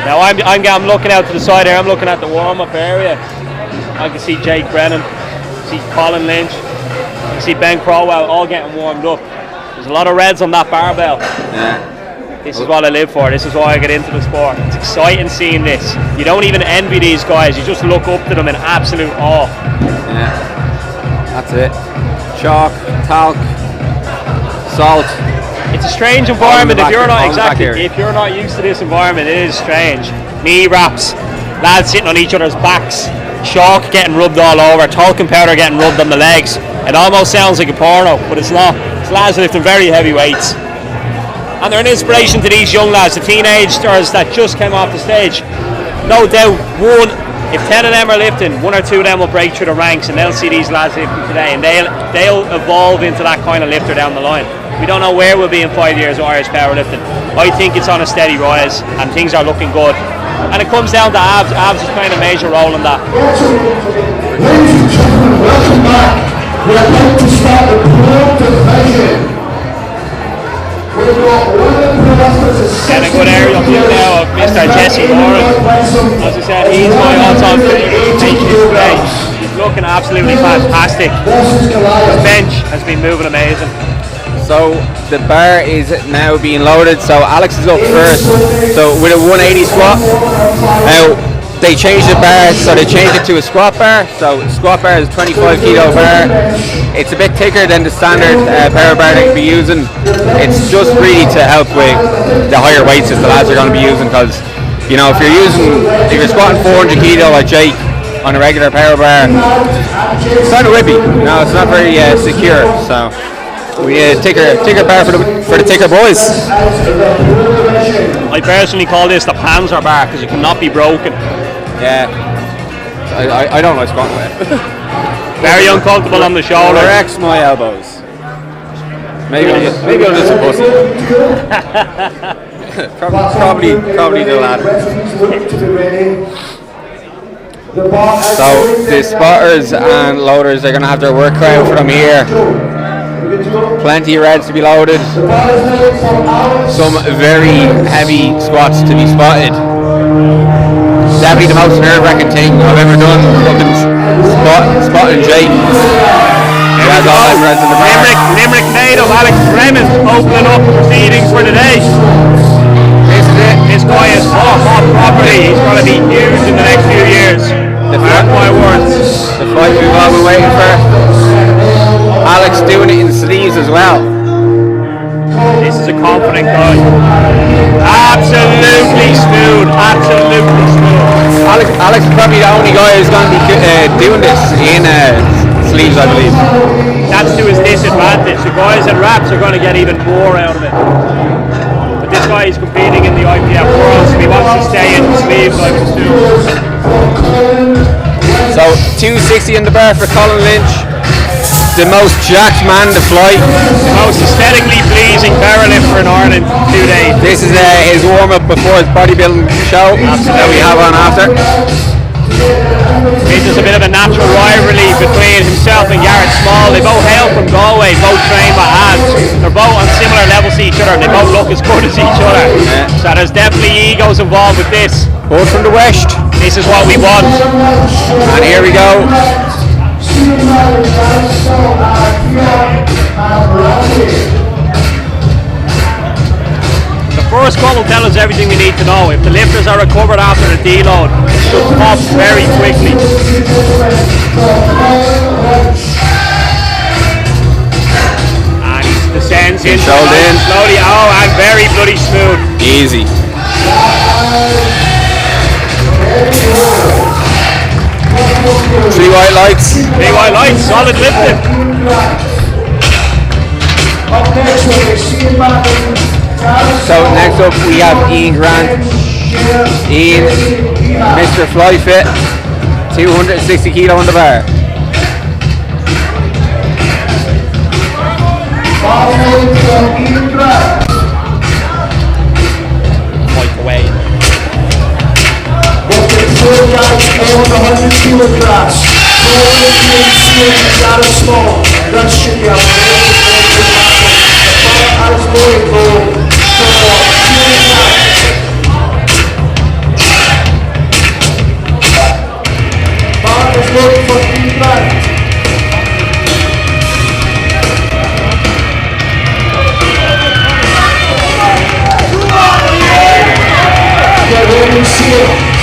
Now I'm looking out to the side here. I'm looking at the warm-up area. I can see Jake Brennan, see Colin Lynch, I can see Ben Crowell all getting warmed up. There's a lot of reds on that barbell. Yeah. This is what I live for. This is why I get into the sport. It's exciting seeing this. You don't even envy these guys. You just look up to them in absolute awe. Yeah. That's it. Chalk, talc, salt. It's a strange environment if you're not used to this environment. It is strange. Knee wraps, lads sitting on each other's backs, chalk getting rubbed all over, talcum powder getting rubbed on the legs. It almost sounds like a porno, but it's not. It's lads lifting very heavy weights. And they're an inspiration to these young lads, the teenagers that just came off the stage. No doubt, if 10 of them are lifting, 1 or 2 of them will break through the ranks and they'll see these lads lifting today, and they'll evolve into that kind of lifter down the line. We don't know where we'll be in 5 years with Irish powerlifting. I think it's on a steady rise and things are looking good. And it comes down to abs. Abs is playing a major role in that. Ladies and gentlemen, welcome back. We are about to start the pro division. We've got one of the wrestlers. Getting a good aerial view now of Mr. Jesse Moran. As I said, he's my all-time favourite today. He's looking absolutely fantastic. His bench has been moving amazing. So the bar is now being loaded. So Alex is up first. So with a 180 squat. Now they changed the bar, so they changed it to a squat bar. So squat bar is a 25 kilo bar. It's a bit thicker than the standard power bar they can be using. It's just really to help with the higher weights that the lads are going to be using, because you know if you're squatting 400 kilo like Jake on a regular power bar, it's kind of whippy. You know, it's not very secure. So we need a thicker bar for the thicker boys. I personally call this the Panzer bar because it cannot be broken. Yeah. I don't like squatting with it. Very uncomfortable on the shoulder. Corrects my elbows. Maybe I'll do some pussy. probably the latter. So the spotters and loaders are going to have their work cut out for them here. Plenty of reds to be loaded. Some very heavy squats to be spotted. Definitely the most nerve-wracking thing I've ever done. Spotting Jake. He has all them reds in the bar. Limerick native Alex Bremens opening up the proceedings for today. This is it. This guy is hot property. He's going to be huge in the next few years. Mark my words. The fight we've all been waiting for. Alex doing it in sleeves as well. This is a confident guy. Absolutely smooth. Absolutely smooth. Alex is probably the only guy who's going to be doing this in sleeves, I believe. That's to his disadvantage. The guys in wraps are going to get even more out of it. But this guy is competing in the IPF Worlds, and he wants to stay in sleeves like this too. So 260 in the bar for Colin Lynch. The most jacked man to fly. The most aesthetically pleasing powerlifter in Ireland today. This is his warm-up before his bodybuilding show that we have on after. There's a bit of a natural rivalry between himself and Garrett Small. They both hail from Galway, both trained by hands. They're both on similar levels to each other, and they both look as good as each other. Yeah. So there's definitely egos involved with this. Both from the West. This is what we want. And here we go. The first cut will tell us everything we need to know. If the lifters are recovered after the deload, it should pop very quickly. And he descends in slowly. Oh, and very bloody smooth. Easy. Three white lights. Solid lifting. So next up we have Ian Grant. Ian, Mr. Fly Fit, 260 kilo on the bar. Mike away. Four guys on the 100 kilo class. Out of small. That should be out. As Lloyd go Mark is looking for feedback. Get ready to see it.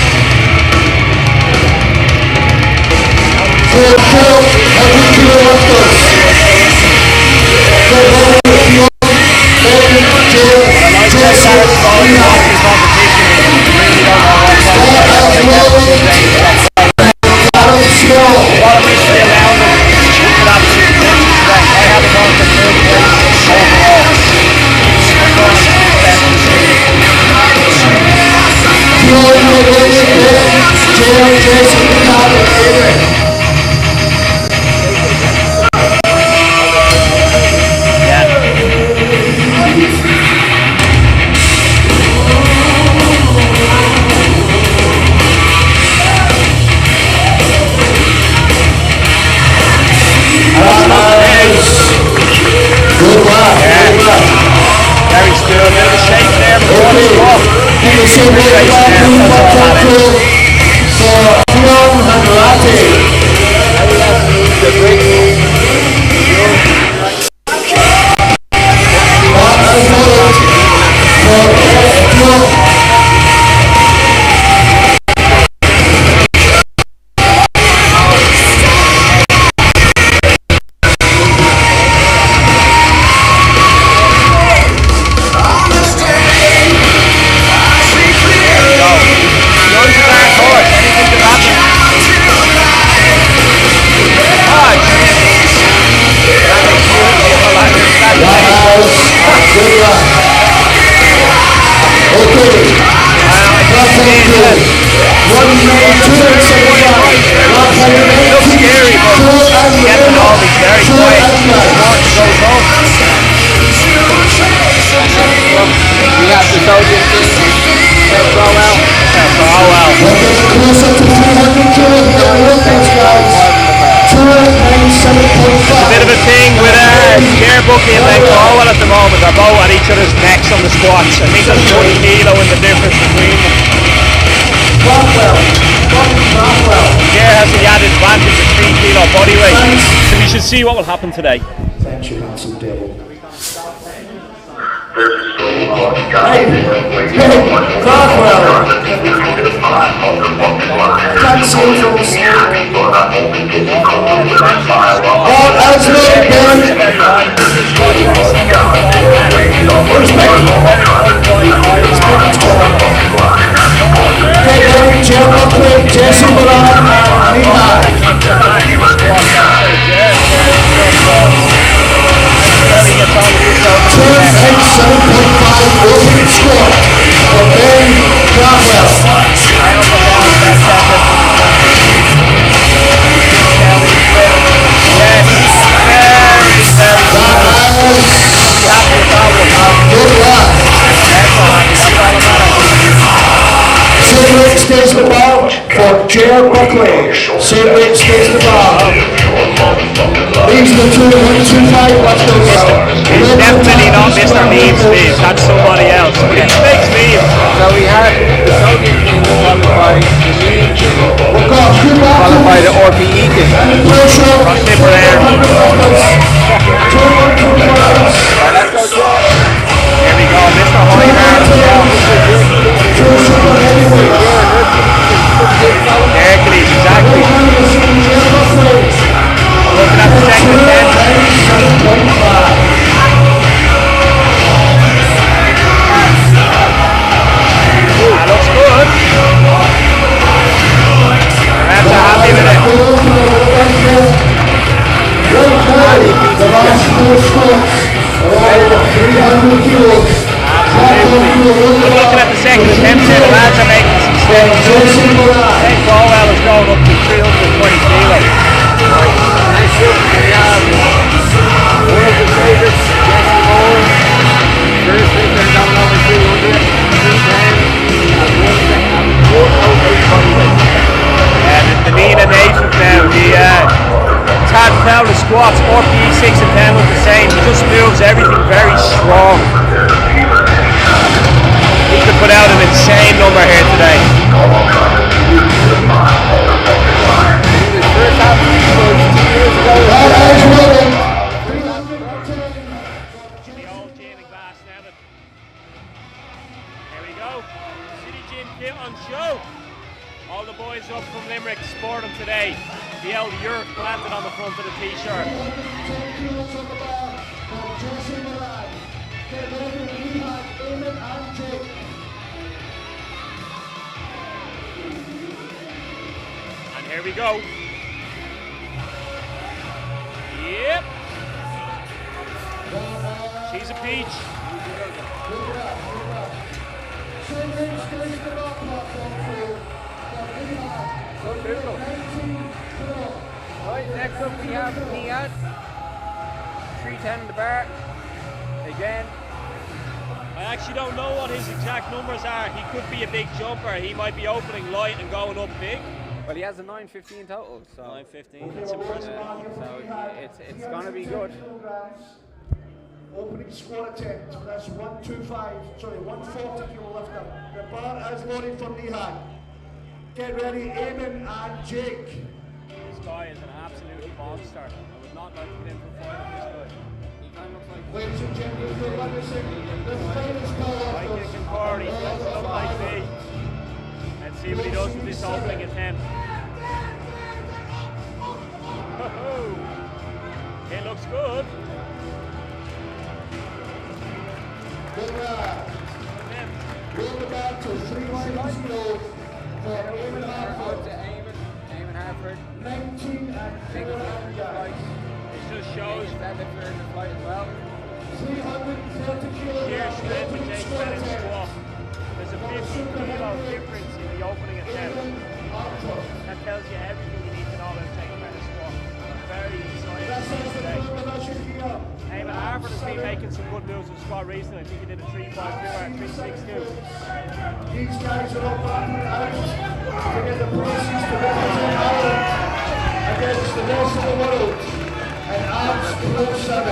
See what will happen today. Thank you, handsome devil. Stays the bar for J.R. Buckley. Same weight stays the bar. These are the 225. Watch those. He's definitely not Mr. Meme Steve. That's somebody else. But he's big Steve. So we had the Soviet team qualified, the Meme team qualified the RPE team. Let's nip her there. Here we go, Mr. Hoyhart. Hercules, exactly. Looking at the second 10. That looks good. The refs are happy with squats, RPE 6 and 10 look the same. He just moves everything very strong. He could put out an insane number here today. First half of the 2 years ago. The old gym in Glasnevin. There we go. City Gym kit on show. All the boys up from Limerick sport them today. The old yurt planted on the front of the t-shirt. And here we go. Yep. She's a peach. Right, next up we have Niad. 310 in the bar. Again. I actually don't know what his exact numbers are. He could be a big jumper. He might be opening light and going up big. Well, he has a 915 total, so 915, that's impressive. So it's gonna be good. Opening squat attempt, so that's 140 kilo lifter. The bar is loaded for Nihan. Get ready, Eamon and Jake. This guy is an absolute monster. I would not like to get in for a fight with this guy. Ladies and gentlemen, you're witnessing the finest power. Right kicking party, doesn't look like me. Let's see what he does with this opening attempt. It looks good. Roll the back to 360 for Eamon Harford. Eamon Harford. 19 and 4 It just shows that in the flight as well. 330 kilograms. sheer strength and Jake Bennett squat. There's a 50 kilo difference in the opening attempt. That tells you everything you need to know about Jake Bennett squat. Very excited today. Eamon Harford has been making some good moves in the squat recently. I think he did a 352 or a 362. These guys are all battling out to get the proceeds to represent Ireland against the rest of the world. And Arms Pro 7.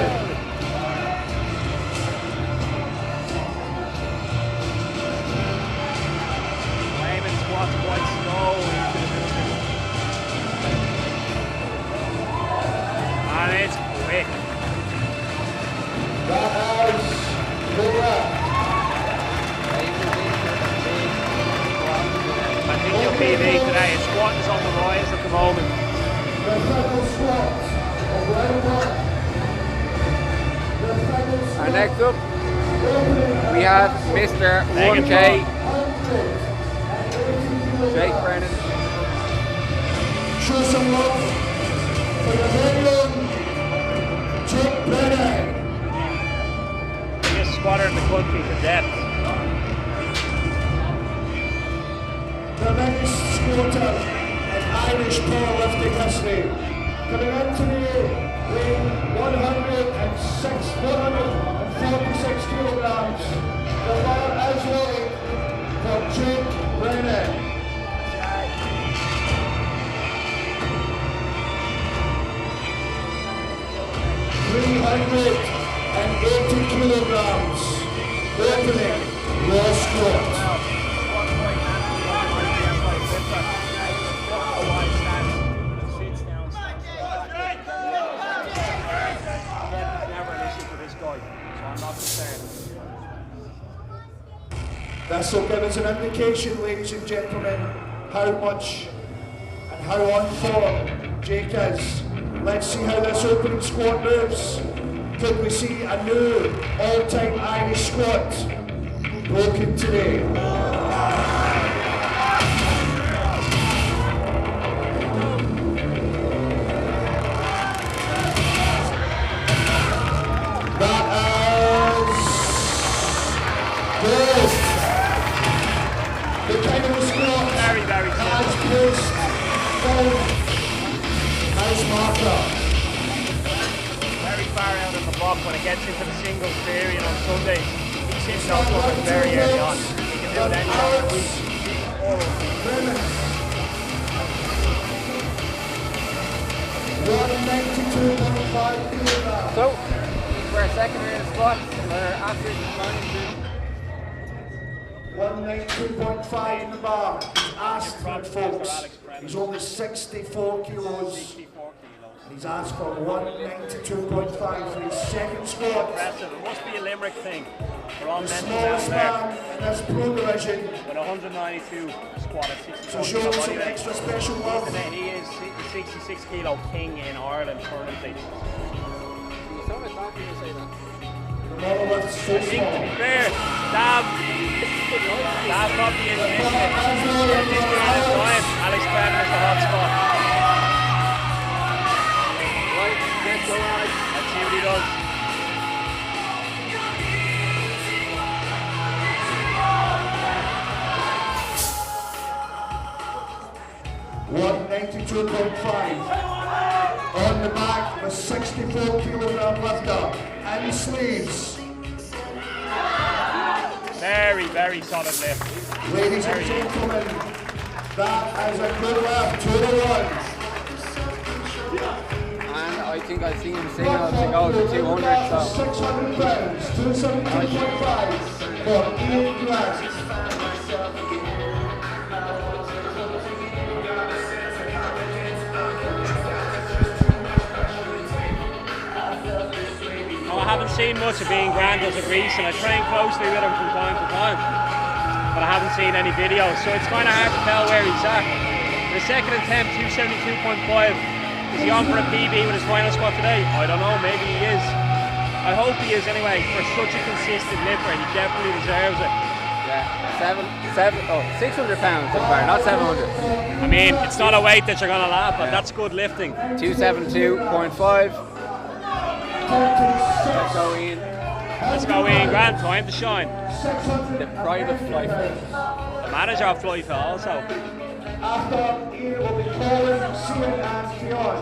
Eamon squats quite slow into the movement. And it's quick. That is correct. I think your PB today, his squat is on the rise at the moment. The final squat of round 1. The final squat. And next up, we have Mr. 1K, Jake Brennan. Show some love for the very own Jake Brennan. Biggest squatter in the country to depth. The next squatter in Irish powerlifting history. Coming into the weighing 146 kilograms. The bar is loaded for Jake Brennan. 380 kilograms. Opening raw squat. This will give us an indication, ladies and gentlemen, how much and how on form Jake is. Let's see how this opening squat moves. Could we see a new all-time Irish squat broken today? That is good. The kind of squat Very, very has simple. placed full nice marker. Very far out of the block when it gets into the singles period on Sundays. He seems to have very early on. He can do it any time of the week. 192.5 So, for a second here in squats, we're absolutely flying. 192.5 in the bar. He's asked for it, folks. He's only 64 kilos. And he's asked for 192.5 for his second squat. Impressive. It must be a Limerick thing. We're all The mental smallest down man in this pro division. With 192 squat at 64 So show him some extra special love. And he is the 66 kilo king in Ireland currently. The monolith's so I think, to small. be fair, Dab probably is missing it. At this point in time, Alex Brennan is the hot spot. Right, let's go Alex. Let's see what he does. $192.5 on the back with 64 kilogram lifter and sleeves. Very, very solid lift. Ladies and gentlemen, that is a good lift to the one. And I think I've seen him signal to go to 200. So 600 pounds, 272.5 for Ian Grant. I haven't seen much of Ian Grant as of recent. I train closely with him from time to time, but I haven't seen any videos, so it's kind of hard to tell where he's at. The second attempt, 272.5. Is he on for a PB with his final squat today? I don't know, maybe he is. I hope he is anyway. For such a consistent lifter, he definitely deserves it. Yeah, 600 pounds so far, not 700. I mean, it's not a weight that you're going to laugh at. That's good lifting. 272.5. Let's go Ian. Let's go Ian Grant, time to shine. The pride of Flyfell. The manager of Flyfell also. After Ian will be calling Cian and Fionn.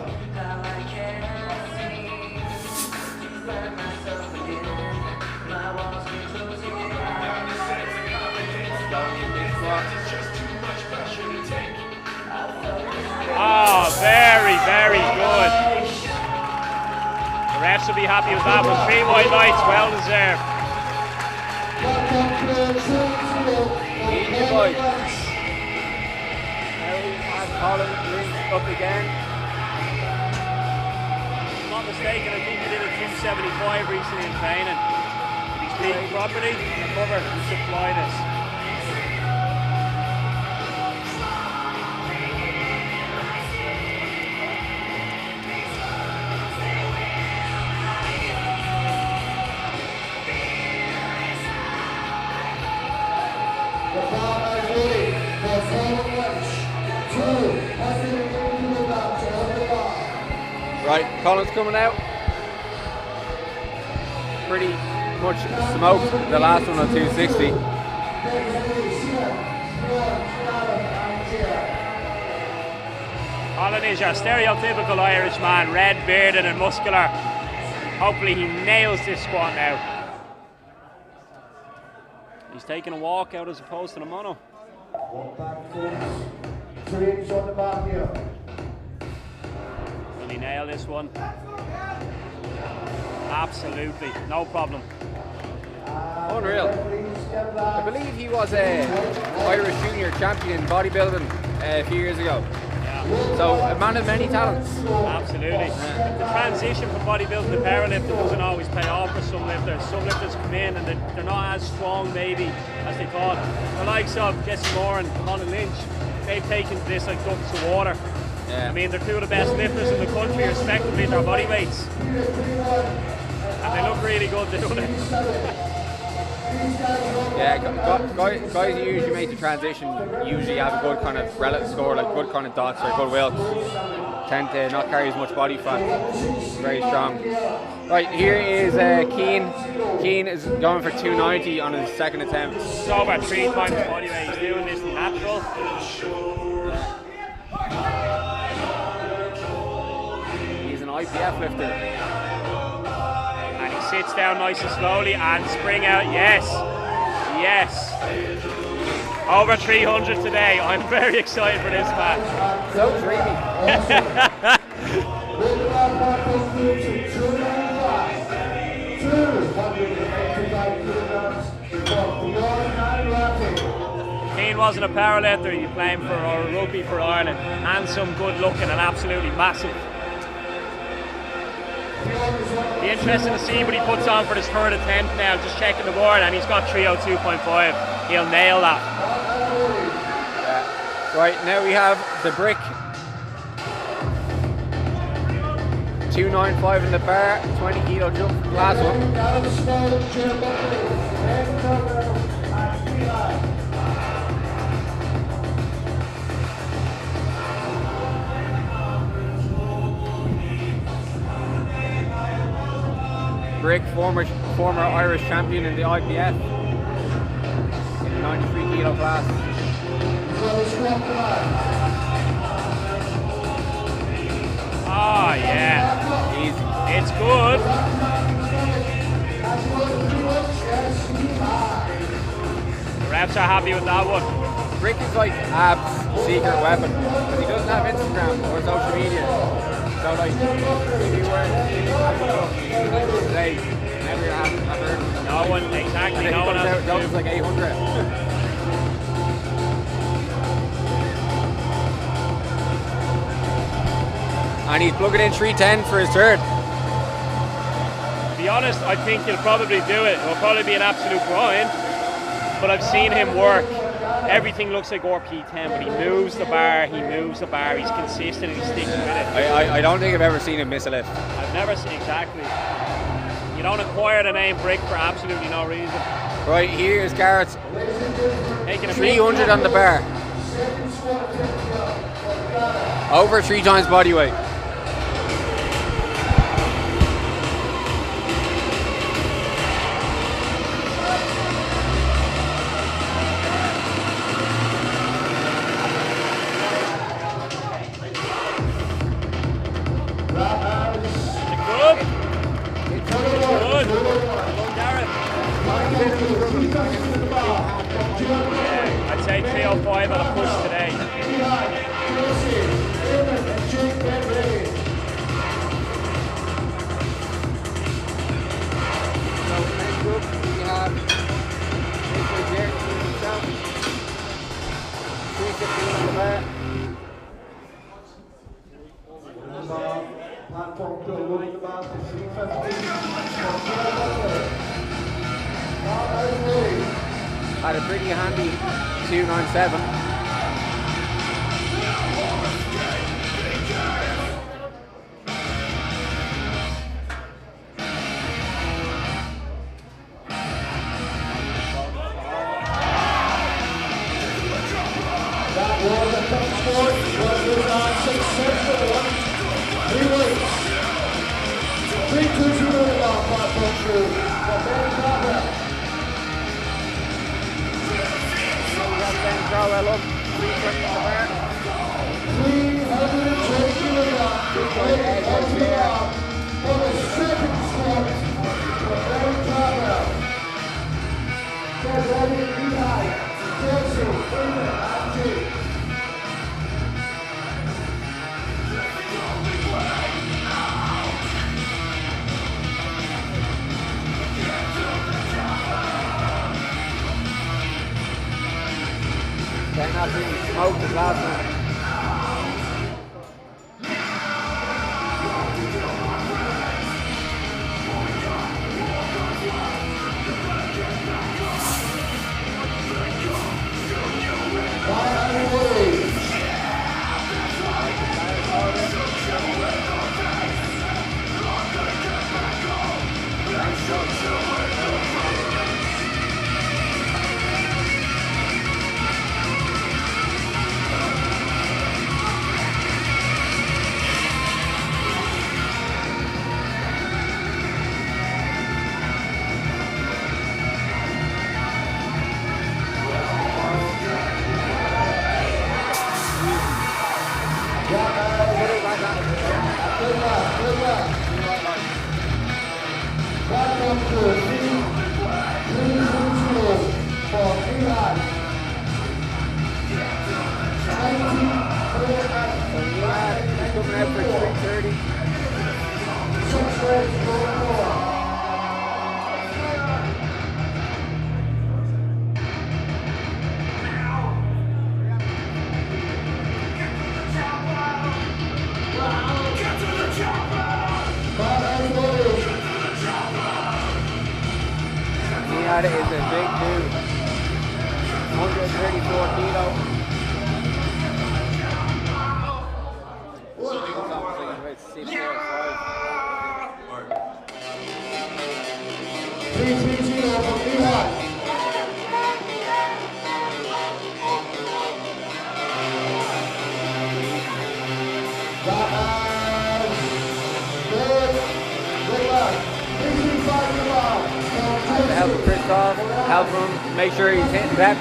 Oh, very, very good. The refs will be happy with that one. 3 white lights, well deserved. Easy boy. Now he has Colin linked up again. If I'm not mistaken, I think he did a 275 recently in training. If he's speaking properly, recover, he should fly this. Right, Colin's coming out. Pretty much smoked the last one on 260. Colin is your stereotypical Irish man, red bearded and muscular. Hopefully he nails this squat now. He's taking a walk out as opposed to the mono. Walk back, folks. Trains on the back here. Will he nail this one? Absolutely, no problem. Unreal. I believe he was a Irish junior champion in bodybuilding a few years ago. So a man of many talents. Absolutely. The transition from bodybuilding to powerlifting doesn't always pay off for some lifters. Some lifters come in and they're not as strong maybe as they thought. The likes of Jesse Moore and Colin Lynch, they've taken this like ducks to water. Yeah. I mean, they're two of the best lifters in the country respectively in their body weights. And they look really good doing it. Yeah, guys who usually make the transition usually have a good kind of relative score, like good kind of dots or good will. Tend to not carry as much body fat. Very strong. Right, here is Keane. Keane is going for 290 on his second attempt. So about 3 times body weight. He's doing this natural. He's an IPF lifter. And he sits down nice and slowly and spring out. Yes, yes. Over 300 today. I'm very excited for this man. So dreamy. Shane wasn't a powerlifter, he'd be playing for or rugby for Ireland. Handsome, good looking, and absolutely massive. Be interesting to see what he puts on for his third attempt now. Just checking the board, and he's got 302.5. He'll nail that. Right, now we have the brick. 295 in the bar, 20 kilo jump, last one. Brick, former Irish champion in the IPF in the 93 kilo class. Oh yeah, easy. It's good. The refs are happy with that one. Brick is like Ab's secret weapon because he doesn't have Instagram or social media. So like, if you were today, never have heard. No one, exactly. No one has. That was like 800. And he's plugging in 310 for his third. To be honest, I think he'll probably do it. It'll probably be an absolute grind, but I've seen him work. Everything looks like RP10, but he moves the bar, he's consistent, and he sticks with it. I don't think I've ever seen him miss a lift. I've never seen, exactly. You don't acquire the name Brick for absolutely no reason. Right, here's Garrett's. Taking a 300 on the bar. Over 3 times body weight. I'd say 305 at a push today. Had a pretty handy 297. That was a tough sport, but it was a successful one. 3 weeks. 3 2 0 platform crew. Ben Crowell up, 320 on the bar. 320 kilograms. For the second squat for Ben Crowell. Get ready, be high. Chelsea, Freeman, and G. Ben absolutely smoked his last one. That is a big dude. 134 kilo. About 6 or 5. 330 from Levi. To help Christoph, help him, make sure he's hitting that.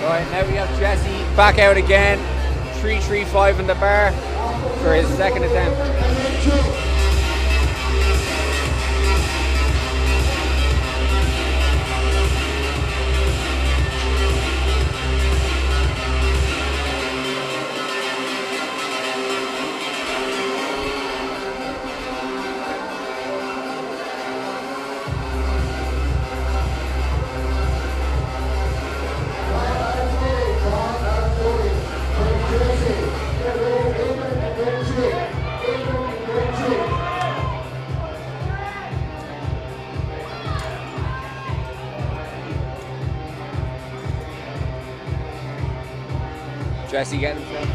Right, now we have Jesse back out again. 335 in the bar for his second attempt. Jesse getting himself.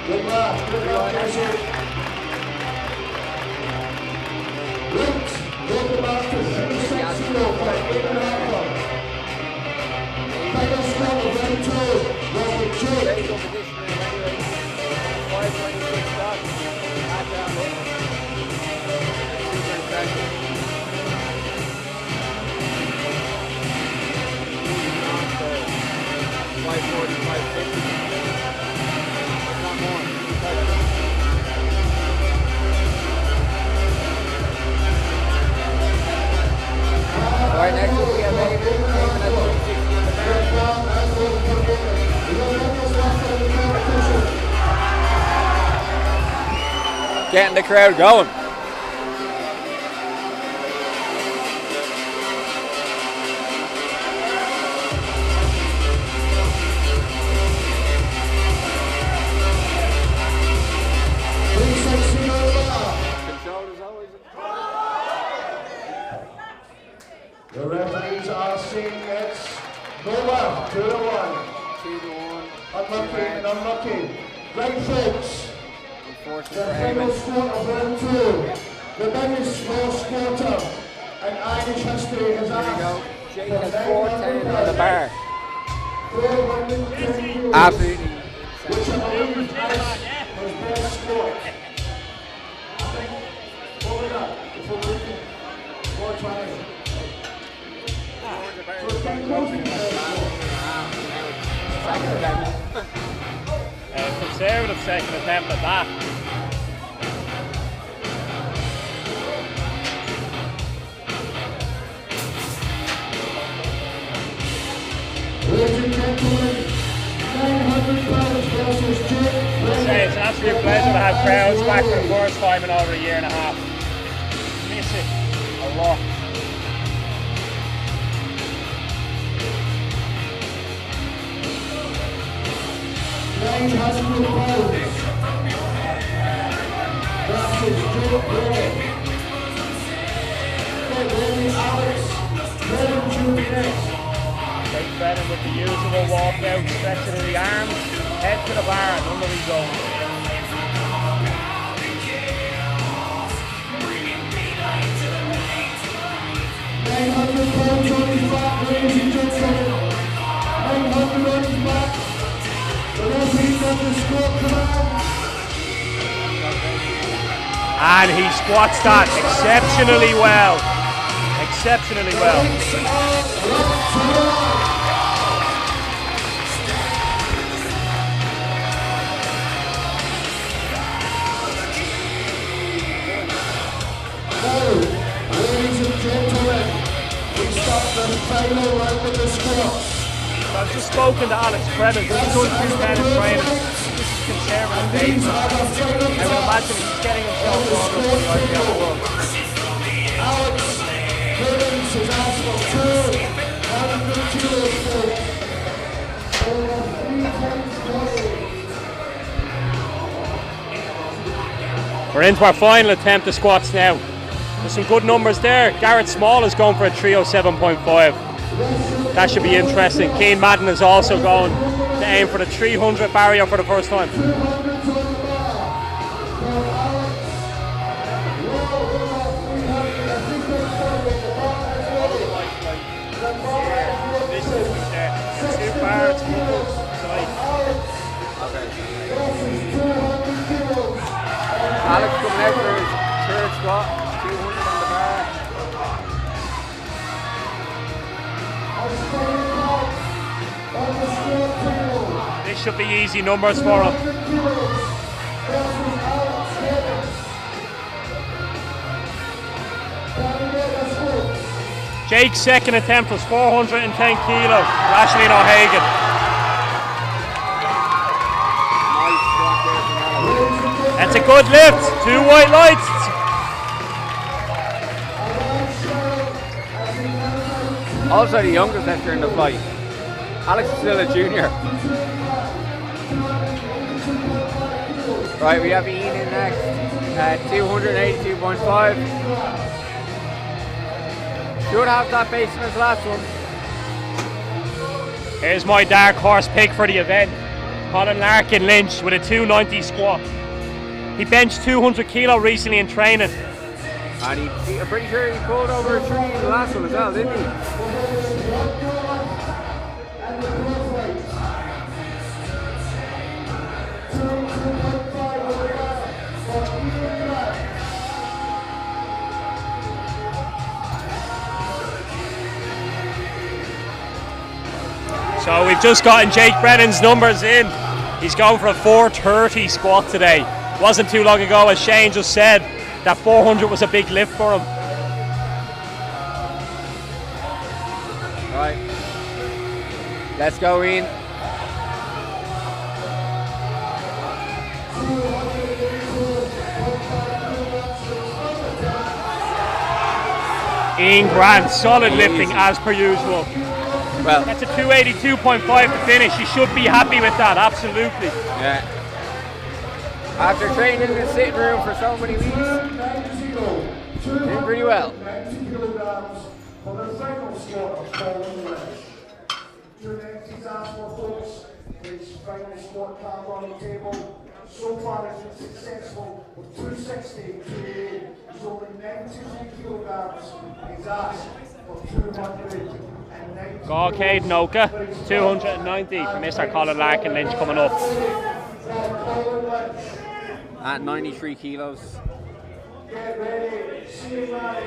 Good luck, Jesse. Luke, welcome back to 36 kilo for 8.5 pounds. Final score of round 2 was with Jake. 526 shots. Not down there. Super impressive. Moving on to 540, 550. Not more. Alright, next up we have Eamon at 360 in the back. Getting the crowd going. The referees are saying it's Nova 2-1. 2-1. Unlucky and unlucky. Right, folks. The final score of round 2, the biggest small squatter in Irish history has asked Jake has 410 on the bar. 410 euros, Absolutely. which I believe is his best score. I think, what was that? Before looking, 420. So it's getting close to the best Second attempt. Conservative second attempt at that. Ladies and gentlemen, 900 pounds versus Jake. I'd say it's an absolute pleasure to have crowds back for the first time in over a year and a half. Miss it a lot. Take Brennan with the usual walkout, stretching of the arms, head to the bar and under we go. £900 on his back, ladies and gentlemen. 900 on his back. The referee got the score command. And he squats that exceptionally well. Exceptionally well. Ladies and gentlemen, we start the final round of the squats. I've just spoken to Alex Credit, he's done 210 in training. This is conservative days. I would imagine he's getting himself on for the IPL World. Alex Credit has asked for 2. We're into our final attempt of squats now. There's some good numbers there. Garrett Small is going for a 307.5. That should be interesting. Keane Madden is also going to aim for the 300 barrier for the first time. Alex coming out for his third squat, 200 on the bar. This should be easy numbers for him. Jake's second attempt was 410 kilos. Rashleen O'Hagan. That's a good lift. 2 white lights. Also the youngest lifter in the flight. Alex is still a junior. Right, we have Ian in next at 282.5. Should have that base in his last one. Here's my dark horse pick for the event. Colin Larkin Lynch with a 290 squat. He benched 200 kilo recently in training. And I'm pretty sure he pulled over a tree in the last one as well, didn't he? So we've just gotten Jake Brennan's numbers in. He's going for a 430 squat today. Wasn't too long ago, as Shane just said, that 400 was a big lift for him. Right. Let's go in. Ian Grant, solid lifting as per usual. Well, that's a 282.5 to finish. You should be happy with that, absolutely. Yeah. After training in the sitting room for so many weeks, doing pretty well. 90 kilograms for the final squat of fallen ledge. Your next example, folks, is final squat cap on the table. So far, it's been successful with 260 today. It's only 93 kilograms. He's asked for 290. Cade Noka, 290 for Mr. Colin Larkin Lynch coming up. At 93 kilos. Get ready. See you, man.